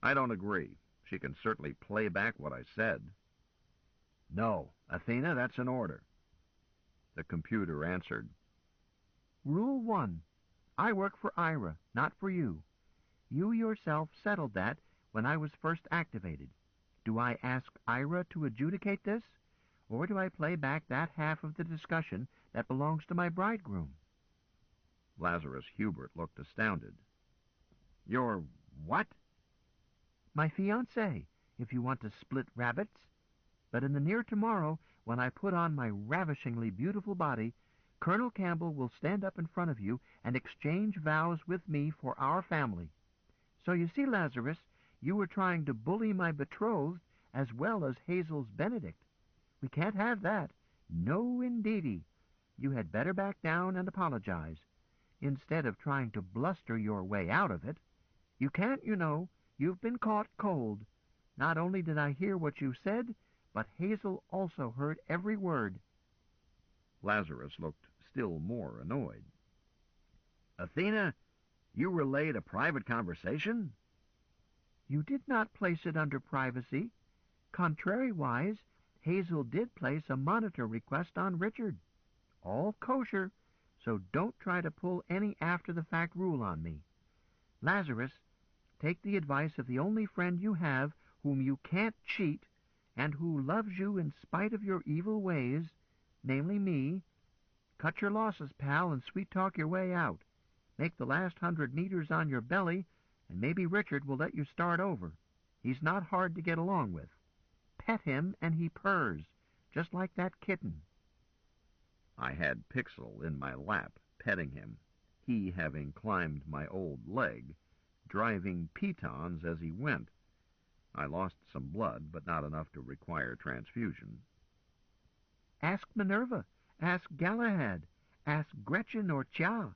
"I don't agree. She can certainly play back what I said." "No, Athena, that's an order." The computer answered, "Rule 1. I work for Ira, not for you. You yourself settled that when I was first activated. Do I ask Ira to adjudicate this, or do I play back that half of the discussion that belongs to my bridegroom?" Lazarus Hubert looked astounded. "Your what?" "My fiancé, if you want to split rabbits. But in the near tomorrow, when I put on my ravishingly beautiful body, Colonel Campbell will stand up in front of you and exchange vows with me for our family. So you see, Lazarus, you were trying to bully my betrothed as well as Hazel's Benedict. We can't have that. No, indeedy. You had better back down and apologize, instead of trying to bluster your way out of it. You can't, you know. You've been caught cold. Not only did I hear what you said, but Hazel also heard every word." Lazarus looked still more annoyed. "Athena, you relayed a private conversation?" "You did not place it under privacy. Contrariwise, Hazel did place a monitor request on Richard. All kosher, so don't try to pull any after-the-fact rule on me. Lazarus, take the advice of the only friend you have whom you can't cheat, and who loves you in spite of your evil ways, namely me. Cut your losses, pal, and sweet-talk your way out. Make the last 100 meters on your belly, and maybe Richard will let you start over. He's not hard to get along with. Pet him, and he purrs, just like that kitten." I had Pixel in my lap, petting him, he having climbed my old leg, driving pitons as he went. I lost some blood, but not enough to require transfusion. "Ask Minerva, ask Galahad, ask Gretchen or Cha,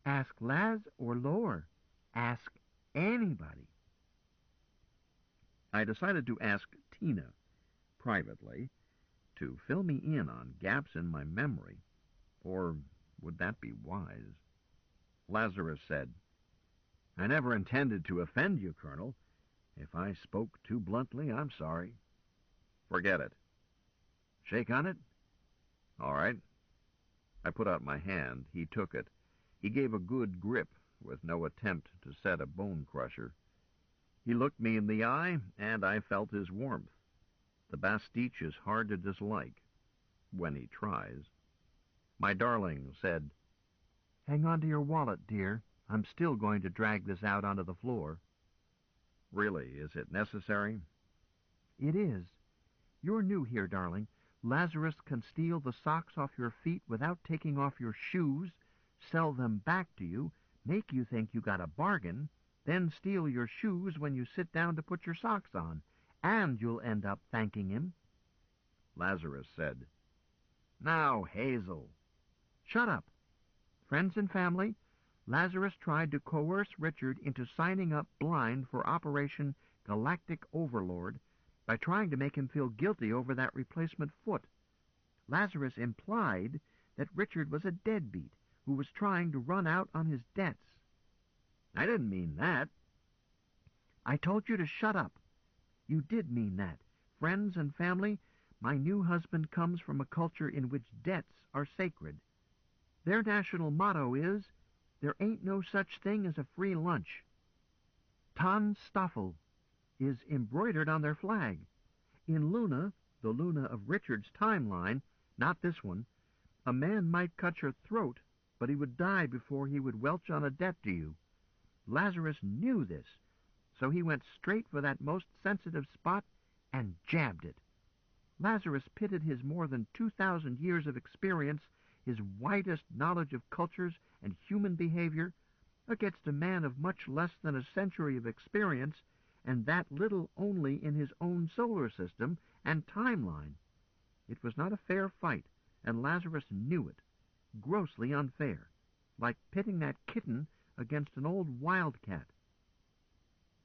ask Laz or Lore, ask anybody." I decided to ask Tina, privately, to fill me in on gaps in my memory. Or would that be wise? Lazarus said, "I never intended to offend you, Colonel. If I spoke too bluntly, I'm sorry." "Forget it." "Shake on it?" "All right." I put out my hand. He took it. He gave a good grip, with no attempt to set a bone crusher. He looked me in the eye, and I felt his warmth. The Bastich is hard to dislike, when he tries. My darling said, "Hang on to your wallet, dear. I'm still going to drag this out onto the floor." "Really, is it necessary?" "It is. You're new here, darling. Lazarus can steal the socks off your feet without taking off your shoes, sell them back to you, make you think you got a bargain, then steal your shoes when you sit down to put your socks on, and you'll end up thanking him." Lazarus said, "Now, Hazel." "Shut up. Friends and family, Lazarus tried to coerce Richard into signing up blind for Operation Galactic Overlord by trying to make him feel guilty over that replacement foot. Lazarus implied that Richard was a deadbeat who was trying to run out on his debts." "I didn't mean that." "I told you to shut up. You did mean that. Friends and family, my new husband comes from a culture in which debts are sacred. Their national motto is, there ain't no such thing as a free lunch. Tan Stoffel is embroidered on their flag. In Luna, the Luna of Richard's timeline, not this one, a man might cut your throat, but he would die before he would welch on a debt to you. Lazarus knew this, so he went straight for that most sensitive spot and jabbed it. Lazarus pitted his more than 2,000 years of experience, his widest knowledge of cultures and human behavior, against a man of much less than a century of experience, and that little only in his own solar system and timeline. It was not a fair fight, and Lazarus knew it. Grossly unfair, like pitting that kitten against an old wildcat.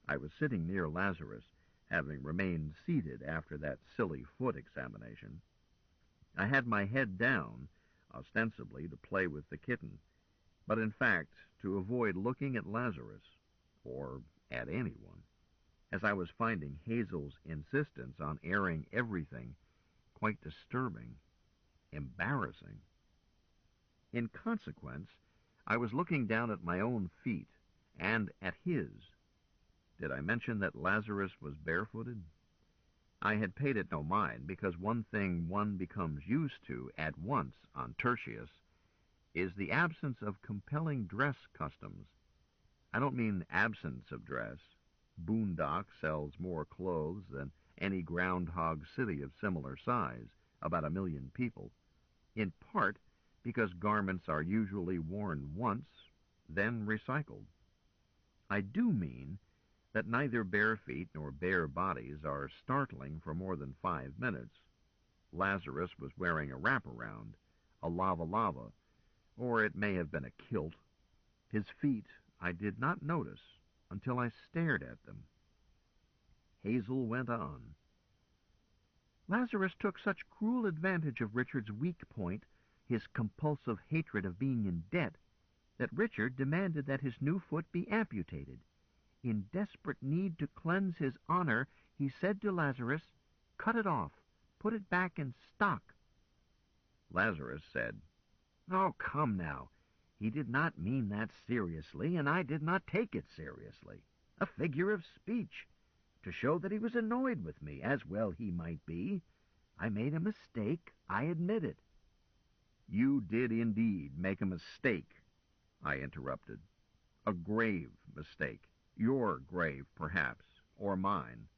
I was sitting near Lazarus, having remained seated after that silly foot examination. I had my head down, ostensibly to play with the kitten, but in fact to avoid looking at Lazarus, or at anyone, as I was finding Hazel's insistence on airing everything quite disturbing, embarrassing. In consequence, I was looking down at my own feet, and at his. Did I mention that Lazarus was barefooted? I had paid it no mind, because one thing one becomes used to at once on Tertius is the absence of compelling dress customs. I don't mean absence of dress. Boondock sells more clothes than any groundhog city of similar size, about 1 million people, in part because garments are usually worn once, then recycled. I do mean that neither bare feet nor bare bodies are startling for more than 5 minutes. Lazarus was wearing a wraparound, a lava, or it may have been a kilt. His feet I did not notice until I stared at them. Hazel went on. Lazarus took such cruel advantage of Richard's weak point, his compulsive hatred of being in debt, that Richard demanded that his new foot be amputated. In desperate need to cleanse his honor, he said to Lazarus, "Cut it off. Put it back in stock." Lazarus said, "Oh, come now. He did not mean that seriously, and I did not take it seriously. A figure of speech, to show that he was annoyed with me, as well he might be. I made a mistake, I admit it." "You did indeed make a mistake," I interrupted. "A grave mistake. Your grave, perhaps, or mine.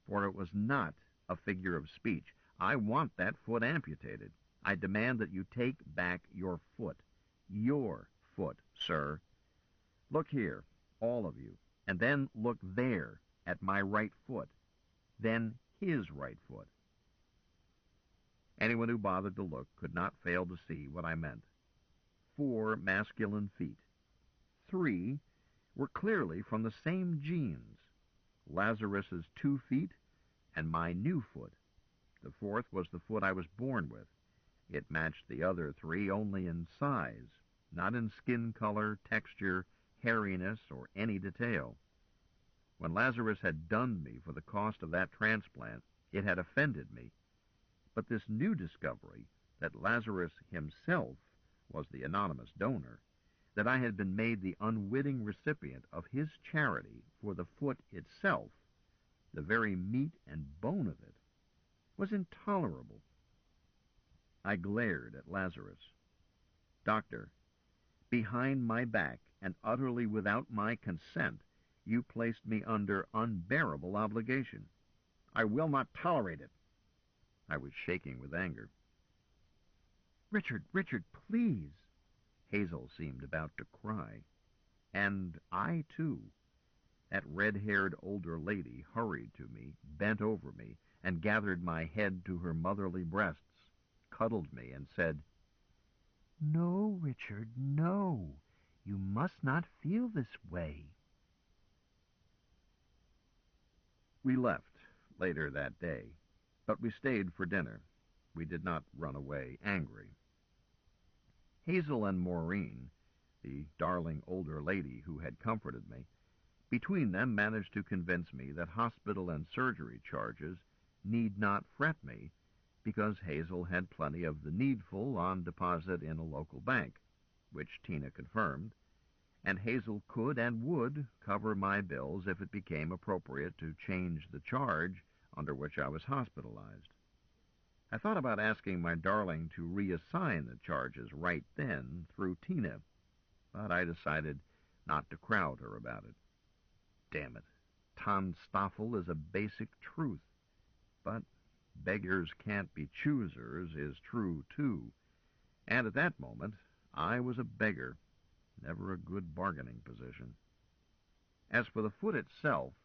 For it was not a figure of speech. I want that foot amputated. I demand that you take back your foot. Your foot, sir. Look here, all of you, and then look there at my right foot, then his right foot." Anyone who bothered to look could not fail to see what I meant. 4 masculine feet. 3 were clearly from the same genes. Lazarus's 2 feet and my new foot. The 4th was the foot I was born with. It matched the other 3 only in size, not in skin color, texture, hairiness, or any detail. When Lazarus had dunned me for the cost of that transplant, it had offended me. But this new discovery, that Lazarus himself was the anonymous donor, that I had been made the unwitting recipient of his charity for the foot itself, the very meat and bone of it, was intolerable. I glared at Lazarus. "Doctor, behind my back and utterly without my consent, you placed me under unbearable obligation. I will not tolerate it." I was shaking with anger. Richard, please." Hazel seemed about to cry. And I, too. That red-haired older lady hurried to me, bent over me, and gathered my head to her motherly breasts, cuddled me, and said, "No, Richard, no. You must not feel this way." We left later that day, but we stayed for dinner. We did not run away angry. Hazel and Maureen, the darling older lady who had comforted me, between them managed to convince me that hospital and surgery charges need not fret me, because Hazel had plenty of the needful on deposit in a local bank, which Tina confirmed, and Hazel could and would cover my bills if it became appropriate to change the charge under which I was hospitalized. I thought about asking my darling to reassign the charges right then through Tina, but I decided not to crowd her about it. Damn it, Tonstoffel is a basic truth, but beggars can't be choosers is true, too, and at that moment I was a beggar, never a good bargaining position. As for the foot itself,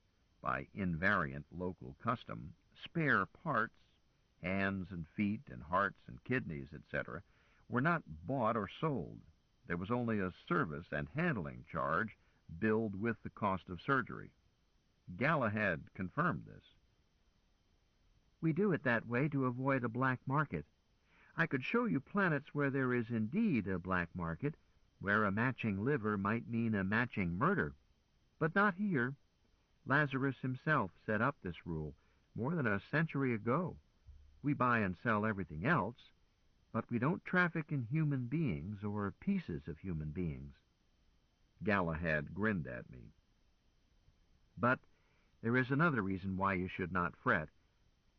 by invariant local custom, spare parts, hands and feet and hearts and kidneys, etc., were not bought or sold. There was only a service and handling charge billed with the cost of surgery. Galahad confirmed this. "We do it that way to avoid a black market. I could show you planets where there is indeed a black market, where a matching liver might mean a matching murder. But not here. Lazarus himself set up this rule more than a century ago. We buy and sell everything else, but we don't traffic in human beings or pieces of human beings." Galahad grinned at me. But there is another reason why you should not fret.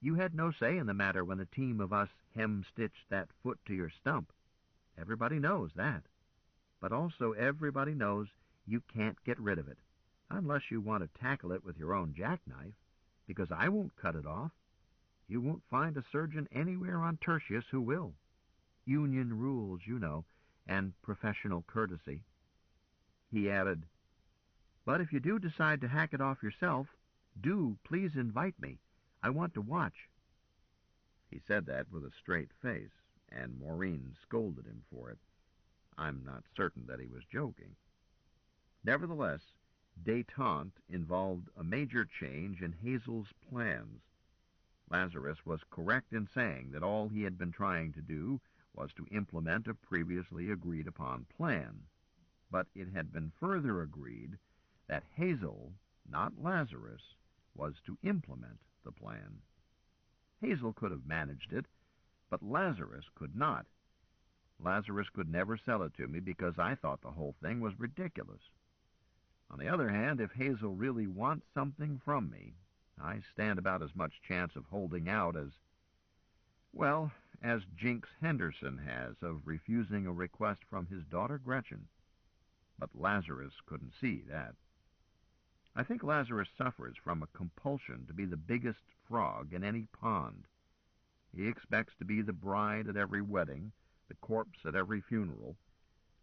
You had no say in the matter when a team of us hem-stitched that foot to your stump. Everybody knows that. But also everybody knows you can't get rid of it, unless you want to tackle it with your own jackknife, because I won't cut it off. You won't find a surgeon anywhere on Tertius who will. Union rules, you know, and professional courtesy. He added, "But if you do decide to hack it off yourself, do please invite me. I want to watch." He said that with a straight face, and Maureen scolded him for it. I'm not certain that he was joking. Nevertheless, détente involved a major change in Hazel's plans. Lazarus was correct in saying that all he had been trying to do was to implement a previously agreed-upon plan. But it had been further agreed that Hazel, not Lazarus, was to implement the plan. Hazel could have managed it, but Lazarus could not. Lazarus could never sell it to me because I thought the whole thing was ridiculous. On the other hand, if Hazel really wants something from me, I stand about as much chance of holding out as Jinx Henderson has of refusing a request from his daughter Gretchen. But Lazarus couldn't see that. I think Lazarus suffers from a compulsion to be the biggest frog in any pond. He expects to be the bride at every wedding, the corpse at every funeral,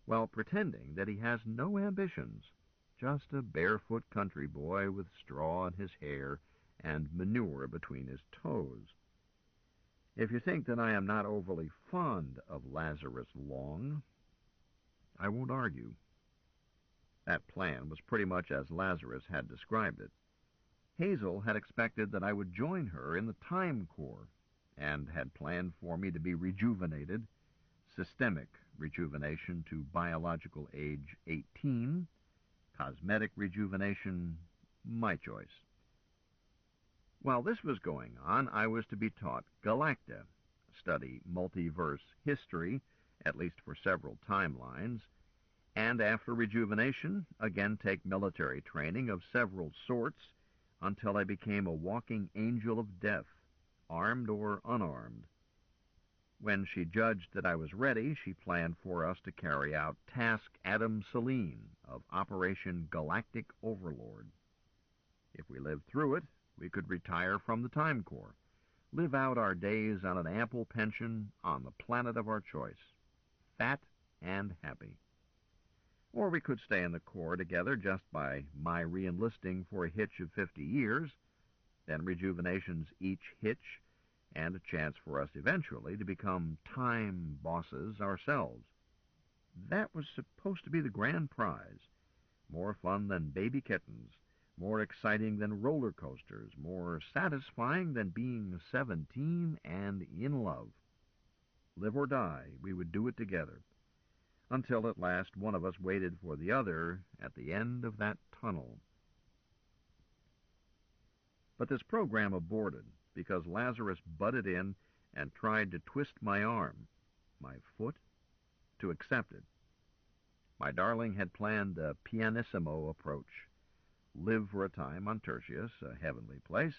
while pretending that he has no ambitions, just a barefoot country boy with straw in his hair and manure between his toes. If you think that I am not overly fond of Lazarus Long, I won't argue. That plan was pretty much as Lazarus had described it. Hazel had expected that I would join her in the Time Corps, and had planned for me to be rejuvenated, systemic rejuvenation to biological age 18, cosmetic rejuvenation, my choice. While this was going on, I was to be taught Galacta, study multiverse history, at least for several timelines, and after rejuvenation, again take military training of several sorts until I became a walking angel of death, armed or unarmed. When she judged that I was ready, she planned for us to carry out Task Adam Selene of Operation Galactic Overlord. If we lived through it, we could retire from the Time Corps, live out our days on an ample pension on the planet of our choice, fat and happy. Or we could stay in the Corps together just by my re-enlisting for a hitch of 50 years, then rejuvenation's each hitch, and a chance for us eventually to become time bosses ourselves. That was supposed to be the grand prize. More fun than baby kittens, more exciting than roller coasters, more satisfying than being 17 and in love. Live or die, we would do it together, until at last one of us waited for the other at the end of that tunnel. But this program aborted because Lazarus butted in and tried to twist my arm, my foot, to accept it. My darling had planned a pianissimo approach. Live for a time on Tertius, a heavenly place,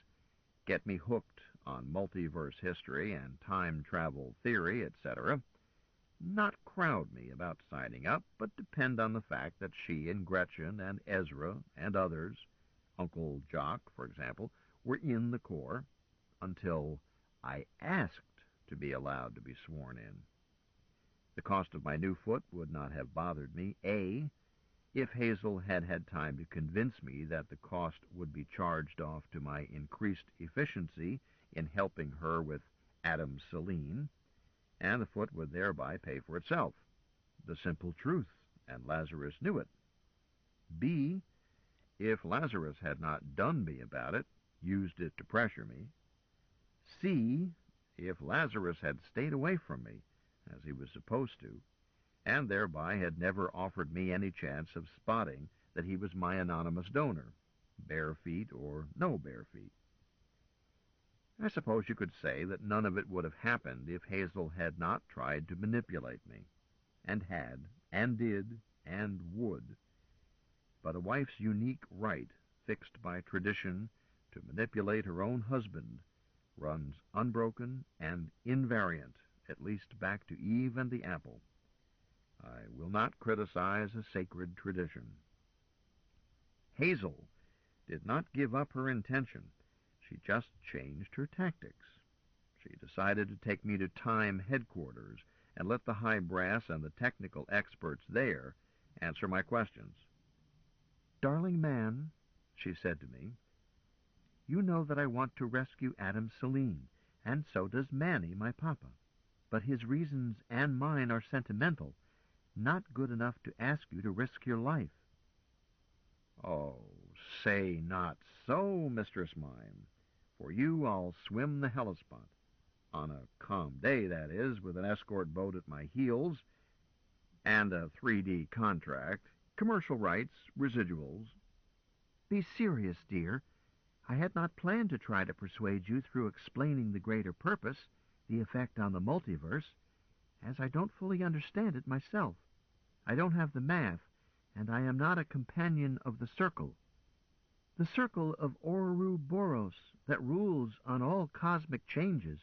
get me hooked on multiverse history and time travel theory, etc., not crowd me about signing up, but depend on the fact that she and Gretchen and Ezra and others, Uncle Jock, for example, were in the Corps until I asked to be allowed to be sworn in. The cost of my new foot would not have bothered me, A, if Hazel had had time to convince me that the cost would be charged off to my increased efficiency in helping her with Adam Selene, and the foot would thereby pay for itself. The simple truth, and Lazarus knew it. B, if Lazarus had not done me about it, used it to pressure me. C, if Lazarus had stayed away from me, as he was supposed to, and thereby had never offered me any chance of spotting that he was my anonymous donor, bare feet or no bare feet. I suppose you could say that none of it would have happened if Hazel had not tried to manipulate me, and had, and did, and would. but a wife's unique right, fixed by tradition, to manipulate her own husband, runs unbroken and invariant, at least back to Eve and the apple. I will not criticize a sacred tradition. Hazel did not give up her intention. She just changed her tactics. She decided to take me to Time headquarters and let the high brass and the technical experts there answer my questions. "Darling man," she said to me, "you know that I want to rescue Adam Celine, and so does Manny, my papa. But his reasons and mine are sentimental, not good enough to ask you to risk your life." "Oh, say not so, mistress mine. For you I'll swim the Hellespont. On a calm day, that is, with an escort boat at my heels, and a 3D contract, commercial rights, residuals." "Be serious, dear. I had not planned to try to persuade you through explaining the greater purpose, the effect on the multiverse, as I don't fully understand it myself. I don't have the math, and I am not a companion of the circle. The circle of Ouroboros that rules on all cosmic changes.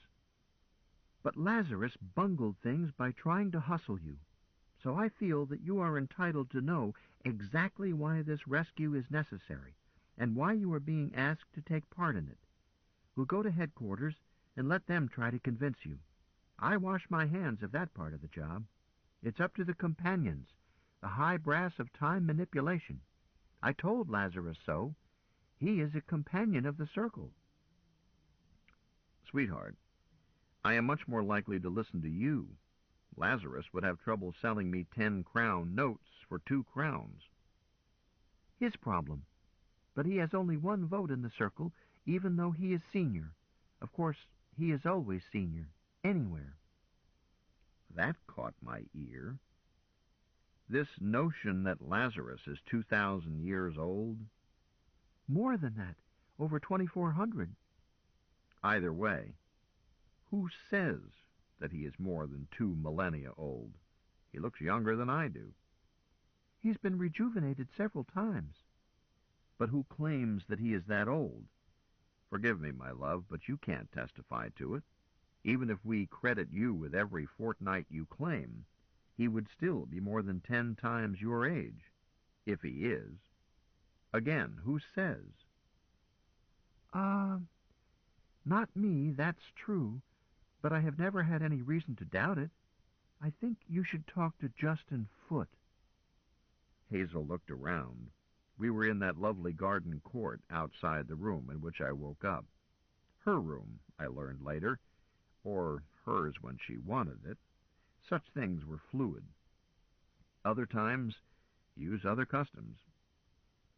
But Lazarus bungled things by trying to hustle you. So I feel that you are entitled to know exactly why this rescue is necessary, and why you are being asked to take part in it. We'll go to headquarters and let them try to convince you. I wash my hands of that part of the job. It's up to the companions, the high brass of time manipulation. I told Lazarus so. He is a companion of the circle." "Sweetheart, I am much more likely to listen to you. Lazarus would have trouble selling me 10-crown notes for 2 crowns. "His problem. But he has only one vote in the circle, even though he is senior. Of course, he is always senior, anywhere." That caught my ear. This notion that Lazarus is 2,000 years old? "More than that. Over 2,400. Either way, who says that he is more than 2 millennia old? He looks younger than I do." "He's been rejuvenated several times." "But who claims that he is that old? Forgive me, my love, but you can't testify to it. Even if we credit you with every fortnight you claim, he would still be more than 10 times your age, if he is. Again, who says?" Not me, that's true, but I have never had any reason to doubt it. I think you should talk to Justin Foote." Hazel looked around. We were in that lovely garden court outside the room in which I woke up. Her room, I learned later, or hers when she wanted it. Such things were fluid. Other times, use other customs.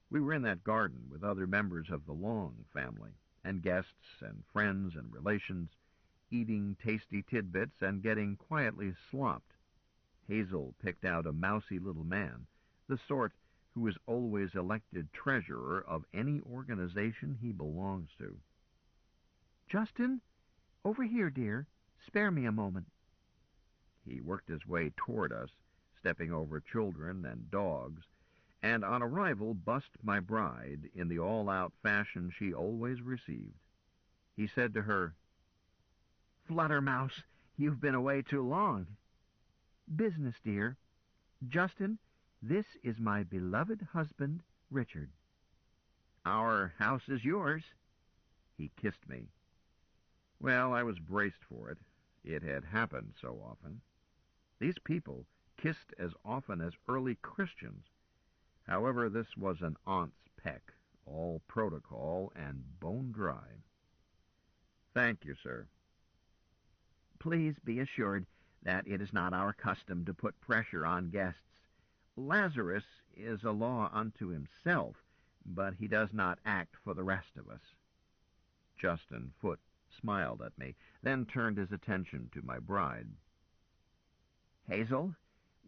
We were in that garden with other members of the Long family, and guests and friends and relations, eating tasty tidbits and getting quietly slopped. Hazel picked out a mousy little man, the sort who is always elected treasurer of any organization he belongs to. "Justin, over here, dear. Spare me a moment." He worked his way toward us, stepping over children and dogs, and on arrival bussed my bride in the all-out fashion she always received. He said to her, "Fluttermouse, you've been away too long." "Business, dear. Justin, this is my beloved husband, Richard." "Our house is yours." He kissed me. Well, I was braced for it. It had happened so often. These people kissed as often as early Christians. However, this was an aunt's peck, all protocol and bone dry. "Thank you, sir." "Please be assured that it is not our custom to put pressure on guests. Lazarus is a law unto himself, but he does not act for the rest of us." Justin Foote smiled at me, then turned his attention to my bride. "Hazel,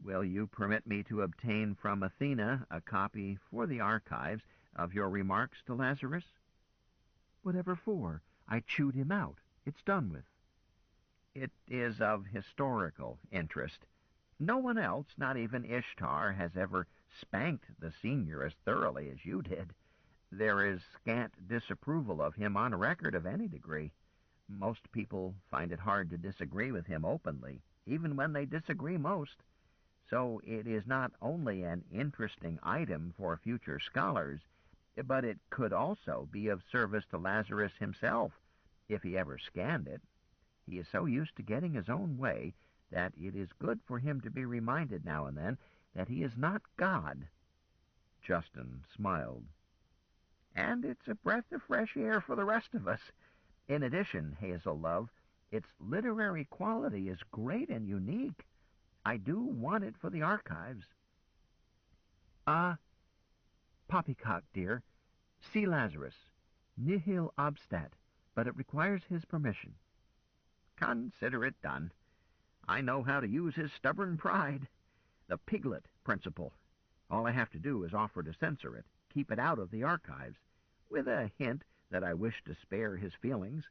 will you permit me to obtain from Athena a copy for the archives of your remarks to Lazarus?" "Whatever for? I chewed him out. It's done with." "It is of historical interest. No one else, not even Ishtar, has ever spanked the senior as thoroughly as you did. There is scant disapproval of him on record of any degree. Most people find it hard to disagree with him openly, even when they disagree most. So it is not only an interesting item for future scholars, but it could also be of service to Lazarus himself, if he ever scanned it. He is so used to getting his own way that it is good for him to be reminded now and then that he is not God. Justin smiled. And it's a breath of fresh air for the rest of us. In addition, Hazel, love, its literary quality is great and unique. I do want it for the archives. Poppycock, dear, see Lazarus. Nihil obstat, but it requires his permission. Consider it done. I know how to use his stubborn pride. The piglet principle. All I have to do is offer to censor it, keep it out of the archives, with a hint that I wish to spare his feelings.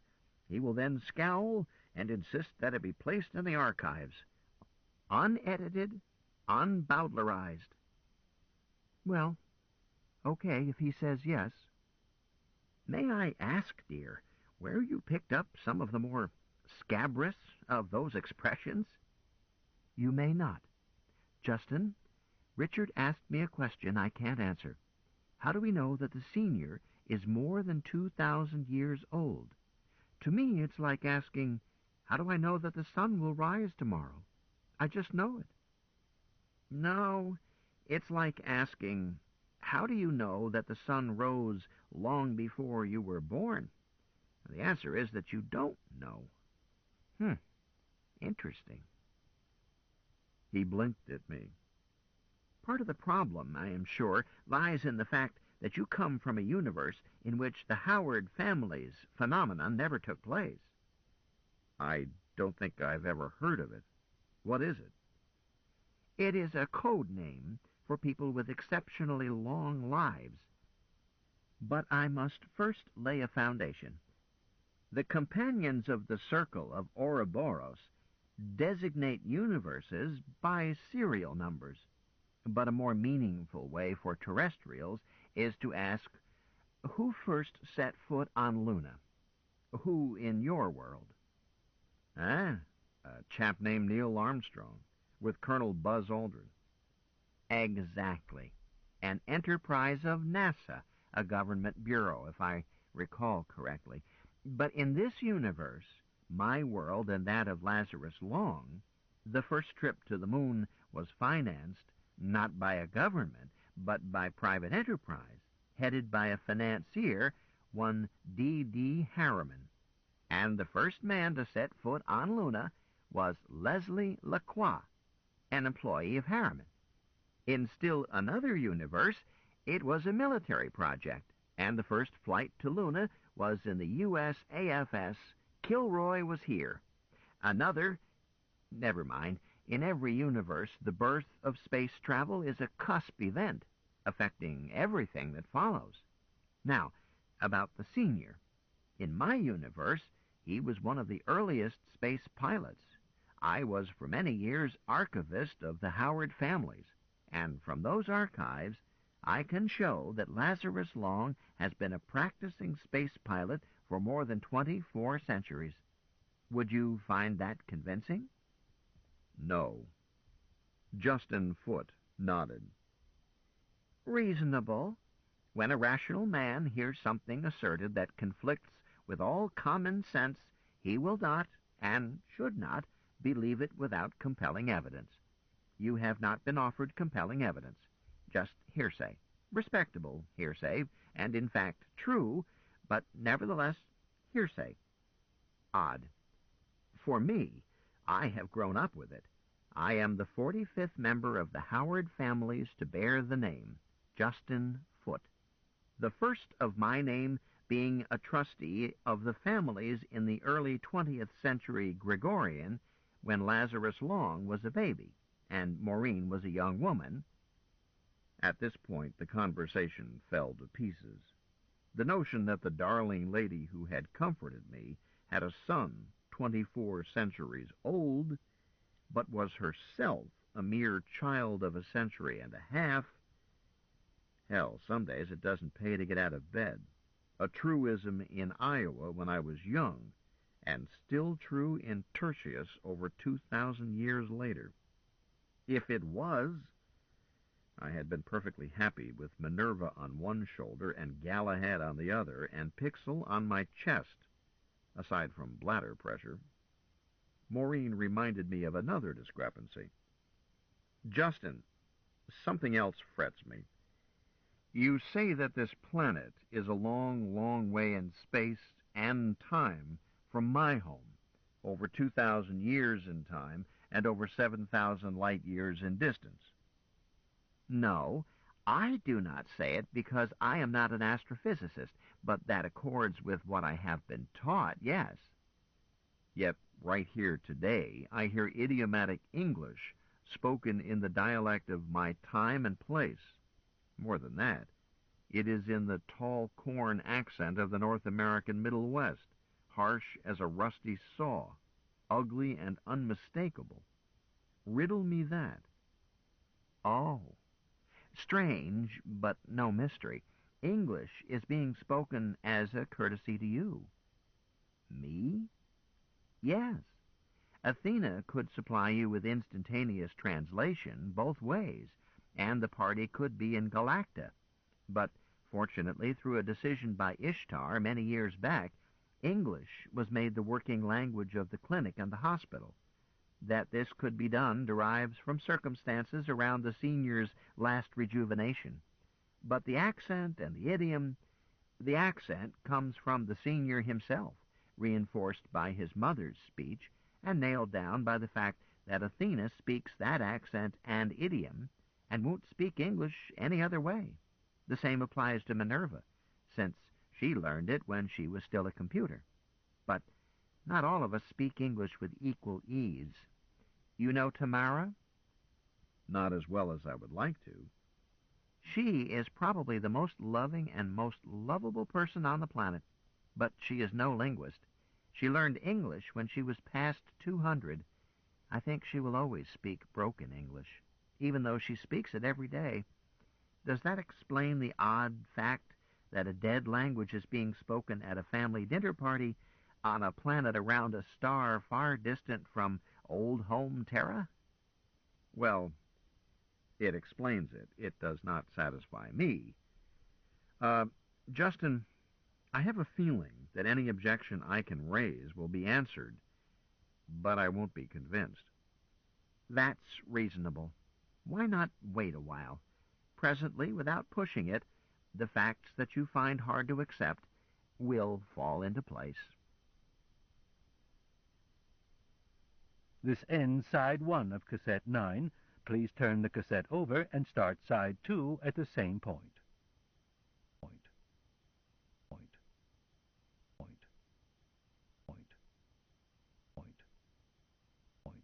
He will then scowl and insist that it be placed in the archives. Unedited, unbowdlerized. Well, okay, if he says yes. May I ask, dear, where you picked up some of the more scabrous of those expressions? You may not. Justin, Richard asked me a question I can't answer. How do we know that the senior is more than 2,000 years old? To me, it's like asking, how do I know that the sun will rise tomorrow? I just know it. No, it's like asking, how do you know that the sun rose long before you were born? The answer is that you don't know. Interesting. He blinked at me. Part of the problem, I am sure, lies in the fact that you come from a universe in which the Howard family's phenomenon never took place. I don't think I've ever heard of it. What is it? It is a code name for people with exceptionally long lives. But I must first lay a foundation. The companions of the circle of Ouroboros designate universes by serial numbers. But a more meaningful way for terrestrials is to ask, who first set foot on Luna? Who in your world? A chap named Neil Armstrong, with Colonel Buzz Aldrin. Exactly. An enterprise of NASA, a government bureau, if I recall correctly. But in this universe, my world and that of Lazarus Long, the first trip to the moon was financed not by a government, but by private enterprise, headed by a financier, one D.D. Harriman. And the first man to set foot on Luna was Leslie Lacroix, an employee of Harriman. In still another universe, it was a military project, and the first flight to Luna was in the USAFS Kilroy Was Here. Another, never mind, in every universe, the birth of space travel is a cusp event, affecting everything that follows. Now, about the senior. In my universe, he was one of the earliest space pilots. I was for many years archivist of the Howard families, and from those archives, I can show that Lazarus Long has been a practicing space pilot for more than 24 centuries. Would you find that convincing? No. Justin Foote nodded. Reasonable. When a rational man hears something asserted that conflicts with all common sense, he will not, and should not, believe it without compelling evidence. You have not been offered compelling evidence. Just hearsay. Respectable hearsay, and in fact true, but nevertheless hearsay. Odd. For me, I have grown up with it. I am the 45th member of the Howard families to bear the name, Justin Foote. The first of my name being a trustee of the families in the early 20th century Gregorian, when Lazarus Long was a baby, and Maureen was a young woman. At this point, the conversation fell to pieces. The notion that the darling lady who had comforted me had a son 24 centuries old, but was herself a mere child of a century and a half, Hell, some days it doesn't pay to get out of bed. A truism in Iowa when I was young, and still true in Tertius over 2,000 years later. If it was, I had been perfectly happy with Minerva on one shoulder and Galahad on the other, and Pixel on my chest, aside from bladder pressure. Maureen reminded me of another discrepancy. Justin, something else frets me. You say that this planet is a long, long way in space and time from my home, over 2,000 years in time and over 7,000 light years in distance. No, I do not say it because I am not an astrophysicist, but that accords with what I have been taught, yes. Yet right here today I hear idiomatic English spoken in the dialect of my time and place. More than that, it is in the tall corn accent of the North American Middle West, harsh as a rusty saw, ugly and unmistakable. Riddle me that. Oh, strange, but no mystery. English is being spoken as a courtesy to you. Me? Yes. Athena could supply you with instantaneous translation both ways, and the party could be in Galacta. But fortunately, through a decision by Ishtar many years back, English was made the working language of the clinic and the hospital. That this could be done derives from circumstances around the senior's last rejuvenation. But the accent and the accent comes from the senior himself, reinforced by his mother's speech, and nailed down by the fact that Athena speaks that accent and idiom, and won't speak English any other way. The same applies to Minerva, since she learned it when she was still a computer. But not all of us speak English with equal ease. You know Tamara? Not as well as I would like to. She is probably the most loving and most lovable person on the planet, but she is no linguist. She learned English when she was past 200. I think she will always speak broken English, even though she speaks it every day. Does that explain the odd fact that a dead language is being spoken at a family dinner party on a planet around a star far distant from old home Terra? Well, it explains it. It does not satisfy me. Justin, I have a feeling that any objection I can raise will be answered, but I won't be convinced. That's reasonable. Why not wait a while? Presently, without pushing it, the facts that you find hard to accept will fall into place. This ends Side 1 of Cassette 9. Please turn the cassette over and start Side 2 at the same point. Point. Point. Point. Point. Point. Point. Point.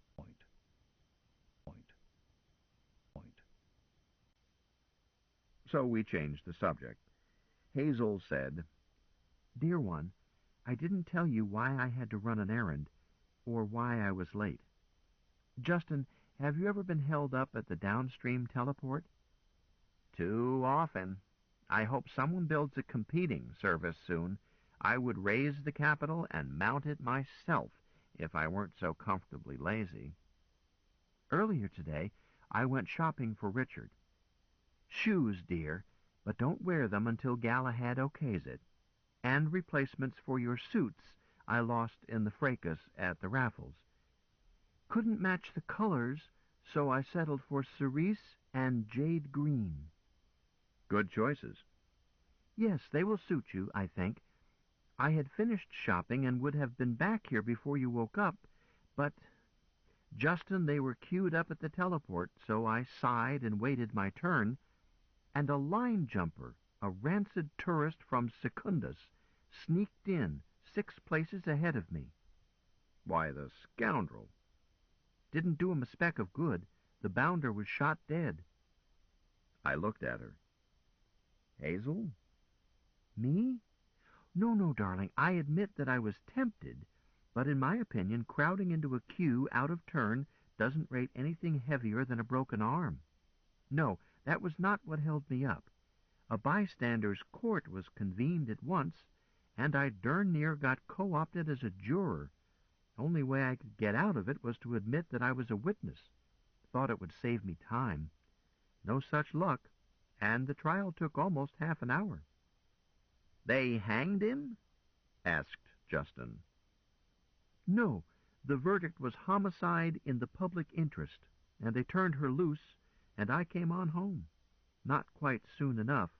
Point. Point. So we changed the subject. Hazel said, Dear one, I didn't tell you why I had to run an errand, or why I was late. Justin, have you ever been held up at the downstream teleport? Too often. I hope someone builds a competing service soon. I would raise the capital and mount it myself if I weren't so comfortably lazy. Earlier today, I went shopping for Richard. Shoes, dear, but don't wear them until Galahad okays it. And replacements for your suits I lost in the fracas at the raffles. Couldn't match the colors, so I settled for cerise and jade green. Good choices. Yes, they will suit you, I think. I had finished shopping and would have been back here before you woke up, but, Justin, they were queued up at the teleport, so I sighed and waited my turn, and a line jumper, a rancid tourist from Secundus, sneaked in 6 places ahead of me. Why, the scoundrel. Didn't do him a speck of good. The bounder was shot dead. I looked at her. Hazel? Me? No, darling. I admit that I was tempted, but in my opinion, crowding into a queue out of turn doesn't rate anything heavier than a broken arm. No, That was not what held me up. A bystander's court was convened at once, and I darn near got co-opted as a juror. Only way I could get out of it was to admit that I was a witness. Thought it would save me time. No such luck, and the trial took almost half an hour. They hanged him? Asked Justin. No, the verdict was homicide in the public interest, and they turned her loose, and I came on home. Not quite soon enough.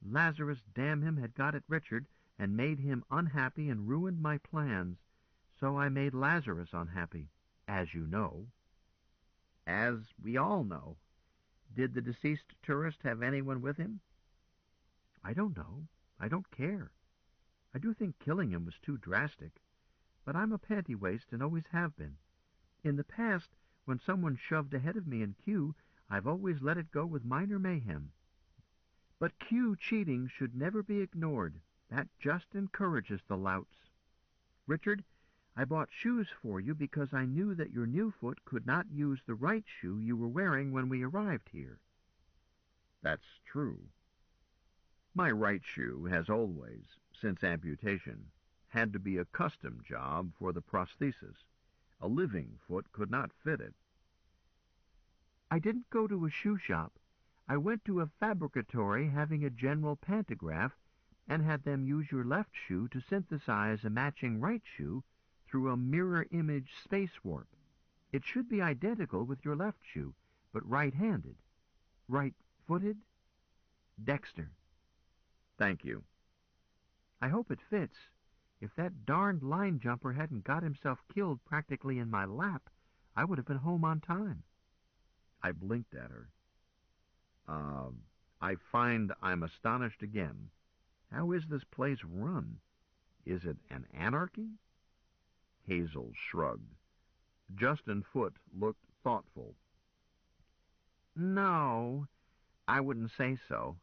Lazarus, damn him, had got at Richard and made him unhappy and ruined my plans, so I made Lazarus unhappy, as you know. As we all know. Did the deceased tourist have anyone with him? I don't know. I don't care. I do think killing him was too drastic, but I'm a panty-waist and always have been. In the past, when someone shoved ahead of me in queue, I've always let it go with minor mayhem. But queue cheating should never be ignored. That just encourages the louts. Richard, I bought shoes for you because I knew that your new foot could not use the right shoe you were wearing when we arrived here. That's true. My right shoe has always, since amputation, had to be a custom job for the prosthesis. A living foot could not fit it. I didn't go to a shoe shop. I went to a fabricatory having a general pantograph and had them use your left shoe to synthesize a matching right shoe through a mirror image space warp. It should be identical with your left shoe, but right-handed. Right-footed? Dexter. Thank you. I hope it fits. If that darned line jumper hadn't got himself killed practically in my lap, I would have been home on time. I blinked at her. I find I'm astonished again. How is this place run? Is it an anarchy? Hazel shrugged. Justin Foote looked thoughtful. No, I wouldn't say so.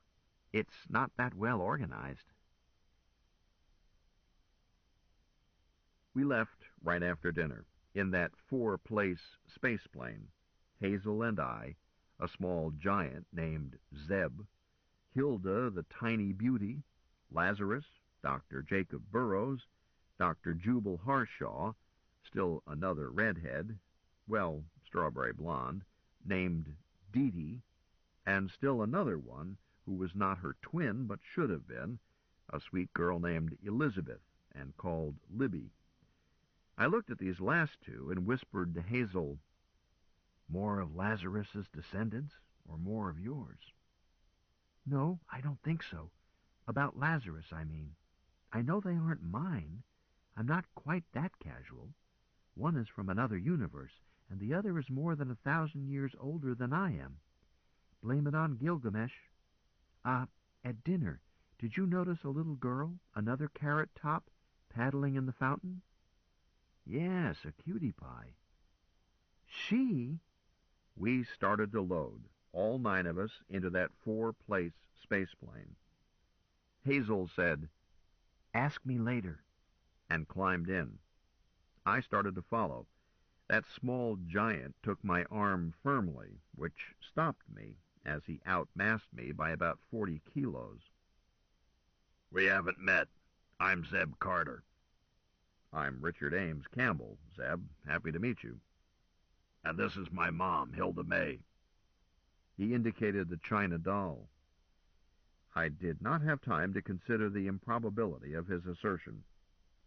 It's not that well organized. We left right after dinner, in that four-place space plane. Hazel and I, a small giant named Zeb, Hilda the tiny beauty, Lazarus, Dr. Jacob Burroughs, Dr. Jubal Harshaw, still another redhead, well, strawberry blonde, named Dee Dee, and still another one who was not her twin but should have been, a sweet girl named Elizabeth and called Libby. I looked at these last two and whispered to Hazel, "More of Lazarus's descendants or more of yours?" No, I don't think so. About Lazarus, I mean. I know they aren't mine. I'm not quite that casual. One is from another universe, and the other is more than 1,000 years older than I am. Blame it on Gilgamesh. At dinner, did you notice a little girl, another carrot top, paddling in the fountain? Yes, a cutie pie. She? We started to load, all 9 of us, into that four-place spaceplane. Hazel said, Ask me later, and climbed in. I started to follow. That small giant took my arm firmly, which stopped me, as he outmassed me by about 40 kilos. "We haven't met. I'm Zeb Carter." "I'm Richard Ames Campbell, Zeb. Happy to meet you." "And this is my mom, Hilda May." He indicated the china doll. I did not have time to consider the improbability of his assertion.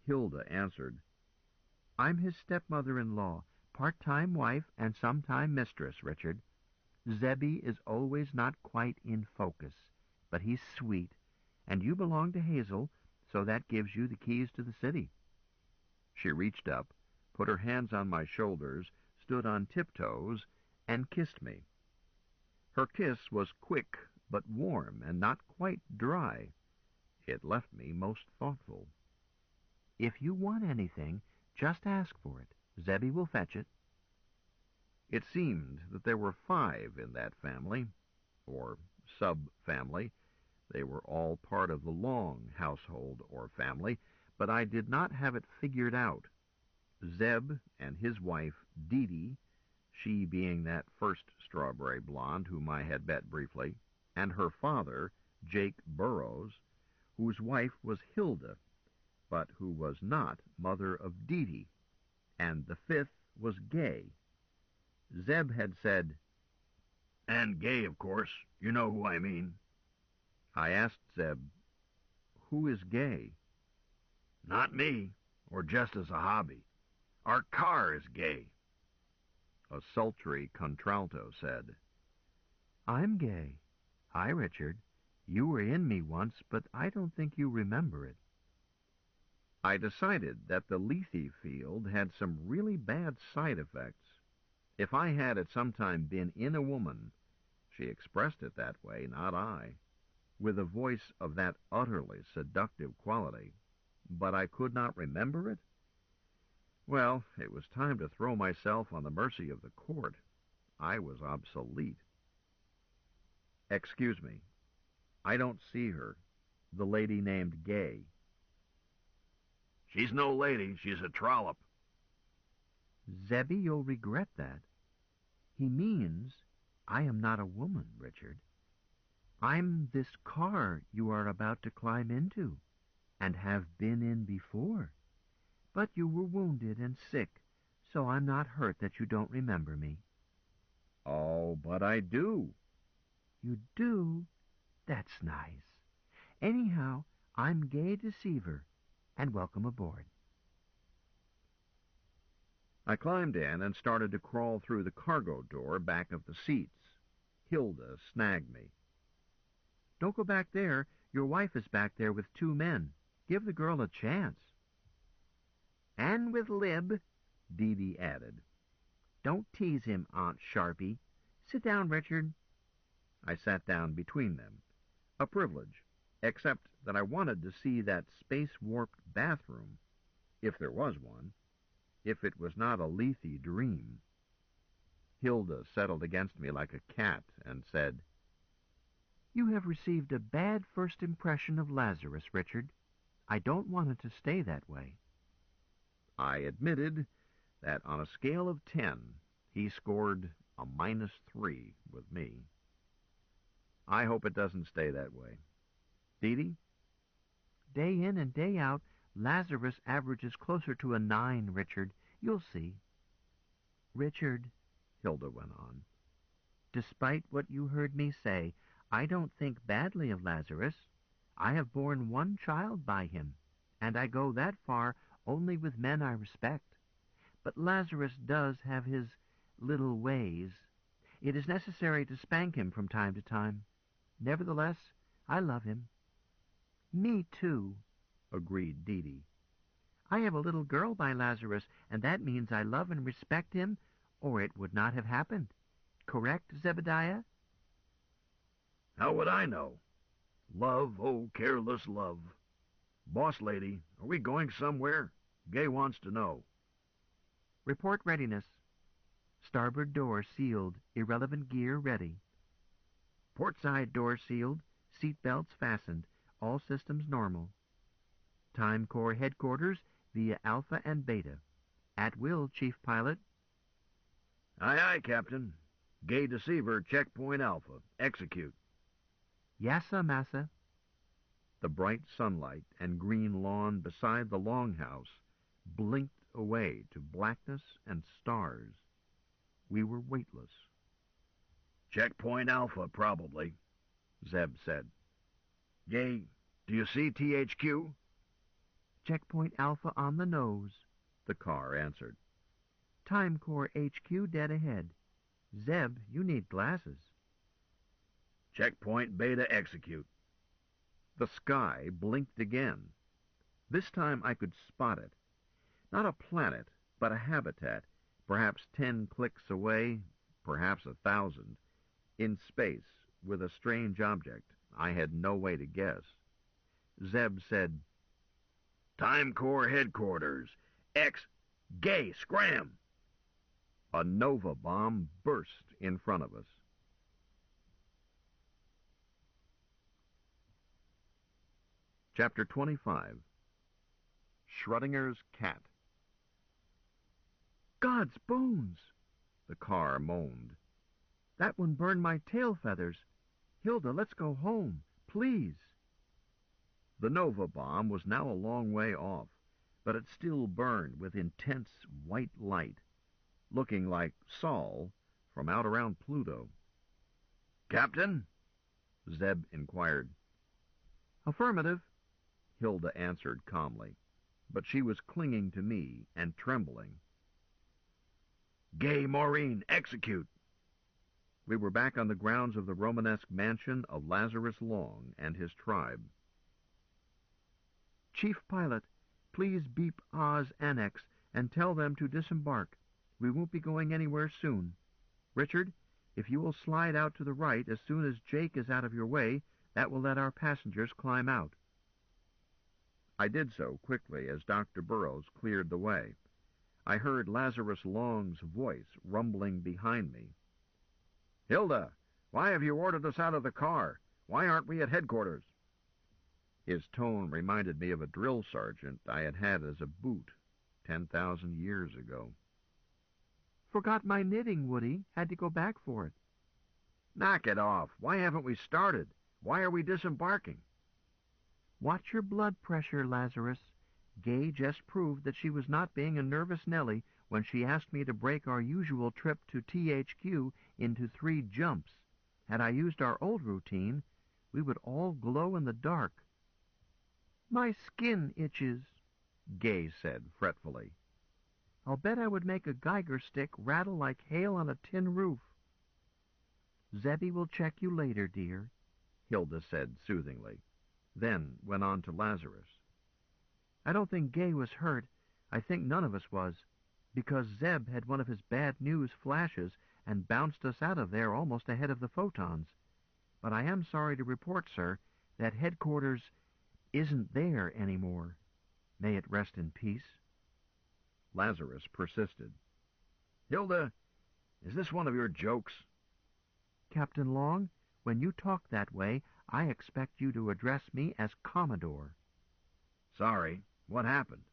Hilda answered, I'm his stepmother-in-law, part-time wife and sometime mistress, Richard. Zebby is always not quite in focus, but he's sweet, and you belong to Hazel, so that gives you the keys to the city. She reached up, put her hands on my shoulders, stood on tiptoes, and kissed me. Her kiss was quick but warm and not quite dry. It left me most thoughtful. If you want anything, just ask for it. Zebby will fetch it. It seemed that there were 5 in that family, or sub-family. They were all part of the Long household or family, but I did not have it figured out. Zeb and his wife, Dee Dee, she being that first strawberry blonde whom I had met briefly, and her father, Jake Burroughs, whose wife was Hilda, but who was not mother of Dee Dee, and the fifth was Gay. Zeb had said, "And Gay, of course. You know who I mean." I asked Zeb, "Who is Gay?" "Not me, or just as a hobby. Our car is Gay." A sultry contralto said, "I'm Gay. Hi, Richard. You were in me once, but I don't think you remember it." I decided that the Lethe field had some really bad side effects. If I had at some time been in a woman, she expressed it that way, not I, with a voice of that utterly seductive quality, but I could not remember it? Well, it was time to throw myself on the mercy of the court. I was obsolete. "Excuse me. I don't see her. The lady named Gay." "She's no lady. She's a trollop." "Zebby, you'll regret that. He means I am not a woman, Richard. I'm this car you are about to climb into, and have been in before. But you were wounded and sick, so I'm not hurt that you don't remember me." "Oh, but I do." "You do? That's nice. Anyhow, I'm Gay Deceiver, and welcome aboard." I climbed in and started to crawl through the cargo door back of the seats. Hilda snagged me. "Don't go back there. Your wife is back there with 2 men. Give the girl a chance." "And with Lib," Dee Dee added. "Don't tease him, Aunt Sharpie. Sit down, Richard." I sat down between them. A privilege, except that I wanted to see that space-warped bathroom, if there was one, if it was not a Lethe dream. Hilda settled against me like a cat and said, "You have received a bad first impression of Lazarus, Richard. I don't want it to stay that way." I admitted that on a scale of 10, he scored a -3 with me. "I hope it doesn't stay that way. Dee Dee?" "Day in and day out, Lazarus averages closer to a 9, Richard. You'll see." "Richard," Hilda went on, "despite what you heard me say, I don't think badly of Lazarus. I have borne 1 child by him, and I go that far only with men I respect. But Lazarus does have his little ways. It is necessary to spank him from time to time. Nevertheless, I love him." "Me too," agreed Dee Dee. "I have a little girl by Lazarus, and that means I love and respect him, or it would not have happened. Correct, Zebediah?" "How would I know? Love, oh, careless love. Boss lady, are we going somewhere? Gay wants to know." "Report readiness. Starboard door sealed, irrelevant gear ready. Port side door sealed, seat belts fastened, all systems normal. Time Corps headquarters via Alpha and Beta. At will, Chief Pilot." "Aye, aye, Captain. Gay Deceiver, checkpoint Alpha. Execute." "Yassa, massa." The bright sunlight and green lawn beside the longhouse blinked away to blackness and stars. We were weightless. "Checkpoint Alpha, probably," Zeb said. "Gay, do you see THQ?" "Checkpoint Alpha on the nose," the car answered. "Time Corps HQ dead ahead. Zeb, you need glasses." "Checkpoint Beta, execute." The sky blinked again. This time I could spot it. Not a planet, but a habitat, perhaps 10 clicks away, perhaps 1,000, in space, with a strange object. I had no way to guess. Zeb said, "Time Corps headquarters. Gay, scram!" A Nova bomb burst in front of us. Chapter 25. Schrodinger's Cat. "God's bones!" The car moaned. That one burned my tail feathers. Hilda, let's go home, please. The Nova bomb was now a long way off, but it still burned with intense white light, looking like Sol from out around Pluto. "Captain?" Zeb inquired. Affirmative, Hilda answered calmly, but she was clinging to me and trembling. "Gay Maureen, execute!" We were back on the grounds of the Romanesque mansion of Lazarus Long and his tribe. Chief Pilot, please beep Oz Annex and tell them to disembark. We won't be going anywhere soon. Richard, if you will slide out to the right as soon as Jake is out of your way, that will let our passengers climb out. I did so quickly as Dr. Burrows cleared the way. I heard Lazarus Long's voice rumbling behind me. "Hilda, why have you ordered us out of the car? Why aren't we at headquarters?" His tone reminded me of a drill sergeant I had had as a boot 10,000 years ago. Forgot my knitting, Woody. Had to go back for it. "Knock it off. Why haven't we started? Why are we disembarking?" Watch your blood pressure, Lazarus. Gay just proved that she was not being a nervous Nellie when she asked me to break our usual trip to THQ into 3 jumps. Had I used our old routine, we would all glow in the dark. My skin itches, Gay said fretfully. I'll bet I would make a Geiger stick rattle like hail on a tin roof. Zebby will check you later, dear, Hilda said soothingly, then went on to Lazarus. I don't think Gay was hurt. I think none of us was, because Zeb had one of his bad news flashes and bounced us out of there almost ahead of the photons. But I am sorry to report, sir, that headquarters isn't there anymore. May it rest in peace. Lazarus persisted. "Hilda, is this one of your jokes?" Captain Long, when you talk that way, I expect you to address me as Commodore. "Sorry. What happened?"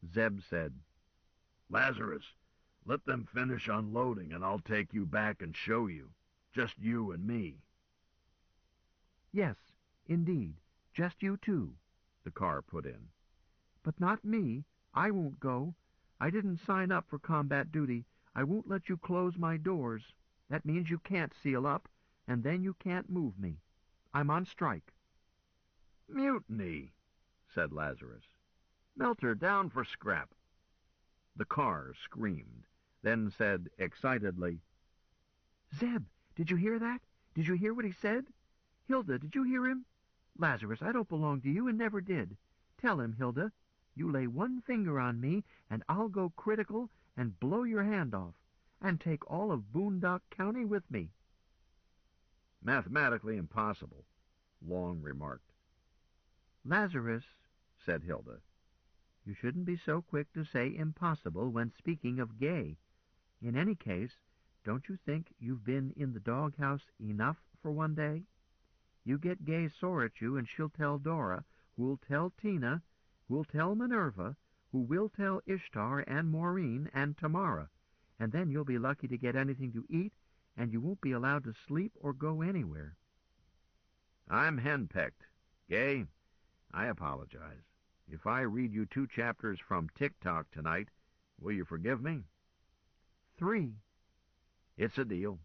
Zeb said, "Lazarus, let them finish unloading and I'll take you back and show you. Just you and me." Yes, indeed, just you two, the car put in. But not me. I won't go. I didn't sign up for combat duty. I won't let you close my doors. That means you can't seal up, and then you can't move me. I'm on strike. "Mutiny," said Lazarus. "Melt her down for scrap." The car screamed, then said excitedly, Zeb, did you hear that? Did you hear what he said? Hilda, did you hear him? Lazarus, I don't belong to you and never did. Tell him, Hilda. You lay one finger on me, and I'll go critical and blow your hand off, and take all of Boondock County with me. "Mathematically impossible," Long remarked. Lazarus, said Hilda. You shouldn't be so quick to say impossible when speaking of Gay. In any case, don't you think you've been in the doghouse enough for one day? You get Gay sore at you, and she'll tell Dora, who'll tell Tina, who'll tell Minerva, who will tell Ishtar and Maureen and Tamara, and then you'll be lucky to get anything to eat, and you won't be allowed to sleep or go anywhere. "I'm henpecked. Gay, I apologize. If I read you 2 chapters from TikTok tonight, will you forgive me?" 3. It's a deal.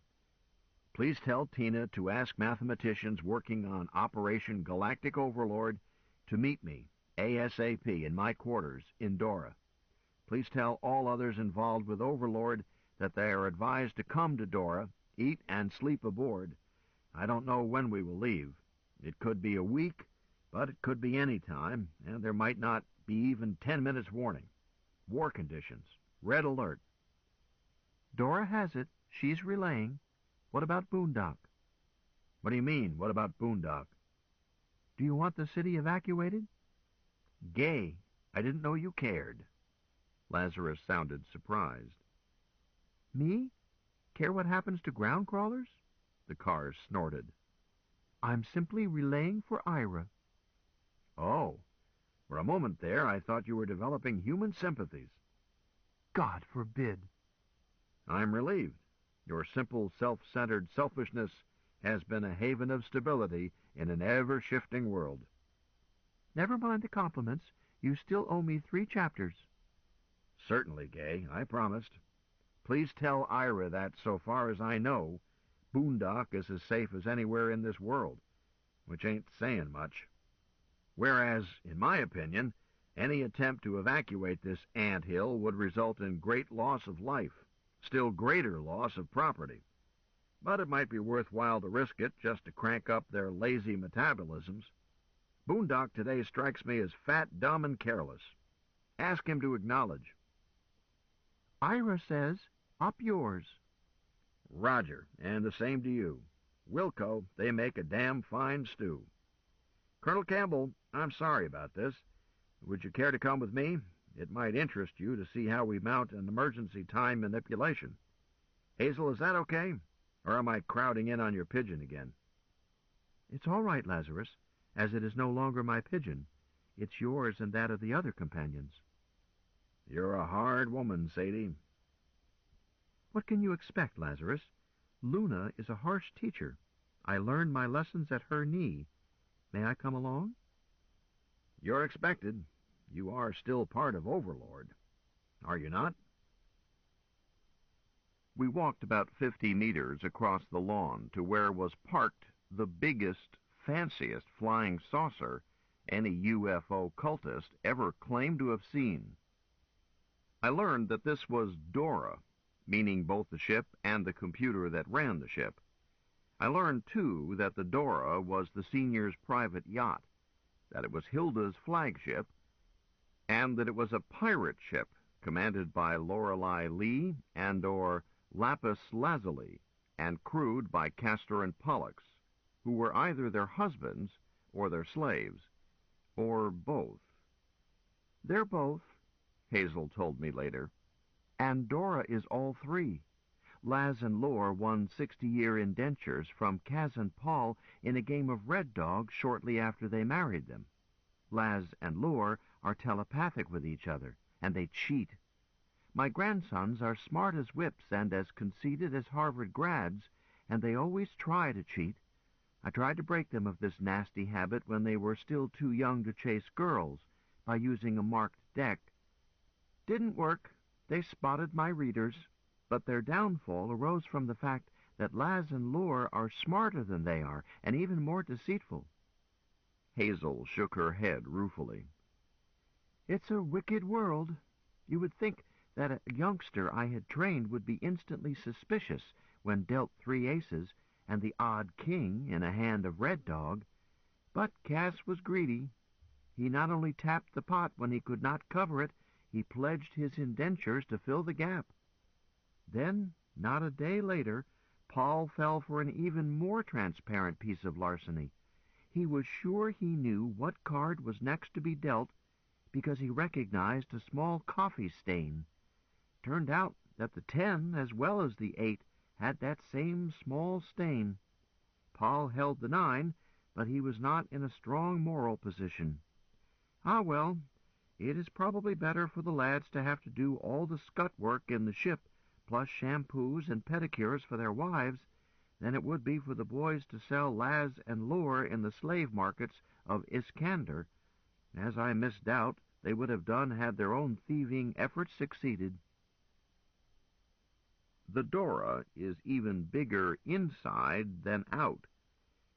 Please tell Tina to ask mathematicians working on Operation Galactic Overlord to meet me ASAP in my quarters in Dora. Please tell all others involved with Overlord that they are advised to come to Dora, eat and sleep aboard. I don't know when we will leave. It could be a week, but it could be any time, and there might not be even 10 minutes warning. War conditions. Red alert. Dora has it. She's relaying. What about Boondock? What do you mean, what about Boondock? Do you want the city evacuated? Gay, I didn't know you cared. Lazarus sounded surprised. Me? Care what happens to ground crawlers? The car snorted. I'm simply relaying for Ira. Oh, for a moment there I thought you were developing human sympathies. God forbid. I'm relieved. Your simple, self-centered selfishness has been a haven of stability in an ever-shifting world. Never mind the compliments. You still owe me 3 chapters. Certainly, Gay, I promised. Please tell Ira that, so far as I know, Boondock is as safe as anywhere in this world, which ain't saying much. Whereas, in my opinion, any attempt to evacuate this ant hill would result in great loss of life, still greater loss of property. But it might be worthwhile to risk it just to crank up their lazy metabolisms. Boondock today strikes me as fat, dumb, and careless. Ask him to acknowledge. Ira says, up yours. Roger, and the same to you. Wilco, they make a damn fine stew. Colonel Campbell, I'm sorry about this. Would you care to come with me? It might interest you to see how we mount an emergency time manipulation. Hazel, is that okay? Or am I crowding in on your pigeon again? It's all right, Lazarus, as it is no longer my pigeon. It's yours and that of the other companions. You're a hard woman, Sadie. What can you expect, Lazarus? Luna is a harsh teacher. I learned my lessons at her knee. May I come along? You're expected. You are still part of Overlord. Are you not? We walked about 50 meters across the lawn to where was parked the biggest, fanciest flying saucer any UFO cultist ever claimed to have seen. I learned that this was Dora, meaning both the ship and the computer that ran the ship. I learned, too, that the Dora was the senior's private yacht, that it was Hilda's flagship, and that it was a pirate ship commanded by Lorelei Lee and/or Lapis Lazuli, and crewed by Castor and Pollux, who were either their husbands or their slaves, or both. They're both, Hazel told me later. and Dora is all 3. Laz and Lore won 60-year indentures from Kaz and Paul in a game of Red Dog shortly after they married them. Laz and Lore are telepathic with each other, and they cheat. My grandsons are smart as whips and as conceited as Harvard grads, and they always try to cheat. I tried to break them of this nasty habit when they were still too young to chase girls, by using a marked deck. Didn't work. They spotted my readers, but their downfall arose from the fact that Laz and Lore are smarter than they are, and even more deceitful. Hazel shook her head ruefully. It's a wicked world. You would think that a youngster I had trained would be instantly suspicious when dealt 3 aces and the odd king in a hand of Red Dog, but Cass was greedy. He not only tapped the pot when he could not cover it, he pledged his indentures to fill the gap. Then, not a day later, Paul fell for an even more transparent piece of larceny. He was sure he knew what card was next to be dealt because he recognized a small coffee stain. Turned out that the 10 as well as the 8 had that same small stain. Paul held the 9, but he was not in a strong moral position. Ah, well, it is probably better for the lads to have to do all the scut work in the ship, plus shampoos and pedicures for their wives, than it would be for the boys to sell Laz and Lore in the slave markets of Iskander, as I misdoubt they would have done had their own thieving efforts succeeded. The Dora is even bigger inside than out.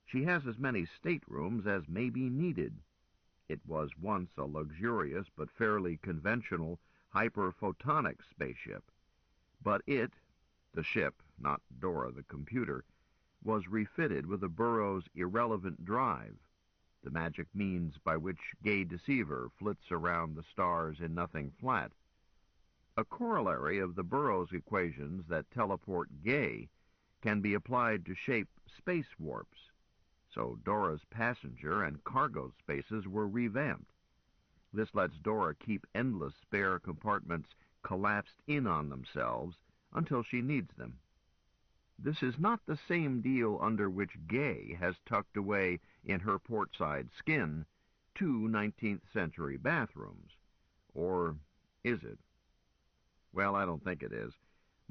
She has as many staterooms as may be needed. It was once a luxurious but fairly conventional hyperphotonic spaceship. But it, the ship, not Dora the computer, was refitted with a Burroughs irrelevant drive, the magic means by which Gay Deceiver flits around the stars in nothing flat. A corollary of the Burroughs equations that teleport Gay can be applied to shape space warps, so Dora's passenger and cargo spaces were revamped. This lets Dora keep endless spare compartments collapsed in on themselves until she needs them. This is not the same deal under which Gay has tucked away in her portside skin 2 19th-century bathrooms. Or is it? Well, I don't think it is.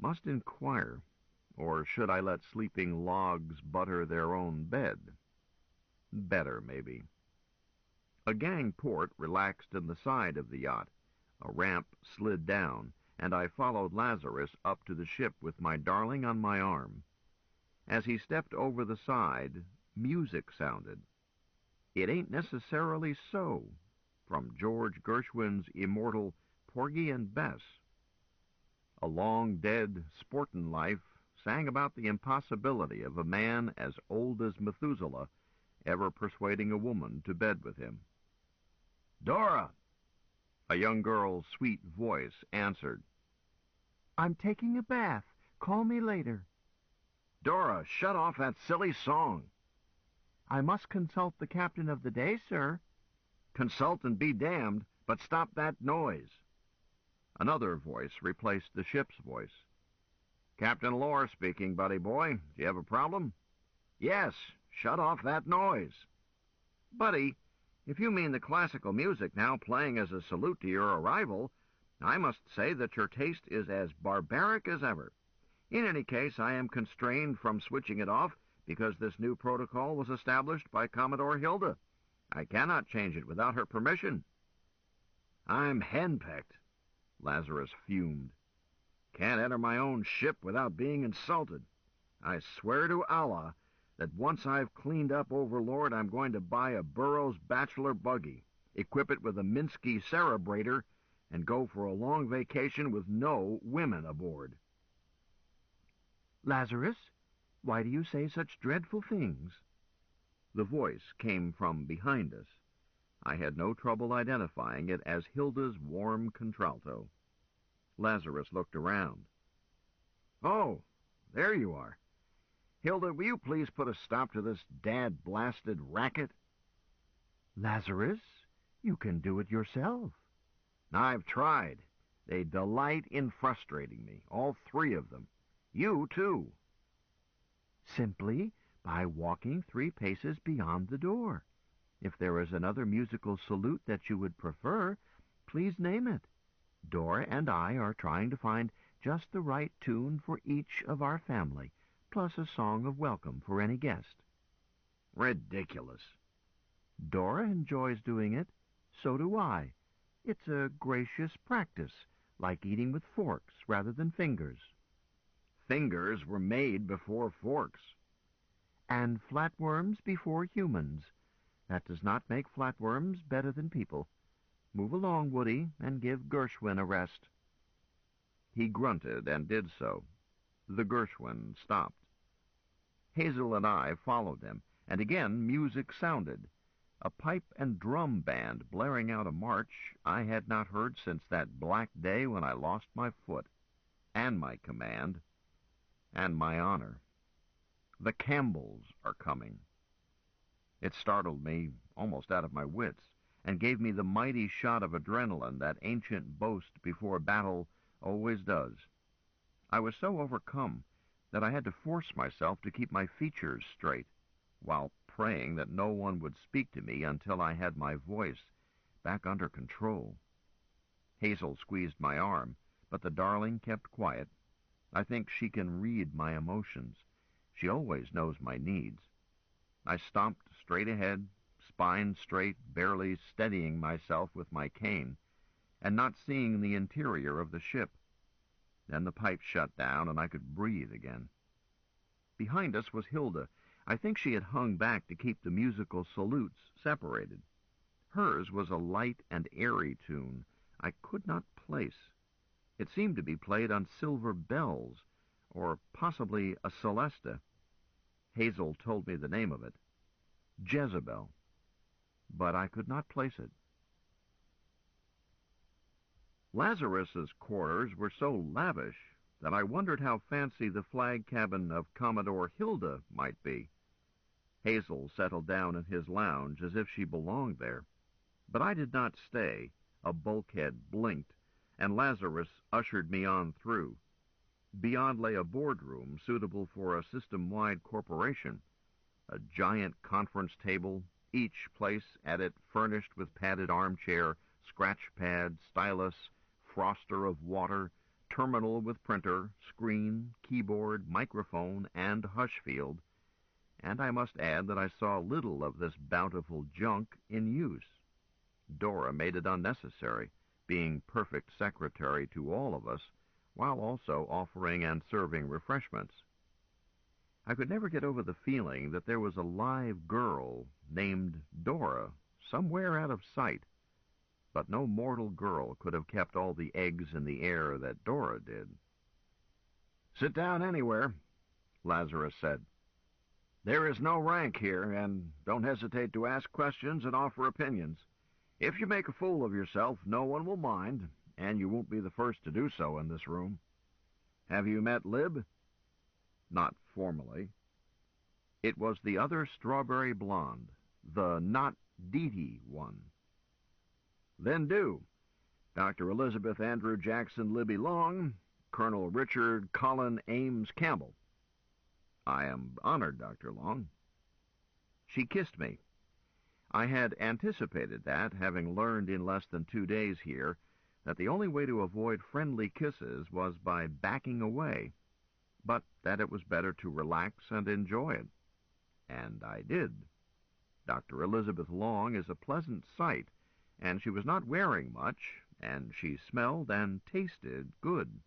Must inquire, or should I let sleeping logs butter their own bed? Better, maybe. A gang port relaxed in the side of the yacht. A ramp slid down, and I followed Lazarus up to the ship with my darling on my arm. As he stepped over the side, music sounded. It ain't necessarily so, from George Gershwin's immortal Porgy and Bess. A long-dead sportin' life sang about the impossibility of a man as old as Methuselah ever persuading a woman to bed with him. "Dora!" A young girl's sweet voice answered. "I'm taking a bath. Call me later." "Dora, shut off that silly song." "I must consult the captain of the day, sir." "Consult and be damned, but stop that noise." Another voice replaced the ship's voice. "Captain Lore speaking, buddy boy. Do you have a problem?" "Yes, shut off that noise." "Buddy, if you mean the classical music now playing as a salute to your arrival, I must say that your taste is as barbaric as ever. In any case, I am constrained from switching it off because this new protocol was established by Commodore Hilda. I cannot change it without her permission." "I'm henpecked," Lazarus fumed. "Can't enter my own ship without being insulted. I swear to Allah that once I've cleaned up Overlord, I'm going to buy a Burroughs bachelor buggy, equip it with a Minsky cerebrator, and go for a long vacation with no women aboard." "Lazarus, why do you say such dreadful things?" The voice came from behind us. I had no trouble identifying it as Hilda's warm contralto. Lazarus looked around. "Oh, there you are. Hilda, will you please put a stop to this dad-blasted racket?" "Lazarus, you can do it yourself." "I've tried. They delight in frustrating me, all three of them. You, too." "Simply by walking 3 paces beyond the door. If there is another musical salute that you would prefer, please name it. Dora and I are trying to find just the right tune for each of our family, plus a song of welcome for any guest." "Ridiculous." "Dora enjoys doing it. So do I. It's a gracious practice, like eating with forks rather than fingers." "Fingers were made before forks." "And flatworms before humans. That does not make flatworms better than people. Move along, Woody, and give Gershwin a rest." He grunted and did so. The Gershwin stopped. Hazel and I followed him, and again music sounded. A pipe and drum band blaring out a march I had not heard since that black day when I lost my foot, and my command, and my honor. The Campbells are coming. It startled me almost out of my wits, and gave me the mighty shot of adrenaline that ancient boast before battle always does. I was so overcome that I had to force myself to keep my features straight, while praying that no one would speak to me until I had my voice back under control. Hazel squeezed my arm, but the darling kept quiet. I think she can read my emotions. She always knows my needs. I stomped straight ahead, spine straight, barely steadying myself with my cane, and not seeing the interior of the ship. Then the pipe shut down, and I could breathe again. Behind us was Hilda. I think she had hung back to keep the musical salutes separated. Hers was a light and airy tune I could not place. It seemed to be played on silver bells, or possibly a celesta. Hazel told me the name of it. Jezebel. But I could not place it. Lazarus's quarters were so lavish that I wondered how fancy the flag cabin of Commodore Hilda might be. Hazel settled down in his lounge as if she belonged there. But I did not stay. A bulkhead blinked, and Lazarus ushered me on through. Beyond lay a boardroom suitable for a system-wide corporation. A giant conference table, each place at it furnished with padded armchair, scratch pad, stylus, froster of water, terminal with printer, screen, keyboard, microphone, and hush field, and I must add that I saw little of this bountiful junk in use. Dora made it unnecessary, being perfect secretary to all of us, while also offering and serving refreshments. I could never get over the feeling that there was a live girl named Dora somewhere out of sight, but no mortal girl could have kept all the eggs in the air that Dora did. "Sit down anywhere," Lazarus said. "There is no rank here, and don't hesitate to ask questions and offer opinions. If you make a fool of yourself, no one will mind, and you won't be the first to do so in this room. Have you met Lib?" "Not formally." It was the other strawberry blonde, the not Dee one. "Then do. Dr. Elizabeth Andrew Jackson Libby Long, Colonel Richard Colin Ames Campbell." "I am honored, Dr. Long." She kissed me. I had anticipated that, having learned in less than 2 days here that the only way to avoid friendly kisses was by backing away, but that it was better to relax and enjoy it. And I did. Dr. Elizabeth Long is a pleasant sight, and she was not wearing much, and she smelled and tasted good.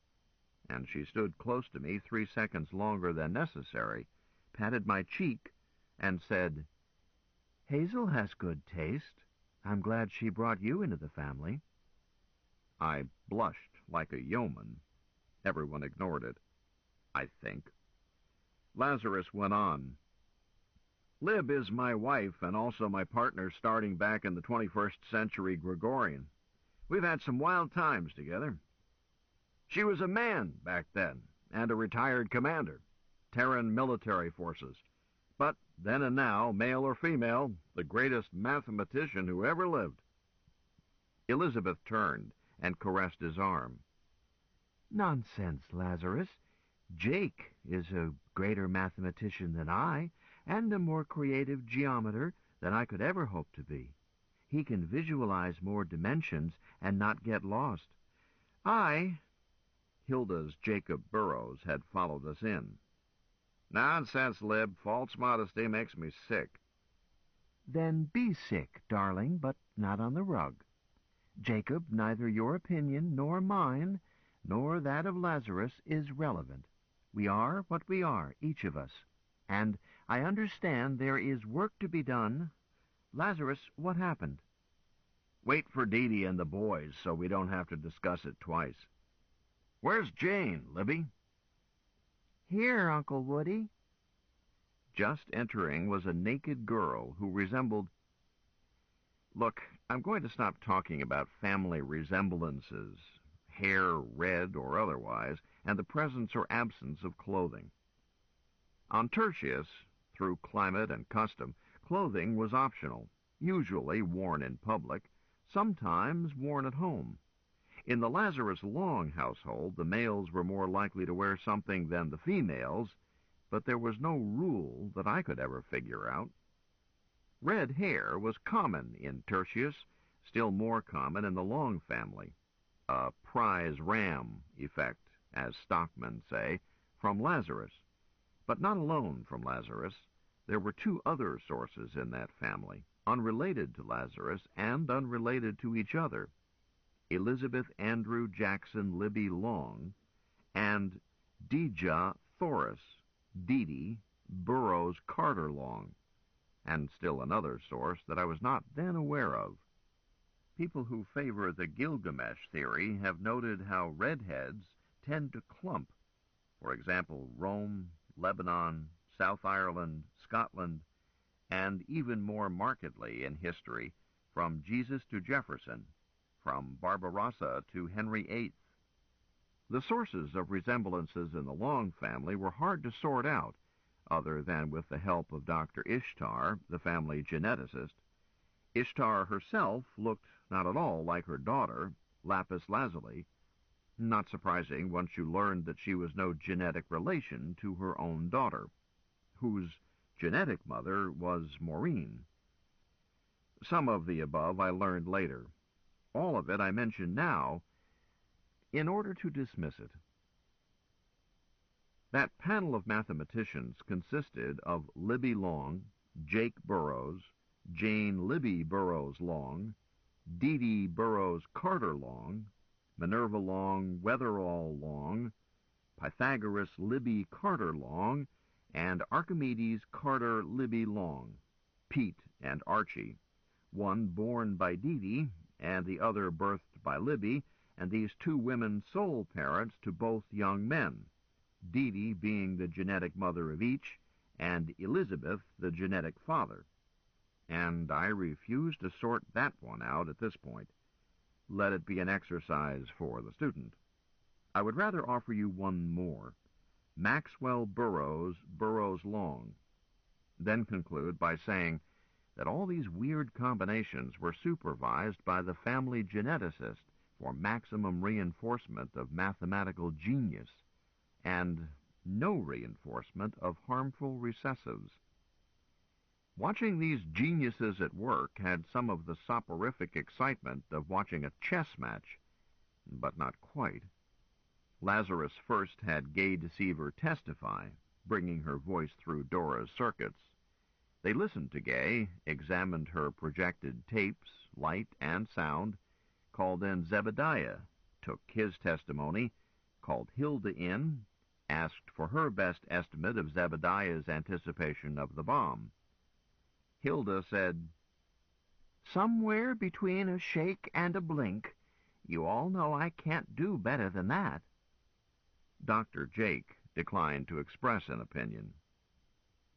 And she stood close to me 3 seconds longer than necessary, patted my cheek, and said, "Hazel has good taste. I'm glad she brought you into the family." I blushed like a yeoman. Everyone ignored it, I think. Lazarus went on. "Lib is my wife and also my partner starting back in the 21st century Gregorian. We've had some wild times together. She was a man back then, and a retired commander, Terran military forces. But then and now, male or female, the greatest mathematician who ever lived." Elizabeth turned and caressed his arm. "Nonsense, Lazarus. Jake is a greater mathematician than I, and a more creative geometer than I could ever hope to be. He can visualize more dimensions and not get lost. Hilda's Jacob Burrows had followed us in. "Nonsense, Lib. False modesty makes me sick." Then be sick, darling, but not on the rug. Jacob, neither your opinion nor mine, nor that of Lazarus, is relevant. We are what we are, each of us. And I understand there is work to be done. Lazarus, what happened?" "Wait for Dee Dee and the boys so we don't have to discuss it twice. Where's Jane, Libby?" "Here, Uncle Woody." Just entering was a naked girl who resembled... Look, I'm going to stop talking about family resemblances, hair red or otherwise, and the presence or absence of clothing. On Tertius, through climate and custom, clothing was optional, usually worn in public, sometimes worn at home. In the Lazarus Long household, the males were more likely to wear something than the females, but there was no rule that I could ever figure out. Red hair was common in Tertius, still more common in the Long family. A prize ram effect, as stockmen say, from Lazarus. But not alone from Lazarus. There were 2 other sources in that family, unrelated to Lazarus and unrelated to each other. Elizabeth Andrew Jackson Libby Long, and Deja Thoris Dee Dee Burroughs Carter Long, and still another source that I was not then aware of. People who favor the Gilgamesh theory have noted how redheads tend to clump. For example, Rome, Lebanon, South Ireland, Scotland, and even more markedly in history, from Jesus to Jefferson, from Barbarossa to Henry VIII. The sources of resemblances in the Long family were hard to sort out, other than with the help of Dr. Ishtar, the family geneticist. Ishtar herself looked not at all like her daughter, Lapis Lazuli. Not surprising once you learned that she was no genetic relation to her own daughter, whose genetic mother was Maureen. Some of the above I learned later. All of it I mention now in order to dismiss it. That panel of mathematicians consisted of Libby Long, Jake Burroughs, Jane Libby Burroughs Long, Dee Dee Burroughs Carter Long, Minerva Long Weatherall Long, Pythagoras Libby Carter Long, and Archimedes Carter Libby Long, Pete and Archie, one born by Dee Dee and the other birthed by Libby, and these two women sole parents to both young men, Dee Dee being the genetic mother of each, and Elizabeth the genetic father. And I refuse to sort that one out at this point. Let it be an exercise for the student. I would rather offer you one more, Maxwell Burroughs Burroughs Long, then conclude by saying that all these weird combinations were supervised by the family geneticist for maximum reinforcement of mathematical genius and no reinforcement of harmful recessives. Watching these geniuses at work had some of the soporific excitement of watching a chess match, but not quite. Lazarus first had Gay Deceiver testify, bringing her voice through Dora's circuits. They listened to Gay, examined her projected tapes, light and sound, called in Zebediah, took his testimony, called Hilda in, asked for her best estimate of Zebediah's anticipation of the bomb. Hilda said, "Somewhere between a shake and a blink. You all know I can't do better than that." Dr. Jake declined to express an opinion.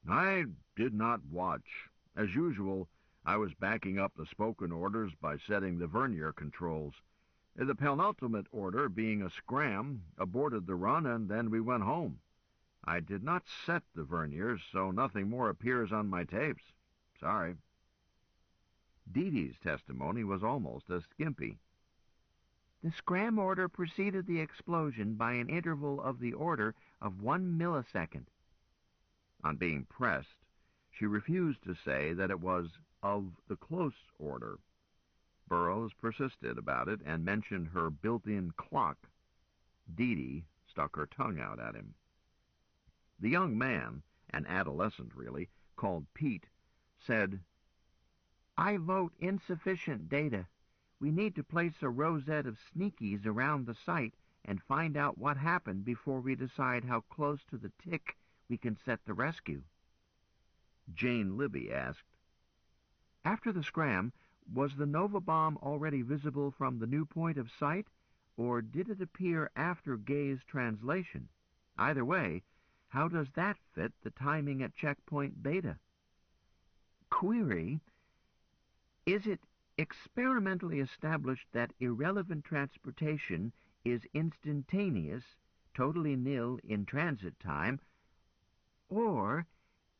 "I did not watch. As usual, I was backing up the spoken orders by setting the vernier controls. The penultimate order, being a scram, aborted the run, and then we went home. I did not set the verniers, so nothing more appears on my tapes. Sorry." Dee Dee's testimony was almost as skimpy. "The scram order preceded the explosion by an interval of the order of 1 millisecond. On being pressed, she refused to say that it was of the close order. Burroughs persisted about it and mentioned her built-in clock. Dee Dee stuck her tongue out at him. The young man, an adolescent really, called Pete, said, "I vote insufficient data. We need to place a rosette of sneakies around the site and find out what happened before we decide how close to the tick we can set the rescue." Jane Libby asked, "After the scram, was the Nova bomb already visible from the new point of sight, or did it appear after Gay's translation? Either way, how does that fit the timing at checkpoint beta? Query, is it experimentally established that irrelevant transportation is instantaneous, totally nil in transit time, or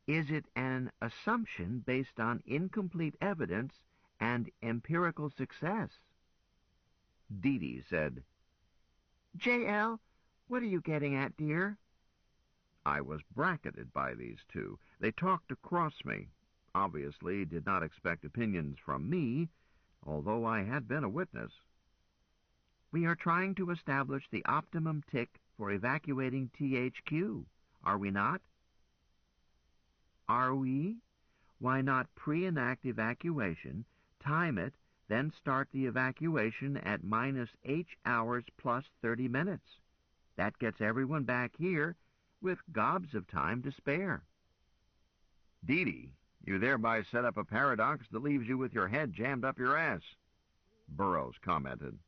is it an assumption based on incomplete evidence and empirical success?" Dee Dee said, "JL, what are you getting at, dear?" I was bracketed by these two. They talked across me, obviously did not expect opinions from me, although I had been a witness. "We are trying to establish the optimum tick for evacuating THQ, are we not?" "Are we? Why not pre-enact evacuation, time it, then start the evacuation at -H hours plus 30 minutes. That gets everyone back here with gobs of time to spare." Dee Dee, you thereby set up a paradox that leaves you with your head jammed up your ass, Burroughs commented.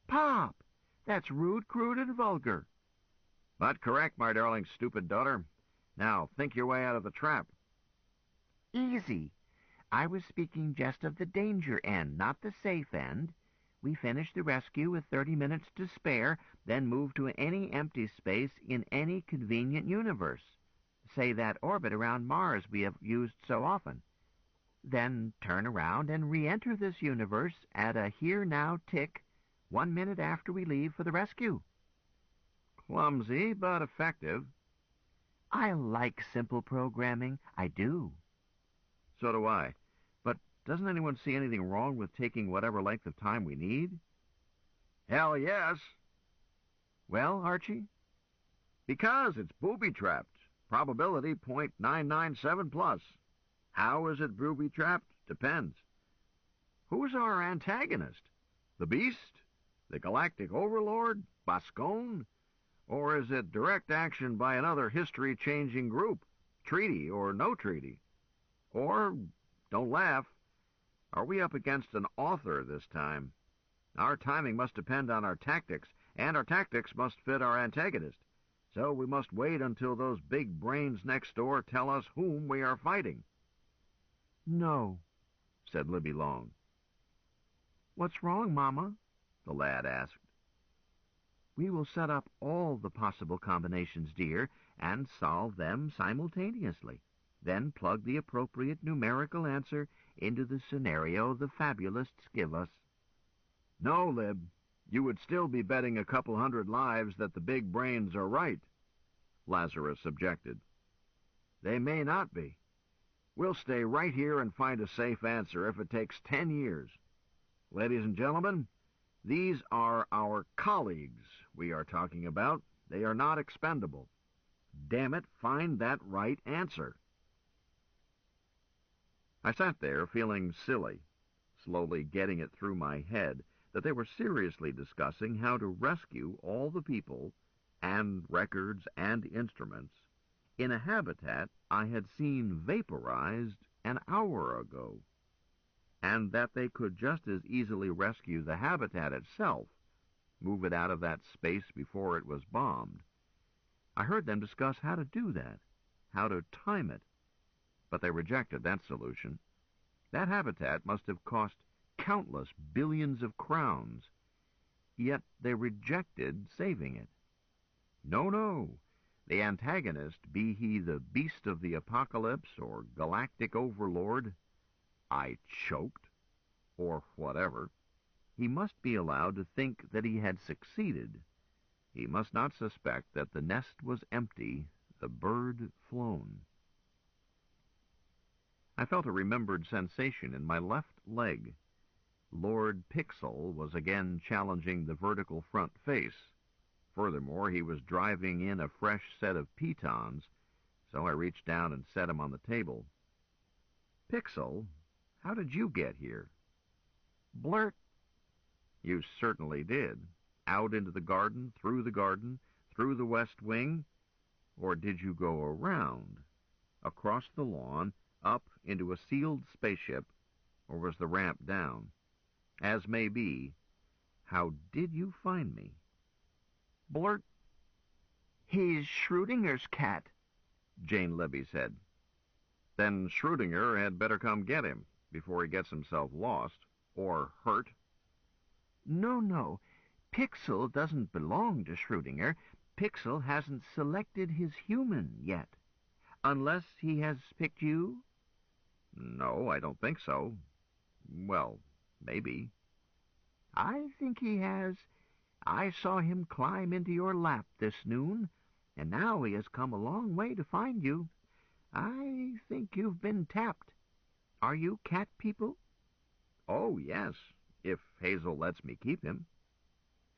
"Pop! That's rude, crude, and vulgar." "But correct, my darling stupid daughter. Now think your way out of the trap." "Easy. I was speaking just of the danger end, not the safe end. We finish the rescue with 30 minutes to spare, then move to any empty space in any convenient universe. Say that orbit around Mars we have used so often. Then turn around and re-enter this universe at a here-now tick 1 minute after we leave for the rescue." Clumsy, but effective. I like simple programming. I do. So do I. But doesn't anyone see anything wrong with taking whatever length of time we need? "Hell yes. Well, Archie? Because it's booby-trapped. Probability .997 plus. How is it booby-trapped? Depends. Who's our antagonist? The Beast? The Galactic Overlord? Bascone? Or is it direct action by another history-changing group? Treaty or no treaty? Or, don't laugh, are we up against an author this time? Our timing must depend on our tactics, and our tactics must fit our antagonist. So we must wait until those big brains next door tell us whom we are fighting. No, said Libby Long. What's wrong, Mama? The lad asked. We will set up all the possible combinations, dear, and solve them simultaneously. Then plug the appropriate numerical answer into the scenario the fabulists give us. No, Lib. You would still be betting a couple hundred lives that the big brains are right, Lazarus objected. They may not be. We'll stay right here and find a safe answer if it takes 10 years. Ladies and gentlemen, these are our colleagues we are talking about. They are not expendable. Damn it, find that right answer. I sat there feeling silly, slowly getting it through my head that they were seriously discussing how to rescue all the people and records and instruments in a habitat I had seen vaporized an hour ago, and that they could just as easily rescue the habitat itself, move it out of that space before it was bombed. I heard them discuss how to do that, how to time it, but they rejected that solution. That habitat must have cost countless billions of crowns, yet they rejected saving it. No, no, the antagonist, be he the Beast of the Apocalypse or Galactic Overlord, I choked, or whatever, he must be allowed to think that he had succeeded. He must not suspect that the nest was empty, the bird flown. I felt a remembered sensation in my left leg. Lord Pixel was again challenging the vertical front face. Furthermore, he was driving in a fresh set of pitons, so I reached down and set him on the table. Pixel, how did you get here? Blurt. You certainly did. Out into the garden, through the west wing, or did you go around? Across the lawn, up into a sealed spaceship, or was the ramp down? As may be, how did you find me? Blurt. He's Schrodinger's cat, Jane Libby said. Then Schrödinger had better come get him before he gets himself lost, or hurt. No. Pixel doesn't belong to Schrödinger. Pixel hasn't selected his human yet. Unless he has picked you? No, I don't think so. Well, maybe. I think he has. I saw him climb into your lap this noon, and now he has come a long way to find you. I think you've been tapped. Are you cat people? Oh, yes, if Hazel lets me keep him.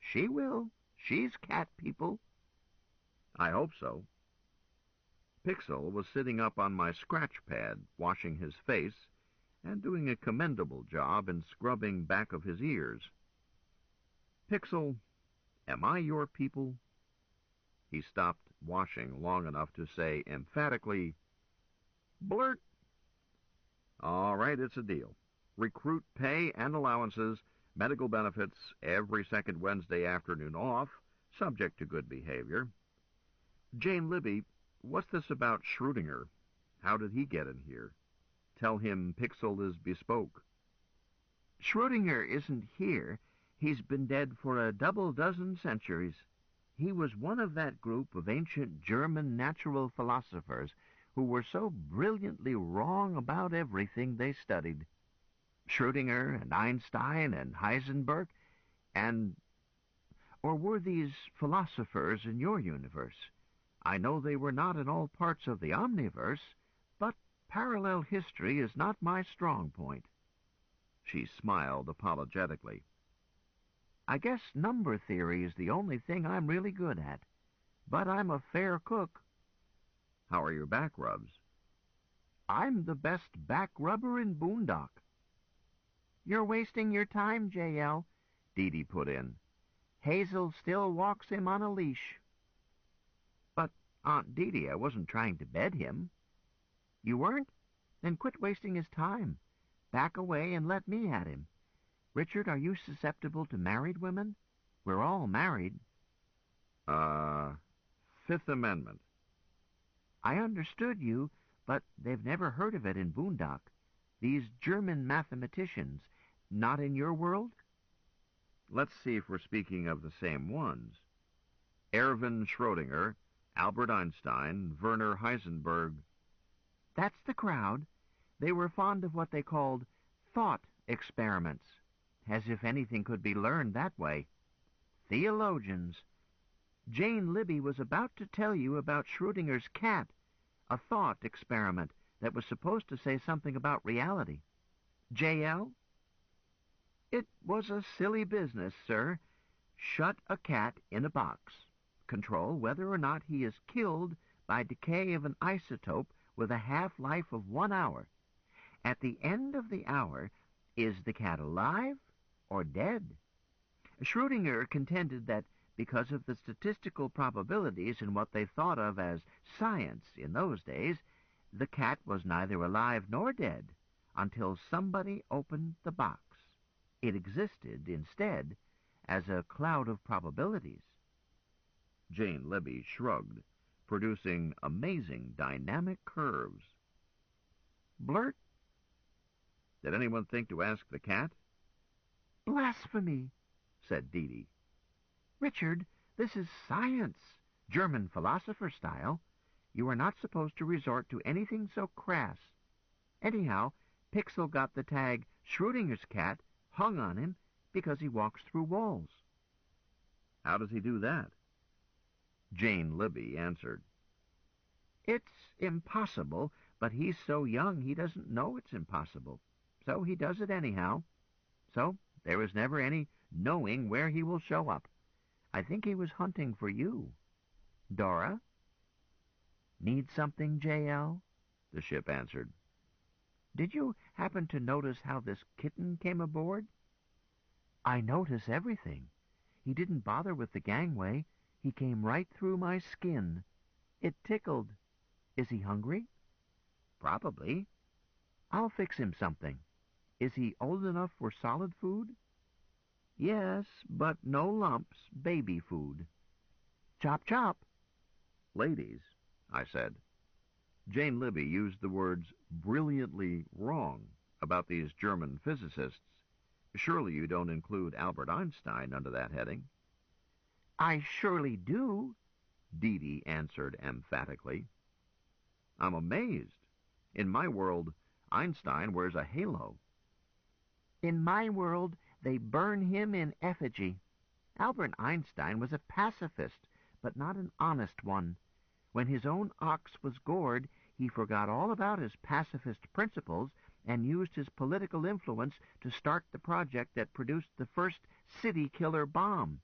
She will. She's cat people. I hope so. Pixel was sitting up on my scratch pad, washing his face, and doing a commendable job in scrubbing back of his ears. Pixel, am I your people? He stopped washing long enough to say emphatically, Blurt. All right, it's a deal. Recruit pay and allowances, medical benefits, every second Wednesday afternoon off, subject to good behavior. Jane Libby, what's this about Schrödinger? How did he get in here? Tell him Pixel is bespoke. Schrödinger isn't here. He's been dead for a double dozen centuries. He was one of that group of ancient German natural philosophers who were so brilliantly wrong about everything they studied. Schrödinger and Einstein and Heisenberg, or were these philosophers in your universe? I know they were not in all parts of the omniverse, but parallel history is not my strong point. She smiled apologetically. I guess number theory is the only thing I'm really good at. But I'm a fair cook. How are your back rubs? I'm the best back rubber in Boondock. You're wasting your time, J.L., Dee Dee put in. Hazel still walks him on a leash. But, Aunt Dee Dee, I wasn't trying to bed him. You weren't? Then quit wasting his time. Back away and let me at him. Richard, are you susceptible to married women? We're all married. Fifth Amendment. I understood you, but they've never heard of it in Boondock. These German mathematicians, not in your world? Let's see if we're speaking of the same ones. Erwin Schrödinger, Albert Einstein, Werner Heisenberg. That's the crowd. They were fond of what they called thought experiments, as if anything could be learned that way. Theologians. Jane Libby was about to tell you about Schrödinger's cat, a thought experiment that was supposed to say something about reality. J.L.? It was a silly business, sir. Shut a cat in a box. Control whether or not he is killed by decay of an isotope with a half-life of 1 hour. At the end of the hour, is the cat alive or dead? Schrödinger contended that because of the statistical probabilities in what they thought of as science in those days, the cat was neither alive nor dead until somebody opened the box. It existed, instead, as a cloud of probabilities. Jane Libby shrugged, producing amazing dynamic curves. Blurt. Did anyone think to ask the cat? Blasphemy, said Dee Dee. Richard, this is science, German philosopher style. You are not supposed to resort to anything so crass. Anyhow, Pixel got the tag Schrödinger's cat hung on him because he walks through walls. How does he do that? Jane Libby answered. It's impossible, but he's so young he doesn't know it's impossible. So he does it anyhow. So there is never any knowing where he will show up. I think he was hunting for you. Dora? Need something, J.L.? The ship answered. Did you happen to notice how this kitten came aboard? I notice everything. He didn't bother with the gangway. He came right through my skin. It tickled. Is he hungry? Probably. I'll fix him something. Is he old enough for solid food? Yes, but no lumps, baby food. Chop, chop. Ladies, I said. Jane Libby used the words brilliantly wrong about these German physicists. Surely you don't include Albert Einstein under that heading. I surely do, Dee Dee answered emphatically. I'm amazed. In my world, Einstein wears a halo. In my world, they burn him in effigy. Albert Einstein was a pacifist, but not an honest one. When his own ox was gored, he forgot all about his pacifist principles and used his political influence to start the project that produced the first city-killer bomb.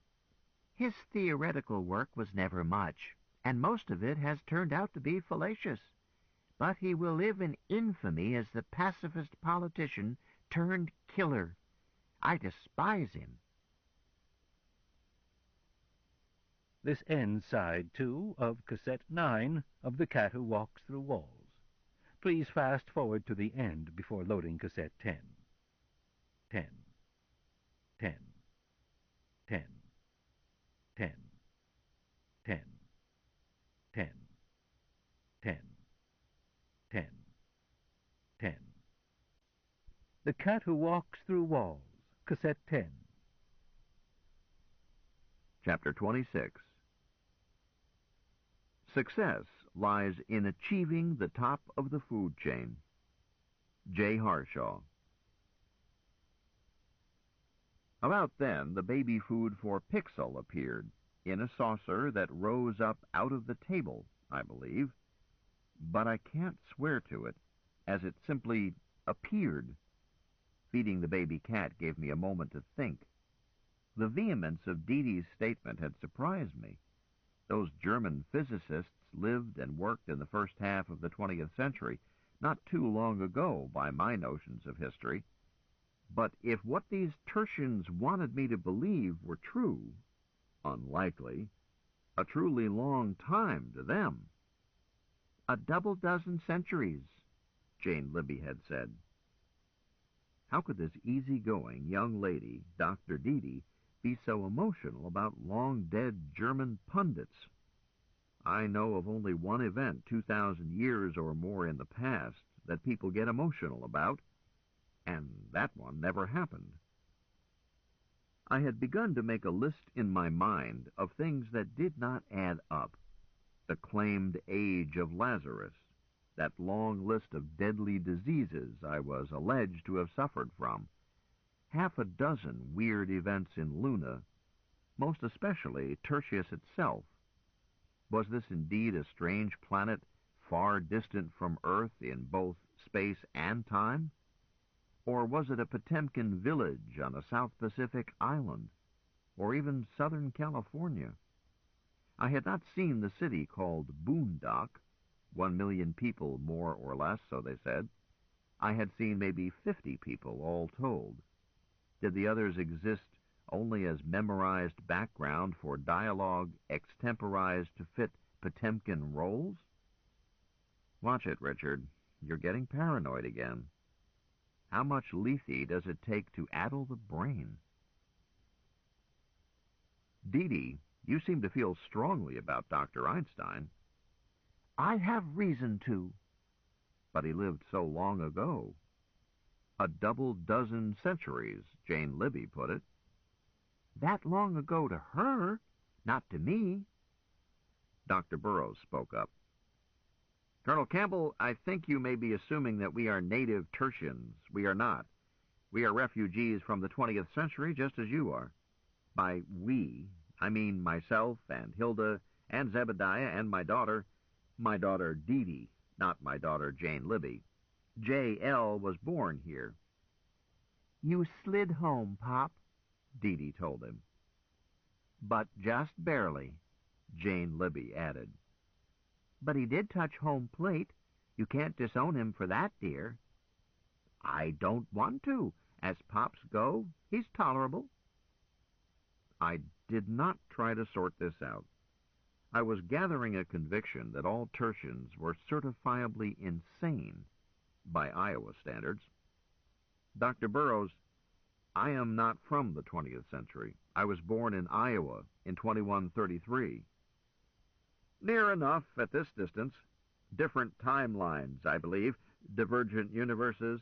His theoretical work was never much, and most of it has turned out to be fallacious. But he will live in infamy as the pacifist politician turned killer. I despise him. This ends Side 2 of Cassette 9 of The Cat Who Walks Through Walls. Please fast forward to the end before loading Cassette 10. 10. 10. 10. 10. 10. 10. 10. 10. 10. The Cat Who Walks Through Walls, Cassette 10. Chapter 26. Success lies in achieving the top of the food chain. J. Harshaw. About then, the baby food for Pixel appeared, in a saucer that rose up out of the table, I believe. But I can't swear to it, as it simply appeared. Feeding the baby cat gave me a moment to think. The vehemence of Dee Dee's statement had surprised me. Those German physicists lived and worked in the first half of the 20th century, not too long ago by my notions of history. But if what these tertians wanted me to believe were true, unlikely, a truly long time to them. "A double dozen centuries," Jane Libby had said. How could this easy-going young lady, Dr. Dee Dee, be so emotional about long-dead German pundits? I know of only one event 2,000 years or more in the past that people get emotional about, and that one never happened. I had begun to make a list in my mind of things that did not add up. The claimed age of Lazarus, that long list of deadly diseases I was alleged to have suffered from, half a dozen weird events in Luna, most especially Tertius itself. Was this indeed a strange planet far distant from Earth in both space and time? Or was it a Potemkin village on a South Pacific island? Or even Southern California? I had not seen the city called Boondock, 1 million people more or less, so they said. I had seen maybe 50 people, all told. Did the others exist only as memorized background for dialogue extemporized to fit Potemkin roles? Watch it, Richard. You're getting paranoid again. How much lethe does it take to addle the brain? Dee Dee, you seem to feel strongly about Dr. Einstein. I have reason to. But he lived so long ago. A double dozen centuries, Jane Libby put it. That long ago to her, not to me. Dr. Burroughs spoke up. Colonel Campbell, I think you may be assuming that we are native Tertians. We are not. We are refugees from the 20th century, just as you are. By we, I mean myself and Hilda and Zebediah and my daughter Dee Dee, not my daughter Jane Libby. J.L. was born here. You slid home, Pop, Dee Dee told him. But just barely, Jane Libby added. But he did touch home plate. You can't disown him for that, dear. I don't want to. As Pops go, he's tolerable. I did not try to sort this out. I was gathering a conviction that all Tertians were certifiably insane by Iowa standards. Dr. Burroughs, I am not from the 20th century. I was born in Iowa in 2133. Near enough at this distance. Different timelines, I believe, divergent universes,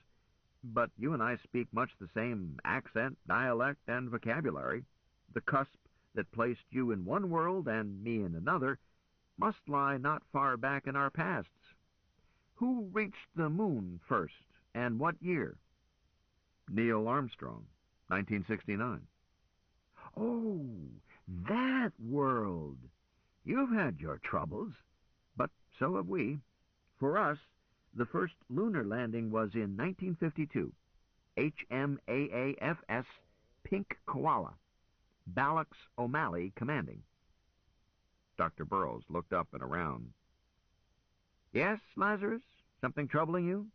but you and I speak much the same accent, dialect, and vocabulary. The cusp that placed you in one world and me in another must lie not far back in our pasts. Who reached the moon first, and what year? Neil Armstrong, 1969. Oh, that world! You've had your troubles. But so have we. For us, the first lunar landing was in 1952. HMAAFS Pink Koala. Balax O'Malley commanding. Dr. Burroughs looked up and around. Yes, Lazarus? Something troubling you?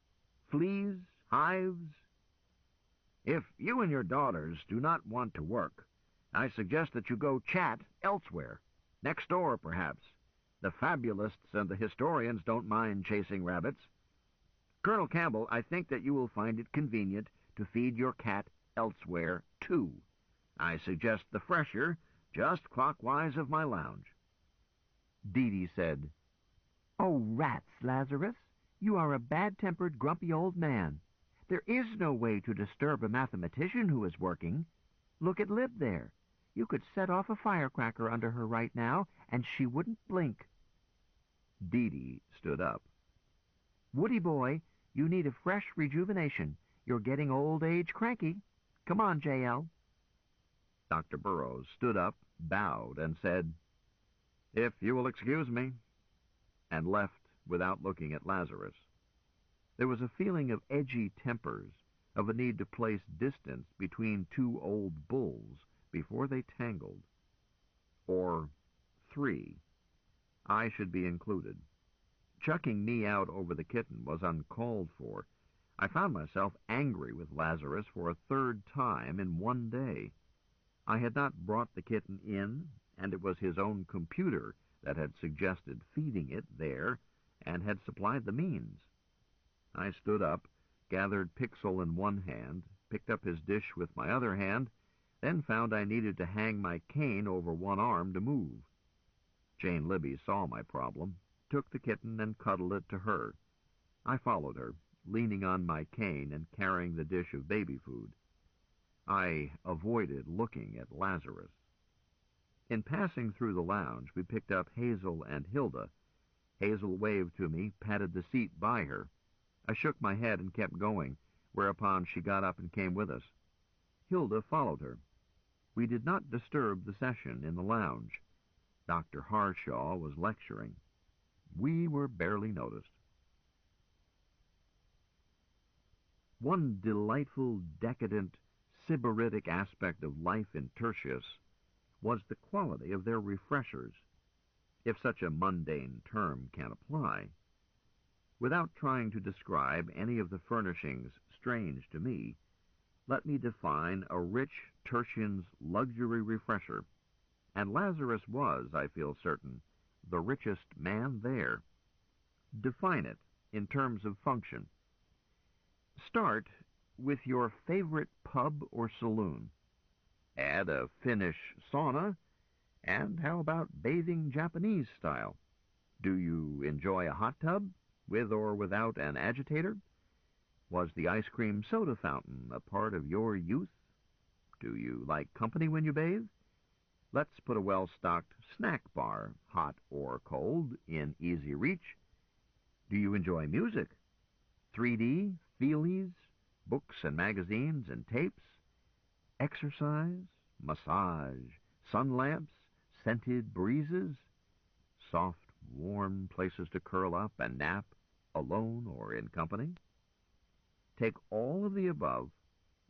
Fleas? Hives? If you and your daughters do not want to work, I suggest that you go chat elsewhere. Next door, perhaps. The fabulists and the historians don't mind chasing rabbits. Colonel Campbell, I think that you will find it convenient to feed your cat elsewhere, too. I suggest the fresher, just clockwise of my lounge. Dee Dee said, Oh, rats, Lazarus! You are a bad-tempered, grumpy old man. There is no way to disturb a mathematician who is working. Look at Lib there. You could set off a firecracker under her right now, and she wouldn't blink. Dee Dee stood up. Woody boy, you need a fresh rejuvenation. You're getting old age cranky. Come on, J.L. Dr. Burroughs stood up, bowed, and said, If you will excuse me, and left without looking at Lazarus. There was a feeling of edgy tempers, of a need to place distance between two old bulls before they tangled. Or 3. I should be included. Chucking me out over the kitten was uncalled for. I found myself angry with Lazarus for a third time in one day. I had not brought the kitten in, and it was his own computer that had suggested feeding it there and had supplied the means. I stood up, gathered Pixel in one hand, picked up his dish with my other hand, then found I needed to hang my cane over one arm to move. Jane Libby saw my problem, took the kitten and cuddled it to her. I followed her, leaning on my cane and carrying the dish of baby food. I avoided looking at Lazarus. In passing through the lounge, we picked up Hazel and Hilda. Hazel waved to me, patted the seat by her. I shook my head and kept going, whereupon she got up and came with us. Hilda followed her. We did not disturb the session in the lounge. Dr. Harshaw was lecturing. We were barely noticed. One delightful, decadent, sybaritic aspect of life in Tertius was the quality of their refreshers, if such a mundane term can apply. Without trying to describe any of the furnishings strange to me, let me define a rich Tertian's luxury refresher, and Lazarus was, I feel certain, the richest man there. Define it in terms of function. Start with your favorite pub or saloon. Add a Finnish sauna, and how about bathing Japanese style? Do you enjoy a hot tub, with or without an agitator? Was the ice cream soda fountain a part of your youth? Do you like company when you bathe? Let's put a well-stocked snack bar, hot or cold, in easy reach. Do you enjoy music? 3D, feelies, books and magazines and tapes? Exercise, massage, sun lamps, scented breezes? Soft, warm places to curl up and nap, alone or in company? Take all of the above,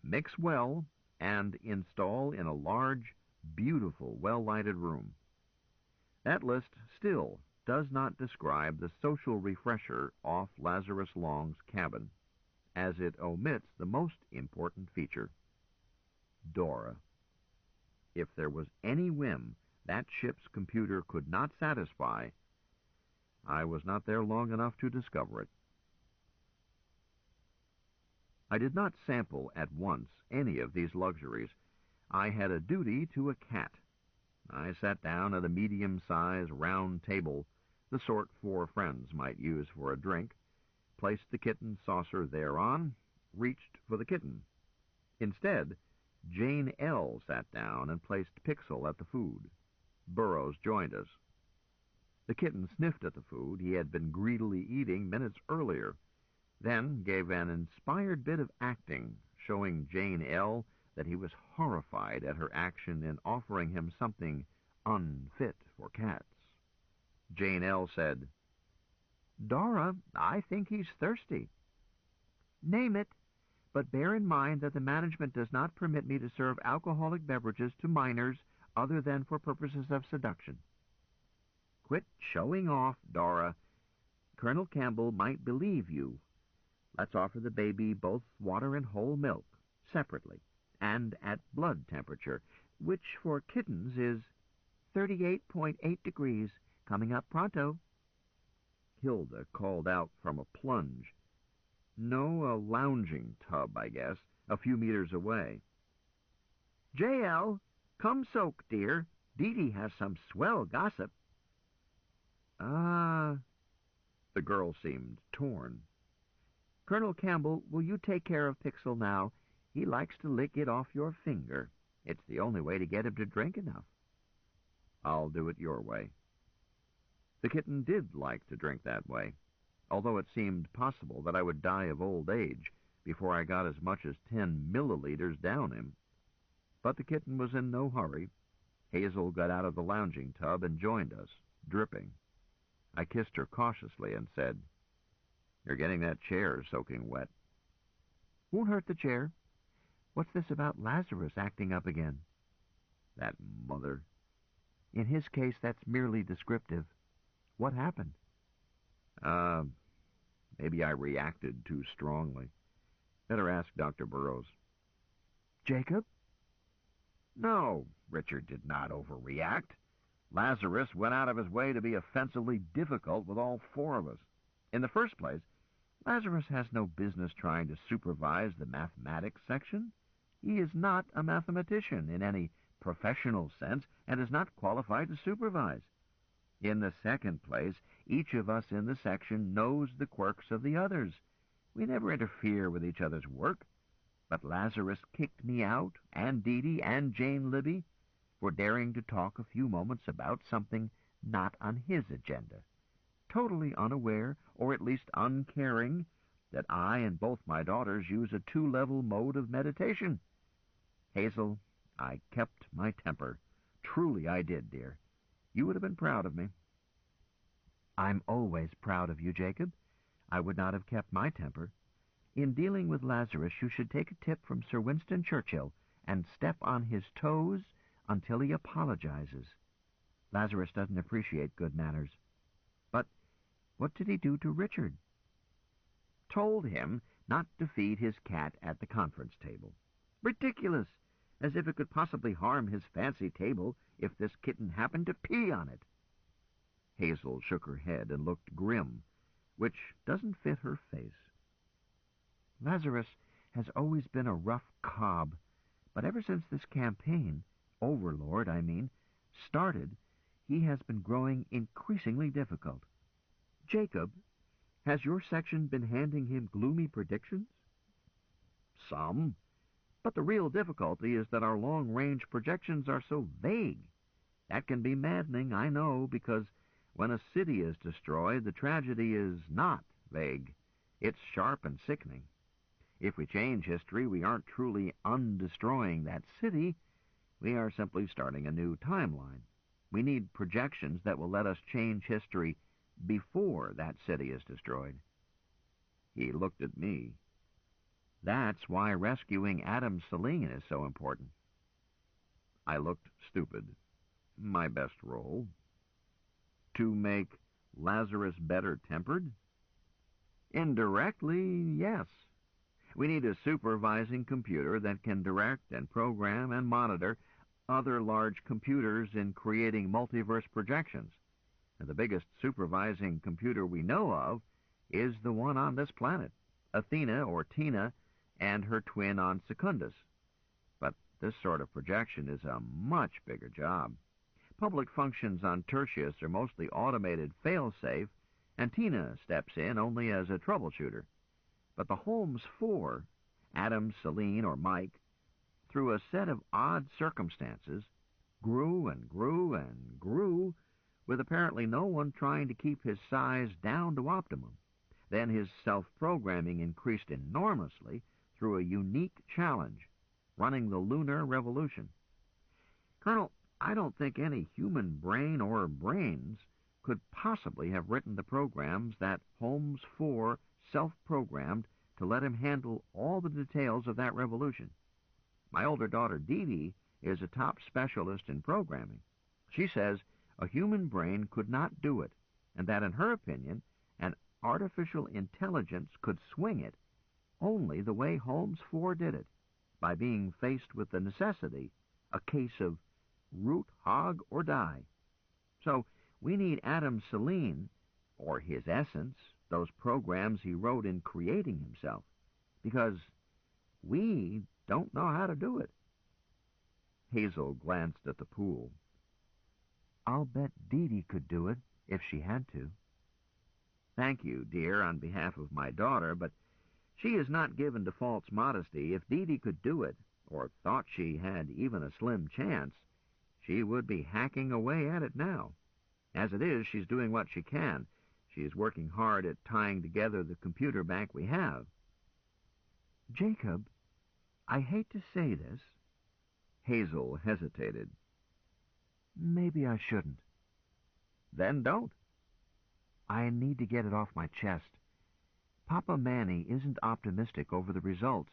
mix well, and install in a large, beautiful, well-lighted room. That list still does not describe the social refresher off Lazarus Long's cabin, as it omits the most important feature: Dora. If there was any whim that ship's computer could not satisfy, I was not there long enough to discover it. I did not sample at once any of these luxuries. I had a duty to a cat. I sat down at a medium-sized round table, the sort 4 friends might use for a drink, placed the kitten's saucer thereon, reached for the kitten. Instead, Jane L. sat down and placed Pixel at the food. Burroughs joined us. The kitten sniffed at the food he had been greedily eating minutes earlier, then gave an inspired bit of acting, showing Jane L. that he was horrified at her action in offering him something unfit for cats. Jane L. said, "Dora, I think he's thirsty." "Name it, but bear in mind that the management does not permit me to serve alcoholic beverages to minors other than for purposes of seduction." "Quit showing off, Dora. Colonel Campbell might believe you. Let's offer the baby both water and whole milk, separately, and at blood temperature, which for kittens is 38.8 degrees, coming up pronto." Hilda called out from a plunge. No, a lounging tub, I guess, a few meters away. "J.L., come soak, dear. Dee Dee has some swell gossip." "Ah," the girl seemed torn. "Colonel Campbell, will you take care of Pixel now? He likes to lick it off your finger. It's the only way to get him to drink enough." "I'll do it your way." The kitten did like to drink that way, although it seemed possible that I would die of old age before I got as much as 10 milliliters down him. But the kitten was in no hurry. Hazel got out of the lounging tub and joined us, dripping. I kissed her cautiously and said, "You're getting that chair soaking wet." "Won't hurt the chair. What's this about Lazarus acting up again?" That mother. In his case, that's merely descriptive. What happened? Uh, Maybe I reacted too strongly. Better ask Dr. Burroughs. Jacob? No, Richard did not overreact. Lazarus went out of his way to be offensively difficult with all four of us. In the first place, Lazarus has no business trying to supervise the mathematics section. He is not a mathematician in any professional sense and is not qualified to supervise. In the second place, each of us in the section knows the quirks of the others. We never interfere with each other's work. But Lazarus kicked me out, and Dee Dee, and Jane Libby, for daring to talk a few moments about something not on his agenda, totally unaware, or at least uncaring, that I and both my daughters use a two-level mode of meditation. Hazel, I kept my temper. Truly I did, dear. You would have been proud of me. I'm always proud of you, Jacob. I would not have kept my temper. In dealing with Lazarus, you should take a tip from Sir Winston Churchill and step on his toes until he apologizes. Lazarus doesn't appreciate good manners. But what did he do to Richard? Told him not to feed his cat at the conference table. Ridiculous! As if it could possibly harm his fancy table if this kitten happened to pee on it. Hazel shook her head and looked grim, which doesn't fit her face. Lazarus has always been a rough cob, but ever since this campaign, Overlord, I mean, started, he has been growing increasingly difficult. Jacob, has your section been handing him gloomy predictions? Some. But the real difficulty is that our long-range projections are so vague. That can be maddening, I know, because when a city is destroyed, the tragedy is not vague. It's sharp and sickening. If we change history, we aren't truly undestroying that city. We are simply starting a new timeline. We need projections that will let us change history before that city is destroyed. He looked at me. That's why rescuing Adam Celine is so important. I looked stupid. My best role. To make Lazarus better-tempered? Indirectly, yes. We need a supervising computer that can direct and program and monitor other large computers in creating multiverse projections. And the biggest supervising computer we know of is the one on this planet, Athena or Tina, and her twin on Secundus. But this sort of projection is a much bigger job. Public functions on Tertius are mostly automated fail-safe, and Tina steps in only as a troubleshooter. But the Holmes Four, Adam, Celine, or Mike, through a set of odd circumstances, grew and grew and grew, with apparently no one trying to keep his size down to optimum. Then his self-programming increased enormously through a unique challenge, running the lunar revolution. Colonel, I don't think any human brain or brains could possibly have written the programs that Holmes 4 self-programmed to let him handle all the details of that revolution. My older daughter, Dee Dee, is a top specialist in programming. She says a human brain could not do it, and that, in her opinion, an artificial intelligence could swing it only the way Holmes 4 did it, by being faced with the necessity, a case of root, hog, or die. So we need Adam Celine, or his essence, those programs he wrote in creating himself, because we don't know how to do it. Hazel glanced at the pool. I'll bet Dee Dee could do it, if she had to. Thank you, dear, on behalf of my daughter, but she is not given to false modesty. If Dee Dee could do it, or thought she had even a slim chance, she would be hacking away at it now. As it is, she's doing what she can. She is working hard at tying together the computer bank we have. Jacob, I hate to say this. Hazel hesitated. Maybe I shouldn't. Then don't. I need to get it off my chest. Papa Manny isn't optimistic over the results,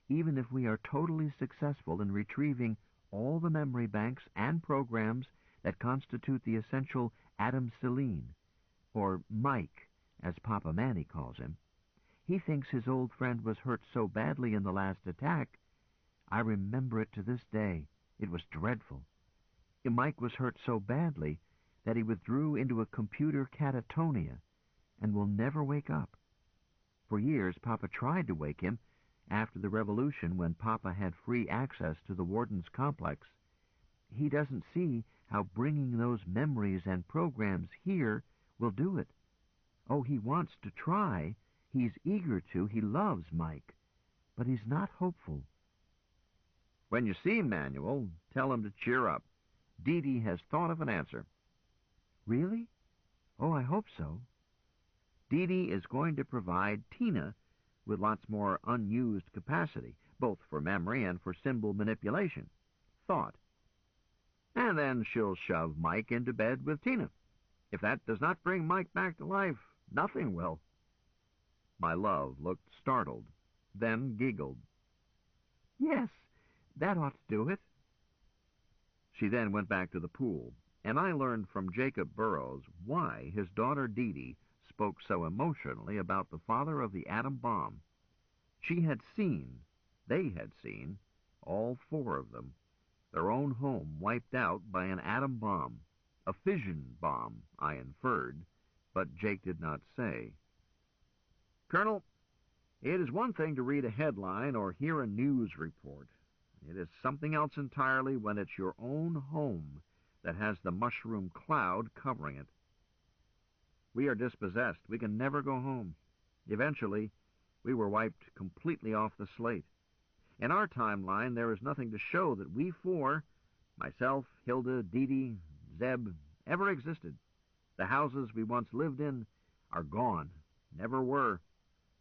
even if we are totally successful in retrieving all the memory banks and programs that constitute the essential Adam Selene, or Mike, as Papa Manny calls him. He thinks his old friend was hurt so badly in the last attack. I remember it to this day. It was dreadful. Mike was hurt so badly that he withdrew into a computer catatonia and will never wake up. For years, Papa tried to wake him after the revolution when Papa had free access to the warden's complex. He doesn't see how bringing those memories and programs here will do it. Oh, he wants to try. He's eager to. He loves Mike. But he's not hopeful. When you see Manuel, tell him to cheer up. Dee Dee has thought of an answer. Really? Oh, I hope so. Dee Dee is going to provide Tina with lots more unused capacity, both for memory and for symbol manipulation. Thought. And then she'll shove Mike into bed with Tina. If that does not bring Mike back to life, nothing will. My love looked startled, then giggled. Yes, that ought to do it. She then went back to the pool, and I learned from Jacob Burrows why his daughter Dee Dee spoke so emotionally about the father of the atom bomb. They had seen, all four of them, their own home wiped out by an atom bomb, a fission bomb, I inferred, but Jake did not say. Colonel, it is one thing to read a headline or hear a news report. It is something else entirely when it's your own home that has the mushroom cloud covering it. We are dispossessed. We can never go home. Eventually, we were wiped completely off the slate. In our timeline, there is nothing to show that we four, myself, Hilda, Dee Dee, Zeb, ever existed. The houses we once lived in are gone, never were.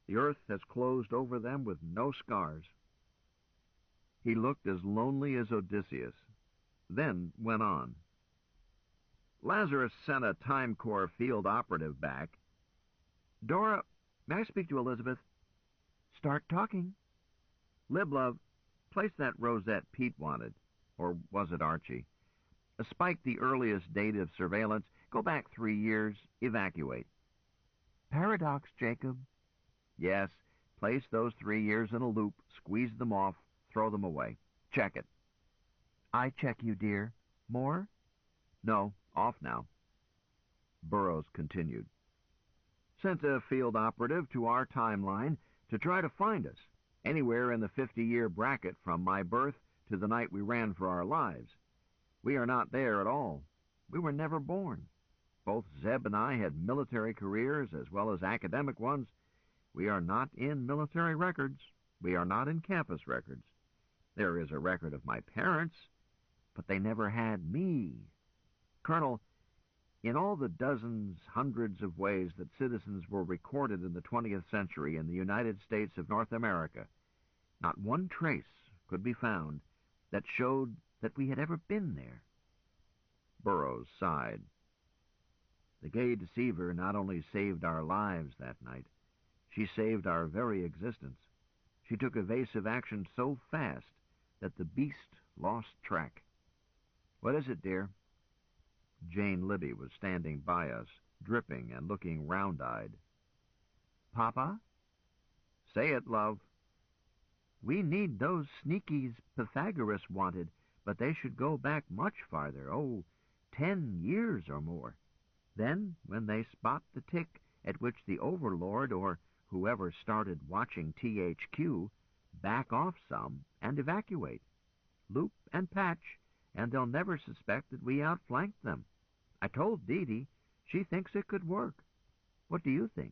The earth has closed over them with no scars. He looked as lonely as Odysseus, then went on. Lazarus sent a Time Corps field operative back. Dora, may I speak to Elizabeth? Start talking. Liblove, place that rosette Pete wanted. Or was it Archie? Spike the earliest date of surveillance. Go back 3 years. Evacuate. Paradox, Jacob. Yes. Place those 3 years in a loop. Squeeze them off. Throw them away. Check it. I check you, dear. More? No. Off now. Burroughs continued. Sent a field operative to our timeline to try to find us, anywhere in the 50-year bracket from my birth to the night we ran for our lives. We are not there at all. We were never born. Both Zeb and I had military careers as well as academic ones. We are not in military records. We are not in campus records. There is a record of my parents, but they never had me. Colonel, in all the dozens, hundreds of ways that citizens were recorded in the 20th century in the United States of North America, not one trace could be found that showed that we had ever been there. Burroughs sighed. The gay deceiver not only saved our lives that night, she saved our very existence. She took evasive action so fast that the beast lost track. What is it, dear? Jane Libby was standing by us, dripping and looking round-eyed. Papa? Say it, love. We need those sneakies Pythagoras wanted, but they should go back much farther, 10 years or more. Then, when they spot the tick at which the Overlord, or whoever started watching THQ, back off some and evacuate. Loop and patch, and they'll never suspect that we outflanked them. I told Dee Dee. She thinks it could work. What do you think?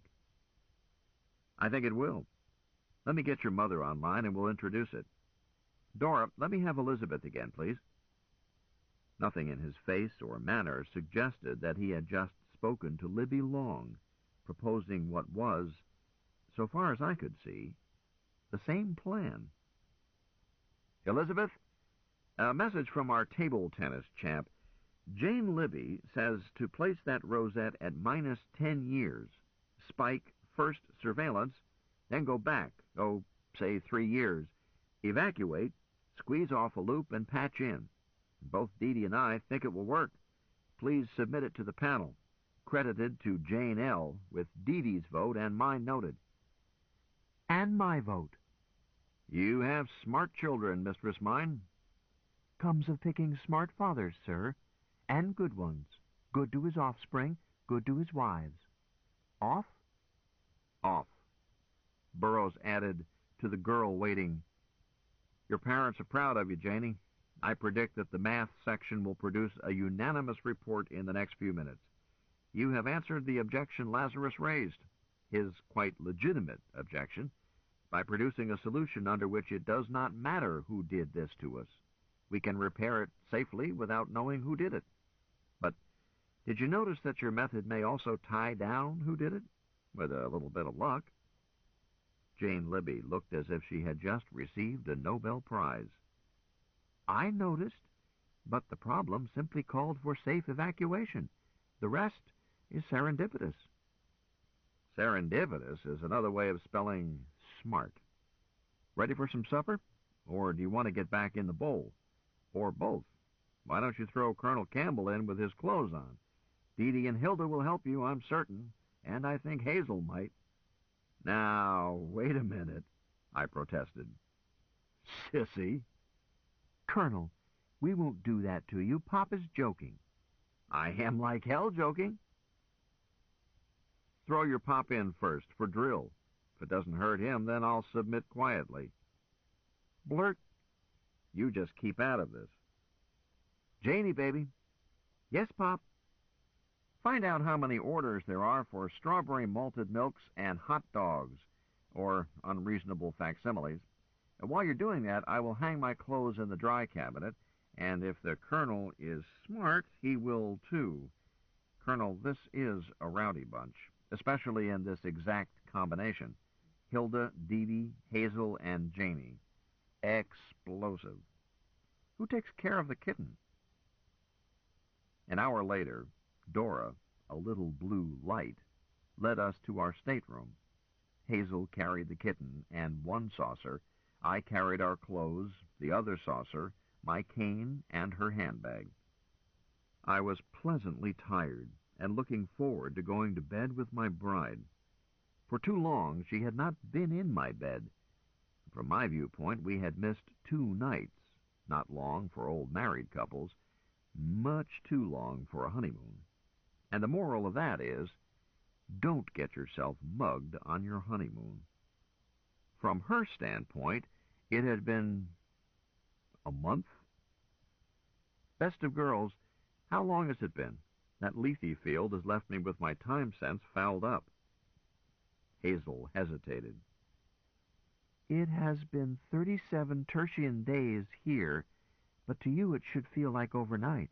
I think it will. Let me get your mother online and we'll introduce it. Dora, let me have Elizabeth again, please. Nothing in his face or manner suggested that he had just spoken to Libby Long, proposing what was, so far as I could see, the same plan. Elizabeth, a message from our table tennis champ. Jane Libby says to place that rosette at -10 years, spike first surveillance, then go back, say 3 years, evacuate, Squeeze off a loop and patch in. Both Dee Dee and I think it will work. Please submit it to the panel. Credited to Jane L., with Dee Dee's vote and mine noted. And my vote. You have smart children, mistress mine. Comes of picking smart fathers, sir, and good ones. Good to his offspring, good to his wives. Off? Off. Burroughs added to the girl waiting, Your parents are proud of you, Janie. I predict that the math section will produce a unanimous report in the next few minutes. You have answered the objection Lazarus raised, his quite legitimate objection, by producing a solution under which it does not matter who did this to us. We can repair it safely without knowing who did it. But did you notice that your method may also tie down who did it? With a little bit of luck. Jane Libby looked as if she had just received a Nobel Prize. I noticed, but the problem simply called for safe evacuation. The rest is serendipitous. Serendipitous is another way of spelling smart. Ready for some supper? Or do you want to get back in the bowl? Or both? Why don't you throw Colonel Campbell in with his clothes on? Dee Dee and Hilda will help you, I'm certain, and I think Hazel might. Now, wait a minute, I protested. Sissy. Colonel, we won't do that to you. Papa's joking. I am like hell joking. Throw your pop in first, for drill. If it doesn't hurt him, then I'll submit quietly. Blurt. You just keep out of this. Janie, baby. Yes, Pop. Find out how many orders there are for strawberry malted milks and hot dogs, or unreasonable facsimiles. And while you're doing that, I will hang my clothes in the dry cabinet, and if the Colonel is smart, he will too. Colonel, this is a rowdy bunch, especially in this exact combination. Hilda, Dee Dee, Hazel, and Janie. Explosive. Who takes care of the kitten? An hour later, Dora, a little blue light, led us to our stateroom. Hazel carried the kitten and one saucer. I carried our clothes, the other saucer, my cane, and her handbag. I was pleasantly tired and looking forward to going to bed with my bride. For too long she had not been in my bed. From my viewpoint, we had missed 2 nights, not long for old married couples, much too long for a honeymoon. And the moral of that is, don't get yourself mugged on your honeymoon. From her standpoint, it had been a month. Best of girls, how long has it been? That Lethe field has left me with my time sense fouled up. Hazel hesitated. It has been 37 tertian days here, but to you it should feel like overnight.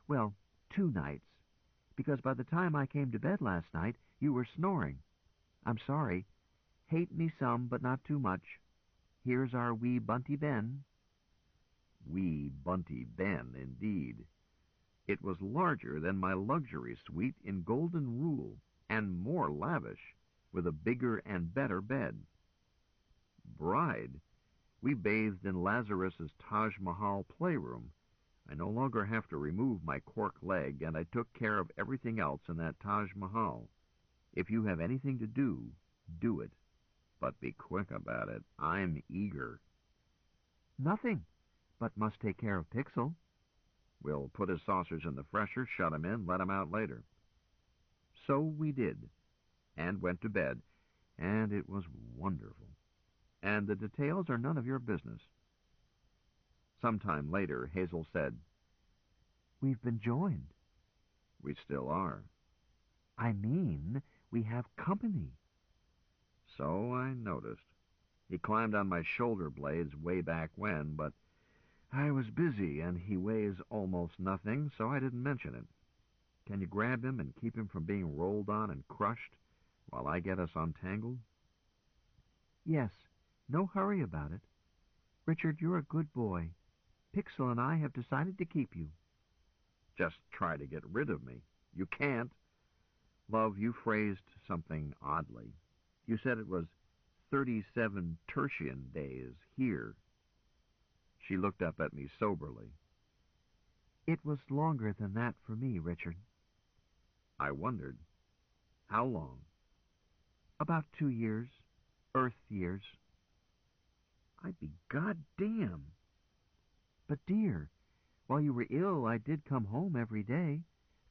Well, 2 nights, because by the time I came to bed last night, you were snoring. I'm sorry. Hate me some, but not too much. Here's our wee Bunty Ben. Wee Bunty Ben, indeed. It was larger than my luxury suite in Golden Rule, and more lavish, with a bigger and better bed. Bride, we bathed in Lazarus's Taj Mahal playroom. I no longer have to remove my cork leg, and I took care of everything else in that Taj Mahal. If you have anything to do, do it. But be quick about it. I'm eager. Nothing, but must take care of Pixel. We'll put his saucers in the fresher, shut him in, let him out later. So we did, and went to bed, and it was wonderful. And the details are none of your business. Sometime later, Hazel said, We've been joined. We still are. I mean, we have company. So I noticed. He climbed on my shoulder blades way back when, but I was busy, and he weighs almost nothing, so I didn't mention it. Can you grab him and keep him from being rolled on and crushed while I get us untangled? Yes, no hurry about it. Richard, you're a good boy. Pixel and I have decided to keep you. Just try to get rid of me. You can't. Love, you phrased something oddly. You said it was 37 tertian days here. She looked up at me soberly. It was longer than that for me, Richard. I wondered. How long? About 2 years. Earth years. I'd be goddamn. But, dear, while you were ill, I did come home every day.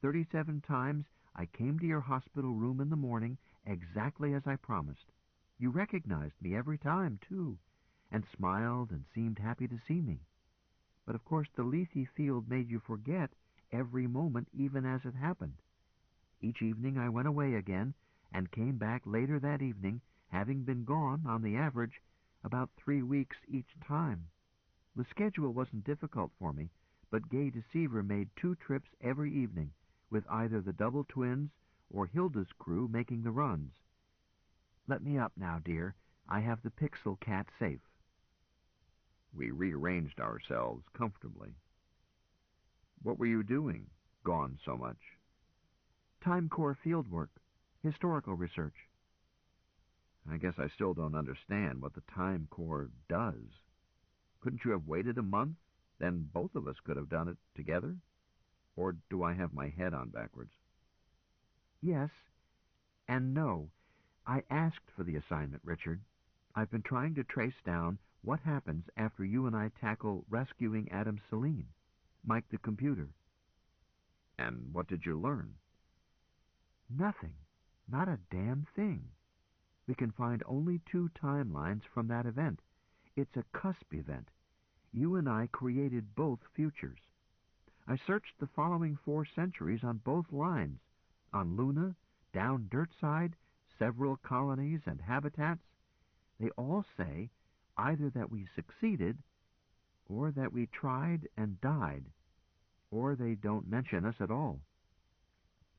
37 times I came to your hospital room in the morning exactly as I promised. You recognized me every time, too, and smiled and seemed happy to see me. But of course the Lethe field made you forget every moment even as it happened. Each evening I went away again and came back later that evening, having been gone, on the average, about 3 weeks each time. The schedule wasn't difficult for me, but Gay Deceiver made 2 trips every evening, with either the double twins or Hilda's crew making the runs. Let me up now, dear. I have the Pixel cat safe. We rearranged ourselves comfortably. What were you doing, gone so much? Time Corps field work. Historical research. I guess I still don't understand what the Time Corps does. Couldn't you have waited a month? Then both of us could have done it together? Or do I have my head on backwards? Yes and no. I asked for the assignment, Richard. I've been trying to trace down what happens after you and I tackle rescuing Adam Selene, Mike the computer. And what did you learn? Nothing. Not a damn thing. We can find only 2 timelines from that event. It's a cusp event. You and I created both futures. I searched the following 4 centuries on both lines. On Luna, down Dirtside, several colonies and habitats. They all say either that we succeeded, or that we tried and died, or they don't mention us at all.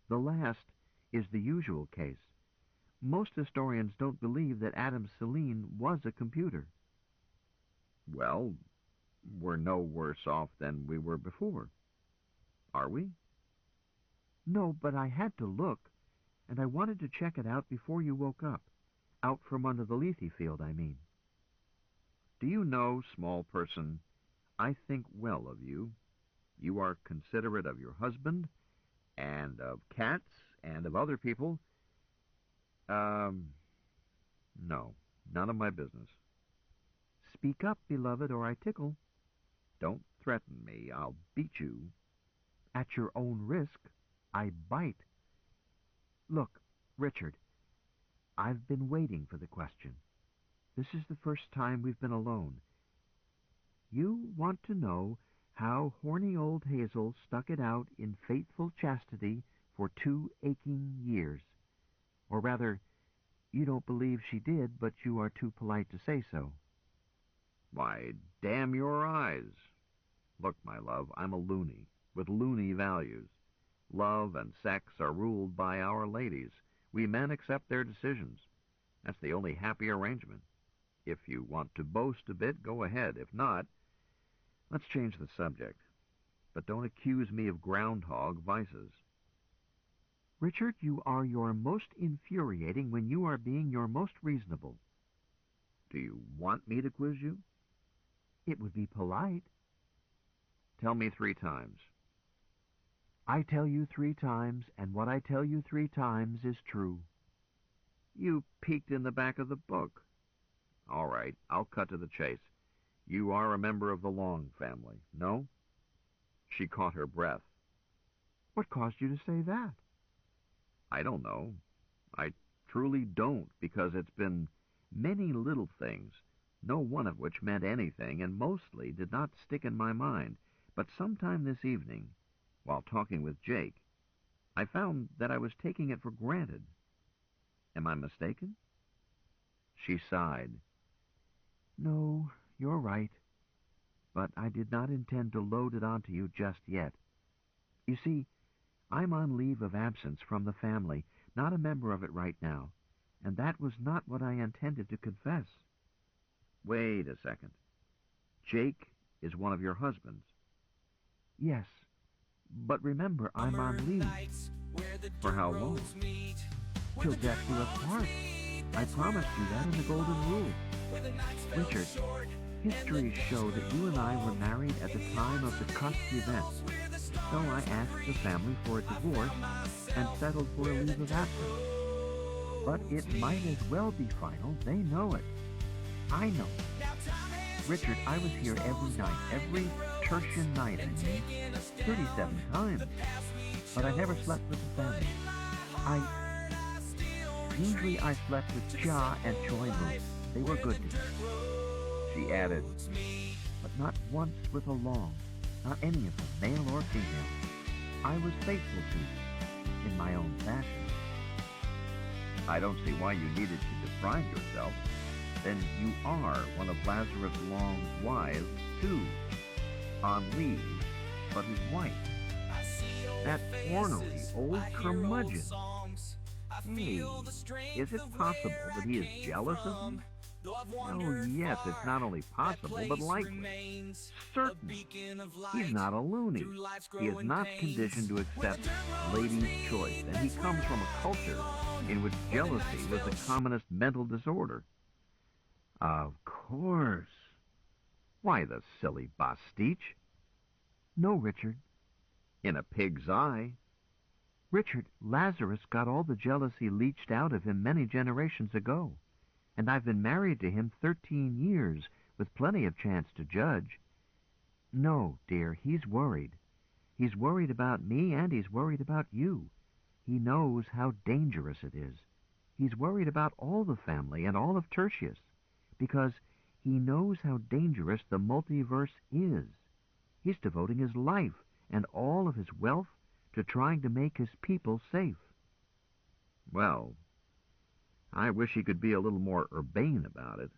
The last is the usual case. Most historians don't believe that Adam Selene was a computer. Well, we're no worse off than we were before. Are we? No, but I had to look, and I wanted to check it out before you woke up. Out from under the Lethe field, I mean. Do you know, small person, I think well of you. You are considerate of your husband, and of cats, and of other people. No, none of my business. Speak up, beloved, or I tickle. Don't threaten me. I'll beat you. At your own risk, I bite. Look, Richard, I've been waiting for the question. This is the first time we've been alone. You want to know how horny old Hazel stuck it out in faithful chastity for 2 aching years. Or rather, you don't believe she did, but you are too polite to say so. Why, damn your eyes. Look, my love, I'm a loony, with loony values. Love and sex are ruled by our ladies. We men accept their decisions. That's the only happy arrangement. If you want to boast a bit, go ahead. If not, let's change the subject. But don't accuse me of groundhog vices. Richard, you are your most infuriating when you are being your most reasonable. Do you want me to quiz you? It would be polite. Tell me 3 times. I tell you 3 times, and what I tell you 3 times is true. You peeked in the back of the book. All right, I'll cut to the chase. You are a member of the Long family, no? She caught her breath. What caused you to say that? I don't know. I truly don't, because it's been many little things, no one of which meant anything, and mostly did not stick in my mind. But sometime this evening, while talking with Jake, I found that I was taking it for granted. Am I mistaken? She sighed. No, you're right. But I did not intend to load it onto you just yet. You see, I'm on leave of absence from the family, not a member of it right now, and that was not what I intended to confess. Wait a second. Jake is one of your husbands. Yes, but remember, I'm on leave. For how long? Till death do us part. I promised you that in the Golden Rule. Richard, Histories show that you and I were married at the time of the cusp event. So I asked the family for a divorce and settled for a leave of absence. But it might as well be final. They know it. I know it. Richard, I was here every night, every tertian night, 37 times. But I never slept with the family. Usually I slept with Cha and Choi Moon. They were good to me. She added, But not once with a long. Not any of them, male or female. I was faithful to them, in my own fashion. I don't see why you needed to deprive yourself. Then you are one of Lazarus Long's wives, too. On leave, but his wife. That ornery old curmudgeon. Hey, is it possible that he is jealous of me? Oh, yes, it's not only possible, but likely. Certain. He's not a loony. He is not conditioned to accept ladies' choice, and he comes from a culture in which jealousy was the commonest mental disorder. Of course. Why the silly pastiche? No, Richard. In a pig's eye. Richard, Lazarus got all the jealousy leached out of him many generations ago. And I've been married to him 13 years, with plenty of chance to judge. No, dear, he's worried. He's worried about me, and he's worried about you. He knows how dangerous it is. He's worried about all the family and all of Tertius, because he knows how dangerous the multiverse is. He's devoting his life and all of his wealth to trying to make his people safe. Well, I wish he could be a little more urbane about it.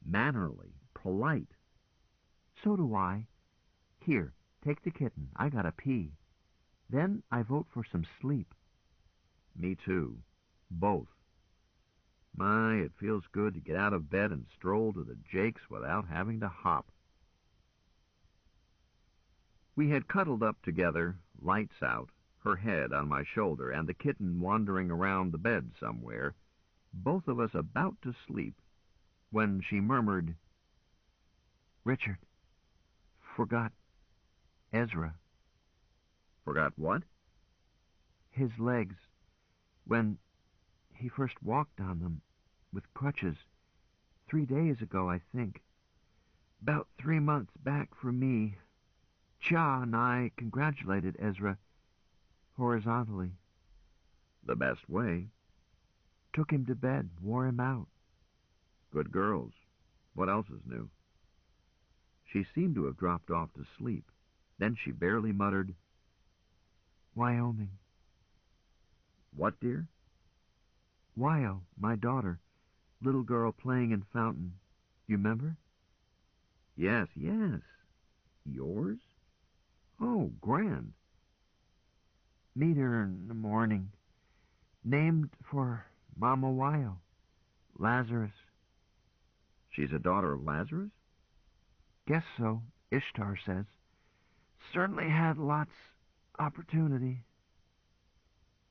Mannerly, polite. So do I. Here, take the kitten. I gotta pee. Then I vote for some sleep. Me too. Both. My, it feels good to get out of bed and stroll to the Jakes without having to hop. We had cuddled up together, lights out, her head on my shoulder, and the kitten wandering around the bed somewhere, both of us about to sleep, when she murmured, Richard, forgot Ezra. Forgot what? His legs, when he first walked on them, with crutches, 3 days ago, I think. 'Bout 3 months back for me. Cha and I congratulated Ezra horizontally. The best way. Took him to bed, wore him out. Good girls. What else is new? She seemed to have dropped off to sleep. Then she barely muttered, Wyoming. What, dear? Wyo, my daughter. Little girl playing in fountain. You remember? Yes. Yours? Oh, grand. Meet her in the morning. Named for Mama Wyo. Lazarus. She's a daughter of Lazarus? Guess so, Ishtar says. Certainly had lots opportunity.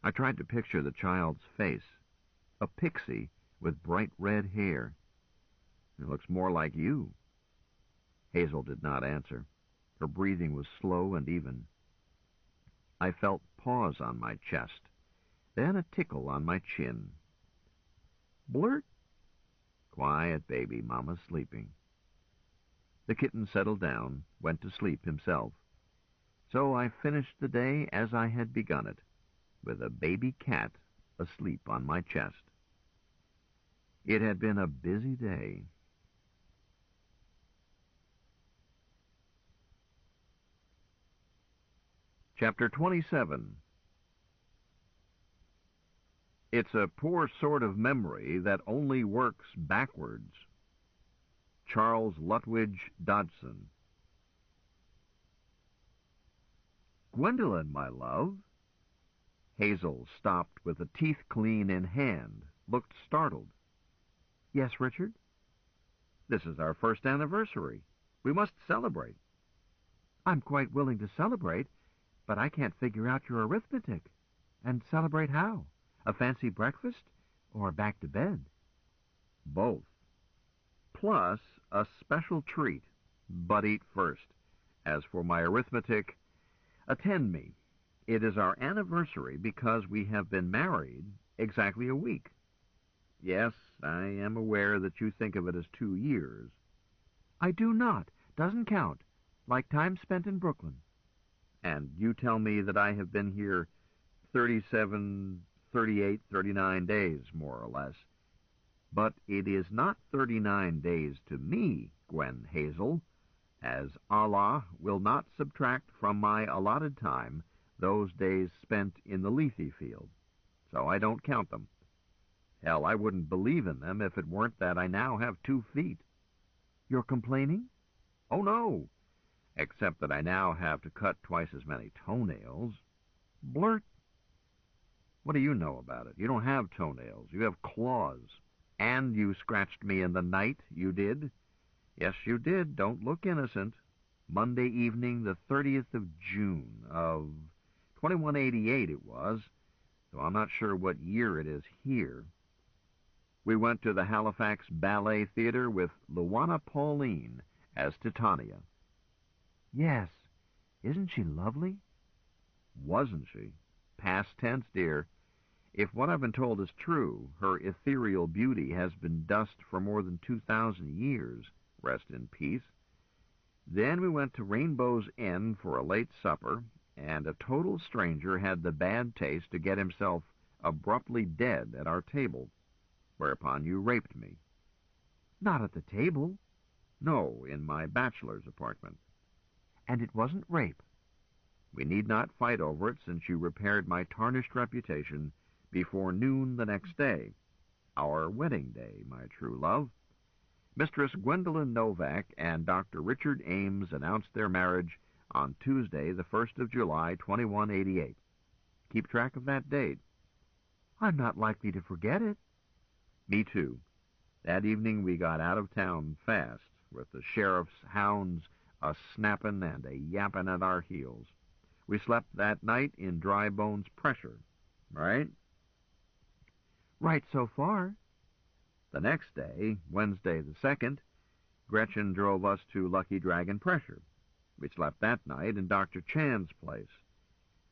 I tried to picture the child's face. A pixie with bright red hair. It looks more like you. Hazel did not answer. Her breathing was slow and even. I felt paws on my chest, then a tickle on my chin. Blurt. Quiet, baby, Mama's sleeping. The kitten settled down, went to sleep himself. So I finished the day as I had begun it, with a baby cat asleep on my chest. It had been a busy day. Chapter 27. It's a poor sort of memory that only works backwards. Charles Lutwidge Dodson. Gwendolen, my love. Hazel stopped with the teeth clean in hand, looked startled. Yes, Richard? This is our first anniversary. We must celebrate. I'm quite willing to celebrate, but I can't figure out your arithmetic. And celebrate how? A fancy breakfast or back to bed? Both. Plus a special treat, but eat first. As for my arithmetic, attend me. It is our anniversary because we have been married exactly a week. Yes, I am aware that you think of it as 2 years. I do not. Doesn't count. Like time spent in Brooklyn. And you tell me that I have been here 37, 38, 39 days, more or less. But it is not 39 days to me, Gwen Hazel, as Allah will not subtract from my allotted time those days spent in the Lethe field. So I don't count them. Hell, I wouldn't believe in them if it weren't that I now have 2 feet. You're complaining? Oh, no. Except that I now have to cut twice as many toenails. Blurt. What do you know about it? You don't have toenails. You have claws. And you scratched me in the night, you did? Yes, you did. Don't look innocent. Monday evening, the 30th of June of 2188 it was, though I'm not sure what year it is here. We went to the Halifax Ballet Theater with Luana Pauline as Titania. Yes. Isn't she lovely? Wasn't she? Past tense, dear. If what I've been told is true, her ethereal beauty has been dust for more than 2,000 years. Rest in peace. Then we went to Rainbow's End for a late supper, and a total stranger had the bad taste to get himself abruptly dead at our table, whereupon you raped me. Not at the table. No, in my bachelor's apartment. And it wasn't rape. We need not fight over it, since you repaired my tarnished reputation before noon the next day, our wedding day, my true love. Mistress Gwendolyn Novak and Dr. Richard Ames announced their marriage on Tuesday, the 1st of July, 2188. Keep track of that date. I'm not likely to forget it. Me too. That evening we got out of town fast, with the sheriff's hounds a-snappin' and a-yappin' at our heels. We slept that night in Dry Bones Pressure, right? Right so far. The next day, Wednesday the 2nd, Gretchen drove us to Lucky Dragon Pressure. We slept that night in Dr. Chan's place.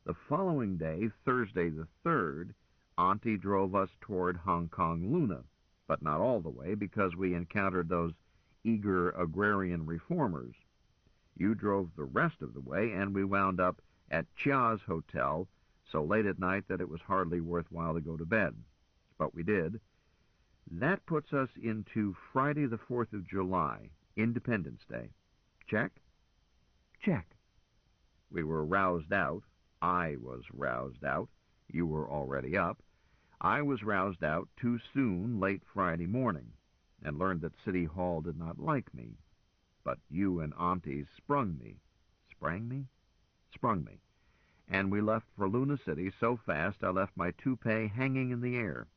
The following day, Thursday the 3rd, Auntie drove us toward Hong Kong Luna, but not all the way because we encountered those eager agrarian reformers. You drove the rest of the way, and we wound up at Chia's Hotel so late at night that it was hardly worthwhile to go to bed. But we did. That puts us into Friday the 4th of July, Independence Day. Check? Check. We were roused out. I was roused out. You were already up. I was roused out too soon late Friday morning, and learned that City Hall did not like me. But you and Auntie sprung me. Sprang me? Sprung me. And we left for Luna City so fast I left my toupee hanging in the air.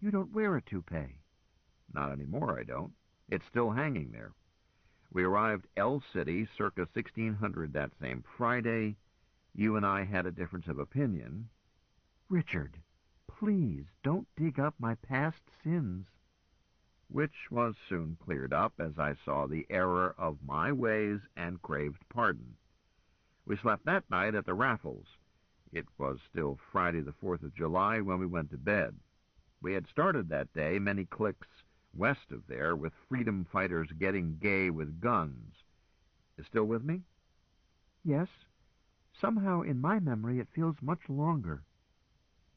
You don't wear a toupee. Not anymore, I don't. It's still hanging there. We arrived L City circa 1600 that same Friday. You and I had a difference of opinion. Richard, please don't dig up my past sins. Which was soon cleared up as I saw the error of my ways and craved pardon. We slept that night at the Raffles. It was still Friday the 4th of July when we went to bed. We had started that day many cliques west of there with freedom fighters getting gay with guns. You still with me? Yes. Somehow in my memory it feels much longer.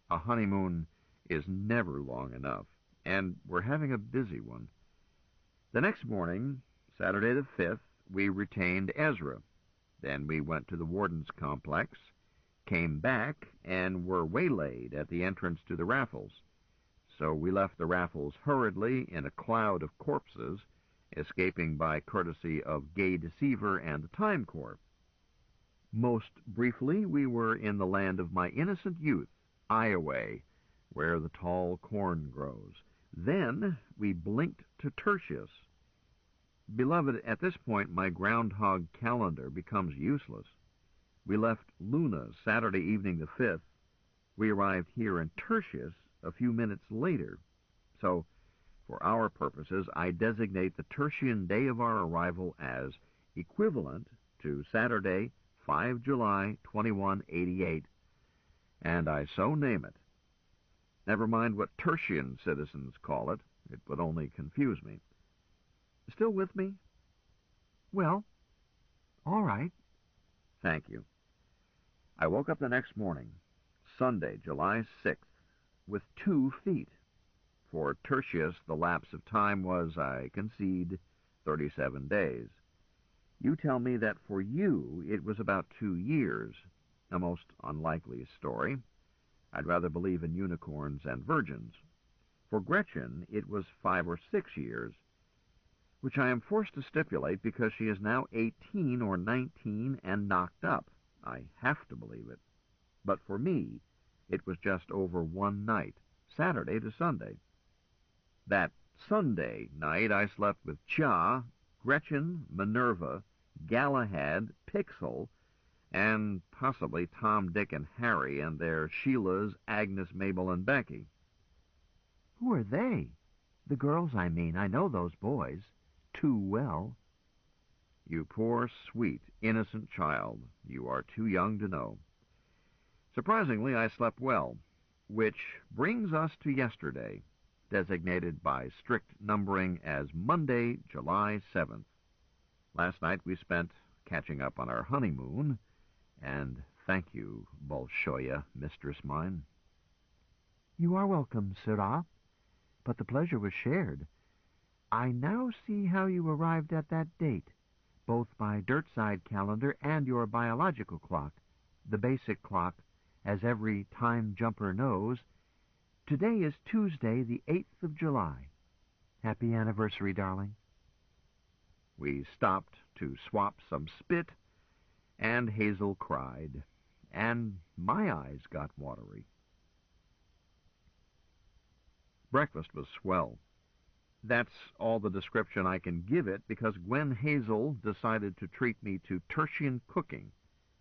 A honeymoon is never long enough, and we're having a busy one. The next morning, Saturday the 5th, we retained Ezra. Then we went to the warden's complex, came back, and were waylaid at the entrance to the Raffles. So we left the Raffles hurriedly in a cloud of corpses, escaping by courtesy of Gay Deceiver and the Time Corps. Most briefly, we were in the land of my innocent youth, Iowa, where the tall corn grows. Then we blinked to Tertius. Beloved, at this point my groundhog calendar becomes useless. We left Luna Saturday evening the 5th. We arrived here in Tertius a few minutes later. So For our purposes, I designate the tertian day of our arrival as equivalent to Saturday, 5 July 2188, and I so name it. Never mind what tertian citizens call it. It would only confuse me. Still with me? Well, all right. Thank you. I woke up the next morning, Sunday, July 6th, with 2 feet. For Tertius, the lapse of time was, I concede, 37 days. You tell me that for you it was about 2 years. A most unlikely story. I'd rather believe in unicorns and virgins. For Gretchen, it was 5 or 6 years, which I am forced to stipulate because she is now 18 or 19 and knocked up. I have to believe it. But for me, it was just over 1 night, Saturday to Sunday. That Sunday night I slept with Cha, Gretchen, Minerva, Galahad, Pixel, and possibly Tom, Dick, and Harry and their Sheilas, Agnes, Mabel, and Becky. Who are they? The girls, I mean. I know those boys. Too well. You poor, sweet, innocent child. You are too young to know. Surprisingly, I slept well, which brings us to yesterday, designated by strict numbering as Monday, July 7th. Last night we spent catching up on our honeymoon, and thank you, Bolshoya, mistress mine. You are welcome, Sirrah, but the pleasure was shared. I now see how you arrived at that date, both by Dirtside calendar and your biological clock, the basic clock, as every time jumper knows. Today is Tuesday, the 8th of July. Happy anniversary, darling. We stopped to swap some spit, and Hazel cried, and my eyes got watery. Breakfast was swell. That's all the description I can give it because Gwen Hazel decided to treat me to tertian cooking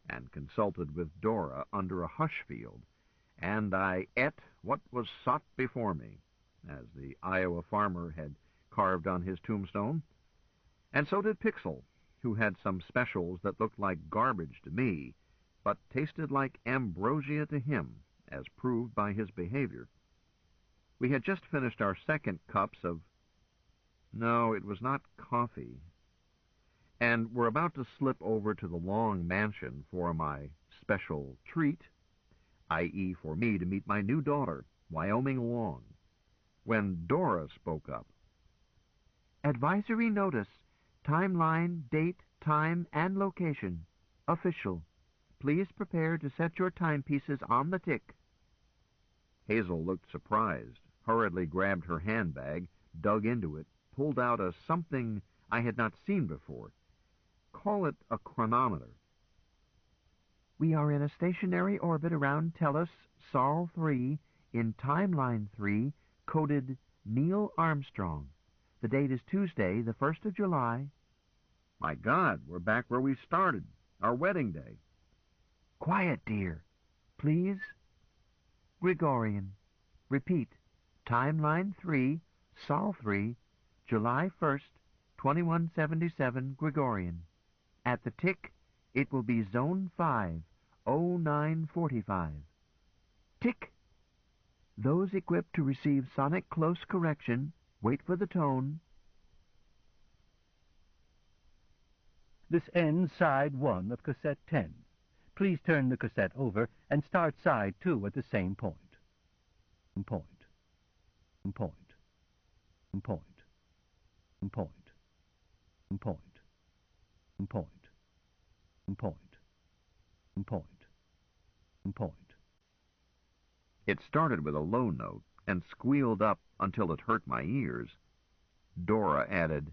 and consulted with Dora under a hush field, and I ate what was sought before me, as the Iowa farmer had carved on his tombstone. And so did Pixel, who had some specials that looked like garbage to me, but tasted like ambrosia to him, as proved by his behavior. We had just finished our second cups of... No, it was not coffee. And were about to slip over to the Long Mansion for my special treat, i.e. for me to meet my new daughter, Wyoming Long, when Dora spoke up. Advisory notice. Timeline, date, time, and location. Official. Please prepare to set your timepieces on the tick. Hazel looked surprised, hurriedly grabbed her handbag, dug into it, pulled out a something I had not seen before. Call it a chronometer. We are in a stationary orbit around Tellus, Sol 3, in Timeline 3, coded Neil Armstrong. The date is Tuesday, the 1st of July. My God, we're back where we started, our wedding day. Quiet, dear. Please. Gregorian. Repeat. Timeline 3, Sol 3, July 1st, 2177 Gregorian. At the tick, it will be Zone 5, 0945. Tick. Those equipped to receive sonic close correction, wait for the tone. This ends side 1 of cassette 10. Please turn the cassette over and start side 2 at the same point. Point. Point. Point. Point. Point. Point. Point. Point. Point. It started with a low note and squealed up until it hurt my ears. Dora added,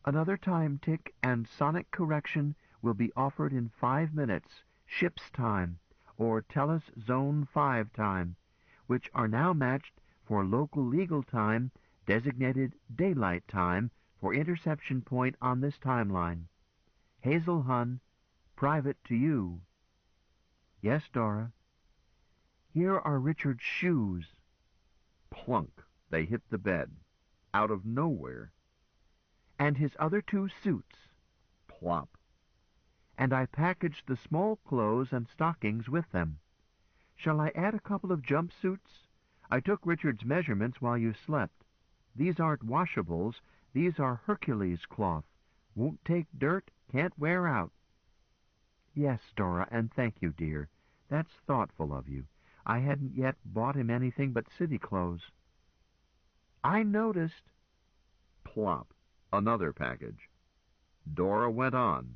Another time tick and sonic correction will be offered in 5 minutes, ship's time, or Tellus Zone 5 time, which are now matched for local legal time, designated daylight time, for interception point on this timeline. Hazel Hunn, private to you. Yes, Dora. Here are Richard's shoes. Plunk, they hit the bed. out of nowhere. And his other 2 suits. Plop. And I packaged the small clothes and stockings with them. Shall I add a couple of jumpsuits? I took Richard's measurements while you slept. These aren't washables. These are Hercules cloth. Won't take dirt, can't wear out. Yes, Dora, and thank you, dear. That's thoughtful of you. I hadn't yet bought him anything but city clothes. I noticed. Plop. Another package. Dora went on.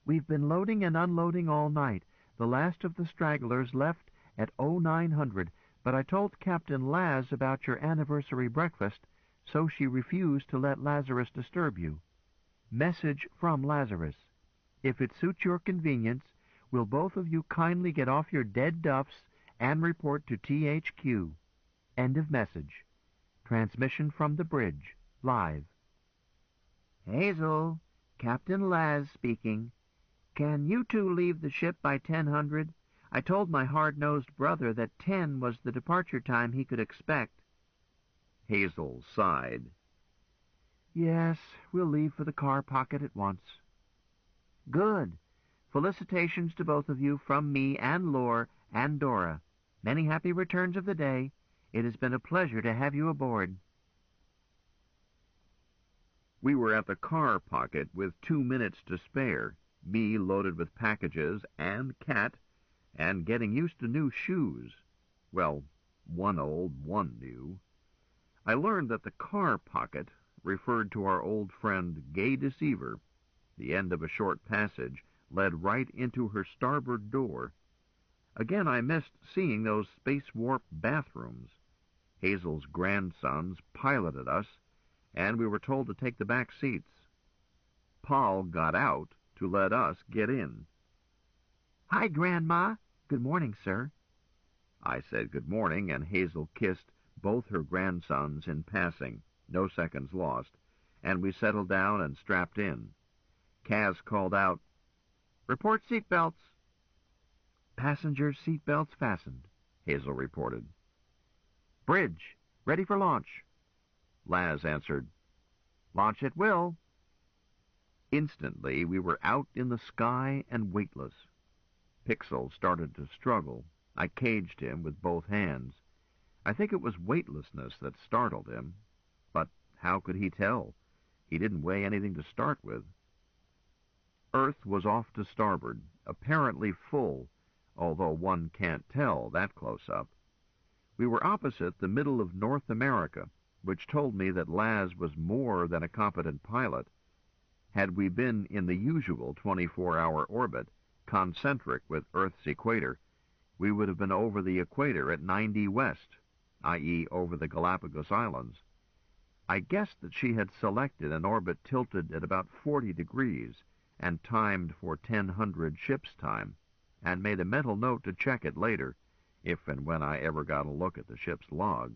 We've been loading and unloading all night. The last of the stragglers left at 0900, but I told Captain Laz about your anniversary breakfast, so she refused to let Lazarus disturb you. Message from Lazarus. If it suits your convenience, will both of you kindly get off your dead duffs and report to THQ. End of message. Transmission from the bridge. Live. Hazel, Captain Laz speaking. Can you 2 leave the ship by 1000? I told my hard-nosed brother that 10 was the departure time he could expect. Hazel sighed. Yes, we'll leave for the car pocket at once. Good. Felicitations to both of you from me and Lore and Dora. Many happy returns of the day. It has been a pleasure to have you aboard. We were at the car pocket with 2 minutes to spare, me loaded with packages and Cat, and getting used to new shoes. Well, one old, one new. I learned that the car pocket referred to our old friend Gay Deceiver. The end of a short passage led right into her starboard door. Again, I missed seeing those space warp bathrooms. Hazel's grandsons piloted us, and we were told to take the back seats. Paul got out to let us get in. Hi, Grandma. Good morning, sir. I said good morning, and Hazel kissed both her grandsons in passing, no seconds lost, and we settled down and strapped in. Kaz called out, "Report seatbelts." Passenger seatbelts fastened, Hazel reported. Bridge, ready for launch. Laz answered, Launch at will. Instantly, we were out in the sky and weightless. Pixel started to struggle. I caged him with both hands. I think it was weightlessness that startled him. But how could he tell? He didn't weigh anything to start with. Earth was off to starboard, apparently full, although one can't tell that close up. We were opposite the middle of North America, which told me that Laz was more than a competent pilot. Had we been in the usual 24-hour orbit, concentric with Earth's equator, we would have been over the equator at 90 west, i.e. over the Galapagos Islands. I guessed that she had selected an orbit tilted at about 40 degrees and timed for 1000 ship's time, and made a mental note to check it later, if and when I ever got a look at the ship's log.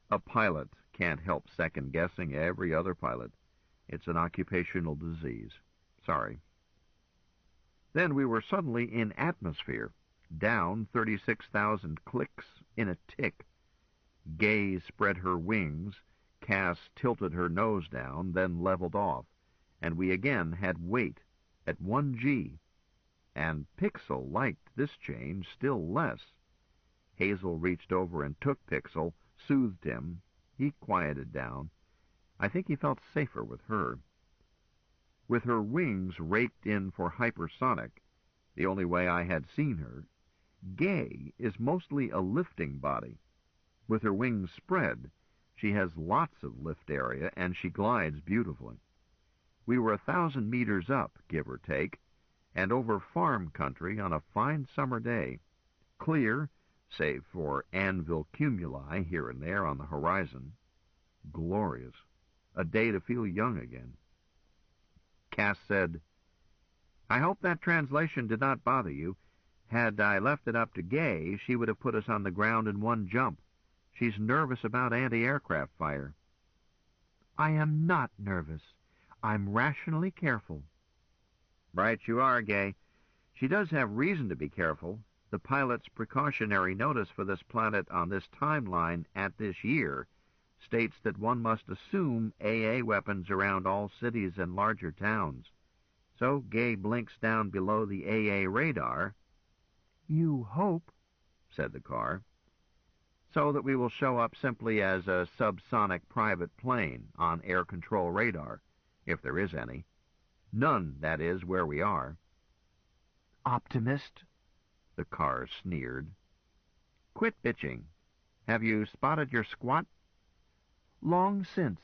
A pilot can't help second-guessing every other pilot. It's an occupational disease. Sorry. Then we were suddenly in atmosphere, down 36,000 clicks in a tick. Gay spread her wings, Cass tilted her nose down, then leveled off, and we again had weight at 1G. And Pixel liked this change still less. Hazel reached over and took Pixel, soothed him. He quieted down. I think he felt safer with her. With her wings raked in for hypersonic, the only way I had seen her, Gay is mostly a lifting body. With her wings spread, she has lots of lift area, and she glides beautifully. We were 1,000 meters up, give or take, and over farm country on a fine summer day. Clear, save for anvil cumuli here and there on the horizon. Glorious. A day to feel young again. Cass said, "I hope that translation did not bother you. Had I left it up to Gay, she would have put us on the ground in one jump. She's nervous about anti-aircraft fire." "I am not nervous. I'm rationally careful." "Right you are, Gay. She does have reason to be careful. The pilot's precautionary notice for this planet on this timeline at this year states that one must assume AA weapons around all cities and larger towns. So Gay blinks down below the AA radar. You hope, said the car, so that we will show up simply as a subsonic private plane on air control radar, if there is any. None, that is, where we are. Optimist, the car sneered. Quit bitching. Have you spotted your squat? Long since.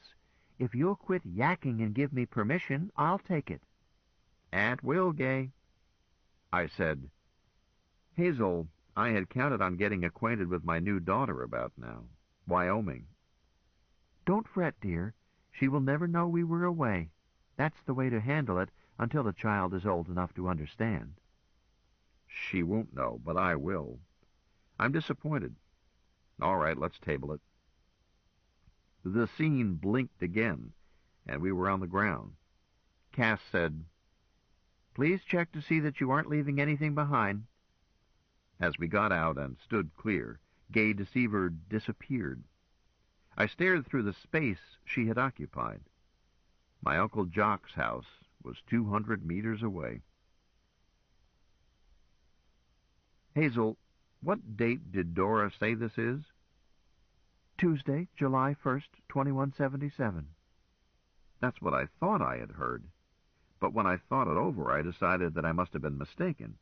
If you'll quit yakking and give me permission, I'll take it. At will, Gay. I said, Hazel, I had counted on getting acquainted with my new daughter about now. Wyoming. Don't fret, dear. She will never know we were away. That's the way to handle it until the child is old enough to understand. She won't know, but I will. I'm disappointed. All right, let's table it. The scene blinked again, and we were on the ground. Cass said, Please check to see that you aren't leaving anything behind. As we got out and stood clear, Gay Deceiver disappeared. I stared through the space she had occupied. My Uncle Jock's house was 200 meters away. Hazel, what date did Dora say this is? Tuesday, July 1st, 2177. That's what I thought I had heard. But when I thought it over, I decided that I must have been mistaken.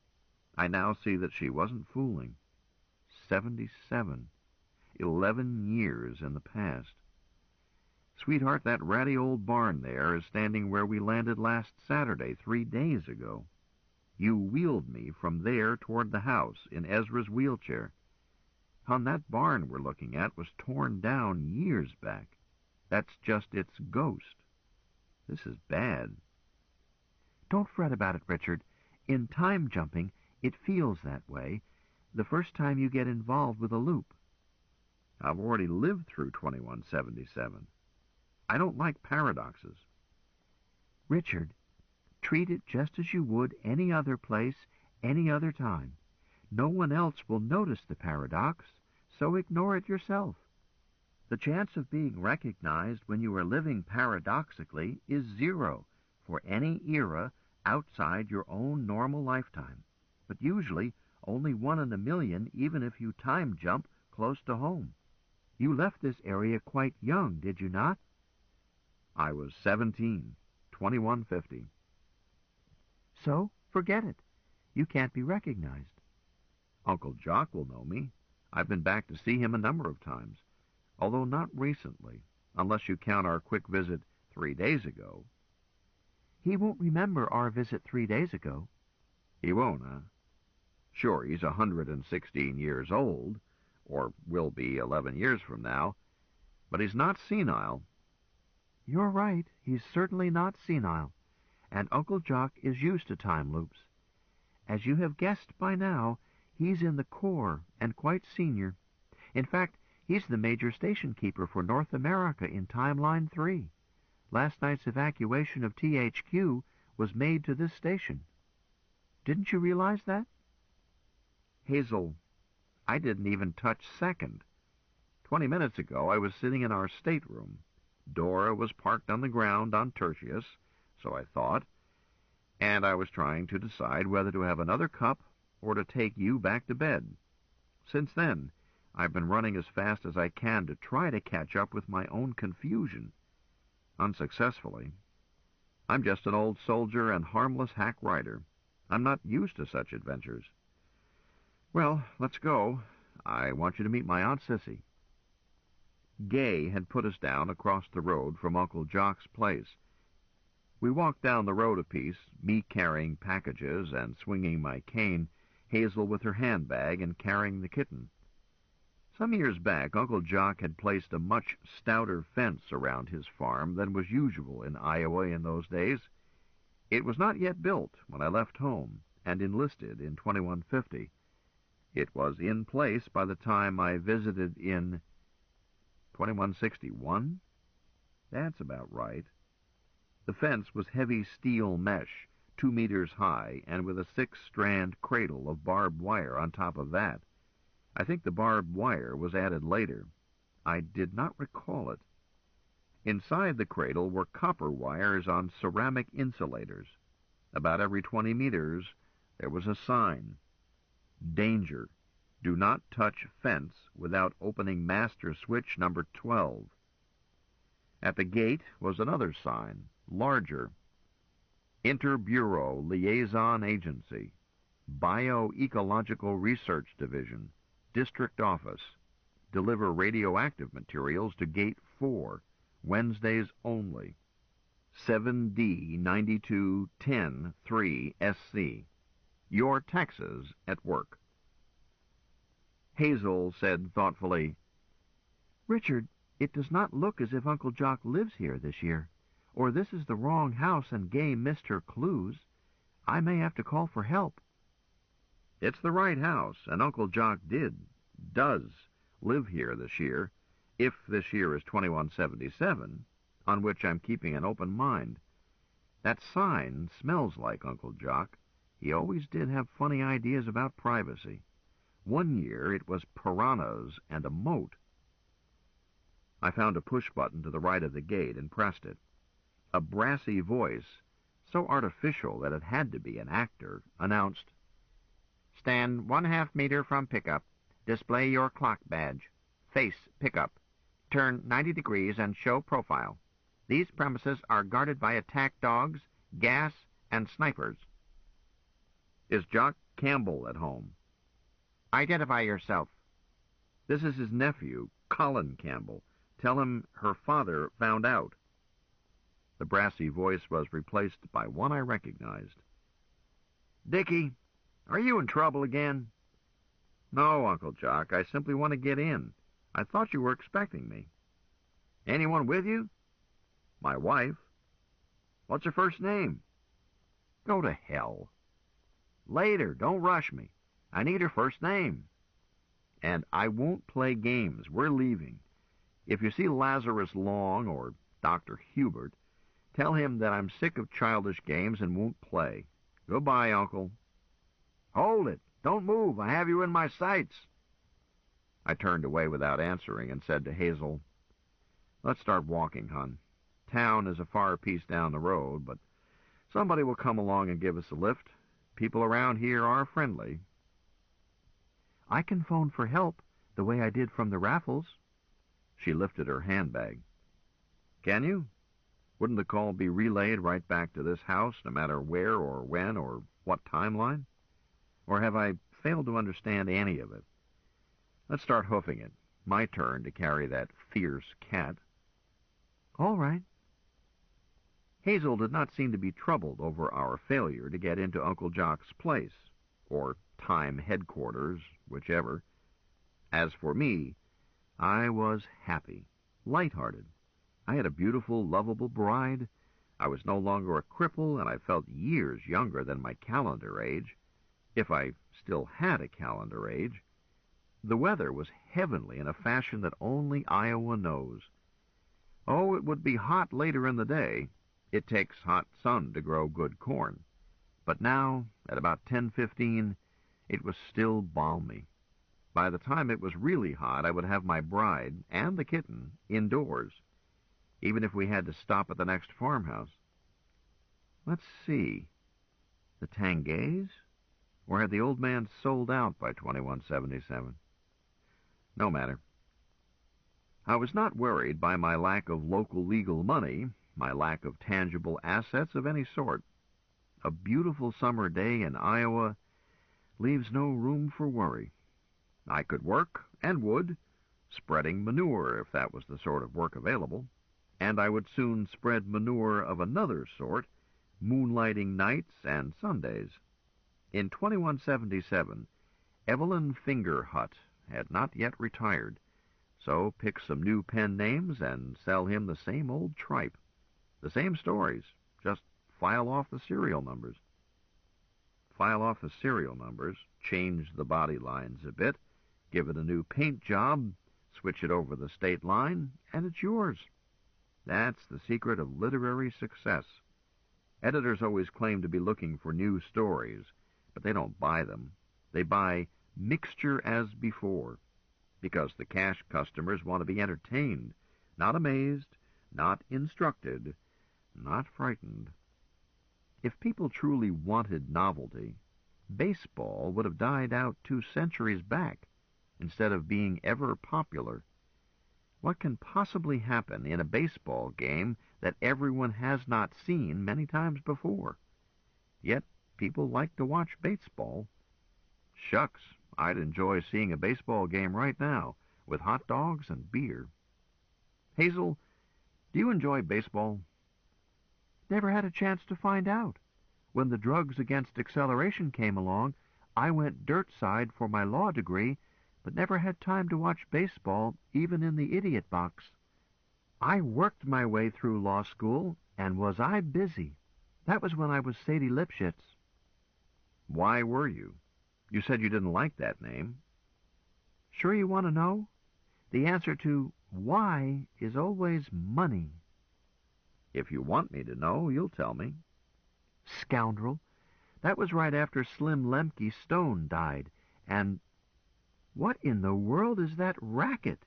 I now see that she wasn't fooling. 77. 11 years in the past. Sweetheart, that ratty old barn there is standing where we landed last Saturday, 3 days ago. You wheeled me from there toward the house in Ezra's wheelchair. Hon, that barn we're looking at was torn down years back. That's just its ghost. This is bad. Don't fret about it, Richard. In time jumping, it feels that way the first time you get involved with a loop. I've already lived through 2177. I don't like paradoxes. Richard, treat it just as you would any other place, any other time. No one else will notice the paradox, so ignore it yourself. The chance of being recognized when you are living paradoxically is 0 for any era outside your own normal lifetime, but usually only 1 in a million even if you time jump close to home. You left this area quite young, did you not? I was 17, 2150. So, forget it. You can't be recognized. Uncle Jock will know me. I've been back to see him a number of times, although not recently, unless you count our quick visit 3 days ago. He won't remember our visit 3 days ago. He won't, huh? Sure, he's 116 years old, or will be 11 years from now, but he's not senile. You're right, he's certainly not senile, and Uncle Jock is used to time loops. As you have guessed by now, he's in the Corps and quite senior. In fact, he's the major station keeper for North America in Timeline 3. Last night's evacuation of THQ was made to this station. Didn't you realize that? Hazel, I didn't even touch second. 20 minutes ago, I was sitting in our stateroom. Dora was parked on the ground on Tertius, so I thought, and I was trying to decide whether to have another cup or to take you back to bed. Since then, I've been running as fast as I can to try to catch up with my own confusion. Unsuccessfully. I'm just an old soldier and harmless hack writer. I'm not used to such adventures. Well, let's go. I want you to meet my Aunt Sissy. Gay had put us down across the road from Uncle Jock's place. We walked down the road a piece, me carrying packages and swinging my cane, Hazel with her handbag and carrying the kitten. Some years back, Uncle Jock had placed a much stouter fence around his farm than was usual in Iowa in those days. It was not yet built when I left home and enlisted in 2150. It was in place by the time I visited in 2161? That's about right. The fence was heavy steel mesh, 2 meters high, and with a 6-strand cradle of barbed wire on top of that. I think the barbed wire was added later. I did not recall it. Inside the cradle were copper wires on ceramic insulators. About every 20 meters, there was a sign. Danger. Do not touch fence without opening master switch number 12. At the gate was another sign, larger. Inter-Bureau Liaison Agency, Bioecological Research Division, District Office. Deliver radioactive materials to Gate 4, Wednesdays only. 7D 9210 3SC. Your taxes at work. Hazel said thoughtfully, Richard, it does not look as if Uncle Jock lives here this year, or this is the wrong house and Gay missed her clues. I may have to call for help. It's the right house, and Uncle Jock does live here this year, if this year is 2177, on which I'm keeping an open mind. That sign smells like Uncle Jock. He always did have funny ideas about privacy. One year it was piranhas and a moat. I found a push button to the right of the gate and pressed it. A brassy voice, so artificial that it had to be an actor, announced, Stand 1/2 meter from pickup. Display your clock badge. Face pickup. Turn 90 degrees and show profile. These premises are guarded by attack dogs, gas, and snipers. Is Jock Campbell at home? Identify yourself. This is his nephew, Colin Campbell. Tell him her father found out. The brassy voice was replaced by one I recognized. Dickie, are you in trouble again? No, Uncle Jock, I simply want to get in. I thought you were expecting me. Anyone with you? My wife. What's her first name? Go to hell. Later, don't rush me. I need her first name. And I won't play games. We're leaving. If you see Lazarus Long or Dr. Hubert, tell him that I'm sick of childish games and won't play. Goodbye, Uncle. Hold it. Don't move. I have you in my sights. I turned away without answering and said to Hazel, Let's start walking, hon. Town is a far piece down the road, but somebody will come along and give us a lift. People around here are friendly. I can phone for help, the way I did from the raffles. She lifted her handbag. Can you? Wouldn't the call be relayed right back to this house, no matter where or when or what timeline? Or have I failed to understand any of it? Let's start hoofing it. My turn to carry that fierce cat. All right. Hazel did not seem to be troubled over our failure to get into Uncle Jock's place, or time headquarters, whichever. As for me, I was happy, light-hearted. I had a beautiful, lovable bride. I was no longer a cripple, and I felt years younger than my calendar age, if I still had a calendar age. The weather was heavenly in a fashion that only Iowa knows. Oh, it would be hot later in the day. It takes hot sun to grow good corn. But now, at about 10:15, it was still balmy. By the time it was really hot, I would have my bride and the kitten indoors, even if we had to stop at the next farmhouse. Let's see. The Tangays? Or had the old man sold out by 2177? No matter. I was not worried by my lack of local legal money, my lack of tangible assets of any sort. A beautiful summer day in Iowa leaves no room for worry. I could work, and would, spreading manure if that was the sort of work available, and I would soon spread manure of another sort, moonlighting nights and Sundays. In 2177, Evelyn Fingerhut had not yet retired, so pick some new pen names and sell him the same old tripe. The same stories, just file off the serial numbers. File off the serial numbers, change the body lines a bit, give it a new paint job, switch it over the state line, and it's yours. That's the secret of literary success. Editors always claim to be looking for new stories, but they don't buy them. They buy mixture as before, because the cash customers want to be entertained, not amazed, not instructed, not frightened. If people truly wanted novelty, baseball would have died out 2 centuries back, instead of being ever popular. What can possibly happen in a baseball game that everyone has not seen many times before? Yet people like to watch baseball. Shucks, I'd enjoy seeing a baseball game right now, with hot dogs and beer. Hazel, do you enjoy baseball? Never had a chance to find out. When the drugs against acceleration came along, I went dirt side for my law degree, but never had time to watch baseball, even in the idiot box. I worked my way through law school, and was I busy. That was when I was Sadie Lipschitz. Why were you? You said you didn't like that name. Sure you want to know? The answer to why is always money. If you want me to know, you'll tell me. Scoundrel. That was right after Slim Lemke Stone died, and what in the world is that racket?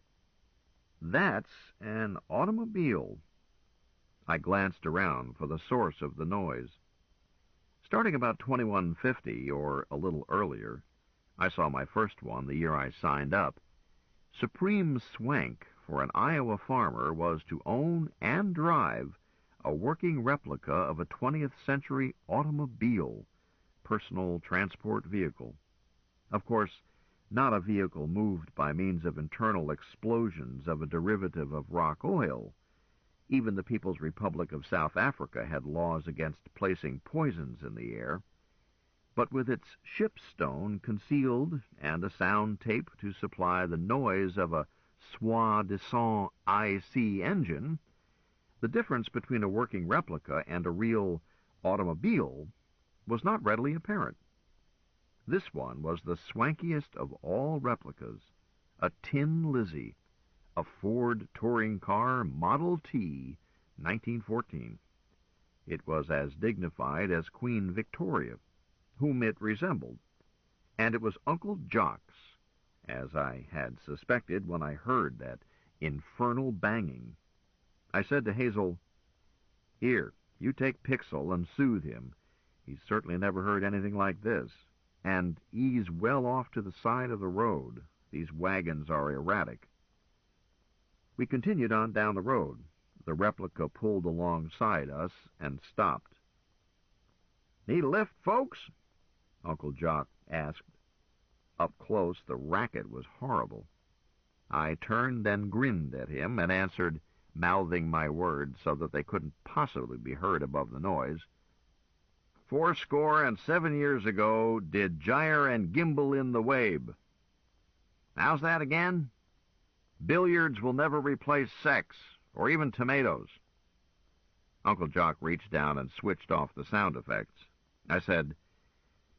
That's an automobile. I glanced around for the source of the noise. Starting about 2150, or a little earlier, I saw my first one the year I signed up. Supreme swank for an Iowa farmer was to own and drive a working replica of a 20th century automobile, personal transport vehicle. Of course, not a vehicle moved by means of internal explosions of a derivative of rock oil. Even the People's Republic of South Africa had laws against placing poisons in the air. But with its shipstone concealed and a sound tape to supply the noise of a soi-disant IC engine, the difference between a working replica and a real automobile was not readily apparent. This one was the swankiest of all replicas, a Tin Lizzie, a Ford touring car Model T, 1914. It was as dignified as Queen Victoria, whom it resembled, and it was Uncle Jock's, as I had suspected when I heard that infernal banging. I said to Hazel, "Here, you take Pixel and soothe him. He's certainly never heard anything like this. And ease well off to the side of the road. These wagons are erratic." We continued on down the road. The replica pulled alongside us and stopped. "Need a lift, folks?" Uncle Jock asked. Up close, the racket was horrible. I turned and grinned at him and answered, mouthing my words so that they couldn't possibly be heard above the noise. "fourscore and 7 years ago did gyre and gimble in the wabe." How's that again? "Billiards will never replace sex, or even tomatoes." Uncle Jock reached down and switched off the sound effects. I said,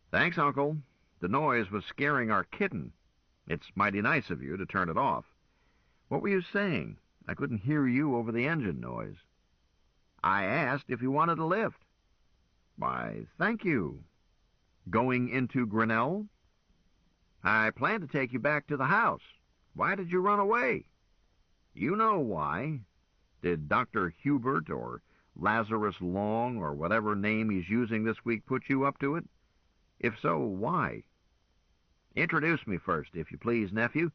"Thanks, Uncle. The noise was scaring our kitten. It's mighty nice of you to turn it off. What were you saying? I couldn't hear you over the engine noise." "I asked if you wanted a lift." "Why, thank you." "Going into Grinnell?" "I plan to take you back to the house. Why did you run away?" "You know why. Did Dr. Hubert or Lazarus Long or whatever name he's using this week put you up to it? If so, why?" "Introduce me first, if you please, nephew,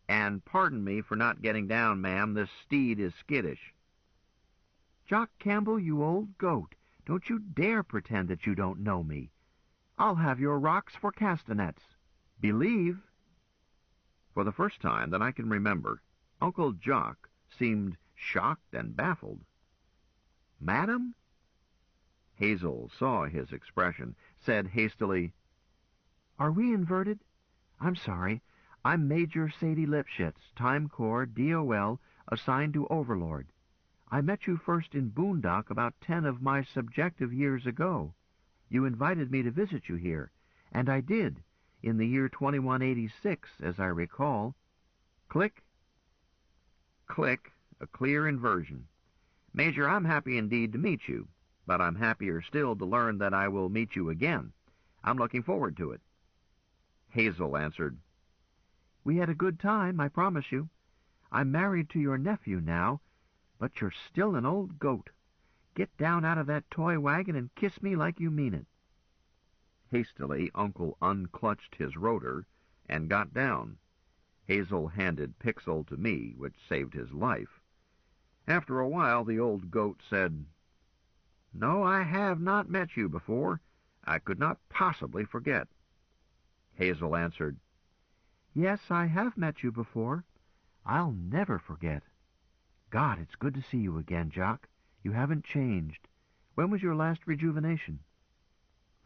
and pardon me for not getting down, ma'am. This steed is skittish." "Jock Campbell, you old goat, don't you dare pretend that you don't know me. I'll have your rocks for castanets. Believe." For the first time that I can remember, Uncle Jock seemed shocked and baffled. "Madam?" Hazel saw his expression, said hastily, "Are we inverted? I'm sorry. I'm Major Sadie Lipschitz, Time Corps, DOL, assigned to Overlord. I met you first in Boondock about 10 of my subjective years ago. You invited me to visit you here, and I did, in the year 2186, as I recall." Click. Click, a clear inversion. "Major, I'm happy indeed to meet you, but I'm happier still to learn that I will meet you again. I'm looking forward to it." Hazel answered, "We had a good time, I promise you. I'm married to your nephew now, But you're still an old goat. Get down out of that toy wagon and kiss me like you mean it. Hastily, Uncle unclutched his rotor and got down. Hazel handed Pixel to me, which saved his life. After a while, the old goat said, "No, I have not met you before. I could not possibly forget." Hazel answered, Yes, I have met you before. I'll never forget. God, it's good to see you again, Jock. You haven't changed. When was your last rejuvenation?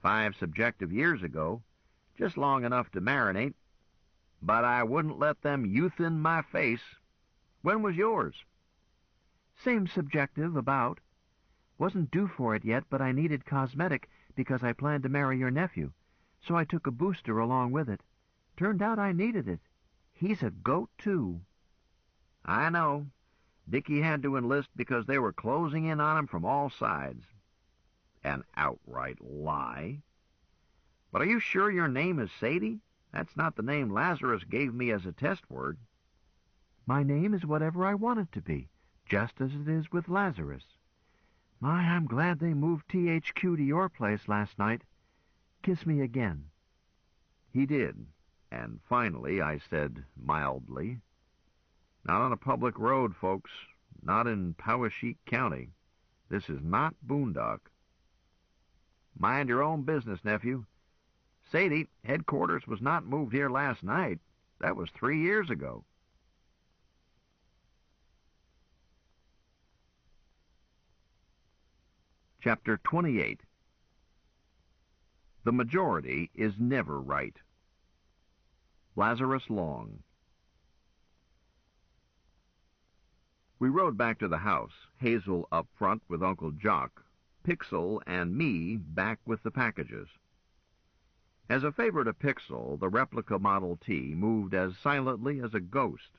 5 subjective years ago, just long enough to marinate. But I wouldn't let them youthen my face. When was yours? Same subjective, about. Wasn't due for it yet, but I needed cosmetic because I planned to marry your nephew. So I took a booster along with it. Turned out I needed it. He's a goat, too. I know. Dickie had to enlist because they were closing in on him from all sides. An outright lie. But are you sure your name is Sadie? That's not the name Lazarus gave me as a test word. My name is whatever I want it to be, just as it is with Lazarus. My, I'm glad they moved THQ to your place last night. Kiss me again. He did, and finally I said mildly, "Not on a public road, folks. Not in Poweshiek County. This is not Boondock." Mind your own business, nephew. Sadie, headquarters was not moved here last night. That was 3 years ago. Chapter 28. The majority is never right. Lazarus Long. We rode back to the house, Hazel up front with Uncle Jock, Pixel and me back with the packages. As a favor to Pixel, the replica Model T moved as silently as a ghost.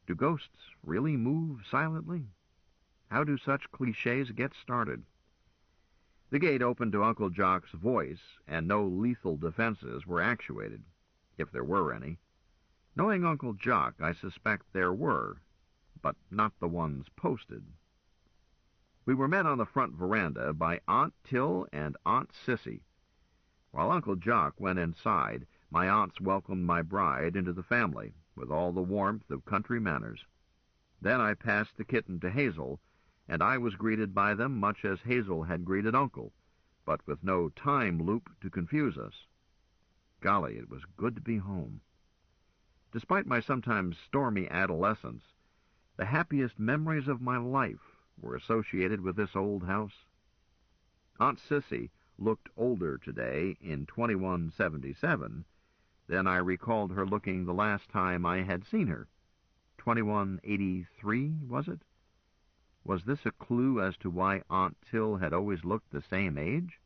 Do ghosts really move silently? How do such cliches get started? The gate opened to Uncle Jock's voice, and no lethal defenses were actuated, if there were any. Knowing Uncle Jock, I suspect there were, but not the ones posted. We were met on the front veranda by Aunt Till and Aunt Sissy. While Uncle Jock went inside, my aunts welcomed my bride into the family with all the warmth of country manners. Then I passed the kitten to Hazel, and I was greeted by them much as Hazel had greeted Uncle, but with no time loop to confuse us. Golly, it was good to be home. Despite my sometimes stormy adolescence, the happiest memories of my life were associated with this old house. Aunt Sissy looked older today in 2177 than I recalled her looking the last time I had seen her. 2183, was it? Was this a clue as to why Aunt Till had always looked the same age?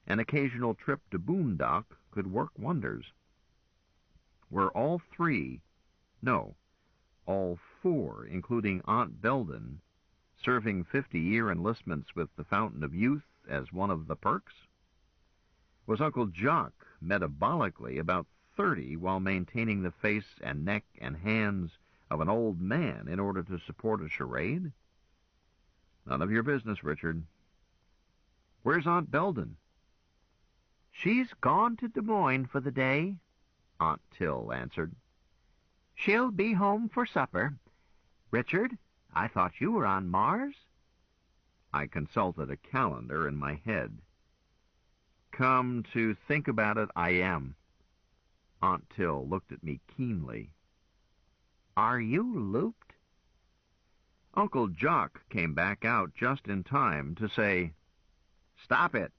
An occasional trip to Boondock could work wonders. Were all four, including Aunt Belden, serving 50-year enlistments with the Fountain of Youth as one of the perks? Was Uncle Jock metabolically about 30 while maintaining the face and neck and hands of an old man in order to support a charade? None of your business, Richard. Where's Aunt Belden? She's gone to Des Moines for the day, Aunt Till answered. She'll be home for supper. Richard, I thought you were on Mars? I consulted a calendar in my head. Come to think about it, I am. Aunt Till looked at me keenly. Are you looped? Uncle Jock came back out just in time to say, Stop it.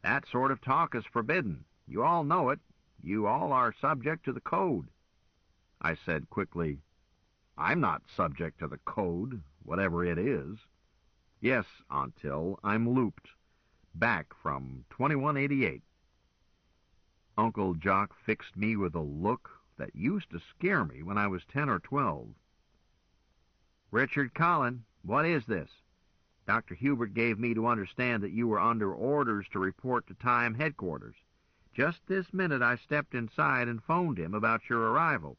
That sort of talk is forbidden. You all know it. You all are subject to the code. I said quickly, I'm not subject to the code, whatever it is. Yes, Aunt Till, I'm looped. Back from 2188. Uncle Jock fixed me with a look that used to scare me when I was 10 or 12. Richard Collin, what is this? Dr. Hubert gave me to understand that you were under orders to report to Time headquarters. Just this minute I stepped inside and phoned him about your arrival.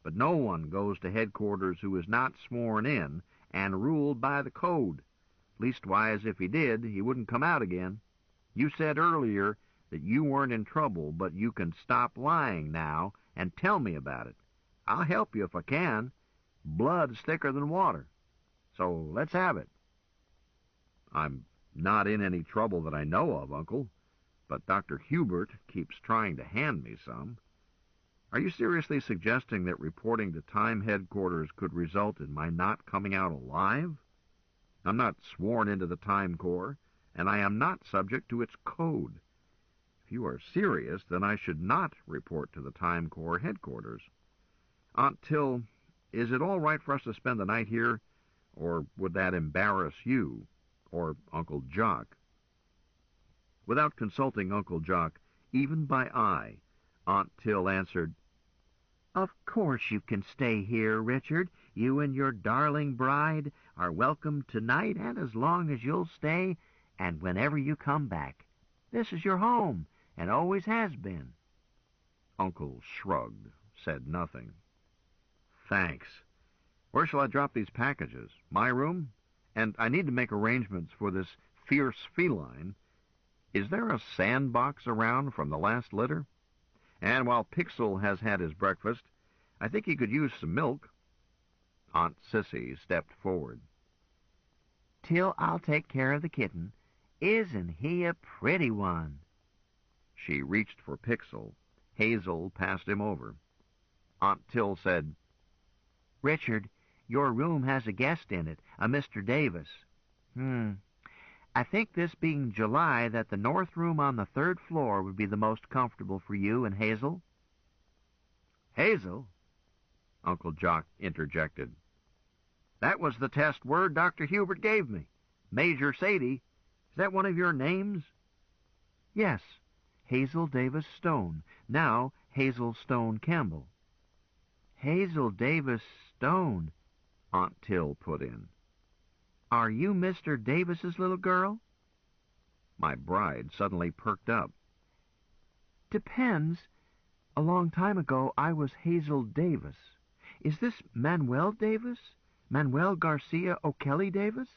But no one goes to headquarters who is not sworn in and ruled by the code. Leastwise, if he did, he wouldn't come out again. You said earlier that you weren't in trouble, but you can stop lying now and tell me about it. I'll help you if I can. Blood's thicker than water. So let's have it. I'm not in any trouble that I know of, Uncle, but Dr. Hubert keeps trying to hand me some. Are you seriously suggesting that reporting to Time Headquarters could result in my not coming out alive? I'm not sworn into the Time Corps, and I am not subject to its code. If you are serious, then I should not report to the Time Corps headquarters. Aunt Till, is it all right for us to spend the night here, or would that embarrass you, or Uncle Jock? Without consulting Uncle Jock, even by eye, Aunt Till answered, "Of course you can stay here, Richard. You and your darling bride are welcome tonight and as long as you'll stay and whenever you come back. This is your home, and always has been." Uncle shrugged, said nothing. Thanks. Where shall I drop these packages? My room? And I need to make arrangements for this fierce feline. Is there a sandbox around from the last litter? And while Pixel has had his breakfast, I think he could use some milk. Aunt Sissy stepped forward. "Till, I'll take care of the kitten. Isn't he a pretty one?" She reached for Pixel. Hazel passed him over. Aunt Till said, "Richard, your room has a guest in it, a Mr. Davis. I think this being July that the north room on the 3rd floor would be the most comfortable for you and Hazel." Hazel? Uncle Jock interjected. That was the test word Dr. Hubert gave me. Major Sadie. Is that one of your names? "Yes, Hazel Davis Stone. Now Hazel Stone Campbell." "Hazel Davis Stone," Aunt Till put in. "Are you Mr. Davis's little girl?" My bride suddenly perked up. "Depends. A long time ago I was Hazel Davis. Is this Manuel Davis? Manuel Garcia O'Kelly Davis?"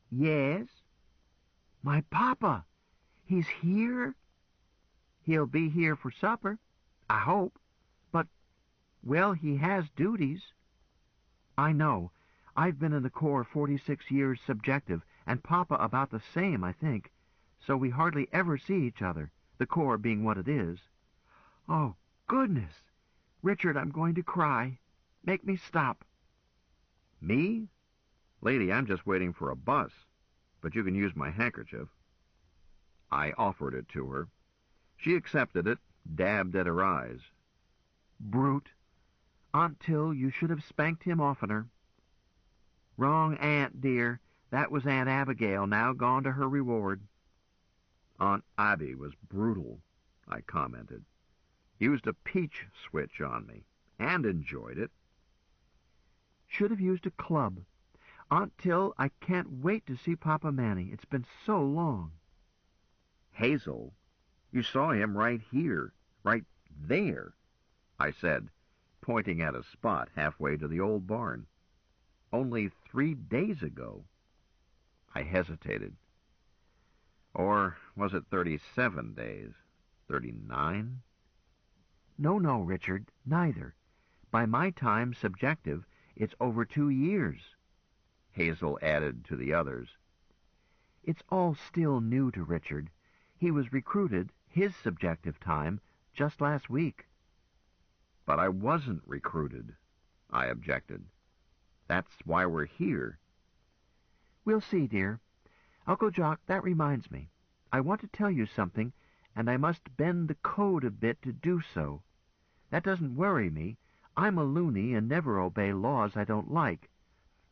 "Yes." "My papa! He's here?" "He'll be here for supper, I hope. But, well, he has duties." "I know. I've been in the Corps 46 years subjective, and Papa about the same, I think. So we hardly ever see each other, the Corps being what it is. Oh, goodness! Richard, I'm going to cry. Make me stop." Me? Lady, I'm just waiting for a bus, but you can use my handkerchief. I offered it to her. She accepted it, dabbed at her eyes. "Brute! Aunt Till, you should have spanked him oftener." "Wrong aunt, dear. That was Aunt Abigail, now gone to her reward." Aunt Abby was brutal, I commented. Used a peach switch on me, and enjoyed it. "Should have used a club. Aunt Till, I can't wait to see Papa Manny. It's been so long." Hazel, you saw him right here, right there, I said, pointing at a spot halfway to the old barn. Only 3 days ago. I hesitated. Or was it 37 days? 39? No, Richard, neither. By my time, subjective, it's over 2 years." Hazel added to the others. "It's all still new to Richard. He was recruited, his subjective time, just last week." But I wasn't recruited, I objected. That's why we're here. "We'll see, dear. Uncle Jock, that reminds me. I want to tell you something, and I must bend the code a bit to do so. That doesn't worry me. I'm a loony and never obey laws I don't like.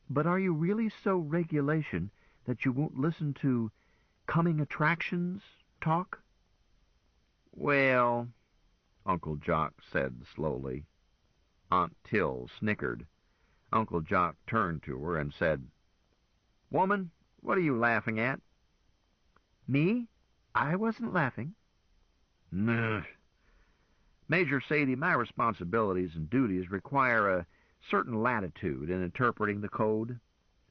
But are you really so regulation that you won't listen to coming attractions talk?" Well, Uncle Jock said slowly. Aunt Till snickered. Uncle Jock turned to her and said, "Woman, what are you laughing at?" "Me? I wasn't laughing." "Nah. Major Sadie, my responsibilities and duties require a certain latitude in interpreting the code.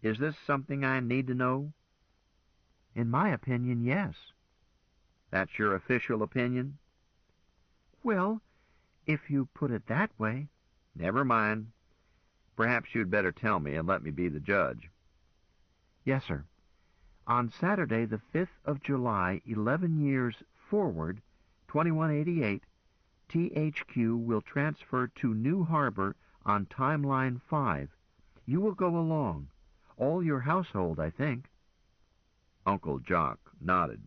Is this something I need to know? In my opinion, yes. That's your official opinion? Well, if you put it that way. Never mind. Perhaps you'd better tell me and let me be the judge. Yes, sir. On Saturday, the 5th of July, 11 years forward, 2188, THQ will transfer to New Harbor on Timeline 5. You will go along. All your household, I think. Uncle Jock nodded.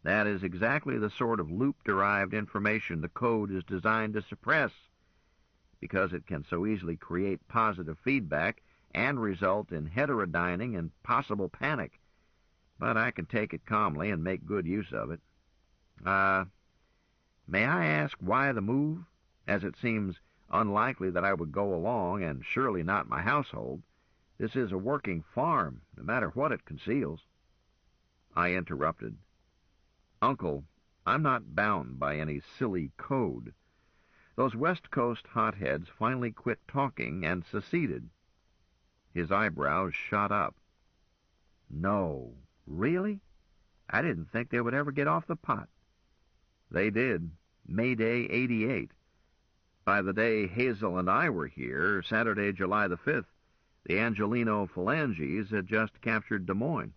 That is exactly the sort of loop-derived information the code is designed to suppress, because it can so easily create positive feedback and result in heterodyning and possible panic. But I can take it calmly and make good use of it. May I ask why the move? As it seems unlikely that I would go along, and surely not my household. This is a working farm, no matter what it conceals. I interrupted. Uncle, I'm not bound by any silly code. Those West Coast hotheads finally quit talking and seceded. His eyebrows shot up. No, really? I didn't think they would ever get off the pot. They did. Mayday 88. By the day Hazel and I were here, Saturday, July the 5th, the Angelino Phalanges had just captured Des Moines.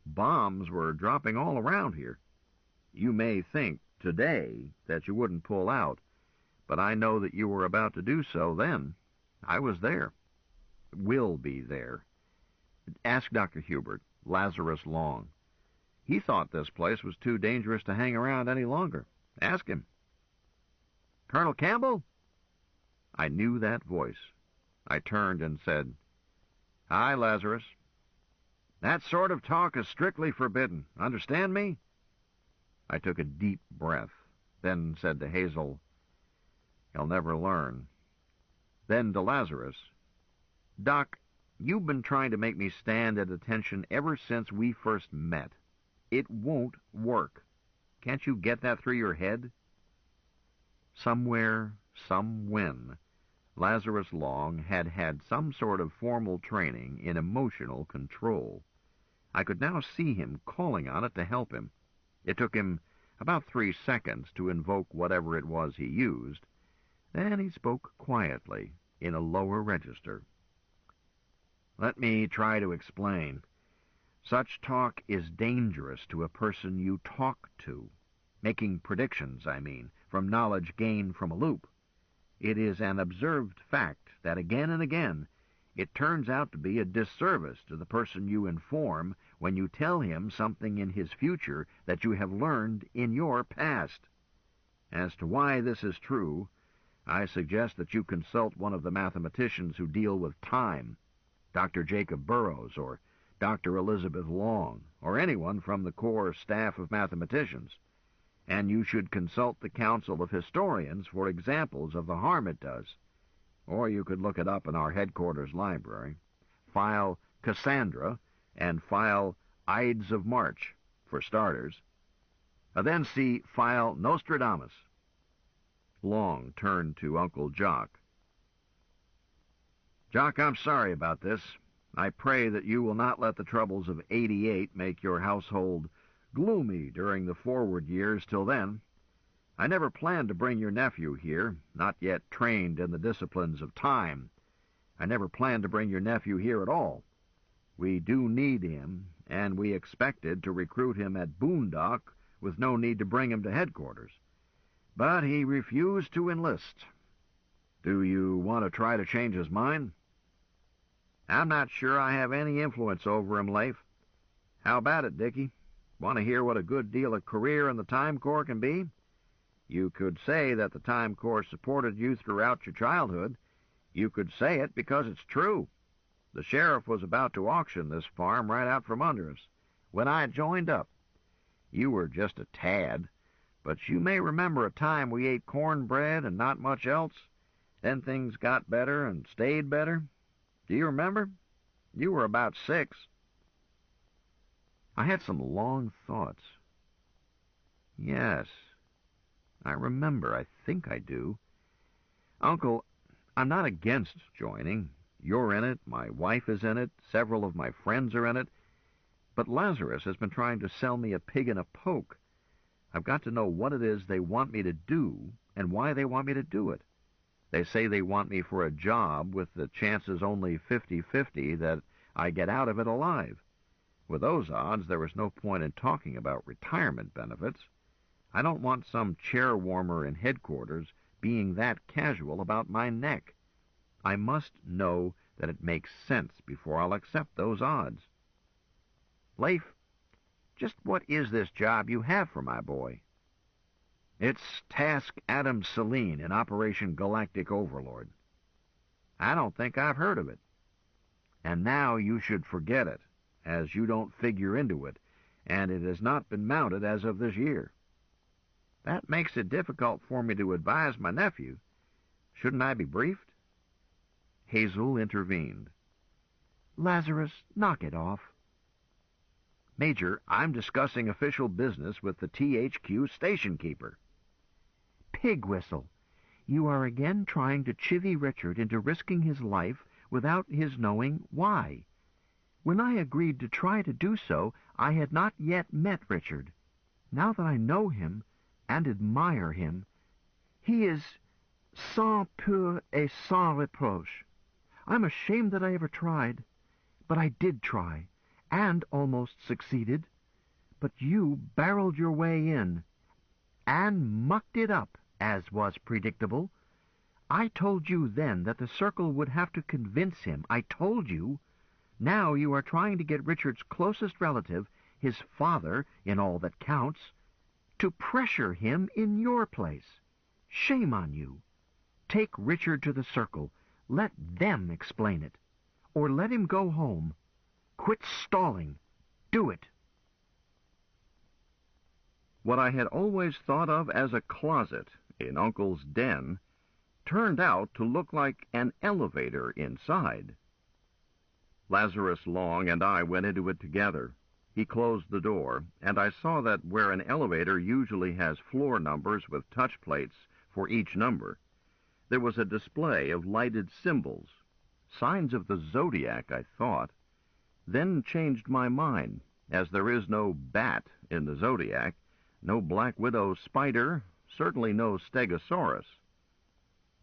Bombs were dropping all around here. You may think today that you wouldn't pull out, but I know that you were about to do so then. I was there. Will be there. Ask Dr. Hubert, Lazarus Long. He thought this place was too dangerous to hang around any longer. Ask him. Colonel Campbell? I knew that voice. I turned and said, Hi, Lazarus. That sort of talk is strictly forbidden. Understand me? I took a deep breath, then said to Hazel, He'll never learn. Then to Lazarus, Doc, you've been trying to make me stand at attention ever since we first met. It won't work. Can't you get that through your head? Somewhere, somewhen, Lazarus Long had had some sort of formal training in emotional control. I could now see him calling on it to help him. It took him about 3 seconds to invoke whatever it was he used. Then he spoke quietly, in a lower register. Let me try to explain. Such talk is dangerous to a person you talk to. Making predictions, I mean, from knowledge gained from a loop. It is an observed fact that again and again it turns out to be a disservice to the person you inform when you tell him something in his future that you have learned in your past. As to why this is true, I suggest that you consult one of the mathematicians who deal with time, Dr. Jacob Burrows or Dr. Elizabeth Long, or anyone from the core staff of mathematicians. And you should consult the Council of Historians for examples of the harm it does. Or you could look it up in our headquarters library. File Cassandra and file Ides of March, for starters. Then see file Nostradamus. Long turned to Uncle Jock. Jock, I'm sorry about this. I pray that you will not let the troubles of 88 make your household gloomy during the forward years till then. I never planned to bring your nephew here, not yet trained in the disciplines of time. I never planned to bring your nephew here at all. We do need him, and we expected to recruit him at Boondock with no need to bring him to headquarters. But he refused to enlist. Do you want to try to change his mind? I'm not sure I have any influence over him, Leif. How about it, Dickie? Want to hear what a good deal of career in the Time Corps can be? You could say that the Time Corps supported you throughout your childhood. You could say it because it's true. The sheriff was about to auction this farm right out from under us when I joined up. You were just a tad, but you may remember a time we ate cornbread and not much else. Then things got better and stayed better. Do you remember? You were about 6. I had some long thoughts. Yes, I remember. I think I do. Uncle, I'm not against joining. You're in it, my wife is in it, several of my friends are in it, but Lazarus has been trying to sell me a pig in a poke. I've got to know what it is they want me to do and why they want me to do it. They say they want me for a job with the chances only 50-50 that I get out of it alive. With those odds, there is no point in talking about retirement benefits. I don't want some chair warmer in headquarters being that casual about my neck. I must know that it makes sense before I'll accept those odds. Leif, just what is this job you have for my boy? It's Task Adam Selene in Operation Galactic Overlord. I don't think I've heard of it. And now you should forget it, as you don't figure into it, and it has not been mounted as of this year. That makes it difficult for me to advise my nephew. Shouldn't I be briefed? Hazel intervened. Lazarus, knock it off. Major, I'm discussing official business with the THQ station keeper. Pig whistle. You are again trying to chivvy Richard into risking his life without his knowing why. When I agreed to try to do so, I had not yet met Richard. Now that I know him and admire him, he is sans peur et sans reproche. I'm ashamed that I ever tried, but I did try, and almost succeeded. But you barreled your way in, and mucked it up, as was predictable. I told you then that the Circle would have to convince him. I told you. Now you are trying to get Richard's closest relative, his father, in all that counts, to pressure him in your place. Shame on you. Take Richard to the Circle. Let them explain it. Or let him go home. Quit stalling. Do it. What I had always thought of as a closet in Uncle's den turned out to look like an elevator inside. Lazarus Long and I went into it together. He closed the door, and I saw that where an elevator usually has floor numbers with touch plates for each number, there was a display of lighted symbols, signs of the zodiac, I thought, then changed my mind, as there is no bat in the zodiac, no black widow spider, certainly no stegosaurus.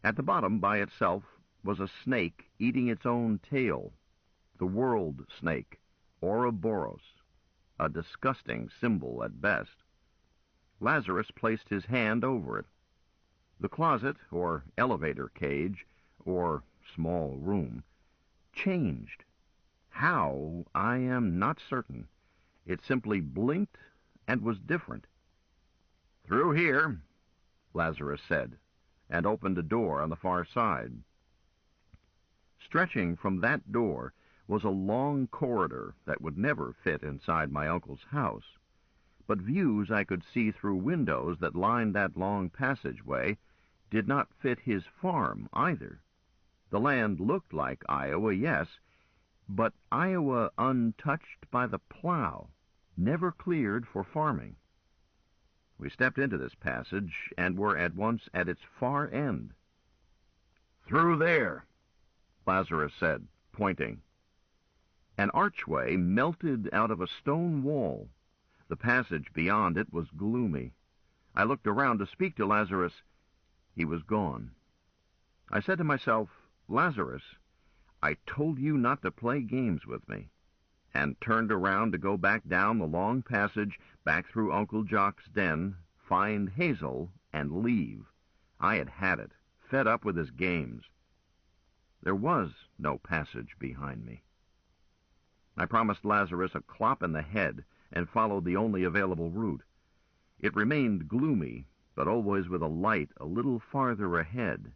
At the bottom, by itself, was a snake eating its own tail, the world snake, Ouroboros, a disgusting symbol at best. Lazarus placed his hand over it. The closet, or elevator cage, or small room, changed. How, I am not certain. It simply blinked and was different. "Through here," Lazarus said, and opened a door on the far side. Stretching from that door was a long corridor that would never fit inside my uncle's house, but views I could see through windows that lined that long passageway did not fit his farm either. The land looked like Iowa, yes, but Iowa untouched by the plow, never cleared for farming. We stepped into this passage and were at once at its far end. "Through there," Lazarus said, pointing. An archway melted out of a stone wall. The passage beyond it was gloomy. I looked around to speak to Lazarus. He was gone. I said to myself, "Lazarus, I told you not to play games with me," and turned around to go back down the long passage, back through Uncle Jock's den, find Hazel, and leave. I had had it, fed up with his games. There was no passage behind me. I promised Lazarus a clop in the head and followed the only available route. It remained gloomy, but always with a light a little farther ahead.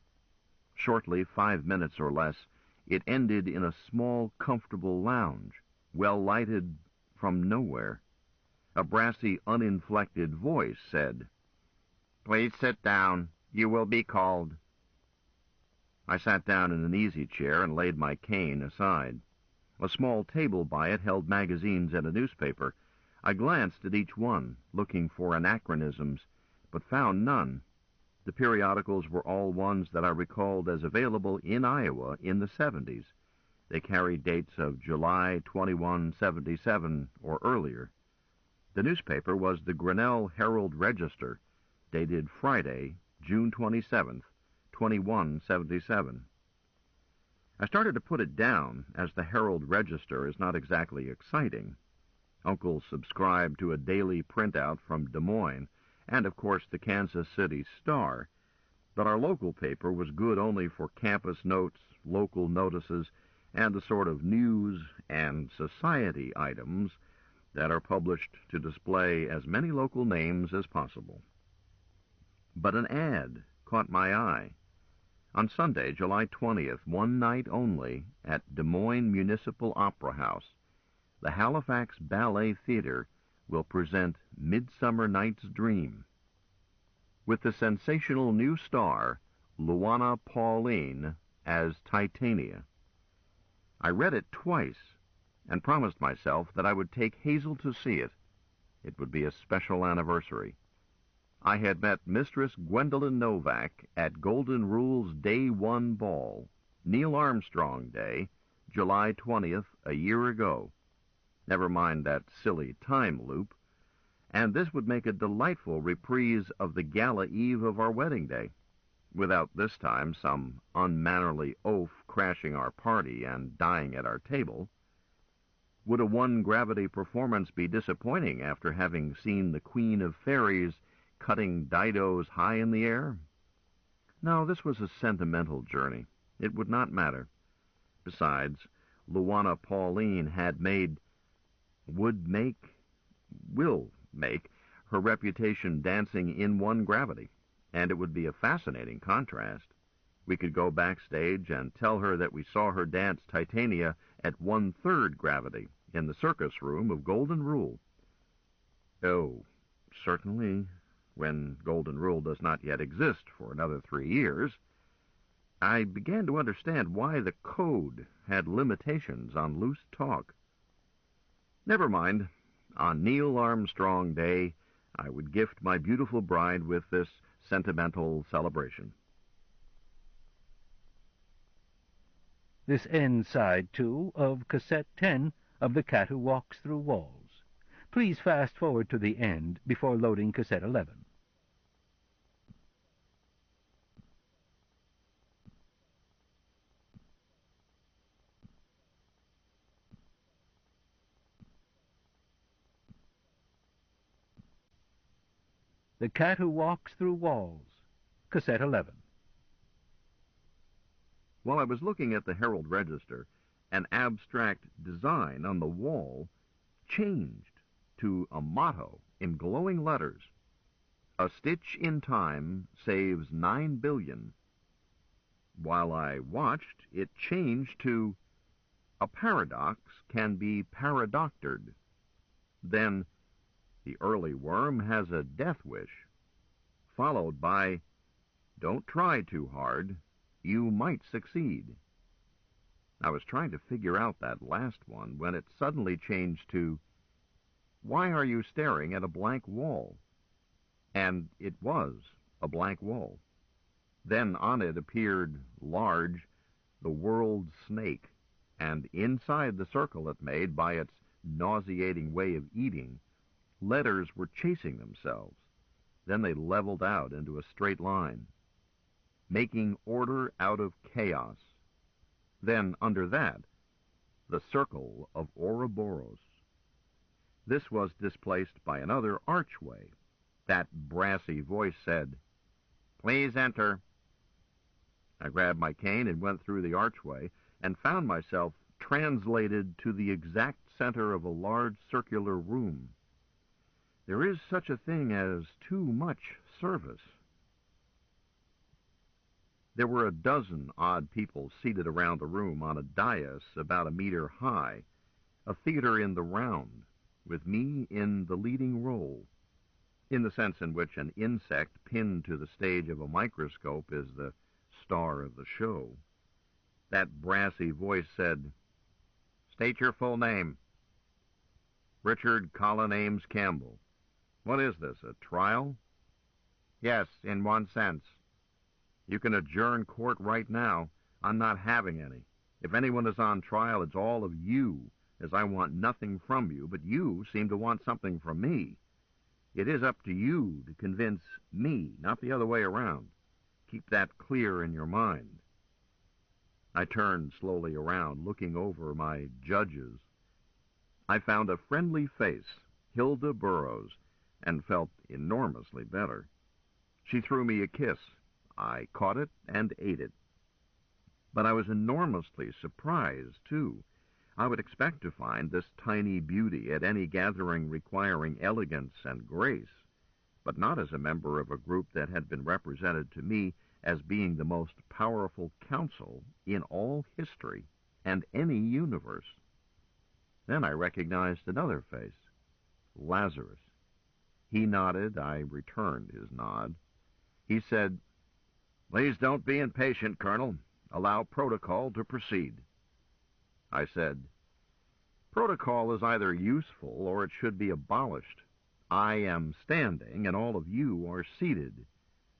Shortly, 5 minutes or less, it ended in a small, comfortable lounge, well lighted from nowhere. A brassy, uninflected voice said, "Please sit down. You will be called." I sat down in an easy chair and laid my cane aside. A small table by it held magazines and a newspaper. I glanced at each one, looking for anachronisms, but found none. The periodicals were all ones that I recalled as available in Iowa in the 70s, They carried dates of July 2177 or earlier. The newspaper was the Grinnell Herald-Register, dated Friday, June 27th, 2177. I started to put it down, as the Herald-Register is not exactly exciting. Uncle subscribed to a daily printout from Des Moines, and of course the Kansas City Star, but our local paper was good only for campus notes, local notices, and the sort of news and society items that are published to display as many local names as possible. But an ad caught my eye. On Sunday, July 20th, one night only, at Des Moines Municipal Opera House, the Halifax Ballet Theater will present Midsummer Night's Dream, with the sensational new star, Luana Pauline, as Titania. I read it twice and promised myself that I would take Hazel to see it. It would be a special anniversary. I had met Mistress Gwendolyn Novak at Golden Rule's Day 1 ball, Neil Armstrong Day, July 20th, a year ago. Never mind that silly time loop. And this would make a delightful reprise of the gala eve of our wedding day, without this time some unmannerly oaf crashing our party and dying at our table. Would a one-gravity performance be disappointing after having seen the Queen of Fairies cutting didos high in the air? No, this was a sentimental journey. It would not matter. Besides, Luana Pauline will make her reputation dancing in one gravity, and it would be a fascinating contrast. We could go backstage and tell her that we saw her dance Titania at 1/3 gravity in the circus room of Golden Rule. Oh, certainly, when Golden Rule does not yet exist for another 3 years. I began to understand why the code had limitations on loose talk. Never mind. On Neil Armstrong Day, I would gift my beautiful bride with this sentimental celebration. This ends side 2 of cassette 10 of The Cat Who Walks Through Walls. Please fast forward to the end before loading cassette 11. The Cat Who Walks Through Walls, cassette 11. While I was looking at the Herald-Register, an abstract design on the wall changed to a motto in glowing letters. A stitch in time saves 9 billion. While I watched, it changed to a paradox can be paradoctored. Then, the early worm has a death wish, followed by, don't try too hard, you might succeed. I was trying to figure out that last one when it suddenly changed to, why are you staring at a blank wall? And it was a blank wall. Then on it appeared, large, the world's snake, and inside the circle it made by its nauseating way of eating, letters were chasing themselves. Then they leveled out into a straight line, making order out of chaos. Then, under that, the circle of Ouroboros. This was displaced by another archway. That brassy voice said, "Please enter." I grabbed my cane and went through the archway and found myself translated to the exact center of a large circular room. There is such a thing as too much service. There were a dozen odd people seated around the room on a dais about a meter high, a theater in the round, with me in the leading role, in the sense in which an insect pinned to the stage of a microscope is the star of the show. That brassy voice said, "State your full name." "Richard Colin Ames Campbell." "What is this, a trial?" "Yes, in one sense." "You can adjourn court right now. I'm not having any. If anyone is on trial, it's all of you, as I want nothing from you, but you seem to want something from me. It is up to you to convince me, not the other way around. Keep that clear in your mind." I turned slowly around, looking over my judges. I found a friendly face, Hilda Burroughs, and felt enormously better. She threw me a kiss. I caught it and ate it. But I was enormously surprised, too. I would expect to find this tiny beauty at any gathering requiring elegance and grace, but not as a member of a group that had been represented to me as being the most powerful council in all history and any universe. Then I recognized another face, Lazarus. He nodded. I returned his nod. He said, "Please don't be impatient, Colonel. Allow protocol to proceed." I said, "Protocol is either useful or it should be abolished. I am standing and all of you are seated.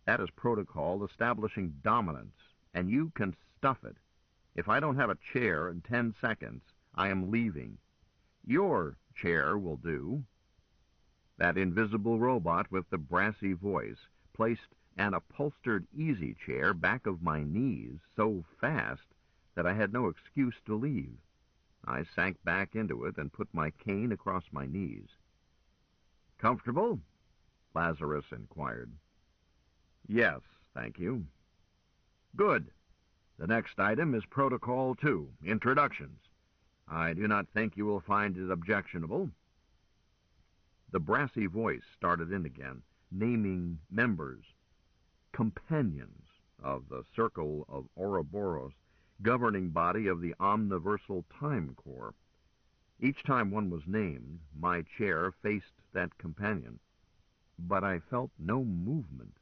That is protocol establishing dominance, and you can stuff it. If I don't have a chair in 10 seconds, I am leaving. Your chair will do." That invisible robot with the brassy voice placed an upholstered easy chair back of my knees so fast that I had no excuse to leave. I sank back into it and put my cane across my knees. "Comfortable?" Lazarus inquired. "Yes, thank you." "Good. The next item is Protocol 2, Introductions. I do not think you will find it objectionable." The brassy voice started in again, naming members, companions of the Circle of Ouroboros, governing body of the Omniversal Time Corps. Each time one was named, my chair faced that companion, but I felt no movement.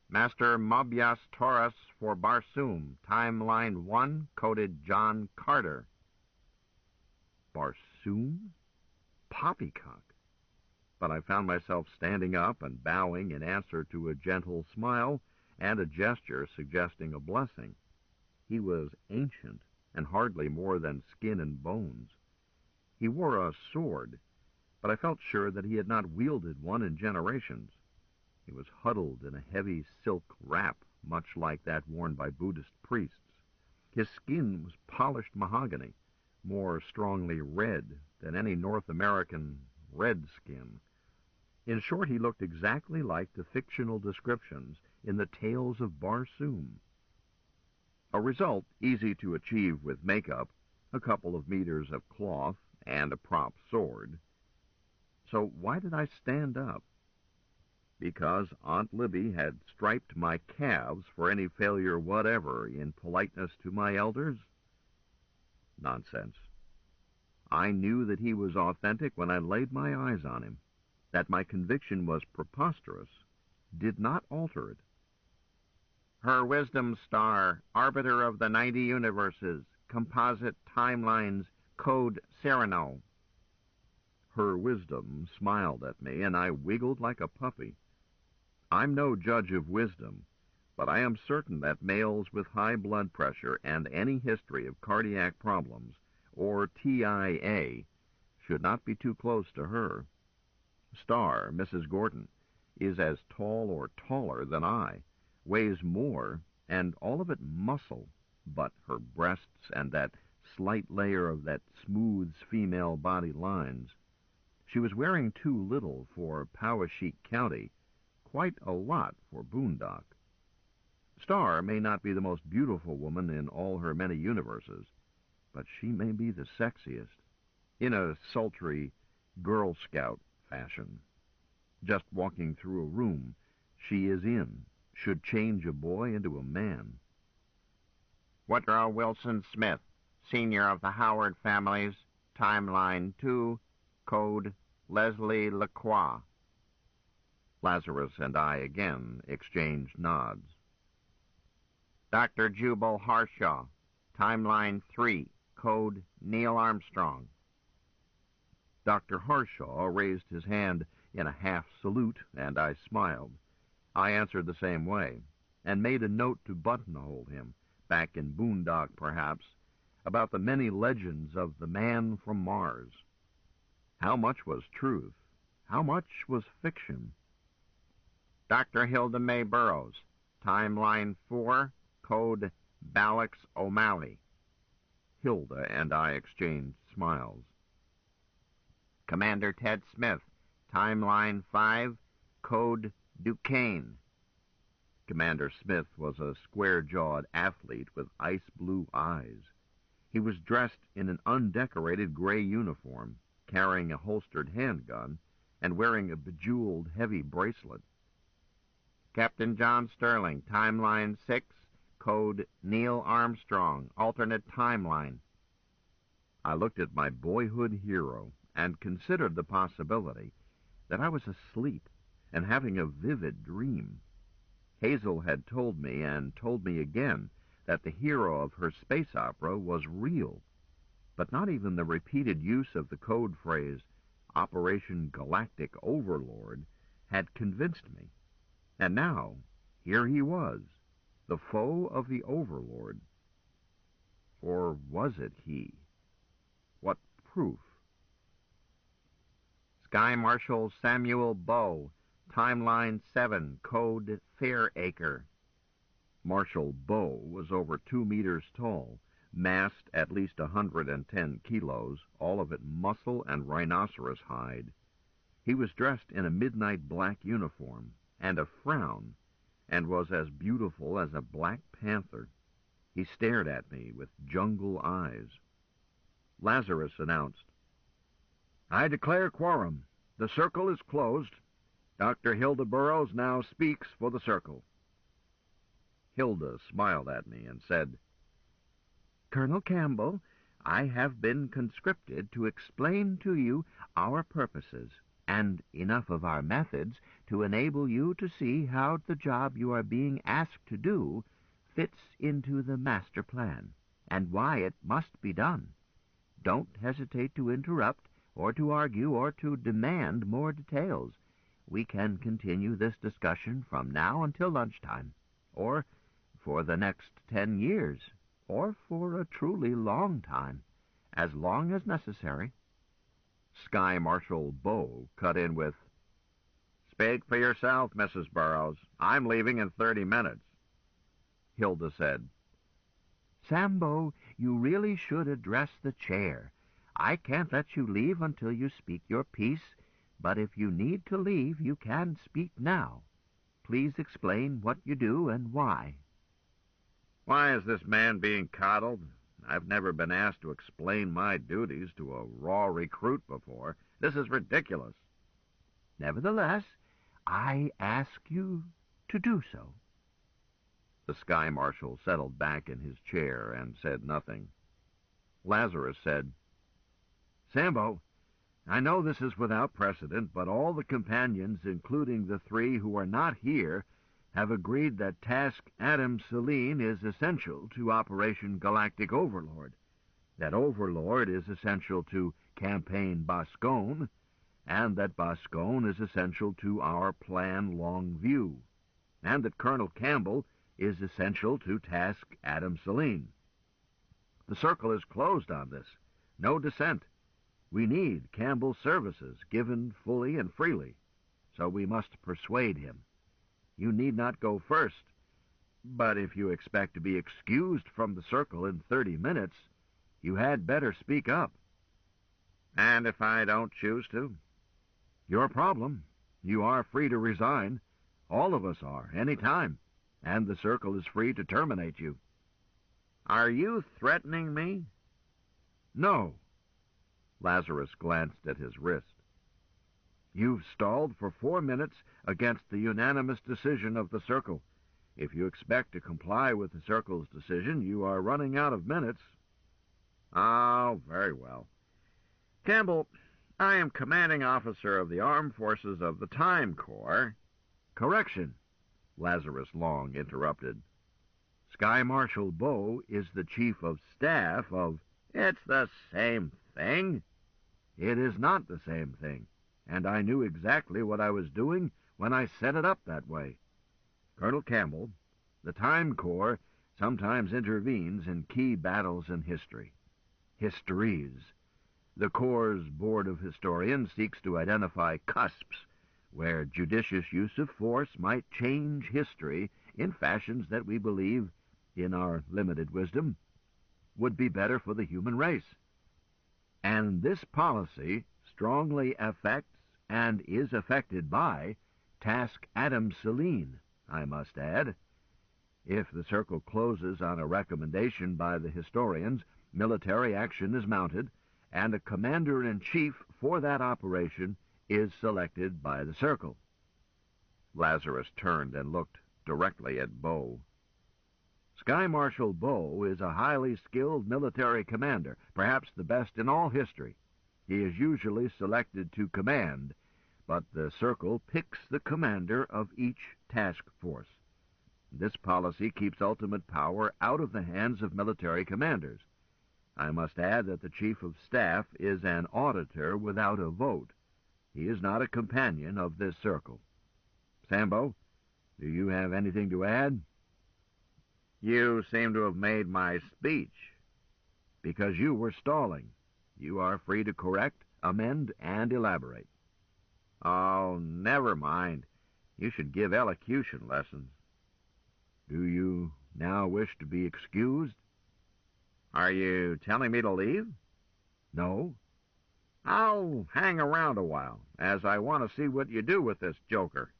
"Master Mobius Taurus for Barsoom, Timeline 1, coded John Carter." Barsoom? Poppycock. But I found myself standing up and bowing in answer to a gentle smile and a gesture suggesting a blessing. He was ancient and hardly more than skin and bones. He wore a sword, but I felt sure that he had not wielded one in generations. He was huddled in a heavy silk wrap, much like that worn by Buddhist priests. His skin was polished mahogany, more strongly red than any North American red skin. In short, he looked exactly like the fictional descriptions in the Tales of Barsoom. A result easy to achieve with makeup, a couple of meters of cloth, and a prop sword. So why did I stand up? Because Aunt Libby had striped my calves for any failure whatever in politeness to my elders? Nonsense. I knew that he was authentic when I laid my eyes on him. That my conviction was preposterous did not alter it. "Her wisdom star, arbiter of the 90 universes, composite timelines, code Cyrano." Her wisdom smiled at me, and I wiggled like a puppy. I'm no judge of wisdom, but I am certain that males with high blood pressure and any history of cardiac problems, or TIA, should not be too close to her. Star, Mrs. Gordon, is as tall or taller than I, weighs more, and all of it muscle, but her breasts and that slight layer of that smooths female body lines. She was wearing too little for Poweshiek County, quite a lot for Boondock. Star may not be the most beautiful woman in all her many universes, but she may be the sexiest, in a sultry Girl Scout fashion. Just walking through a room she is in should change a boy into a man. Woodrow Wilson Smith, senior of the Howard families, Timeline 2, code Leslie Lacroix. Lazarus and I again exchanged nods. Dr. Jubal Harshaw, Timeline 3, code Neil Armstrong. Dr. Harshaw raised his hand in a half salute, and I smiled. I answered the same way, and made a note to buttonhole him, back in Boondock, perhaps, about the many legends of the man from Mars. How much was truth? How much was fiction? Dr. Hilda May Burroughs, Timeline 4, Code Balix O'Malley. Hilda and I exchanged smiles. Commander Ted Smith, Timeline 5, Code Duquesne. Commander Smith was a square-jawed athlete with ice-blue eyes. He was dressed in an undecorated gray uniform, carrying a holstered handgun, and wearing a bejeweled heavy bracelet. Captain John Sterling, Timeline 6, Code Neil Armstrong, alternate timeline. I looked at my boyhood hero and considered the possibility that I was asleep and having a vivid dream. Hazel had told me and told me again that the hero of her space opera was real, but not even the repeated use of the code phrase Operation Galactic Overlord had convinced me. And now, here he was, the foe of the Overlord. Or was it he? What proof? Sky Marshal Samuel Bow, Timeline 7, Code Fairacre. Marshal Bow was over 2 meters tall, massed at least 110 kilos, all of it muscle and rhinoceros hide. He was dressed in a midnight black uniform and a frown, and was as beautiful as a black panther. He stared at me with jungle eyes. Lazarus announced, "I declare quorum. The circle is closed. Dr. Hilda Burroughs now speaks for the circle." Hilda smiled at me and said, "Colonel Campbell, I have been conscripted to explain to you our purposes, and enough of our methods to enable you to see how the job you are being asked to do fits into the master plan, and why it must be done. Don't hesitate to interrupt, or to argue, or to demand more details. We can continue this discussion from now until lunchtime, or for the next 10 years, or for a truly long time, as long as necessary." Sky Marshal Bow cut in with, "Speak for yourself, Mrs. Burroughs. I'm leaving in 30 minutes. Hilda said, "Sambo, you really should address the chair. I can't let you leave until you speak your piece, but if you need to leave, you can speak now. Please explain what you do and why." Why is this man being coddled? I've never been asked to explain my duties to a raw recruit before. This is ridiculous. Nevertheless, I ask you to do so. The Sky Marshal settled back in his chair and said nothing. Lazarus said, "Sambo, I know this is without precedent, but all the companions, including the 3 who are not here, have agreed that Task Adam Selene is essential to Operation Galactic Overlord, that Overlord is essential to Campaign Boscone, and that Boscone is essential to our Plan Longview, and that Colonel Campbell is essential to Task Adam Selene. The circle is closed on this. No dissent. We need Campbell's services, given fully and freely, so we must persuade him. You need not go first, but if you expect to be excused from the circle in 30 minutes, you had better speak up." "And if I don't choose to?" "Your problem. You are free to resign. All of us are, any time, and the circle is free to terminate you." "Are you threatening me?" "No." Lazarus glanced at his wrist. "You've stalled for 4 minutes against the unanimous decision of the circle. If you expect to comply with the circle's decision, you are running out of minutes." "Oh, very well. Campbell, I am commanding officer of the Armed Forces of the Time Corps." "Correction," Lazarus Long interrupted. "Sky Marshal Bow is the Chief of Staff of—" "It's the same thing." "It is not the same thing, and I knew exactly what I was doing when I set it up that way. Colonel Campbell, the Time Corps sometimes intervenes in key battles in history. Histories. The Corps' Board of Historians seeks to identify cusps where judicious use of force might change history in fashions that we believe, in our limited wisdom, would be better for the human race. And this policy strongly affects and is affected by Task Adam Selene, I must add. If the circle closes on a recommendation by the historians, military action is mounted, and a commander-in-chief for that operation is selected by the circle. Lazarus turned and looked directly at Bow. Sky Marshal Bow is a highly skilled military commander, perhaps the best in all history. He is usually selected to command, but the circle picks the commander of each task force. This policy keeps ultimate power out of the hands of military commanders. I must add that the Chief of Staff is an auditor without a vote. He is not a companion of this circle. Sambo, do you have anything to add? You seem to have made my speech. Because you were stalling. You are free to correct, amend, and elaborate. Oh, never mind. You should give elocution lessons. Do you now wish to be excused? Are you telling me to leave? No. I'll hang around a while, as I want to see what you do with this joker.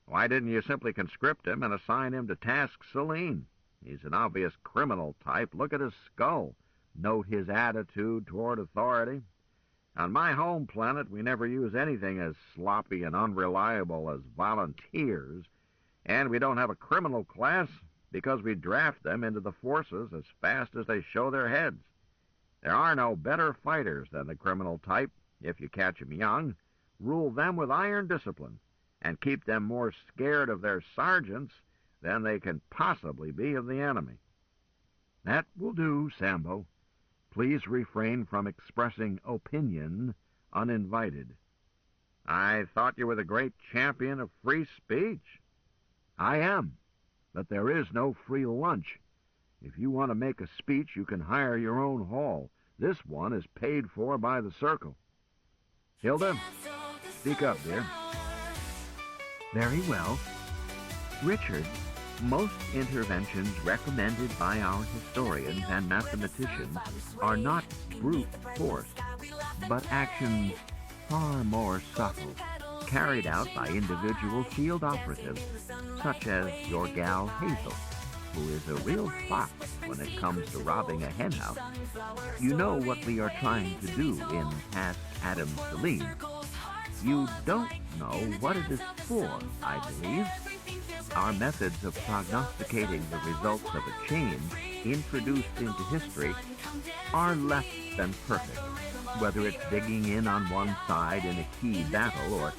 Why didn't you simply conscript him and assign him to Task Selene? He's an obvious criminal type. Look at his skull. Note his attitude toward authority. On my home planet, we never use anything as sloppy and unreliable as volunteers, and we don't have a criminal class because we draft them into the forces as fast as they show their heads. There are no better fighters than the criminal type if you catch them young, rule them with iron discipline, and keep them more scared of their sergeants than they can possibly be of the enemy. That will do, Sambo. Please refrain from expressing opinion uninvited. I thought you were the great champion of free speech. I am, but there is no free lunch. If you want to make a speech, you can hire your own hall. This one is paid for by the circle. Hilda, speak up, dear. Very well. Richard, most interventions recommended by our historians and mathematicians are not brute force, but actions far more subtle, carried out by individual field operatives, such as your gal Hazel, who is a real fox when it comes to robbing a henhouse. You know what we are trying to do in Task Adam Selene. You don't know what it is for, I believe. Our methods of prognosticating the results of a change introduced into history are less than perfect, whether it's digging in on one side in a key battle or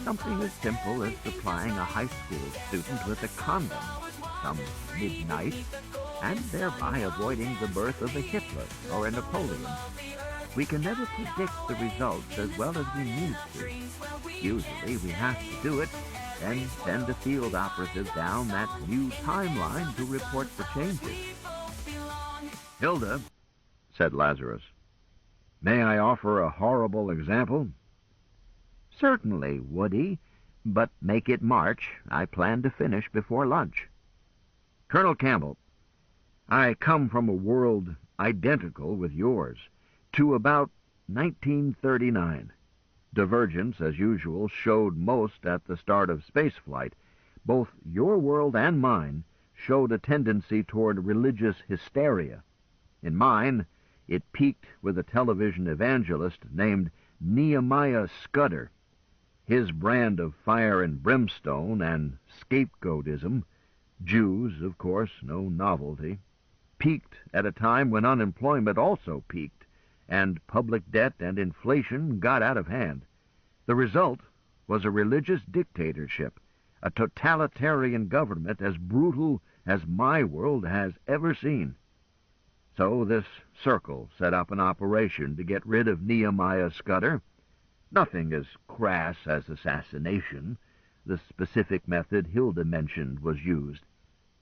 something as simple as supplying a high school student with a condom some midnight and thereby avoiding the birth of a Hitler or a Napoleon. We can never predict the results as well as we need to. Usually we have to do it, then send a field operative down that new timeline to report the changes. Hilda, said Lazarus, may I offer a horrible example? Certainly, Woody, but make it March. I plan to finish before lunch. Colonel Campbell, I come from a world identical with yours to about 1939. Divergence, as usual, showed most at the start of spaceflight. Both your world and mine showed a tendency toward religious hysteria. In mine, it peaked with a television evangelist named Nehemiah Scudder. His brand of fire and brimstone and scapegoatism, Jews, of course, no novelty, peaked at a time when unemployment also peaked, and public debt and inflation got out of hand. The result was a religious dictatorship, a totalitarian government as brutal as my world has ever seen. So this circle set up an operation to get rid of Nehemiah Scudder. Nothing as crass as assassination. The specific method Hilda mentioned was used.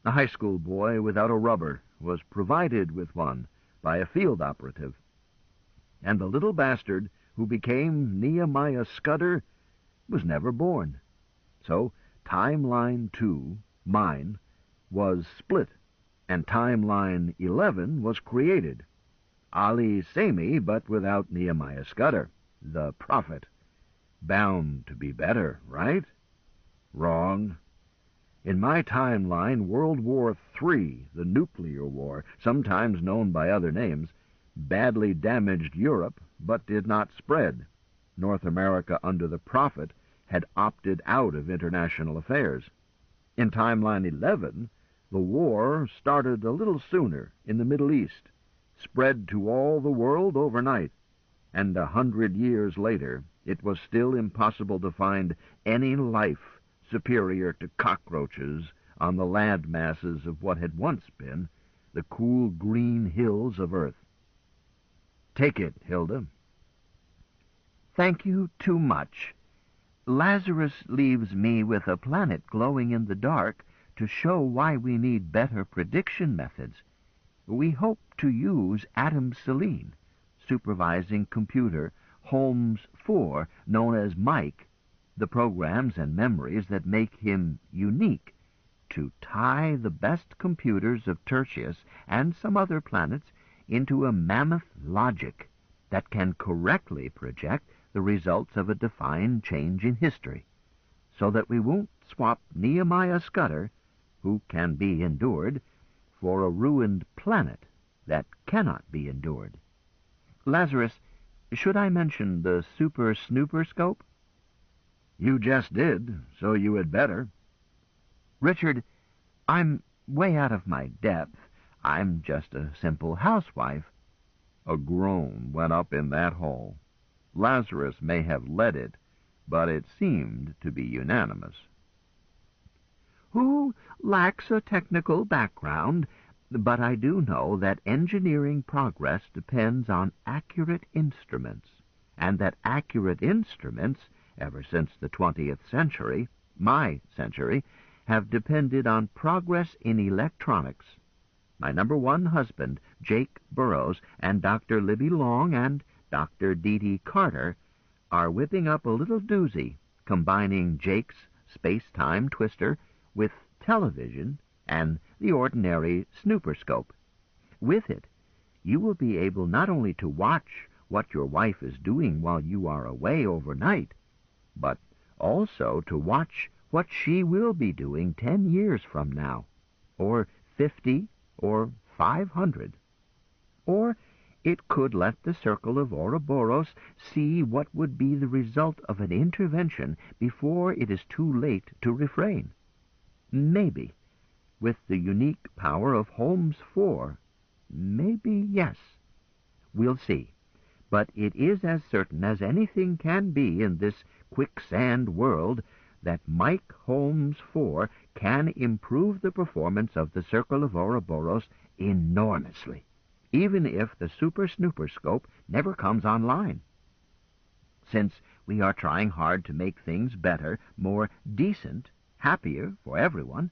A high school boy without a rubber was provided with one by a field operative. And the little bastard who became Nehemiah Scudder was never born. So Timeline 2, mine, was split, and Timeline 11 was created. Ali Sami, but without Nehemiah Scudder, the prophet. Bound to be better, right? Wrong. In my timeline, World War III, the nuclear war, sometimes known by other names, badly damaged Europe, but did not spread. North America under the prophet had opted out of international affairs. In Timeline 11, the war started a little sooner in the Middle East, spread to all the world overnight, and 100 years later it was still impossible to find any life superior to cockroaches on the land masses of what had once been the cool green hills of Earth. Take it, Hilda. Thank you too much. Lazarus leaves me with a planet glowing in the dark to show why we need better prediction methods. We hope to use Adam Selene, supervising computer Holmes 4, known as Mike, the programs and memories that make him unique, to tie the best computers of Tertius and some other planets into a mammoth logic that can correctly project the results of a defined change in history, so that we won't swap Nehemiah Scudder, who can be endured, for a ruined planet that cannot be endured. Lazarus, should I mention the Super Snooper Scope? You just did, so you had better. Richard, I'm way out of my depth. I'm just a simple housewife. A groan went up in that hall. Lazarus may have led it, but it seemed to be unanimous. Who lacks a technical background, but I do know that engineering progress depends on accurate instruments, and that accurate instruments, ever since the 20th century, my century, have depended on progress in electronics. My number one husband, Jake Burroughs, and Dr. Libby Long and Dr. D.D. Carter are whipping up a little doozy, combining Jake's space-time twister with television and the ordinary snooperscope. With it, you will be able not only to watch what your wife is doing while you are away overnight, but also to watch what she will be doing 10 years from now, or 50, or 500. Or it could let the circle of Ouroboros see what would be the result of an intervention before it is too late to refrain. Maybe, with the unique power of Holmes 4, maybe yes. We'll see. But it is as certain as anything can be in this quicksand world that Mike Holmes 4 can improve the performance of the Circle of Ouroboros enormously, even if the Super Snooper Scope never comes online. Since we are trying hard to make things better, more decent, happier for everyone,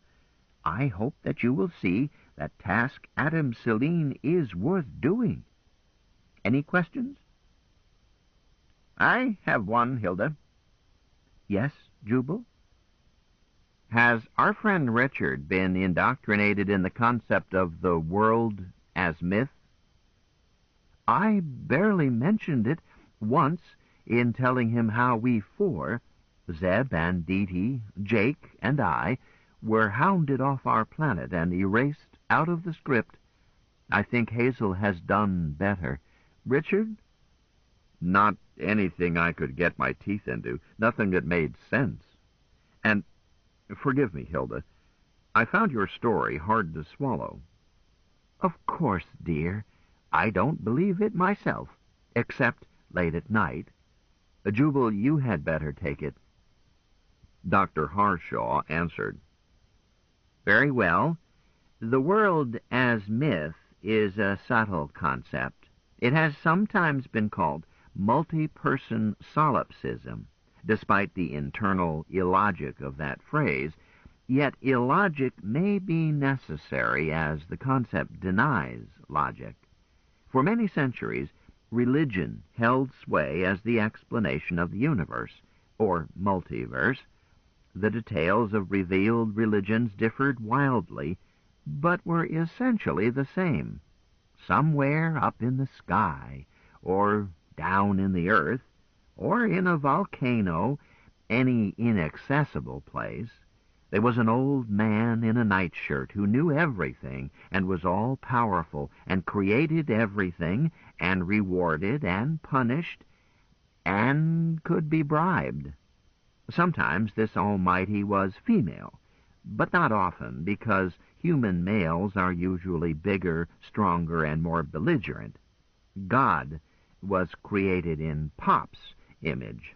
I hope that you will see that task Adam Selene is worth doing. Any questions? I have one, Hilda. Yes, Jubal? Has our friend Richard been indoctrinated in the concept of the world as myth? I barely mentioned it once in telling him how we four, Zeb and Dee, Jake and I, were hounded off our planet and erased out of the script. I think Hazel has done better. Richard? Not anything I could get my teeth into, nothing that made sense. And, forgive me, Hilda, I found your story hard to swallow. Of course, dear. I don't believe it myself, except late at night. Jubal, you had better take it. Dr. Harshaw answered. Very well. The world as myth is a subtle concept. It has sometimes been called multi-person solipsism. Despite the internal illogic of that phrase, Yet illogic may be necessary as the concept denies logic. For many centuries, religion held sway as the explanation of the universe, or multiverse. The details of revealed religions differed wildly, but were essentially the same. Somewhere up in the sky, or down in the earth, or in a volcano, any inaccessible place, there was an old man in a nightshirt who knew everything and was all-powerful and created everything and rewarded and punished and could be bribed. Sometimes this Almighty was female, but not often, because human males are usually bigger, stronger, and more belligerent. God was created in Pop's image.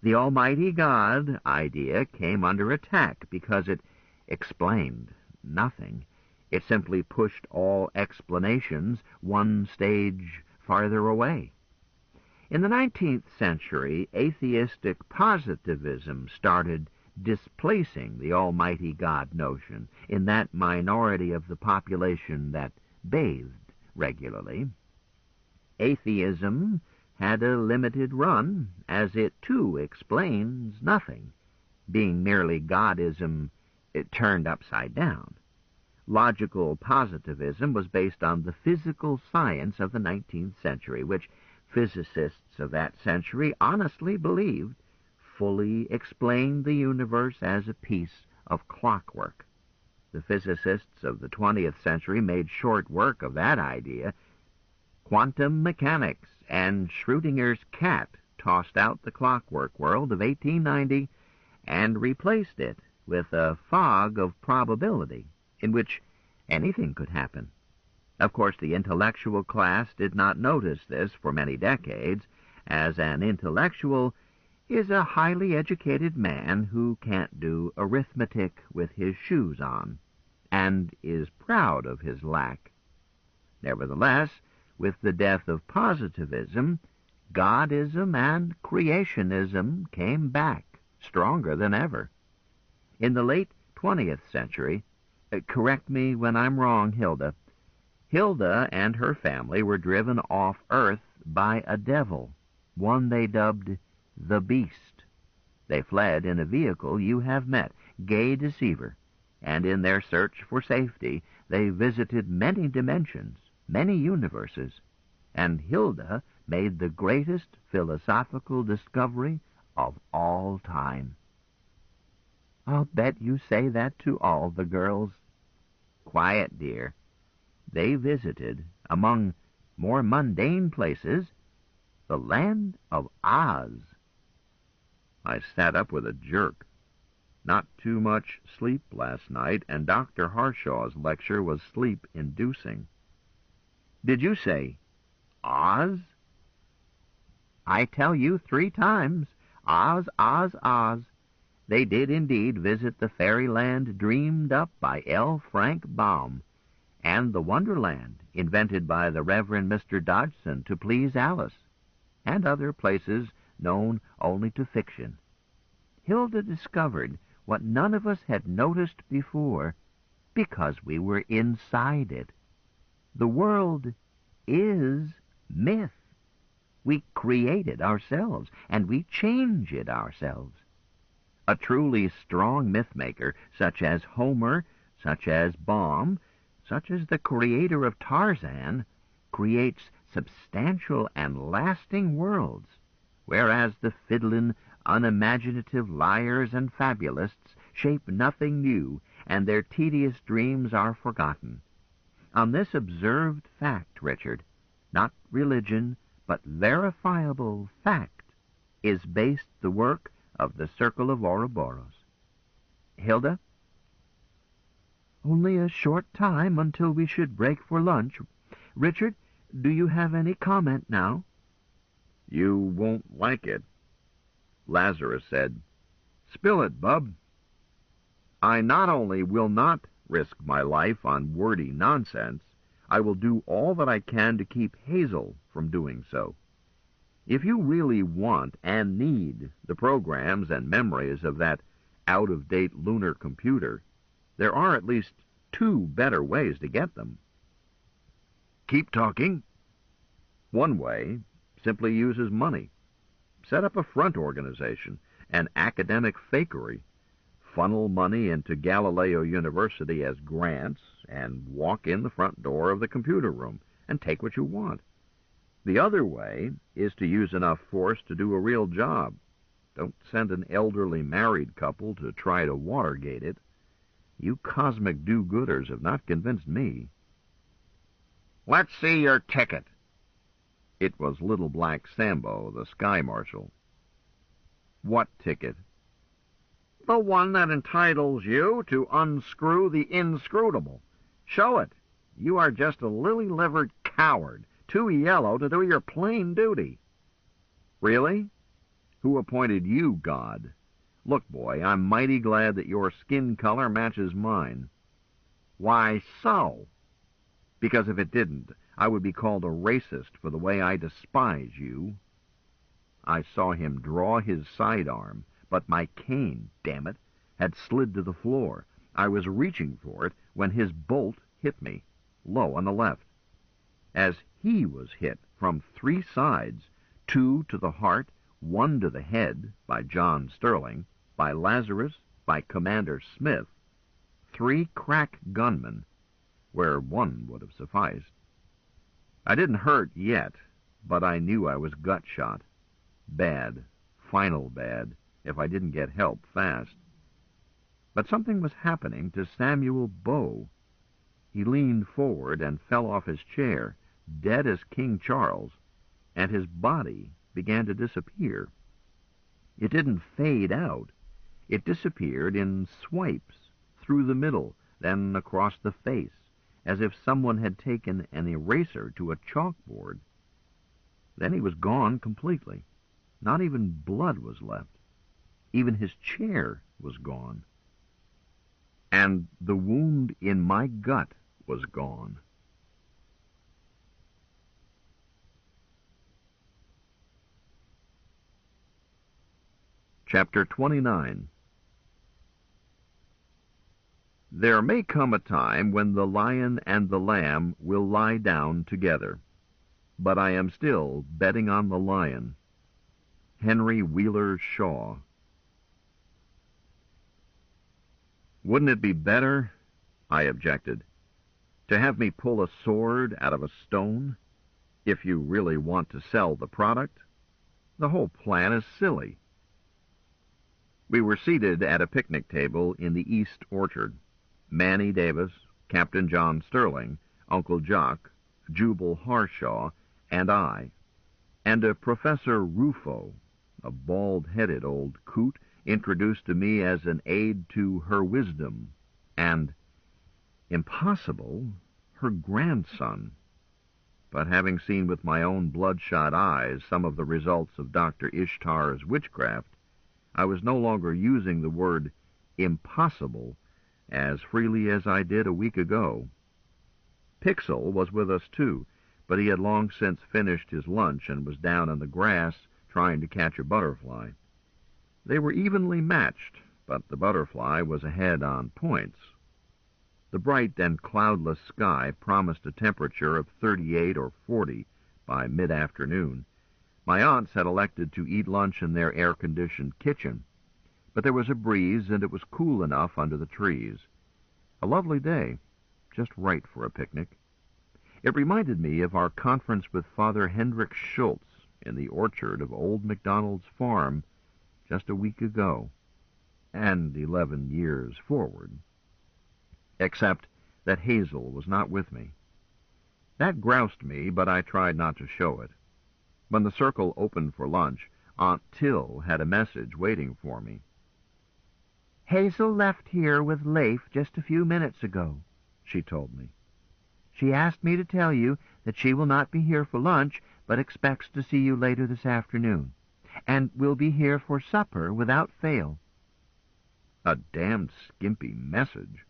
The Almighty God idea came under attack because it explained nothing. It simply pushed all explanations one stage farther away. In the 19th century, atheistic positivism started displacing the Almighty God notion in that minority of the population that bathed regularly. Atheism had a limited run, as it too explains nothing, being merely Godism turned upside down. Logical positivism was based on the physical science of the 19th century, which physicists of that century honestly believed fully explained the universe as a piece of clockwork. The physicists of the 20th century made short work of that idea. Quantum mechanics and Schrödinger's cat tossed out the clockwork world of 1890 and replaced it with a fog of probability in which anything could happen. Of course, the intellectual class did not notice this for many decades, as an intellectual is a highly educated man who can't do arithmetic with his shoes on, and is proud of his lack. Nevertheless, with the death of positivism, Godism and creationism came back, stronger than ever. In the late 20th century, correct me when I'm wrong, Hilda and her family were driven off Earth by a devil, one they dubbed the Beast. They fled in a vehicle you have met, Gay Deceiver, and in their search for safety they visited many dimensions, many universes, and Hilda made the greatest philosophical discovery of all time. I'll bet you say that to all the girls. Quiet, dear. They visited, among more mundane places, the land of Oz. I sat up with a jerk. Not too much sleep last night, and Dr. Harshaw's lecture was sleep-inducing. Did you say Oz? I tell you 3 times, Oz, Oz, Oz. They did indeed visit the fairyland dreamed up by L. Frank Baum, and the Wonderland invented by the Reverend Mr. Dodgson to please Alice, and other places known only to fiction. Hilda discovered what none of us had noticed before, because we were inside it. The world is myth. We create it ourselves, and we change it ourselves. A truly strong myth-maker, such as Homer, such as Baum, such as the creator of Tarzan, creates substantial and lasting worlds, whereas the fiddlin', unimaginative liars and fabulists shape nothing new, and their tedious dreams are forgotten. On this observed fact, Richard, not religion, but verifiable fact, is based the work of the Circle of Ouroboros. Hilda? Only a short time until we should break for lunch. Richard, do you have any comment now? You won't like it. Lazarus said, "Spill it, bub." I not only will not risk my life on wordy nonsense, I will do all that I can to keep Hazel from doing so. If you really want and need the programs and memories of that out-of-date lunar computer, there are at least 2 better ways to get them. Keep talking. One way simply uses money. Set up a front organization, an academic fakery, funnel money into Galileo University as grants, and walk in the front door of the computer room and take what you want. The other way is to use enough force to do a real job. Don't send an elderly married couple to try to Watergate it. You cosmic do-gooders have not convinced me. Let's see your ticket. It was Little Black Sambo, the Sky Marshal. What ticket? The one that entitles you to unscrew the inscrutable. Show it. You are just a lily-livered coward, too yellow to do your plain duty. Really? Who appointed you God? Look, boy, I'm mighty glad that your skin color matches mine. Why so? Because if it didn't, I would be called a racist for the way I despise you. I saw him draw his sidearm, but my cane, damn it, had slid to the floor. I was reaching for it when his bolt hit me, low on the left. As he was hit from 3 sides, 2 to the heart, 1 to the head, by John Sterling, by Lazarus, by Commander Smith, 3 crack gunmen, where 1 would have sufficed. I didn't hurt yet, but I knew I was gut-shot. Bad, final bad, if I didn't get help fast. But something was happening to Samuel Bow. He leaned forward and fell off his chair, dead as King Charles, and his body began to disappear. It didn't fade out. It disappeared in swipes, through the middle, then across the face, as if someone had taken an eraser to a chalkboard. Then he was gone completely. Not even blood was left. Even his chair was gone. And the wound in my gut was gone. Chapter 29. There may come a time when the lion and the lamb will lie down together, but I am still betting on the lion. Henry Wheeler Shaw. Wouldn't it be better, I objected, to have me pull a sword out of a stone? If you really want to sell the product, the whole plan is silly. We were seated at a picnic table in the East Orchard. Manny Davis, Captain John Sterling, Uncle Jock, Jubal Harshaw, and I, and a Professor Rufo, a bald-headed old coot introduced to me as an aide to Her Wisdom, and, impossible, her grandson. But having seen with my own bloodshot eyes some of the results of Dr. Ishtar's witchcraft, I was no longer using the word impossible as freely as I did a week ago. Pixel was with us too, but he had long since finished his lunch and was down in the grass trying to catch a butterfly. They were evenly matched, but the butterfly was ahead on points. The bright and cloudless sky promised a temperature of 38 or 40 by mid-afternoon. My aunts had elected to eat lunch in their air-conditioned kitchen, but there was a breeze and it was cool enough under the trees. A lovely day, just right for a picnic. It reminded me of our conference with Father Hendrik Schultz in the orchard of Old MacDonald's farm just a week ago, and 11 years forward. Except that Hazel was not with me. That groused me, but I tried not to show it. When the circle opened for lunch, Aunt Till had a message waiting for me. "Hazel left here with Leif just a few minutes ago," she told me. "She asked me to tell you that she will not be here for lunch, but expects to see you later this afternoon, and will be here for supper without fail." A damned skimpy message.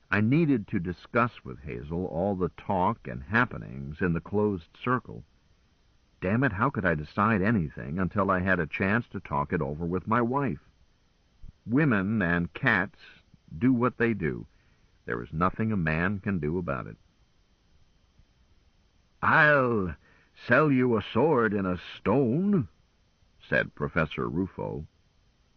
I needed to discuss with Hazel all the talk and happenings in the closed circle. Damn it, how could I decide anything until I had a chance to talk it over with my wife? Women and cats do what they do. There is nothing a man can do about it. "I'll sell you a sword in a stone," said Professor Rufo.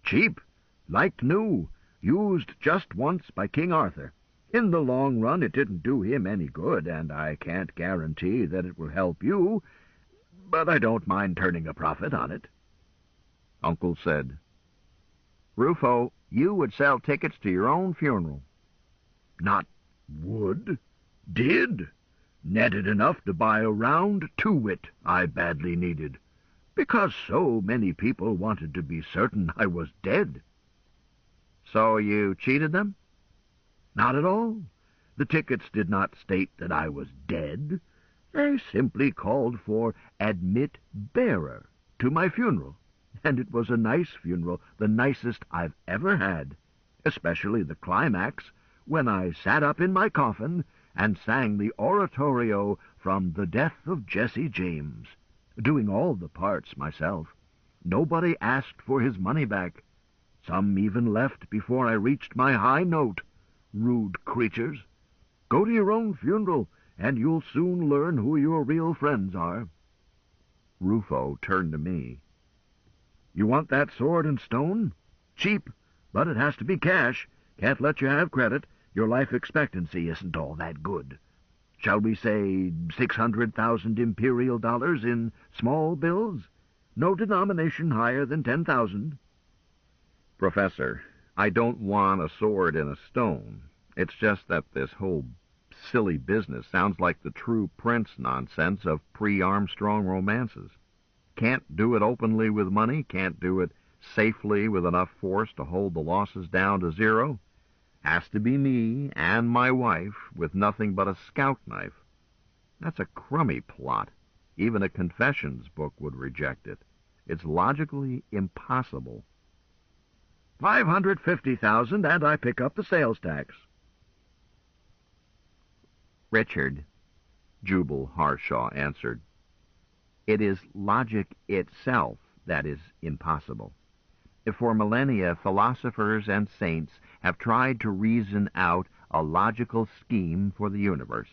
"Cheap, like new, used just once by King Arthur. In the long run it didn't do him any good, and I can't guarantee that it will help you, but I don't mind turning a profit on it." Uncle said, "Rufo, you would sell tickets to your own funeral." "Not would. Did. Netted enough to buy a round two-wit I badly needed, because so many people wanted to be certain I was dead." "So you cheated them?" "Not at all. The tickets did not state that I was dead. They simply called for admit bearer to my funeral, and it was a nice funeral, the nicest I've ever had, especially the climax, when I sat up in my coffin and sang the oratorio from The Death of Jesse James, doing all the parts myself. Nobody asked for his money back. Some even left before I reached my high note. Rude creatures. Go to your own funeral, and you'll soon learn who your real friends are." Rufo turned to me. "You want that sword and stone? Cheap, but it has to be cash. Can't let you have credit. Your life expectancy isn't all that good. Shall we say 600,000 imperial dollars in small bills? No denomination higher than 10,000. "Professor, I don't want a sword and a stone. It's just that this whole silly business sounds like the true Prince nonsense of pre-Armstrong romances. Can't do it openly with money, can't do it safely with enough force to hold the losses down to zero. Has to be me and my wife with nothing but a scout knife. That's a crummy plot. Even a confessions book would reject it. It's logically impossible." 550,000, and I pick up the sales tax. "Richard," Jubal Harshaw answered, "it is logic itself that is impossible. For millennia, philosophers and saints have tried to reason out a logical scheme for the universe,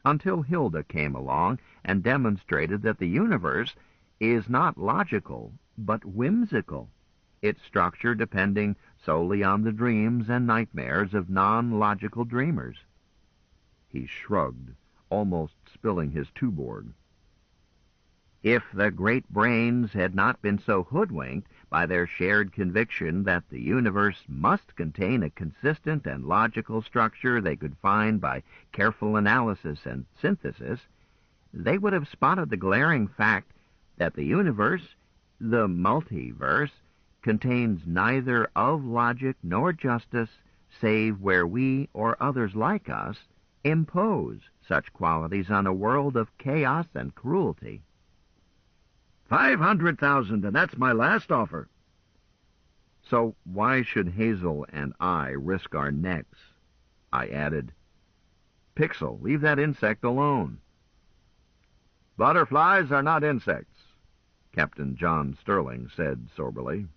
until Hilda came along and demonstrated that the universe is not logical, but whimsical, its structure depending solely on the dreams and nightmares of non-logical dreamers." He shrugged, almost spilling his Tuborg. "If the great brains had not been so hoodwinked by their shared conviction that the universe must contain a consistent and logical structure they could find by careful analysis and synthesis, they would have spotted the glaring fact that the universe, the multiverse, contains neither of logic nor justice, save where we or others like us impose such qualities on a world of chaos and cruelty." 500,000, and that's my last offer. "So why should Hazel and I risk our necks?" I added. "Pixel, leave that insect alone." "Butterflies are not insects," Captain John Sterling said soberly.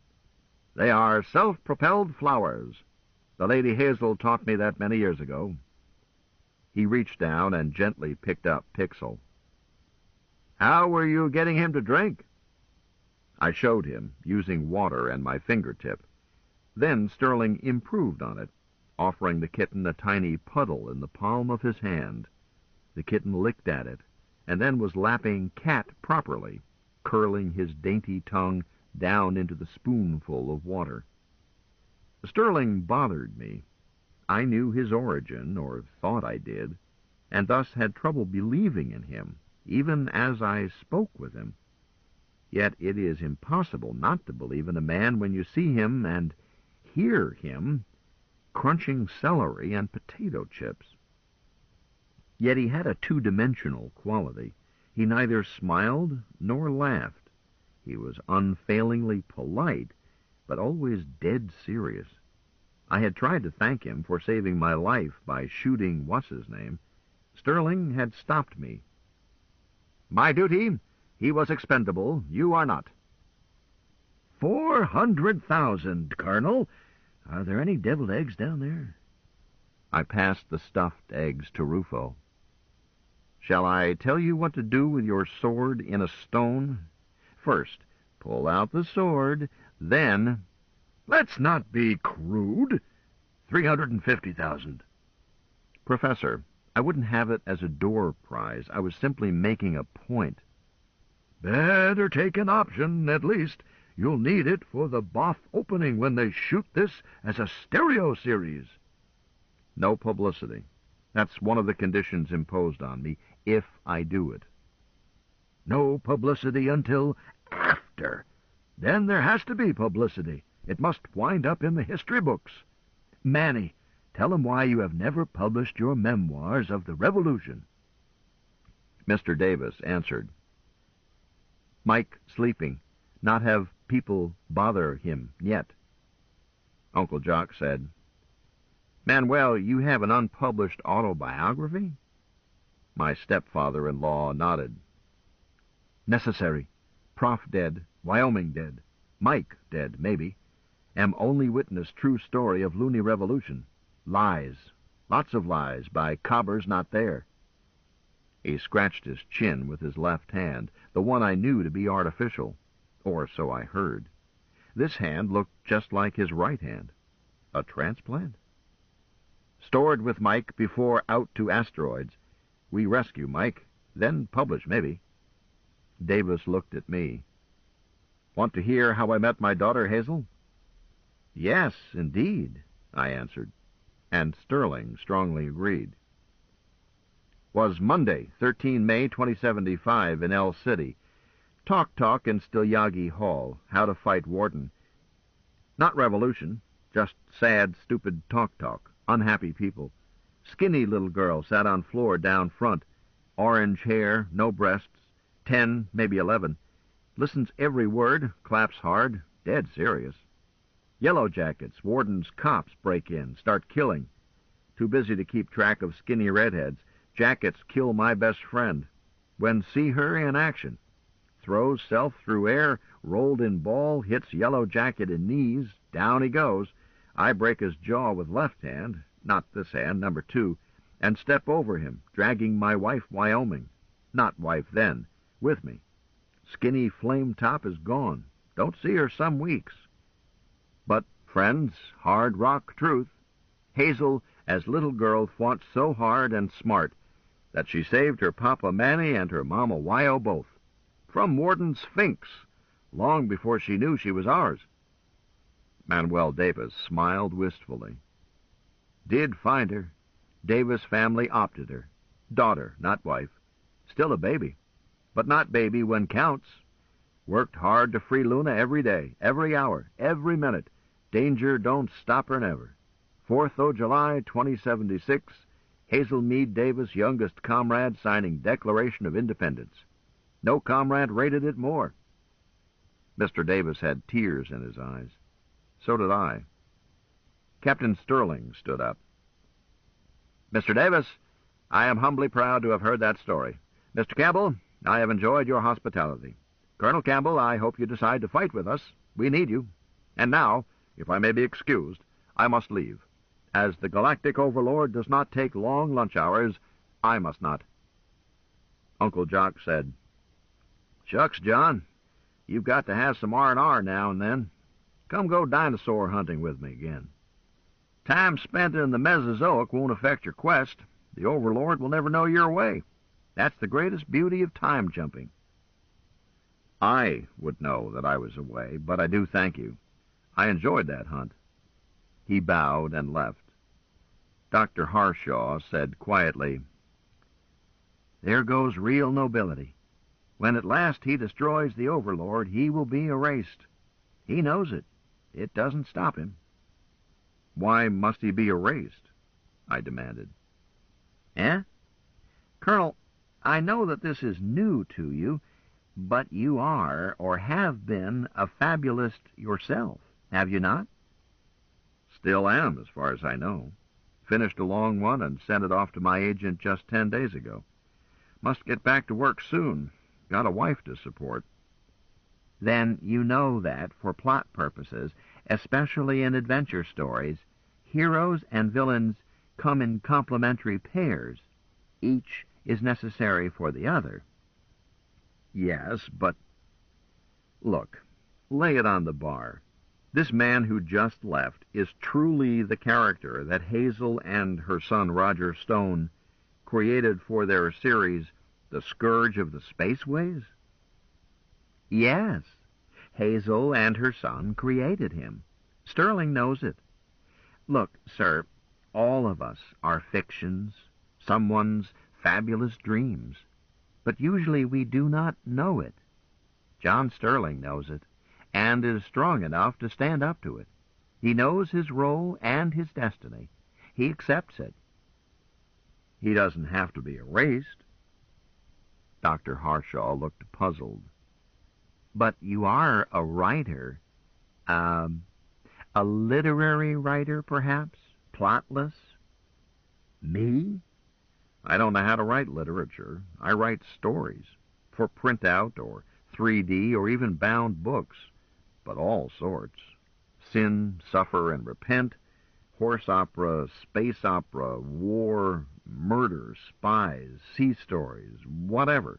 "They are self-propelled flowers. The Lady Hazel taught me that many years ago." He reached down and gently picked up Pixel. "How were you getting him to drink?" I showed him, using water and my fingertip. Then Sterling improved on it, offering the kitten a tiny puddle in the palm of his hand. The kitten licked at it, and then was lapping cat properly, curling his dainty tongue down into the spoonful of water. Sterling bothered me. I knew his origin, or thought I did, and thus had trouble believing in him, even as I spoke with him. Yet it is impossible not to believe in a man when you see him and hear him crunching celery and potato chips. Yet he had a two-dimensional quality. He neither smiled nor laughed. He was unfailingly polite, but always dead serious. I had tried to thank him for saving my life by shooting what's-his-name. Sterling had stopped me. "My duty, he was expendable. You are not." 400,000, Colonel. Are there any deviled eggs down there? I passed the stuffed eggs to Rufo. Shall I tell you what to do with your sword in a stone? First, pull out the sword, then... Let's not be crude. 350,000. Professor, I wouldn't have it as a door prize. I was simply making a point. Better take an option, at least. You'll need it for the Boff opening when they shoot this as a stereo series. No publicity. That's one of the conditions imposed on me, if I do it. No publicity until after. Then there has to be publicity. It must wind up in the history books. Manny, tell them why you have never published your memoirs of the Revolution. Mr. Davis answered. Mike sleeping, not have people bother him yet. Uncle Jock said, Manuel, you have an unpublished autobiography? My stepfather-in-law nodded. Necessary. Prof dead, Wyoming dead, Mike dead, maybe. Am only witness true story of loony revolution. Lies. Lots of lies by cobbers not there. He scratched his chin with his left hand, the one I knew to be artificial, or so I heard. This hand looked just like his right hand. A transplant? Stored with Mike before out to asteroids. We rescue Mike, then publish, maybe. Davis looked at me. Want to hear how I met my daughter, Hazel? Yes, indeed, I answered, and Sterling strongly agreed. Was Monday, 13 May 2075, in El City. Talk in Stilyagi Hall, how to fight Warden. Not revolution, just sad, stupid talk. Unhappy people. Skinny little girl sat on floor down front. Orange hair, no breasts. 10, maybe 11. Listens every word, claps hard, dead serious. Yellow jackets, Warden's cops break in, start killing. Too busy to keep track of skinny redheads. Jackets kill my best friend. When see her in action. Throws self through air, rolled in ball, hits yellow jacket in knees, down he goes. I break his jaw with left hand, not this hand, number 2, and step over him, dragging my wife, Wyoming. Not wife then, with me. Skinny flame top is gone. Don't see her some weeks. But, friends, hard rock truth. Hazel, as little girl, fought so hard and smart that she saved her Papa Manny and her Mama Wyo both. From Warden's Sphinx, long before she knew she was ours. Manuel Davis smiled wistfully. Did find her. Davis family opted her. Daughter, not wife. Still a baby. But not baby when counts. Worked hard to free Luna every day, every hour, every minute. Danger don't stop her never. 4th o' July, 2076, Hazel Meade Davis, youngest comrade, signing Declaration of Independence. No comrade rated it more. Mr. Davis had tears in his eyes. So did I. Captain Sterling stood up. Mr. Davis, I am humbly proud to have heard that story. Mr. Campbell, I have enjoyed your hospitality. Colonel Campbell, I hope you decide to fight with us. We need you. And now, if I may be excused, I must leave. As the Galactic Overlord does not take long lunch hours, I must not. Uncle Jock said, Shucks, John, you've got to have some R&R now and then. Come go dinosaur hunting with me again. Time spent in the Mesozoic won't affect your quest. The Overlord will never know your way. That's the greatest beauty of time jumping. I would know that I was away, but I do thank you. I enjoyed that hunt. He bowed and left. Dr. Harshaw said quietly, There goes real nobility. When at last he destroys the Overlord, he will be erased. He knows it. It doesn't stop him. Why must he be erased? I demanded. Eh? Colonel, I know that this is new to you, but you are, or have been, a fabulist yourself, have you not? Still am, as far as I know. Finished a long one and sent it off to my agent just 10 days ago. Must get back to work soon. Got a wife to support. Then you know that, for plot purposes, Especially in adventure stories, heroes and villains come in complementary pairs. Each is necessary for the other. Yes, but... Look, lay it on the bar. This man who just left is truly the character that Hazel and her son Roger Stone created for their series, The Scourge of the Spaceways? Yes, Hazel and her son created him. Sterling knows it. Look, sir, all of us are fictions, someone's fabulous dreams, but usually we do not know it. John Sterling knows it, and is strong enough to stand up to it. He knows his role and his destiny. He accepts it. He doesn't have to be erased. Dr. Harshaw looked puzzled. But you are a writer. A literary writer, perhaps? Plotless? Me? I don't know how to write literature. I write stories, for printout or 3D or even bound books, but all sorts. Sin, Suffer, and Repent, horse opera, space opera, war, murder, spies, sea stories, whatever.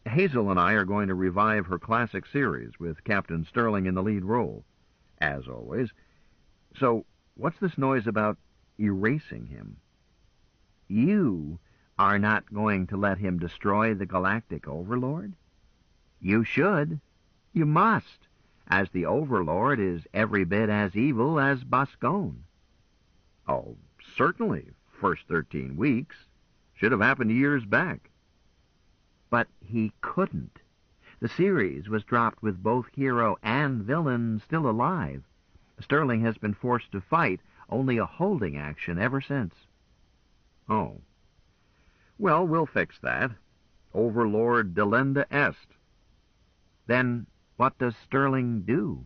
Hazel and I are going to revive her classic series with Captain Sterling in the lead role, as always. So, what's this noise about erasing him? You are not going to let him destroy the galactic overlord? You should. You must, as the overlord is every bit as evil as Boscone. Oh, certainly. First 13 weeks. Should have happened years back. But he couldn't. The series was dropped with both hero and villain still alive. Sterling has been forced to fight only a holding action ever since. Oh. Well, we'll fix that. Overlord delenda est. Then what does Sterling do?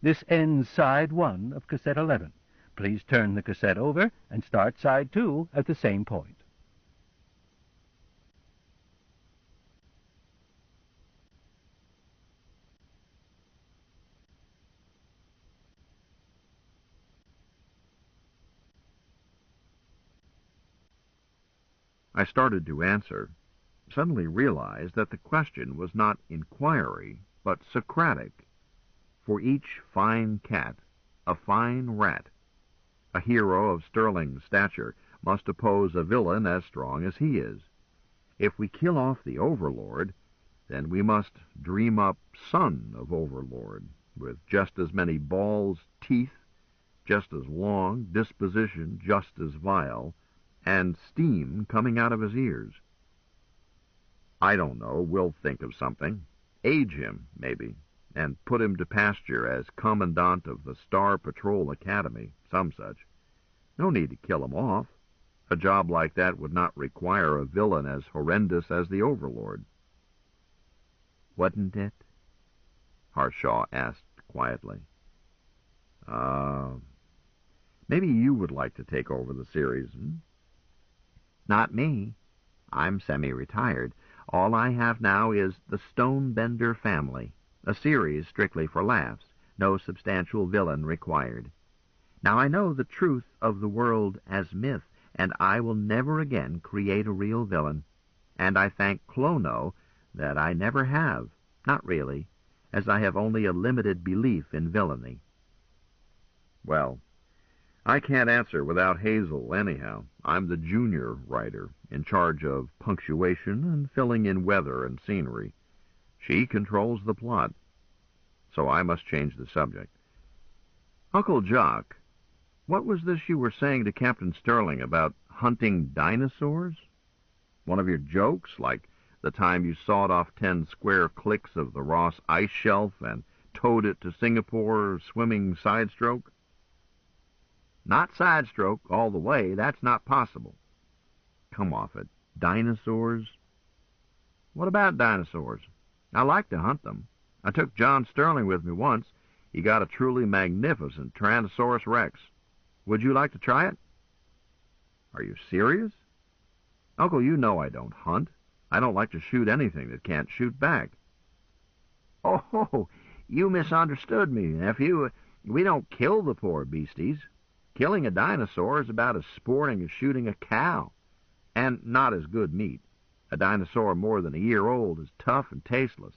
This ends side 1 of cassette 11. Please turn the cassette over and start side 2 at the same point. I started to answer, suddenly realized that the question was not inquiry, but Socratic. For each fine cat, a fine rat. A hero of Sterling's stature must oppose a villain as strong as he is. If we kill off the Overlord, then we must dream up son of Overlord, with just as many balls, teeth, just as long, disposition just as vile, and steam coming out of his ears. I don't know, we'll think of something. Age him, maybe, and put him to pasture as Commandant of the Star Patrol Academy, some such. No need to kill him off. A job like that would not require a villain as horrendous as the Overlord. Wouldn't it? Harshaw asked quietly. Maybe you would like to take over the series, Not me. I'm semi-retired. All I have now is The Stonebender Family, a series strictly for laughs, no substantial villain required. Now I know the truth of the world as myth, and I will never again create a real villain. And I thank Clono that I never have, not really, as I have only a limited belief in villainy. Well, I can't answer without Hazel, anyhow. I'm the junior writer, in charge of punctuation and filling in weather and scenery. She controls the plot, so I must change the subject. Uncle Jock, what was this you were saying to Captain Sterling about hunting dinosaurs? One of your jokes, like the time you sawed off 10 square clicks of the Ross ice shelf and towed it to Singapore swimming sidestroke? Not sidestroke all the way, that's not possible. Come off it. Dinosaurs? What about dinosaurs? I like to hunt them. I took John Sterling with me once. He got a truly magnificent Tyrannosaurus Rex. Would you like to try it? Are you serious? Uncle, you know I don't hunt. I don't like to shoot anything that can't shoot back. Oh, you misunderstood me, nephew. We don't kill the poor beasties. Killing a dinosaur is about as sporting as shooting a cow, and not as good meat. A dinosaur more than a year old is tough and tasteless.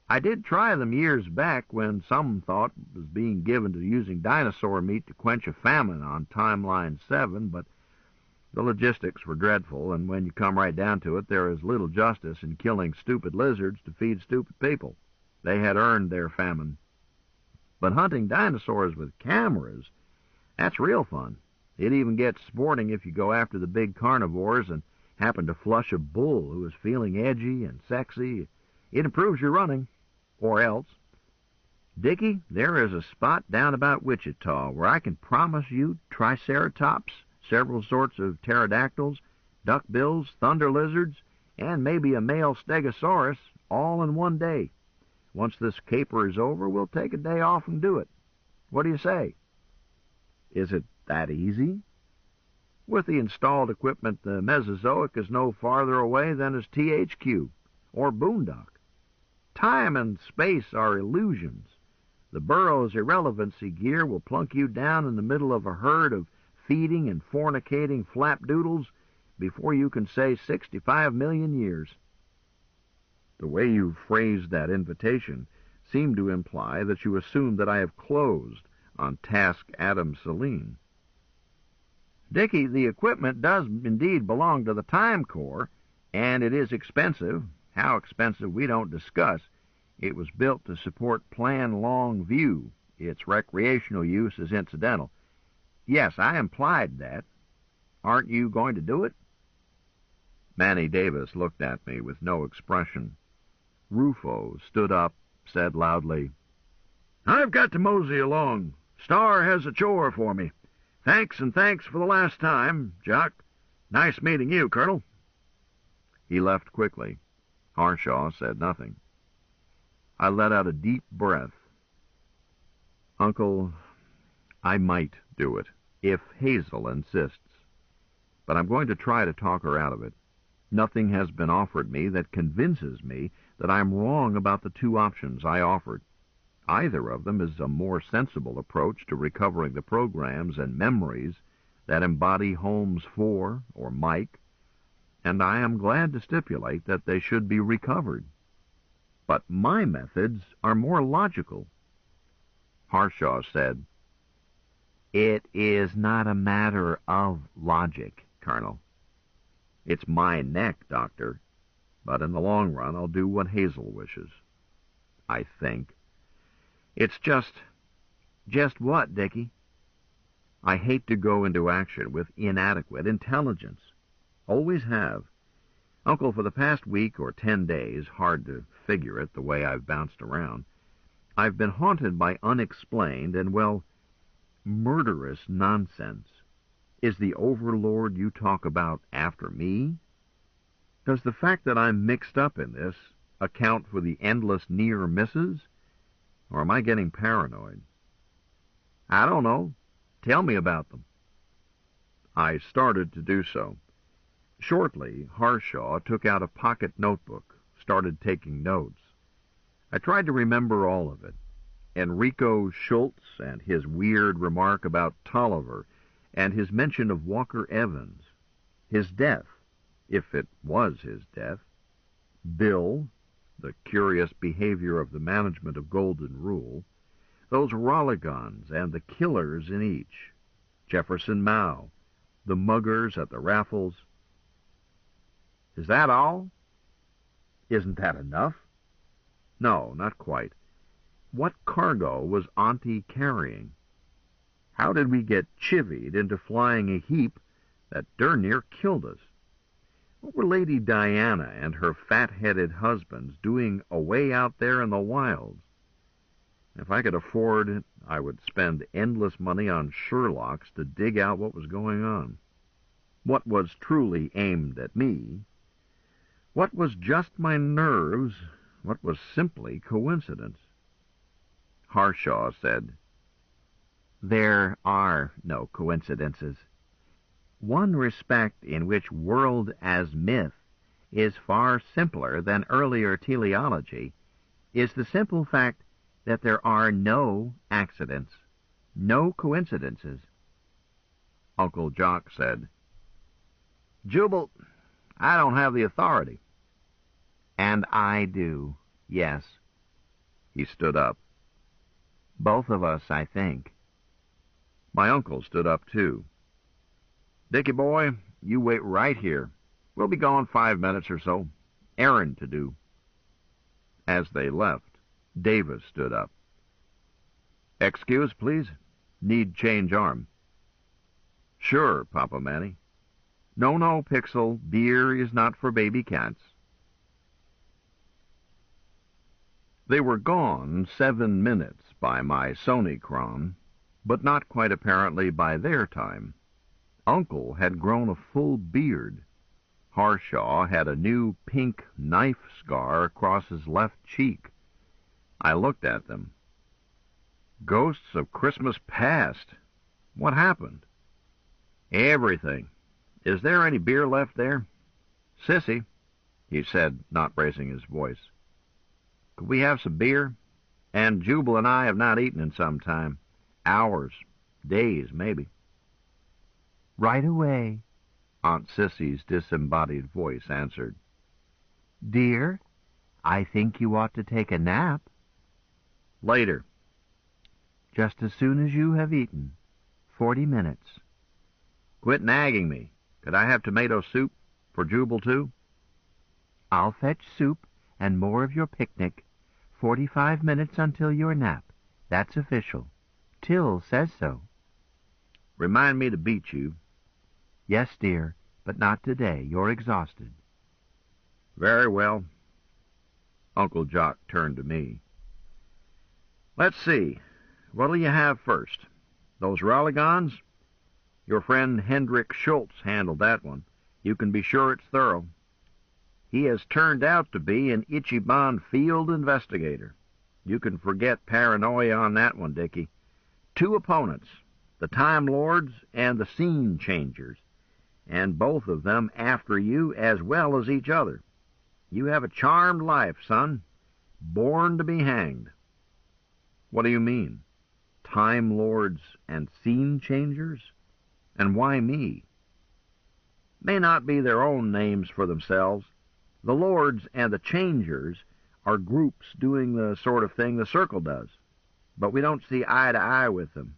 I did try them years back when some thought was being given to using dinosaur meat to quench a famine on Timeline 7, but the logistics were dreadful, and when you come right down to it, there is little justice in killing stupid lizards to feed stupid people. They had earned their famine. But hunting dinosaurs with cameras, that's real fun. It even gets sporting if you go after the big carnivores and happen to flush a bull who is feeling edgy and sexy. It improves your running, or else. Dickie, there is a spot down about Wichita where I can promise you triceratops, several sorts of pterodactyls, duckbills, thunder lizards, and maybe a male stegosaurus, all in one day. Once this caper is over, we'll take a day off and do it. What do you say? Is it that easy? With the installed equipment, the Mesozoic is no farther away than is THQ, or Boondock. Time and space are illusions. The Burroughs irrelevancy gear will plunk you down in the middle of a herd of feeding and fornicating flapdoodles before you can say 65 million years. The way you phrased that invitation seemed to imply that you assumed that I have closed on Task Adam Celine. Dickie, the equipment does indeed belong to the Time Corps, and it is expensive. How expensive we don't discuss. It was built to support Plan Long View. Its recreational use is incidental. Yes, I implied that. Aren't you going to do it? Manny Davis looked at me with no expression. Rufo stood up, said loudly, "I've got to mosey along. Star has a chore for me. Thanks, and thanks for the last time, Jock. Nice meeting you, Colonel." He left quickly. Harshaw said nothing. I let out a deep breath. Uncle, I might do it, if Hazel insists. But I'm going to try to talk her out of it. Nothing has been offered me that convinces me that I'm wrong about the two options I offered. Either of them is a more sensible approach to recovering the programs and memories that embody Holmes 4 or Mike, and I am glad to stipulate that they should be recovered. But my methods are more logical. Harshaw said, "It is not a matter of logic, Colonel. It's my neck, Doctor, but in the long run I'll do what Hazel wishes. I think. It's just what, Dickie? I hate to go into action with inadequate intelligence. Always have. Uncle, for the past week or 10 days, hard to figure it the way I've bounced around, I've been haunted by unexplained and, well, murderous nonsense. Is the overlord you talk about after me? Does the fact that I'm mixed up in this account for the endless near misses? Or am I getting paranoid? I don't know. Tell me about them." I started to do so. Shortly, Harshaw took out a pocket notebook, started taking notes. I tried to remember all of it. Enrico Schultz and his weird remark about Tolliver and his mention of Walker Evans. His death, if it was his death. Bill, the curious behavior of the management of Golden Rule. Those Rolligons and the killers in each. Jefferson Mao, the muggers at the raffles. Is that all? Isn't that enough? No, not quite. What cargo was Auntie carrying? How did we get chivied into flying a heap that darn near killed us? What were Lady Diana and her fat-headed husbands doing away out there in the wilds? If I could afford it, I would spend endless money on Sherlocks to dig out what was going on. What was truly aimed at me? What was just my nerves? What was simply coincidence? Harshaw said, "There are no coincidences. One respect in which world as myth is far simpler than earlier teleology is the simple fact that there are no accidents, no coincidences. Uncle Jock said, "Jubal, I don't have the authority." And I do, yes. He stood up. Both of us, I think. My uncle stood up, too. "Dickie boy, you wait right here. We'll be gone 5 minutes or so. Errand to do." As they left, Davis stood up. "Excuse, please. Need change arm." "Sure, Papa Manny." "No, Pixel. Beer is not for baby cats." They were gone 7 minutes by my Sony-chron, but not quite apparently by their time. Uncle had grown a full beard. Harshaw had a new pink knife scar across his left cheek. I looked at them. Ghosts of Christmas past. What happened? "Everything. Is there any beer left there?" "Sissy," he said, not raising his voice, "could we have some beer? And Jubal and I have not eaten in some time. Hours, days, maybe." Right away, Aunt Sissy's disembodied voice answered. Dear, I think you ought to take a nap. Later. Just as soon as you have eaten. 40 minutes. Quit nagging me. Could I have tomato soup? For Jubal, too? I'll fetch soup and more of your picnic. 45 minutes until your nap. That's official. Till says so. Remind me to beat you. Yes, dear, but not today. You're exhausted. Very well. Uncle Jock turned to me. Let's see. What'll you have first? Those Rolligons? Your friend Hendrik Schultz handled that one. You can be sure it's thorough. He has turned out to be an Ichiban field investigator. You can forget paranoia on that one, Dickie. 2 opponents, the Time Lords and the Scene Changers, and both of them after you as well as each other. You have a charmed life, son. Born to be hanged. What do you mean? Time Lords and Scene Changers? And why me? May not be their own names for themselves. The Lords and the Changers are groups doing the sort of thing the Circle does, but we don't see eye to eye with them.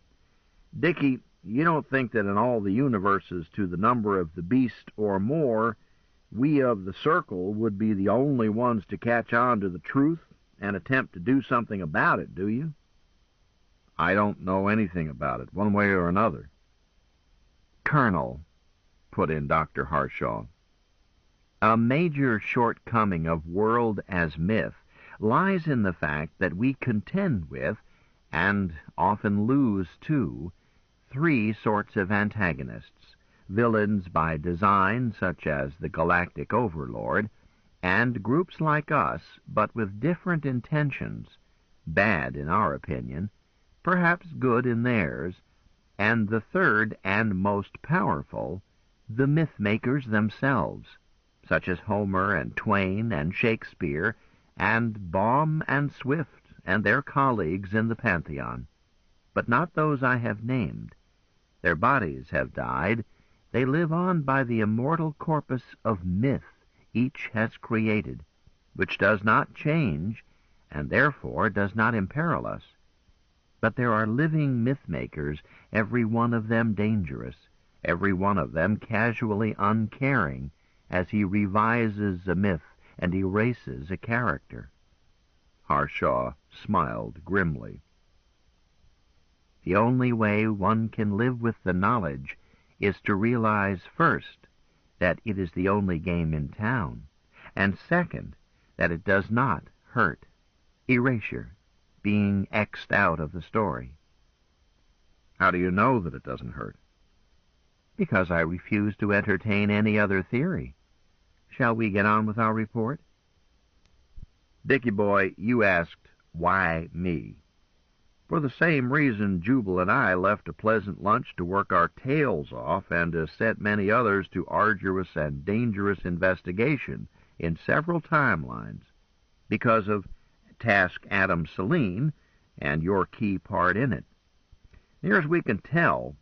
Dickie, you don't think that in all the universes to the number of the beast or more, we of the Circle would be the only ones to catch on to the truth and attempt to do something about it, do you? I don't know anything about it, one way or another. Colonel, put in Dr. Harshaw, a major shortcoming of world as myth lies in the fact that we contend with, and often lose too, 3 sorts of antagonists, villains by design such as the Galactic Overlord, and groups like us, but with different intentions, bad in our opinion, perhaps good in theirs, and the third and most powerful, the myth-makers themselves, such as Homer and Twain and Shakespeare and Baum and Swift and their colleagues in the Pantheon, but not those I have named. Their bodies have died. They live on by the immortal corpus of myth each has created, which does not change and therefore does not imperil us. But there are living myth-makers, every one of them dangerous, every one of them casually uncaring, as he revises a myth and erases a character. Harshaw smiled grimly. The only way one can live with the knowledge is to realize first that it is the only game in town, and second, that it does not hurt. Erasure, being X'd out of the story. How do you know that it doesn't hurt? Because I refuse to entertain any other theory. Shall we get on with our report? Dickie boy, you asked, why me? For the same reason Jubal and I left a pleasant lunch to work our tails off and to set many others to arduous and dangerous investigation in several timelines. Because of task Adam Selene and your key part in it. Near as we can tell,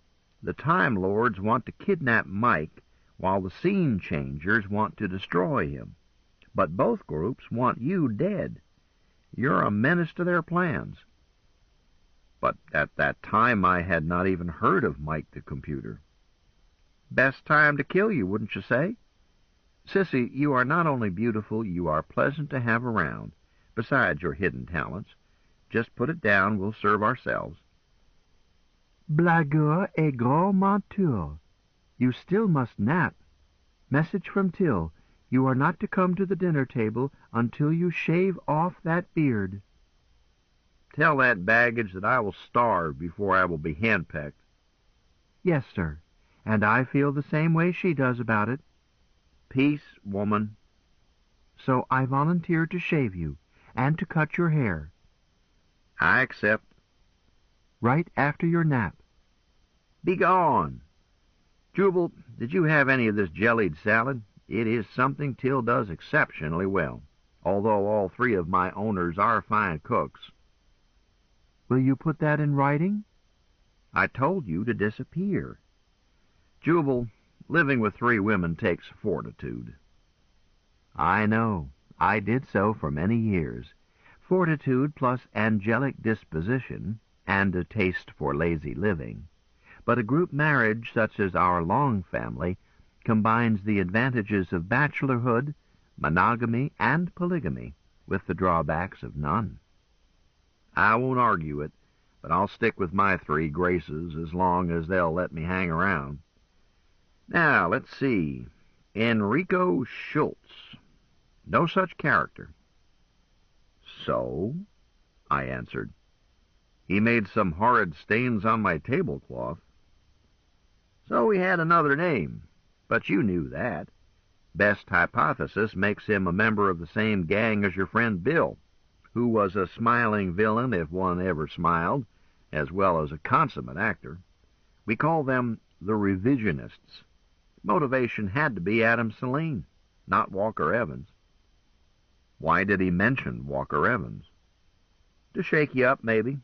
the Time Lords want to kidnap Mike while the Scene Changers want to destroy him. But both groups want you dead. You're a menace to their plans. But at that time I had not even heard of Mike the computer. Best time to kill you, wouldn't you say? Sissy, you are not only beautiful, you are pleasant to have around, besides your hidden talents. Just put it down, we'll serve ourselves. Blagueur et grand menteur. You still must nap. Message from Till. You are not to come to the dinner table until you shave off that beard. Tell that baggage that I will starve before I will be henpecked. Yes, sir. And I feel the same way she does about it. Peace, woman. So I volunteer to shave you, and to cut your hair. I accept. Right after your nap. Begone. Jubal, did you have any of this jellied salad? It is something Till does exceptionally well, although all three of my owners are fine cooks. Will you put that in writing? I told you to disappear. Jubal, living with three women takes fortitude. I know. I did so for many years. Fortitude plus angelic disposition and a taste for lazy living. But a group marriage such as our Long family combines the advantages of bachelorhood, monogamy, and polygamy, with the drawbacks of none. I won't argue it, but I'll stick with my three graces as long as they'll let me hang around. Now, let's see. Enrico Schultz. No such character. So? I answered. He made some horrid stains on my tablecloth. So he had another name, but you knew that. Best hypothesis makes him a member of the same gang as your friend Bill, who was a smiling villain if one ever smiled, as well as a consummate actor. We call them the revisionists. Motivation had to be Adam Selene, not Walker Evans. Why did he mention Walker Evans? To shake you up, maybe.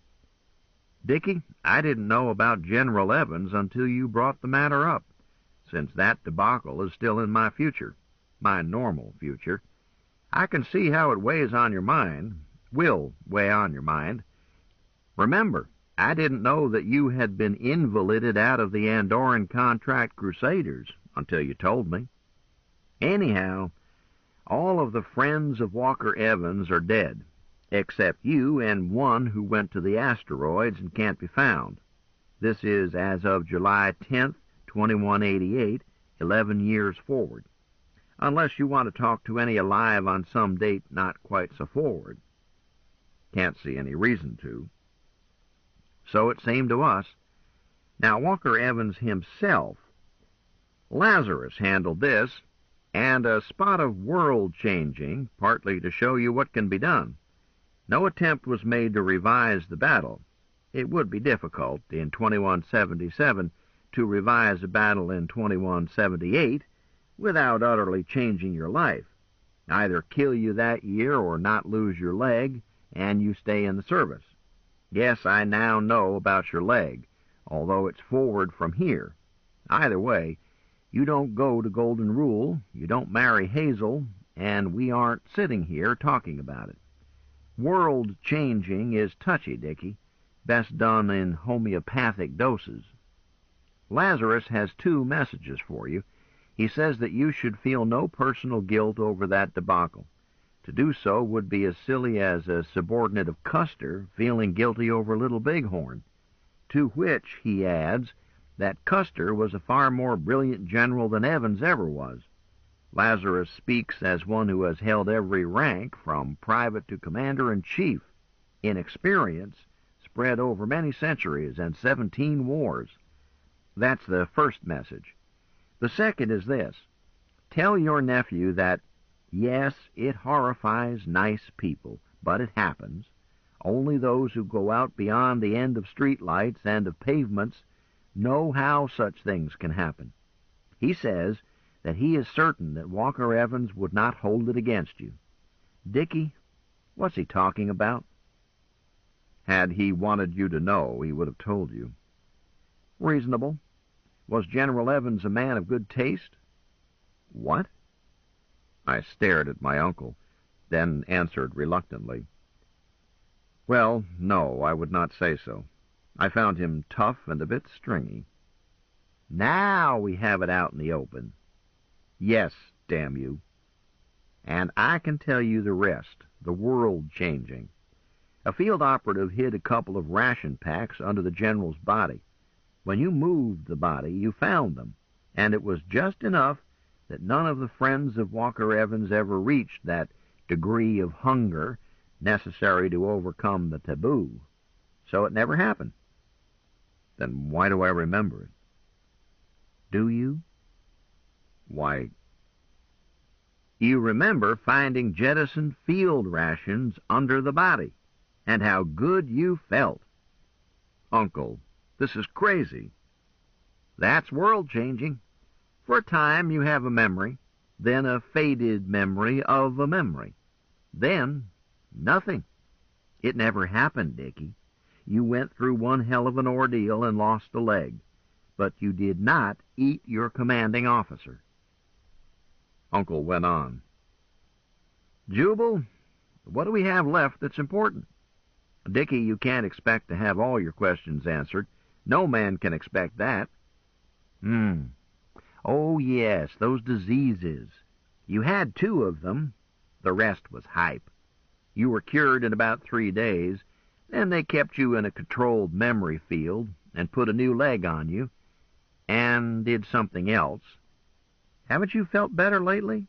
Dickie, I didn't know about General Evans until you brought the matter up, since that debacle is still in my future, my normal future. I can see how it weighs on your mind, will weigh on your mind. Remember, I didn't know that you had been invalided out of the Andorran Contract Crusaders until you told me. Anyhow, all of the friends of Walker Evans are dead, except you and one who went to the asteroids and can't be found. This is as of July 10th, 2188, 11 years forward, unless you want to talk to any alive on some date not quite so forward. Can't see any reason to. So it seemed to us. Now, Walker Evans himself, Lazarus handled this, and a spot of world-changing, partly to show you what can be done. No attempt was made to revise the battle. It would be difficult in 2177 to revise a battle in 2178 without utterly changing your life. Either kill you that year or not lose your leg, and you stay in the service. Yes, I now know about your leg, although it's forward from here. Either way, you don't go to Golden Rule, you don't marry Hazel, and we aren't sitting here talking about it. World-changing is touchy, Dickie, best done in homeopathic doses. Lazarus has two messages for you. He says that you should feel no personal guilt over that debacle. To do so would be as silly as a subordinate of Custer feeling guilty over Little Bighorn, to which, he adds, that Custer was a far more brilliant general than Evans ever was. Lazarus speaks as one who has held every rank, from private to commander-in-chief, in experience spread over many centuries and 17 wars. That's the first message. The second is this. Tell your nephew that, yes, it horrifies nice people, but it happens. Only those who go out beyond the end of streetlights and of pavements know how such things can happen. He says that he is certain that Walker Evans would not hold it against you. Dickie, What's he talking about? Had he wanted you to know, he would have told you. Reasonable. Was General Evans a man of good taste? What? I stared at my uncle, then answered reluctantly. Well, no, I would not say so. I found him tough and a bit stringy. Now we have it out in the open. Yes, damn you. And I can tell you the rest, the world changing. A field operative hid a couple of ration packs under the general's body. When you moved the body, you found them, and it was just enough that none of the friends of Walker Evans ever reached that degree of hunger necessary to overcome the taboo. So it never happened. Then why do I remember it? Do you? Why, you remember finding jettisoned field rations under the body, and how good you felt. Uncle, this is crazy. That's world-changing. For a time you have a memory, then a faded memory of a memory. Then, nothing. It never happened, Dickie. You went through one hell of an ordeal and lost a leg, but you did not eat your commanding officer. Uncle went on. Jubal, what do we have left that's important? Dickie, you can't expect to have all your questions answered. No man can expect that. Oh, yes, those diseases. You had 2 of them. The rest was hype. You were cured in about 3 days. Then they kept you in a controlled memory field and put a new leg on you and did something else. Haven't you felt better lately?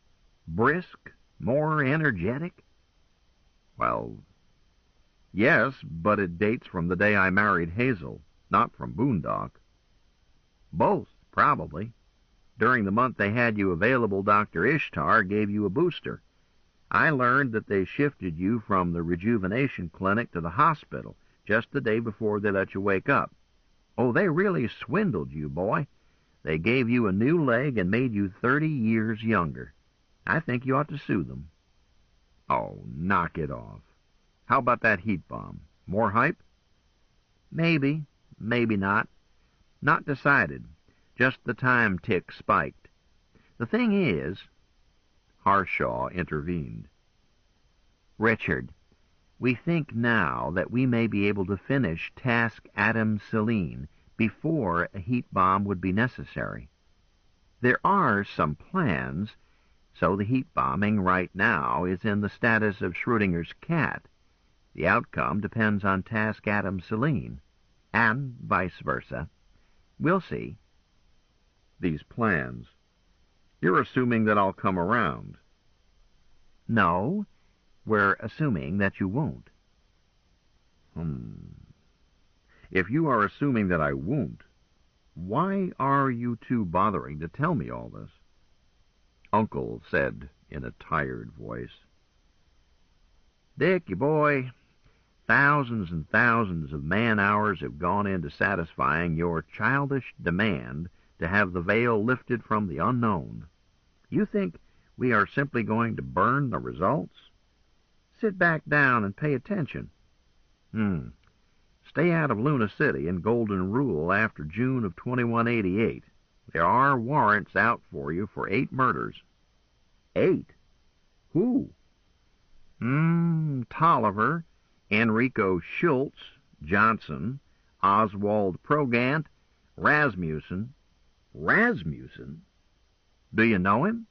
Brisk? More energetic? Well, yes, but it dates from the day I married Hazel, not from Boondock. Both, probably. During the month they had you available, Dr. Ishtar gave you a booster. I learned that they shifted you from the rejuvenation clinic to the hospital just the day before they let you wake up. Oh, they really swindled you, boy. They gave you a new leg and made you 30 years younger. I think you ought to sue them. Oh, knock it off. How about that heat bomb? More hype? Maybe, maybe not. Not decided. Just the time tick spiked. The thing is... Harshaw intervened. Richard, we think now that we may be able to finish Task Adam Selene before a heat bomb would be necessary. There are some plans, so the heat bombing right now is in the status of Schrodinger's cat. The outcome depends on Task Adam Selene, and vice versa. We'll see. These plans. You're assuming that I'll come around. No, we're assuming that you won't. If you are assuming that I won't, why are you two bothering to tell me all this? Uncle said in a tired voice. Dick, you boy, thousands and thousands of man-hours have gone into satisfying your childish demand to have the veil lifted from the unknown. You think we are simply going to burn the results? Sit back down and pay attention. Stay out of Luna City and Golden Rule after June of 2188. There are warrants out for you for 8 murders. 8? Who? Tolliver, Enrico Schultz, Johnson, Oswald Progant, Rasmussen. Rasmussen? Do you know him?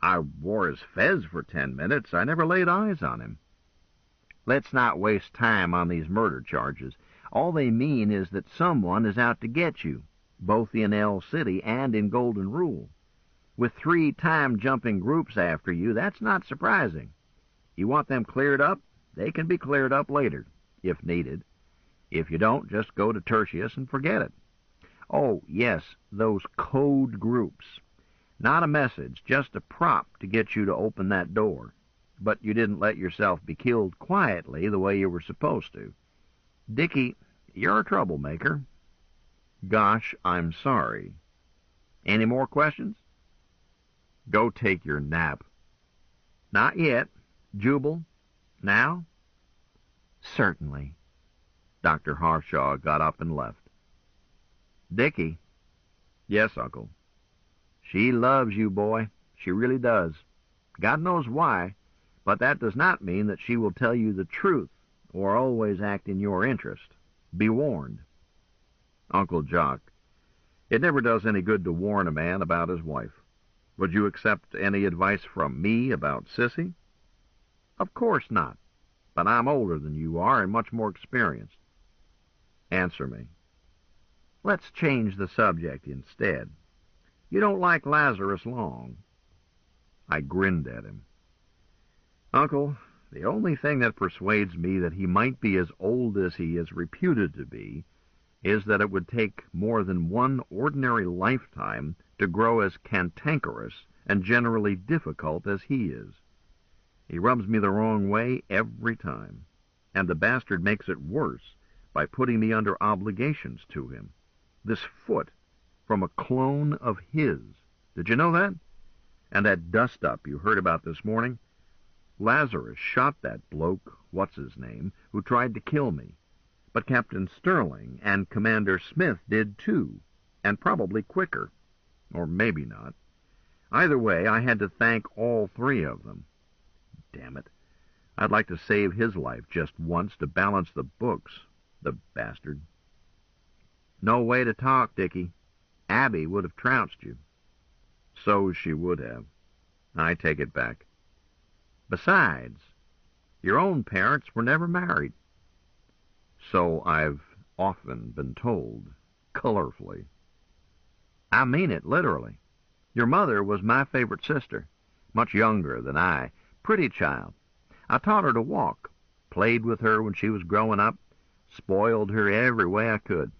I wore his fez for 10 minutes. I never laid eyes on him. Let's not waste time on these murder charges. All they mean is that someone is out to get you, both in El City and in Golden Rule. With 3 time-jumping groups after you, that's not surprising. You want them cleared up? They can be cleared up later, if needed. If you don't, just go to Tertius and forget it. Oh, yes, those code groups. Not a message, just a prop to get you to open that door. But you didn't let yourself be killed quietly the way you were supposed to. Dickie, you're a troublemaker. Gosh, I'm sorry. Any more questions? Go take your nap. Not yet. Jubal, Now? Certainly. Dr. Harshaw got up and left. Dickie. Yes, Uncle. She loves you, boy. She really does. God knows why, but that does not mean that she will tell you the truth or always act in your interest. Be warned. Uncle Jock, it never does any good to warn a man about his wife. Would you accept any advice from me about Sissy? Of course not, but I'm older than you are and much more experienced. Answer me. Let's change the subject instead. You don't like Lazarus Long. I grinned at him. Uncle, the only thing that persuades me that he might be as old as he is reputed to be is that it would take more than one ordinary lifetime to grow as cantankerous and generally difficult as he is. He rubs me the wrong way every time, and the bastard makes it worse by putting me under obligations to him. This foot from a clone of his. Did you know that? And that dust-up you heard about this morning? Lazarus shot that bloke, what's-his-name, who tried to kill me. But Captain Sterling and Commander Smith did too, and probably quicker. Or maybe not. Either way, I had to thank all three of them. Damn it. I'd like to save his life just once to balance the books, the bastard. No way to talk, Dickie. Abby would have trounced you. So she would have. I take it back. Besides, your own parents were never married. So I've often been told, colorfully. I mean it, literally. Your mother was my favorite sister, much younger than I, pretty child. I taught her to walk, played with her when she was growing up, spoiled her every way I could.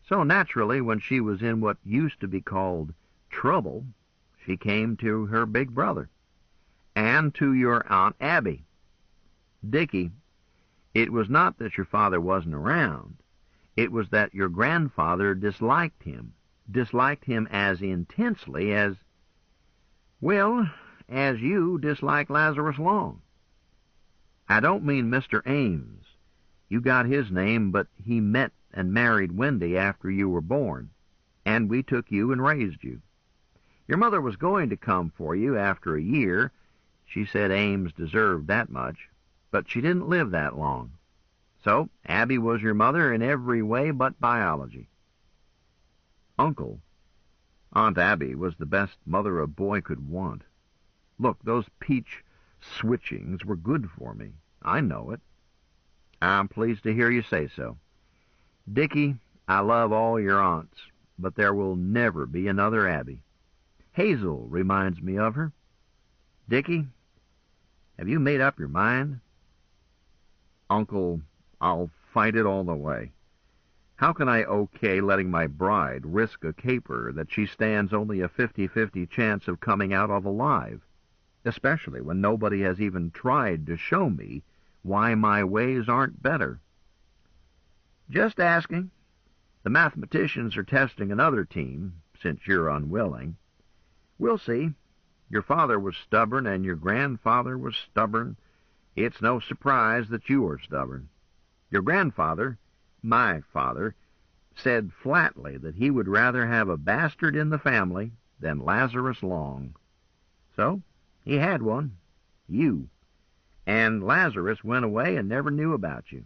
So naturally, when she was in what used to be called trouble, she came to her big brother, and to your Aunt Abby. Dickie, it was not that your father wasn't around. It was that your grandfather disliked him as intensely as, well, as you dislike Lazarus Long. I don't mean Mr. Ames. You got his name, but he met and married Wendy after you were born, and we took you and raised you. Your mother was going to come for you after a year. She said Ames deserved that much, but she didn't live that long. So Abby was your mother in every way but biology. Uncle, Aunt Abby was the best mother a boy could want. Look, those peach switchings were good for me. I know it. I'm pleased to hear you say so. Dickie, I love all your aunts, but there will never be another Abby. Hazel reminds me of her. Dickie, have you made up your mind? Uncle, I'll fight it all the way. How can I okay letting my bride risk a caper that she stands only a 50-50 chance of coming out of alive, especially when nobody has even tried to show me why my ways aren't better? Just asking. The mathematicians are testing another team, since you're unwilling. We'll see. Your father was stubborn, and your grandfather was stubborn. It's no surprise that you are stubborn. Your grandfather, my father, said flatly that he would rather have a bastard in the family than Lazarus Long. So, he had one, you, and Lazarus went away and never knew about you.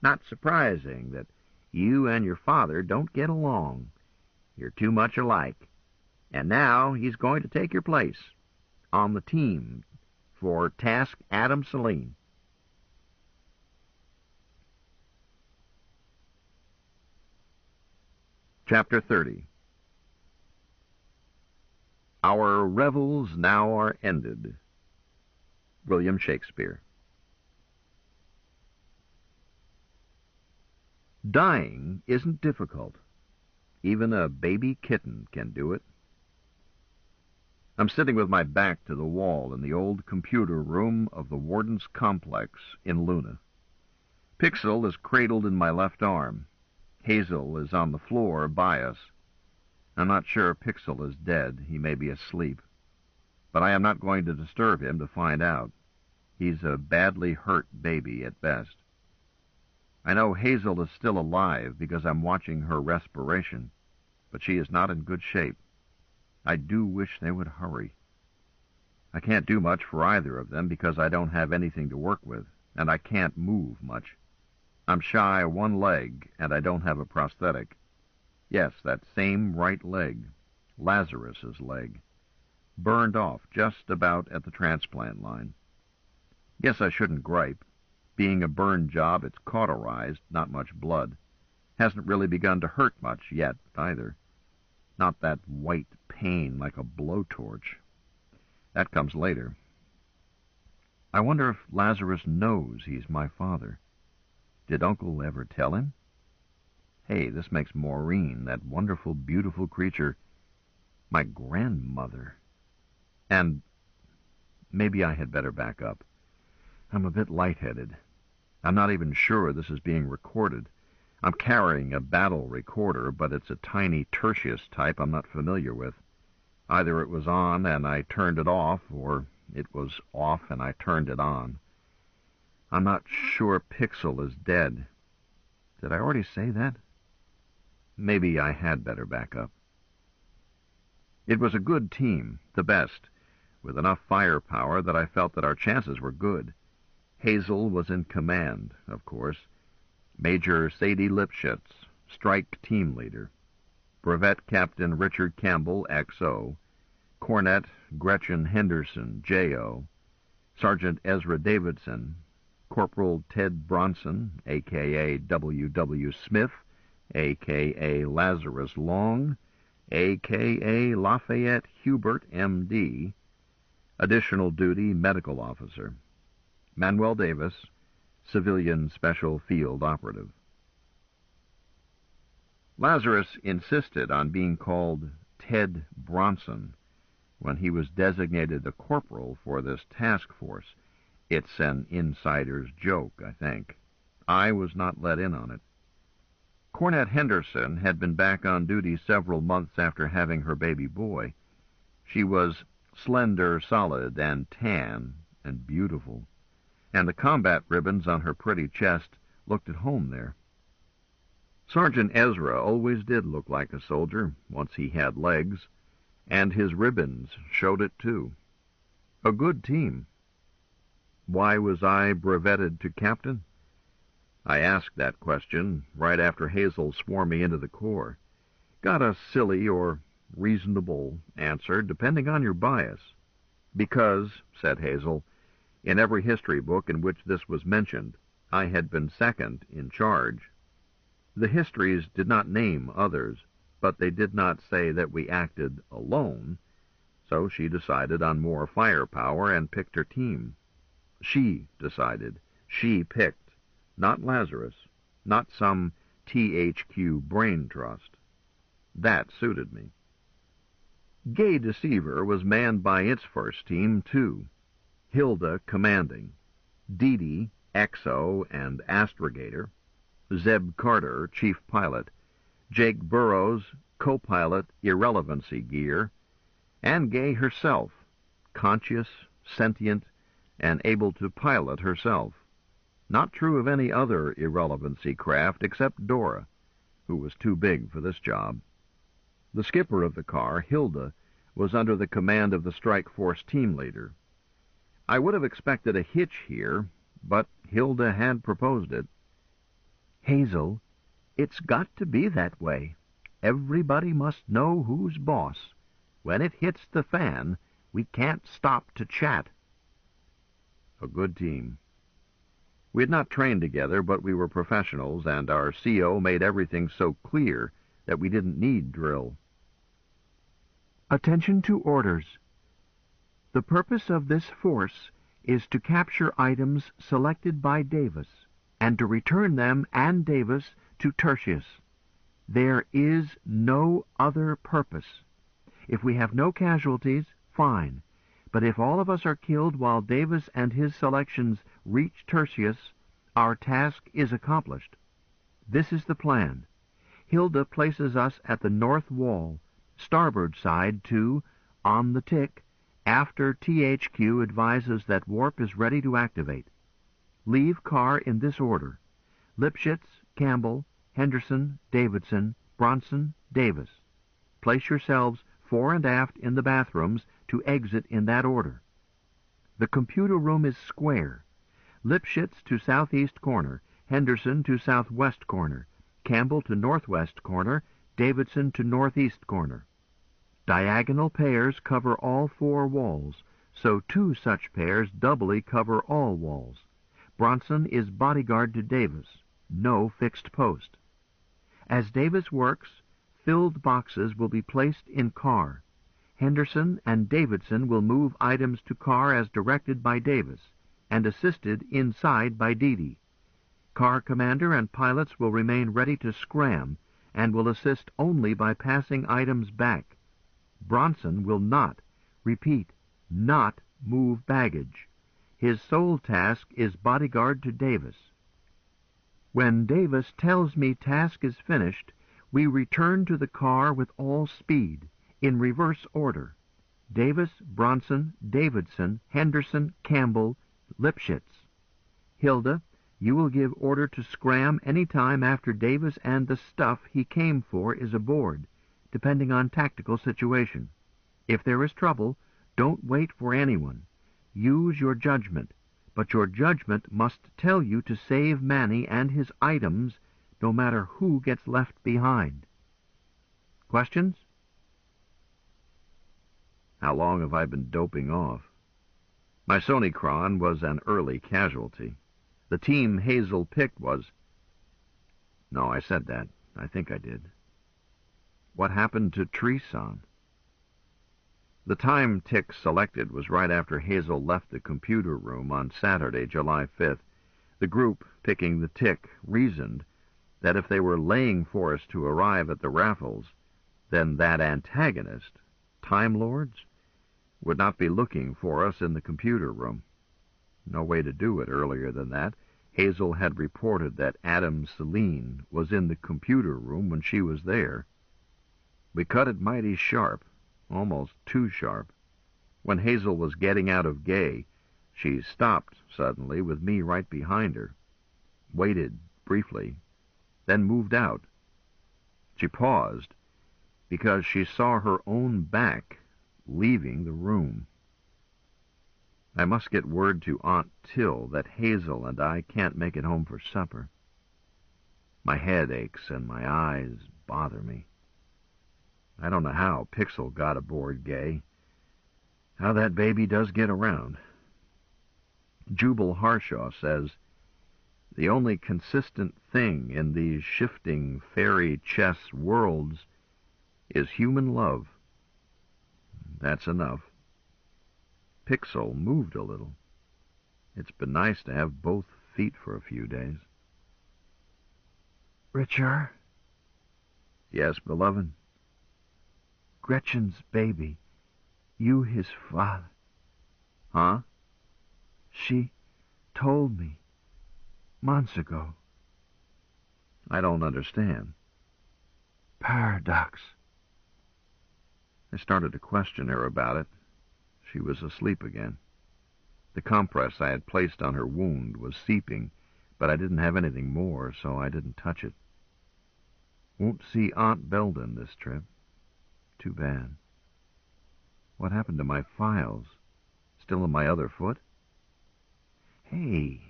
Not surprising that you and your father don't get along. You're too much alike. And now he's going to take your place on the team for Task Adam Saline. Chapter 30. Our revels now are ended. William Shakespeare. Dying isn't difficult. Even a baby kitten can do it. I'm sitting with my back to the wall in the old computer room of the Warden's Complex in Luna. Pixel is cradled in my left arm. Hazel is on the floor by us. I'm not sure Pixel is dead. He may be asleep. But I am not going to disturb him to find out. He's a badly hurt baby at best. I know Hazel is still alive because I'm watching her respiration, but she is not in good shape. I do wish they would hurry. I can't do much for either of them because I don't have anything to work with, and I can't move much. I'm shy one leg, and I don't have a prosthetic. Yes, that same right leg, Lazarus's leg, burned off just about at the transplant line. Guess I shouldn't gripe. Being a burn job, it's cauterized, not much blood. Hasn't really begun to hurt much yet, either. Not that white pain like a blowtorch. That comes later. I wonder if Lazarus knows he's my father. Did Uncle ever tell him? Hey, this makes Maureen, that wonderful, beautiful creature, my grandmother. And maybe I had better back up. I'm a bit lightheaded. I'm not even sure this is being recorded. I'm carrying a battle recorder, but it's a tiny Tertius type I'm not familiar with. Either it was on and I turned it off, or it was off and I turned it on. I'm not sure Pixel is dead. Did I already say that? Maybe I had better back up. It was a good team, the best, with enough firepower that I felt that our chances were good. Hazel was in command, of course. Major Sadie Lipschitz, strike team leader. Brevet Captain Richard Campbell, XO. Cornet Gretchen Henderson, JO. Sergeant Ezra Davidson. Corporal Ted Bronson, a.k.a. W.W. Smith, a.k.a. Lazarus Long, a.k.a. Lafayette Hubert, M.D., additional duty medical officer. Manuel Davis, civilian special field operative. Lazarus insisted on being called Ted Bronson when he was designated a corporal for this task force. It's an insider's joke, I think. I was not let in on it. Cornet Henderson had been back on duty several months after having her baby boy. She was slender, solid, and tan, and beautiful, and the combat ribbons on her pretty chest looked at home there. Sergeant Ezra always did look like a soldier once he had legs, and his ribbons showed it too. A good team. Why was I brevetted to captain? I asked that question right after Hazel swore me into the Corps. Got a silly or reasonable answer, depending on your bias. Because, said Hazel, in every history book in which this was mentioned, I had been second in charge. The histories did not name others, but they did not say that we acted alone, so she decided on more firepower and picked her team. She decided. She picked. Not Lazarus. Not some THQ brain trust. That suited me. Gay Deceiver was manned by its first team, too. Hilda commanding. Dee Dee, XO and astrogator. Zeb Carter, chief pilot. Jake Burrows, co-pilot, irrelevancy gear. And Gay herself, conscious, sentient, and able to pilot herself. Not true of any other irrelevancy craft except Dora, who was too big for this job. The skipper of the car, Hilda, was under the command of the strike force team leader. I would have expected a hitch here, but Hilda had proposed it. Hazel, it's got to be that way. Everybody must know who's boss. When it hits the fan, we can't stop to chat. A good team. We had not trained together, but we were professionals, and our CO made everything so clear that we didn't need drill. Attention to orders. The purpose of this force is to capture items selected by Davis and to return them and Davis to Tertius. There is no other purpose. If we have no casualties, fine. But if all of us are killed while Davis and his selections reach Tertius, our task is accomplished. This is the plan. Hilda places us at the north wall, starboard side to, on the tick, After THQ advises that warp is ready to activate. Leave car in this order: Lipschitz, Campbell, Henderson, Davidson, Bronson, Davis. Place yourselves fore and aft in the bathrooms to exit in that order. The computer room is square. Lipschitz to southeast corner, Henderson to southwest corner, Campbell to northwest corner, Davidson to northeast corner. Diagonal pairs cover all 4 walls, so 2 such pairs doubly cover all walls. Bronson is bodyguard to Davis. No fixed post. As Davis works, filled boxes will be placed in car. Henderson and Davidson will move items to car as directed by Davis, and assisted inside by Dee. Car commander and pilots will remain ready to scram, and will assist only by passing items back. Bronson will not, repeat, not move baggage. His sole task is bodyguard to Davis. When Davis tells me task is finished, we return to the car with all speed, in reverse order: Davis, Bronson, Davidson, Henderson, Campbell, Lipschitz. Hilda, you will give order to scram any time after Davis and the stuff he came for is aboard, depending on tactical situation. If there is trouble, don't wait for anyone. Use your judgment, but your judgment must tell you to save Manny and his items, no matter who gets left behind. Questions? How long have I been doping off? My Sonicron was an early casualty. The team Hazel picked was... No, I said that. I think I did. What happened to Treeson? The time tick selected was right after Hazel left the computer room on Saturday, July 5th. The group, picking the tick, reasoned that if they were laying for us to arrive at the raffles, then that antagonist, Time Lords, would not be looking for us in the computer room. No way to do it earlier than that. Hazel had reported that Adam Celine was in the computer room when she was there. We cut it mighty sharp, almost too sharp. When Hazel was getting out of Gay, she stopped suddenly with me right behind her, waited briefly, then moved out. She paused because she saw her own back leaving the room. I must get word to Aunt Till that Hazel and I can't make it home for supper. My head aches and my eyes bother me. I don't know how Pixel got aboard Gay. How that baby does get around. Jubal Harshaw says, the only consistent thing in these shifting fairy chess worlds is human love. That's enough. Pixel moved a little. It's been nice to have both feet for a few days. Richard? Yes, beloved? Gretchen's baby. You his father. Huh? She told me months ago. I don't understand. Paradox. I started to question her about it. She was asleep again. The compress I had placed on her wound was seeping, but I didn't have anything more, so I didn't touch it. Won't see Aunt Belden this trip. Too bad. What happened to my files? Still in my other foot? Hey,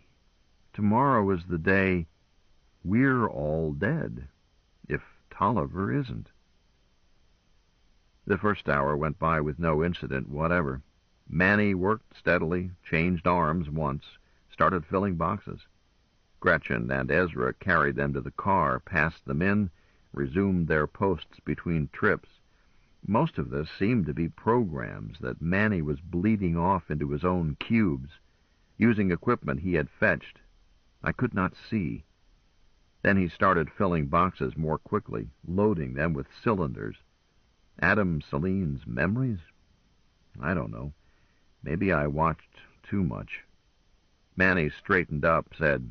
tomorrow is the day we're all dead, if Tolliver isn't. The first hour went by with no incident whatever. Manny worked steadily, changed arms once, started filling boxes. Gretchen and Ezra carried them to the car, passed them in, resumed their posts between trips. Most of this seemed to be programs that Manny was bleeding off into his own cubes, using equipment he had fetched. I could not see. Then he started filling boxes more quickly, loading them with cylinders. Adam Celine's memories? I don't know. Maybe I watched too much. Manny straightened up, said,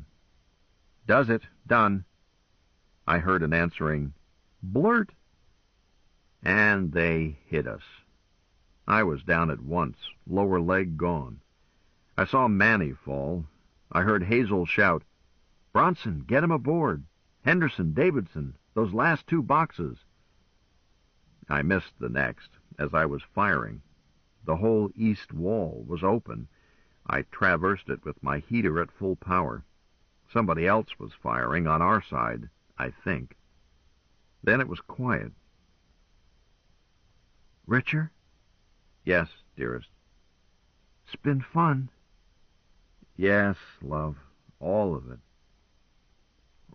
"Does it. Done." I heard an answering, "Blurt." And they hit us. I was down at once, lower leg gone. I saw Manny fall. I heard Hazel shout, "Bronson, get him aboard! Henderson, Davidson, those last 2 boxes!" I missed the next, as I was firing. The whole east wall was open. I traversed it with my heater at full power. Somebody else was firing on our side, I think. Then it was quiet. Richard? Yes, dearest. It's been fun. Yes, love, all of it.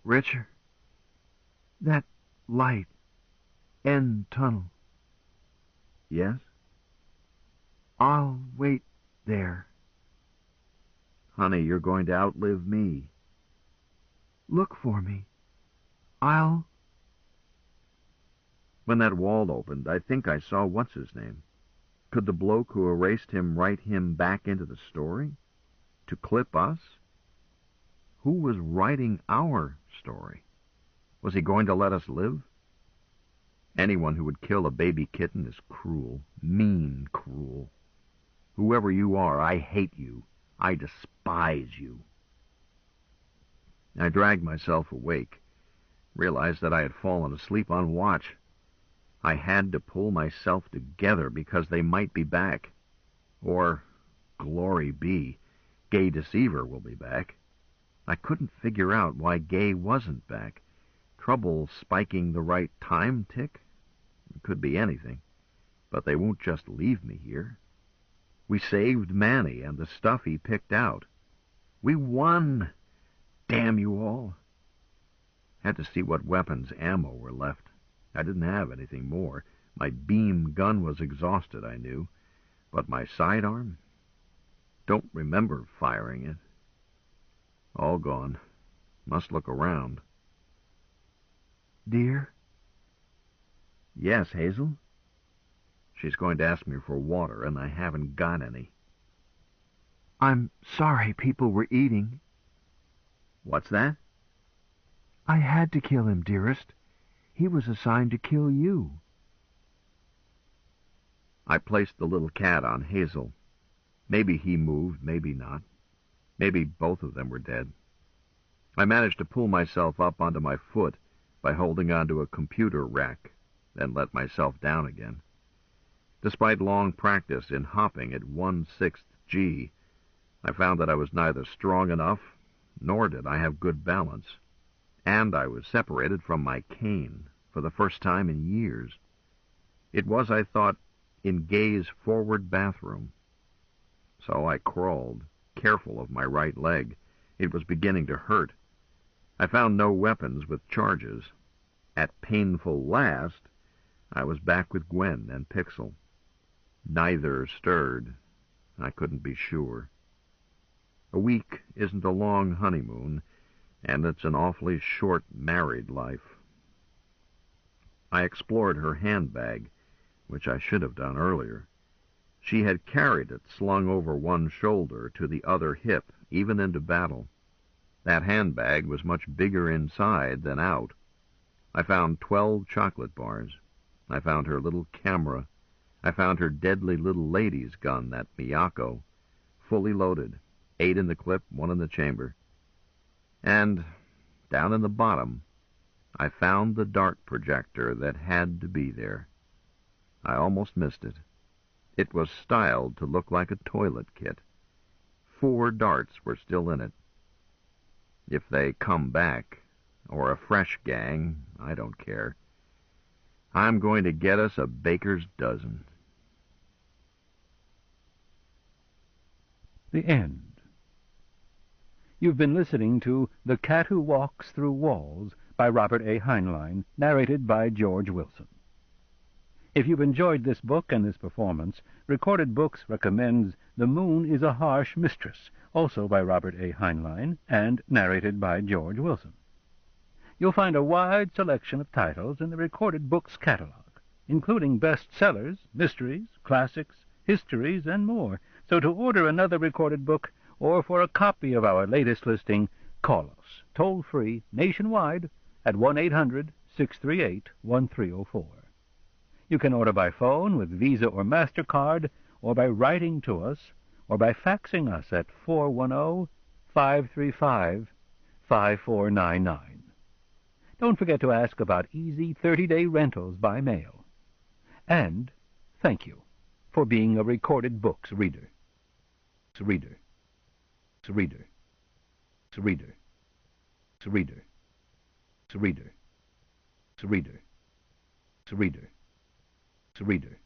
Richard, that light, end tunnel. Yes? I'll wait there. Honey, you're going to outlive me. Look for me. I'll... When that wall opened, I think I saw what's-his-name. Could the bloke who erased him write him back into the story? To clip us? Who was writing our story? Was he going to let us live? Anyone who would kill a baby kitten is cruel, mean cruel. Whoever you are, I hate you. I despise you. I dragged myself awake, realized that I had fallen asleep on watch. I had to pull myself together because they might be back. Or, glory be, Gay Deceiver will be back. I couldn't figure out why Gay wasn't back. Trouble spiking the right time tick? It could be anything. But they won't just leave me here. We saved Manny and the stuff he picked out. We won! Damn you all! Had to see what weapons ammo were left. I didn't have anything more. My beam gun was exhausted, I knew. But my sidearm? Don't remember firing it. All gone. Must look around. Dear? Yes, Hazel? She's going to ask me for water, and I haven't got any. I'm sorry people were eating. What's that? I had to kill him, dearest. He was assigned to kill you. I placed the little cat on Hazel. Maybe he moved, maybe not. Maybe both of them were dead. I managed to pull myself up onto my foot by holding onto a computer rack, then let myself down again. Despite long practice in hopping at 1/6 G, I found that I was neither strong enough, nor did I have good balance. And I was separated from my cane for the first time in years. It was, I thought, in Gay's forward bathroom. So I crawled, careful of my right leg. It was beginning to hurt. I found no weapons with charges. At painful last, I was back with Gwen and Pixel. Neither stirred. I couldn't be sure. A week isn't a long honeymoon, and it's an awfully short married life. I explored her handbag, which I should have done earlier. She had carried it slung over one shoulder to the other hip, even into battle. That handbag was much bigger inside than out. I found 12 chocolate bars. I found her little camera. I found her deadly little lady's gun, that Miyako, fully loaded, 8 in the clip, 1 in the chamber. And down in the bottom, I found the dart projector that had to be there. I almost missed it. It was styled to look like a toilet kit. 4 darts were still in it. If they come back, or a fresh gang, I don't care. I'm going to get us a baker's dozen. The end. You've been listening to The Cat Who Walks Through Walls by Robert A. Heinlein, narrated by George Wilson. If you've enjoyed this book and this performance, Recorded Books recommends The Moon is a Harsh Mistress, also by Robert A. Heinlein, and narrated by George Wilson. You'll find a wide selection of titles in the Recorded Books catalog, including bestsellers, mysteries, classics, histories, and more. So to order another recorded book, or for a copy of our latest listing, call us, toll-free, nationwide, at 1-800-638-1304. You can order by phone with Visa or MasterCard, or by writing to us, or by faxing us at 410-535-5499. Don't forget to ask about easy 30-day rentals by mail. And thank you for being a Recorded Books reader. Reader. Reader. Reader. Reader. Reader. Reader. Reader. Reader.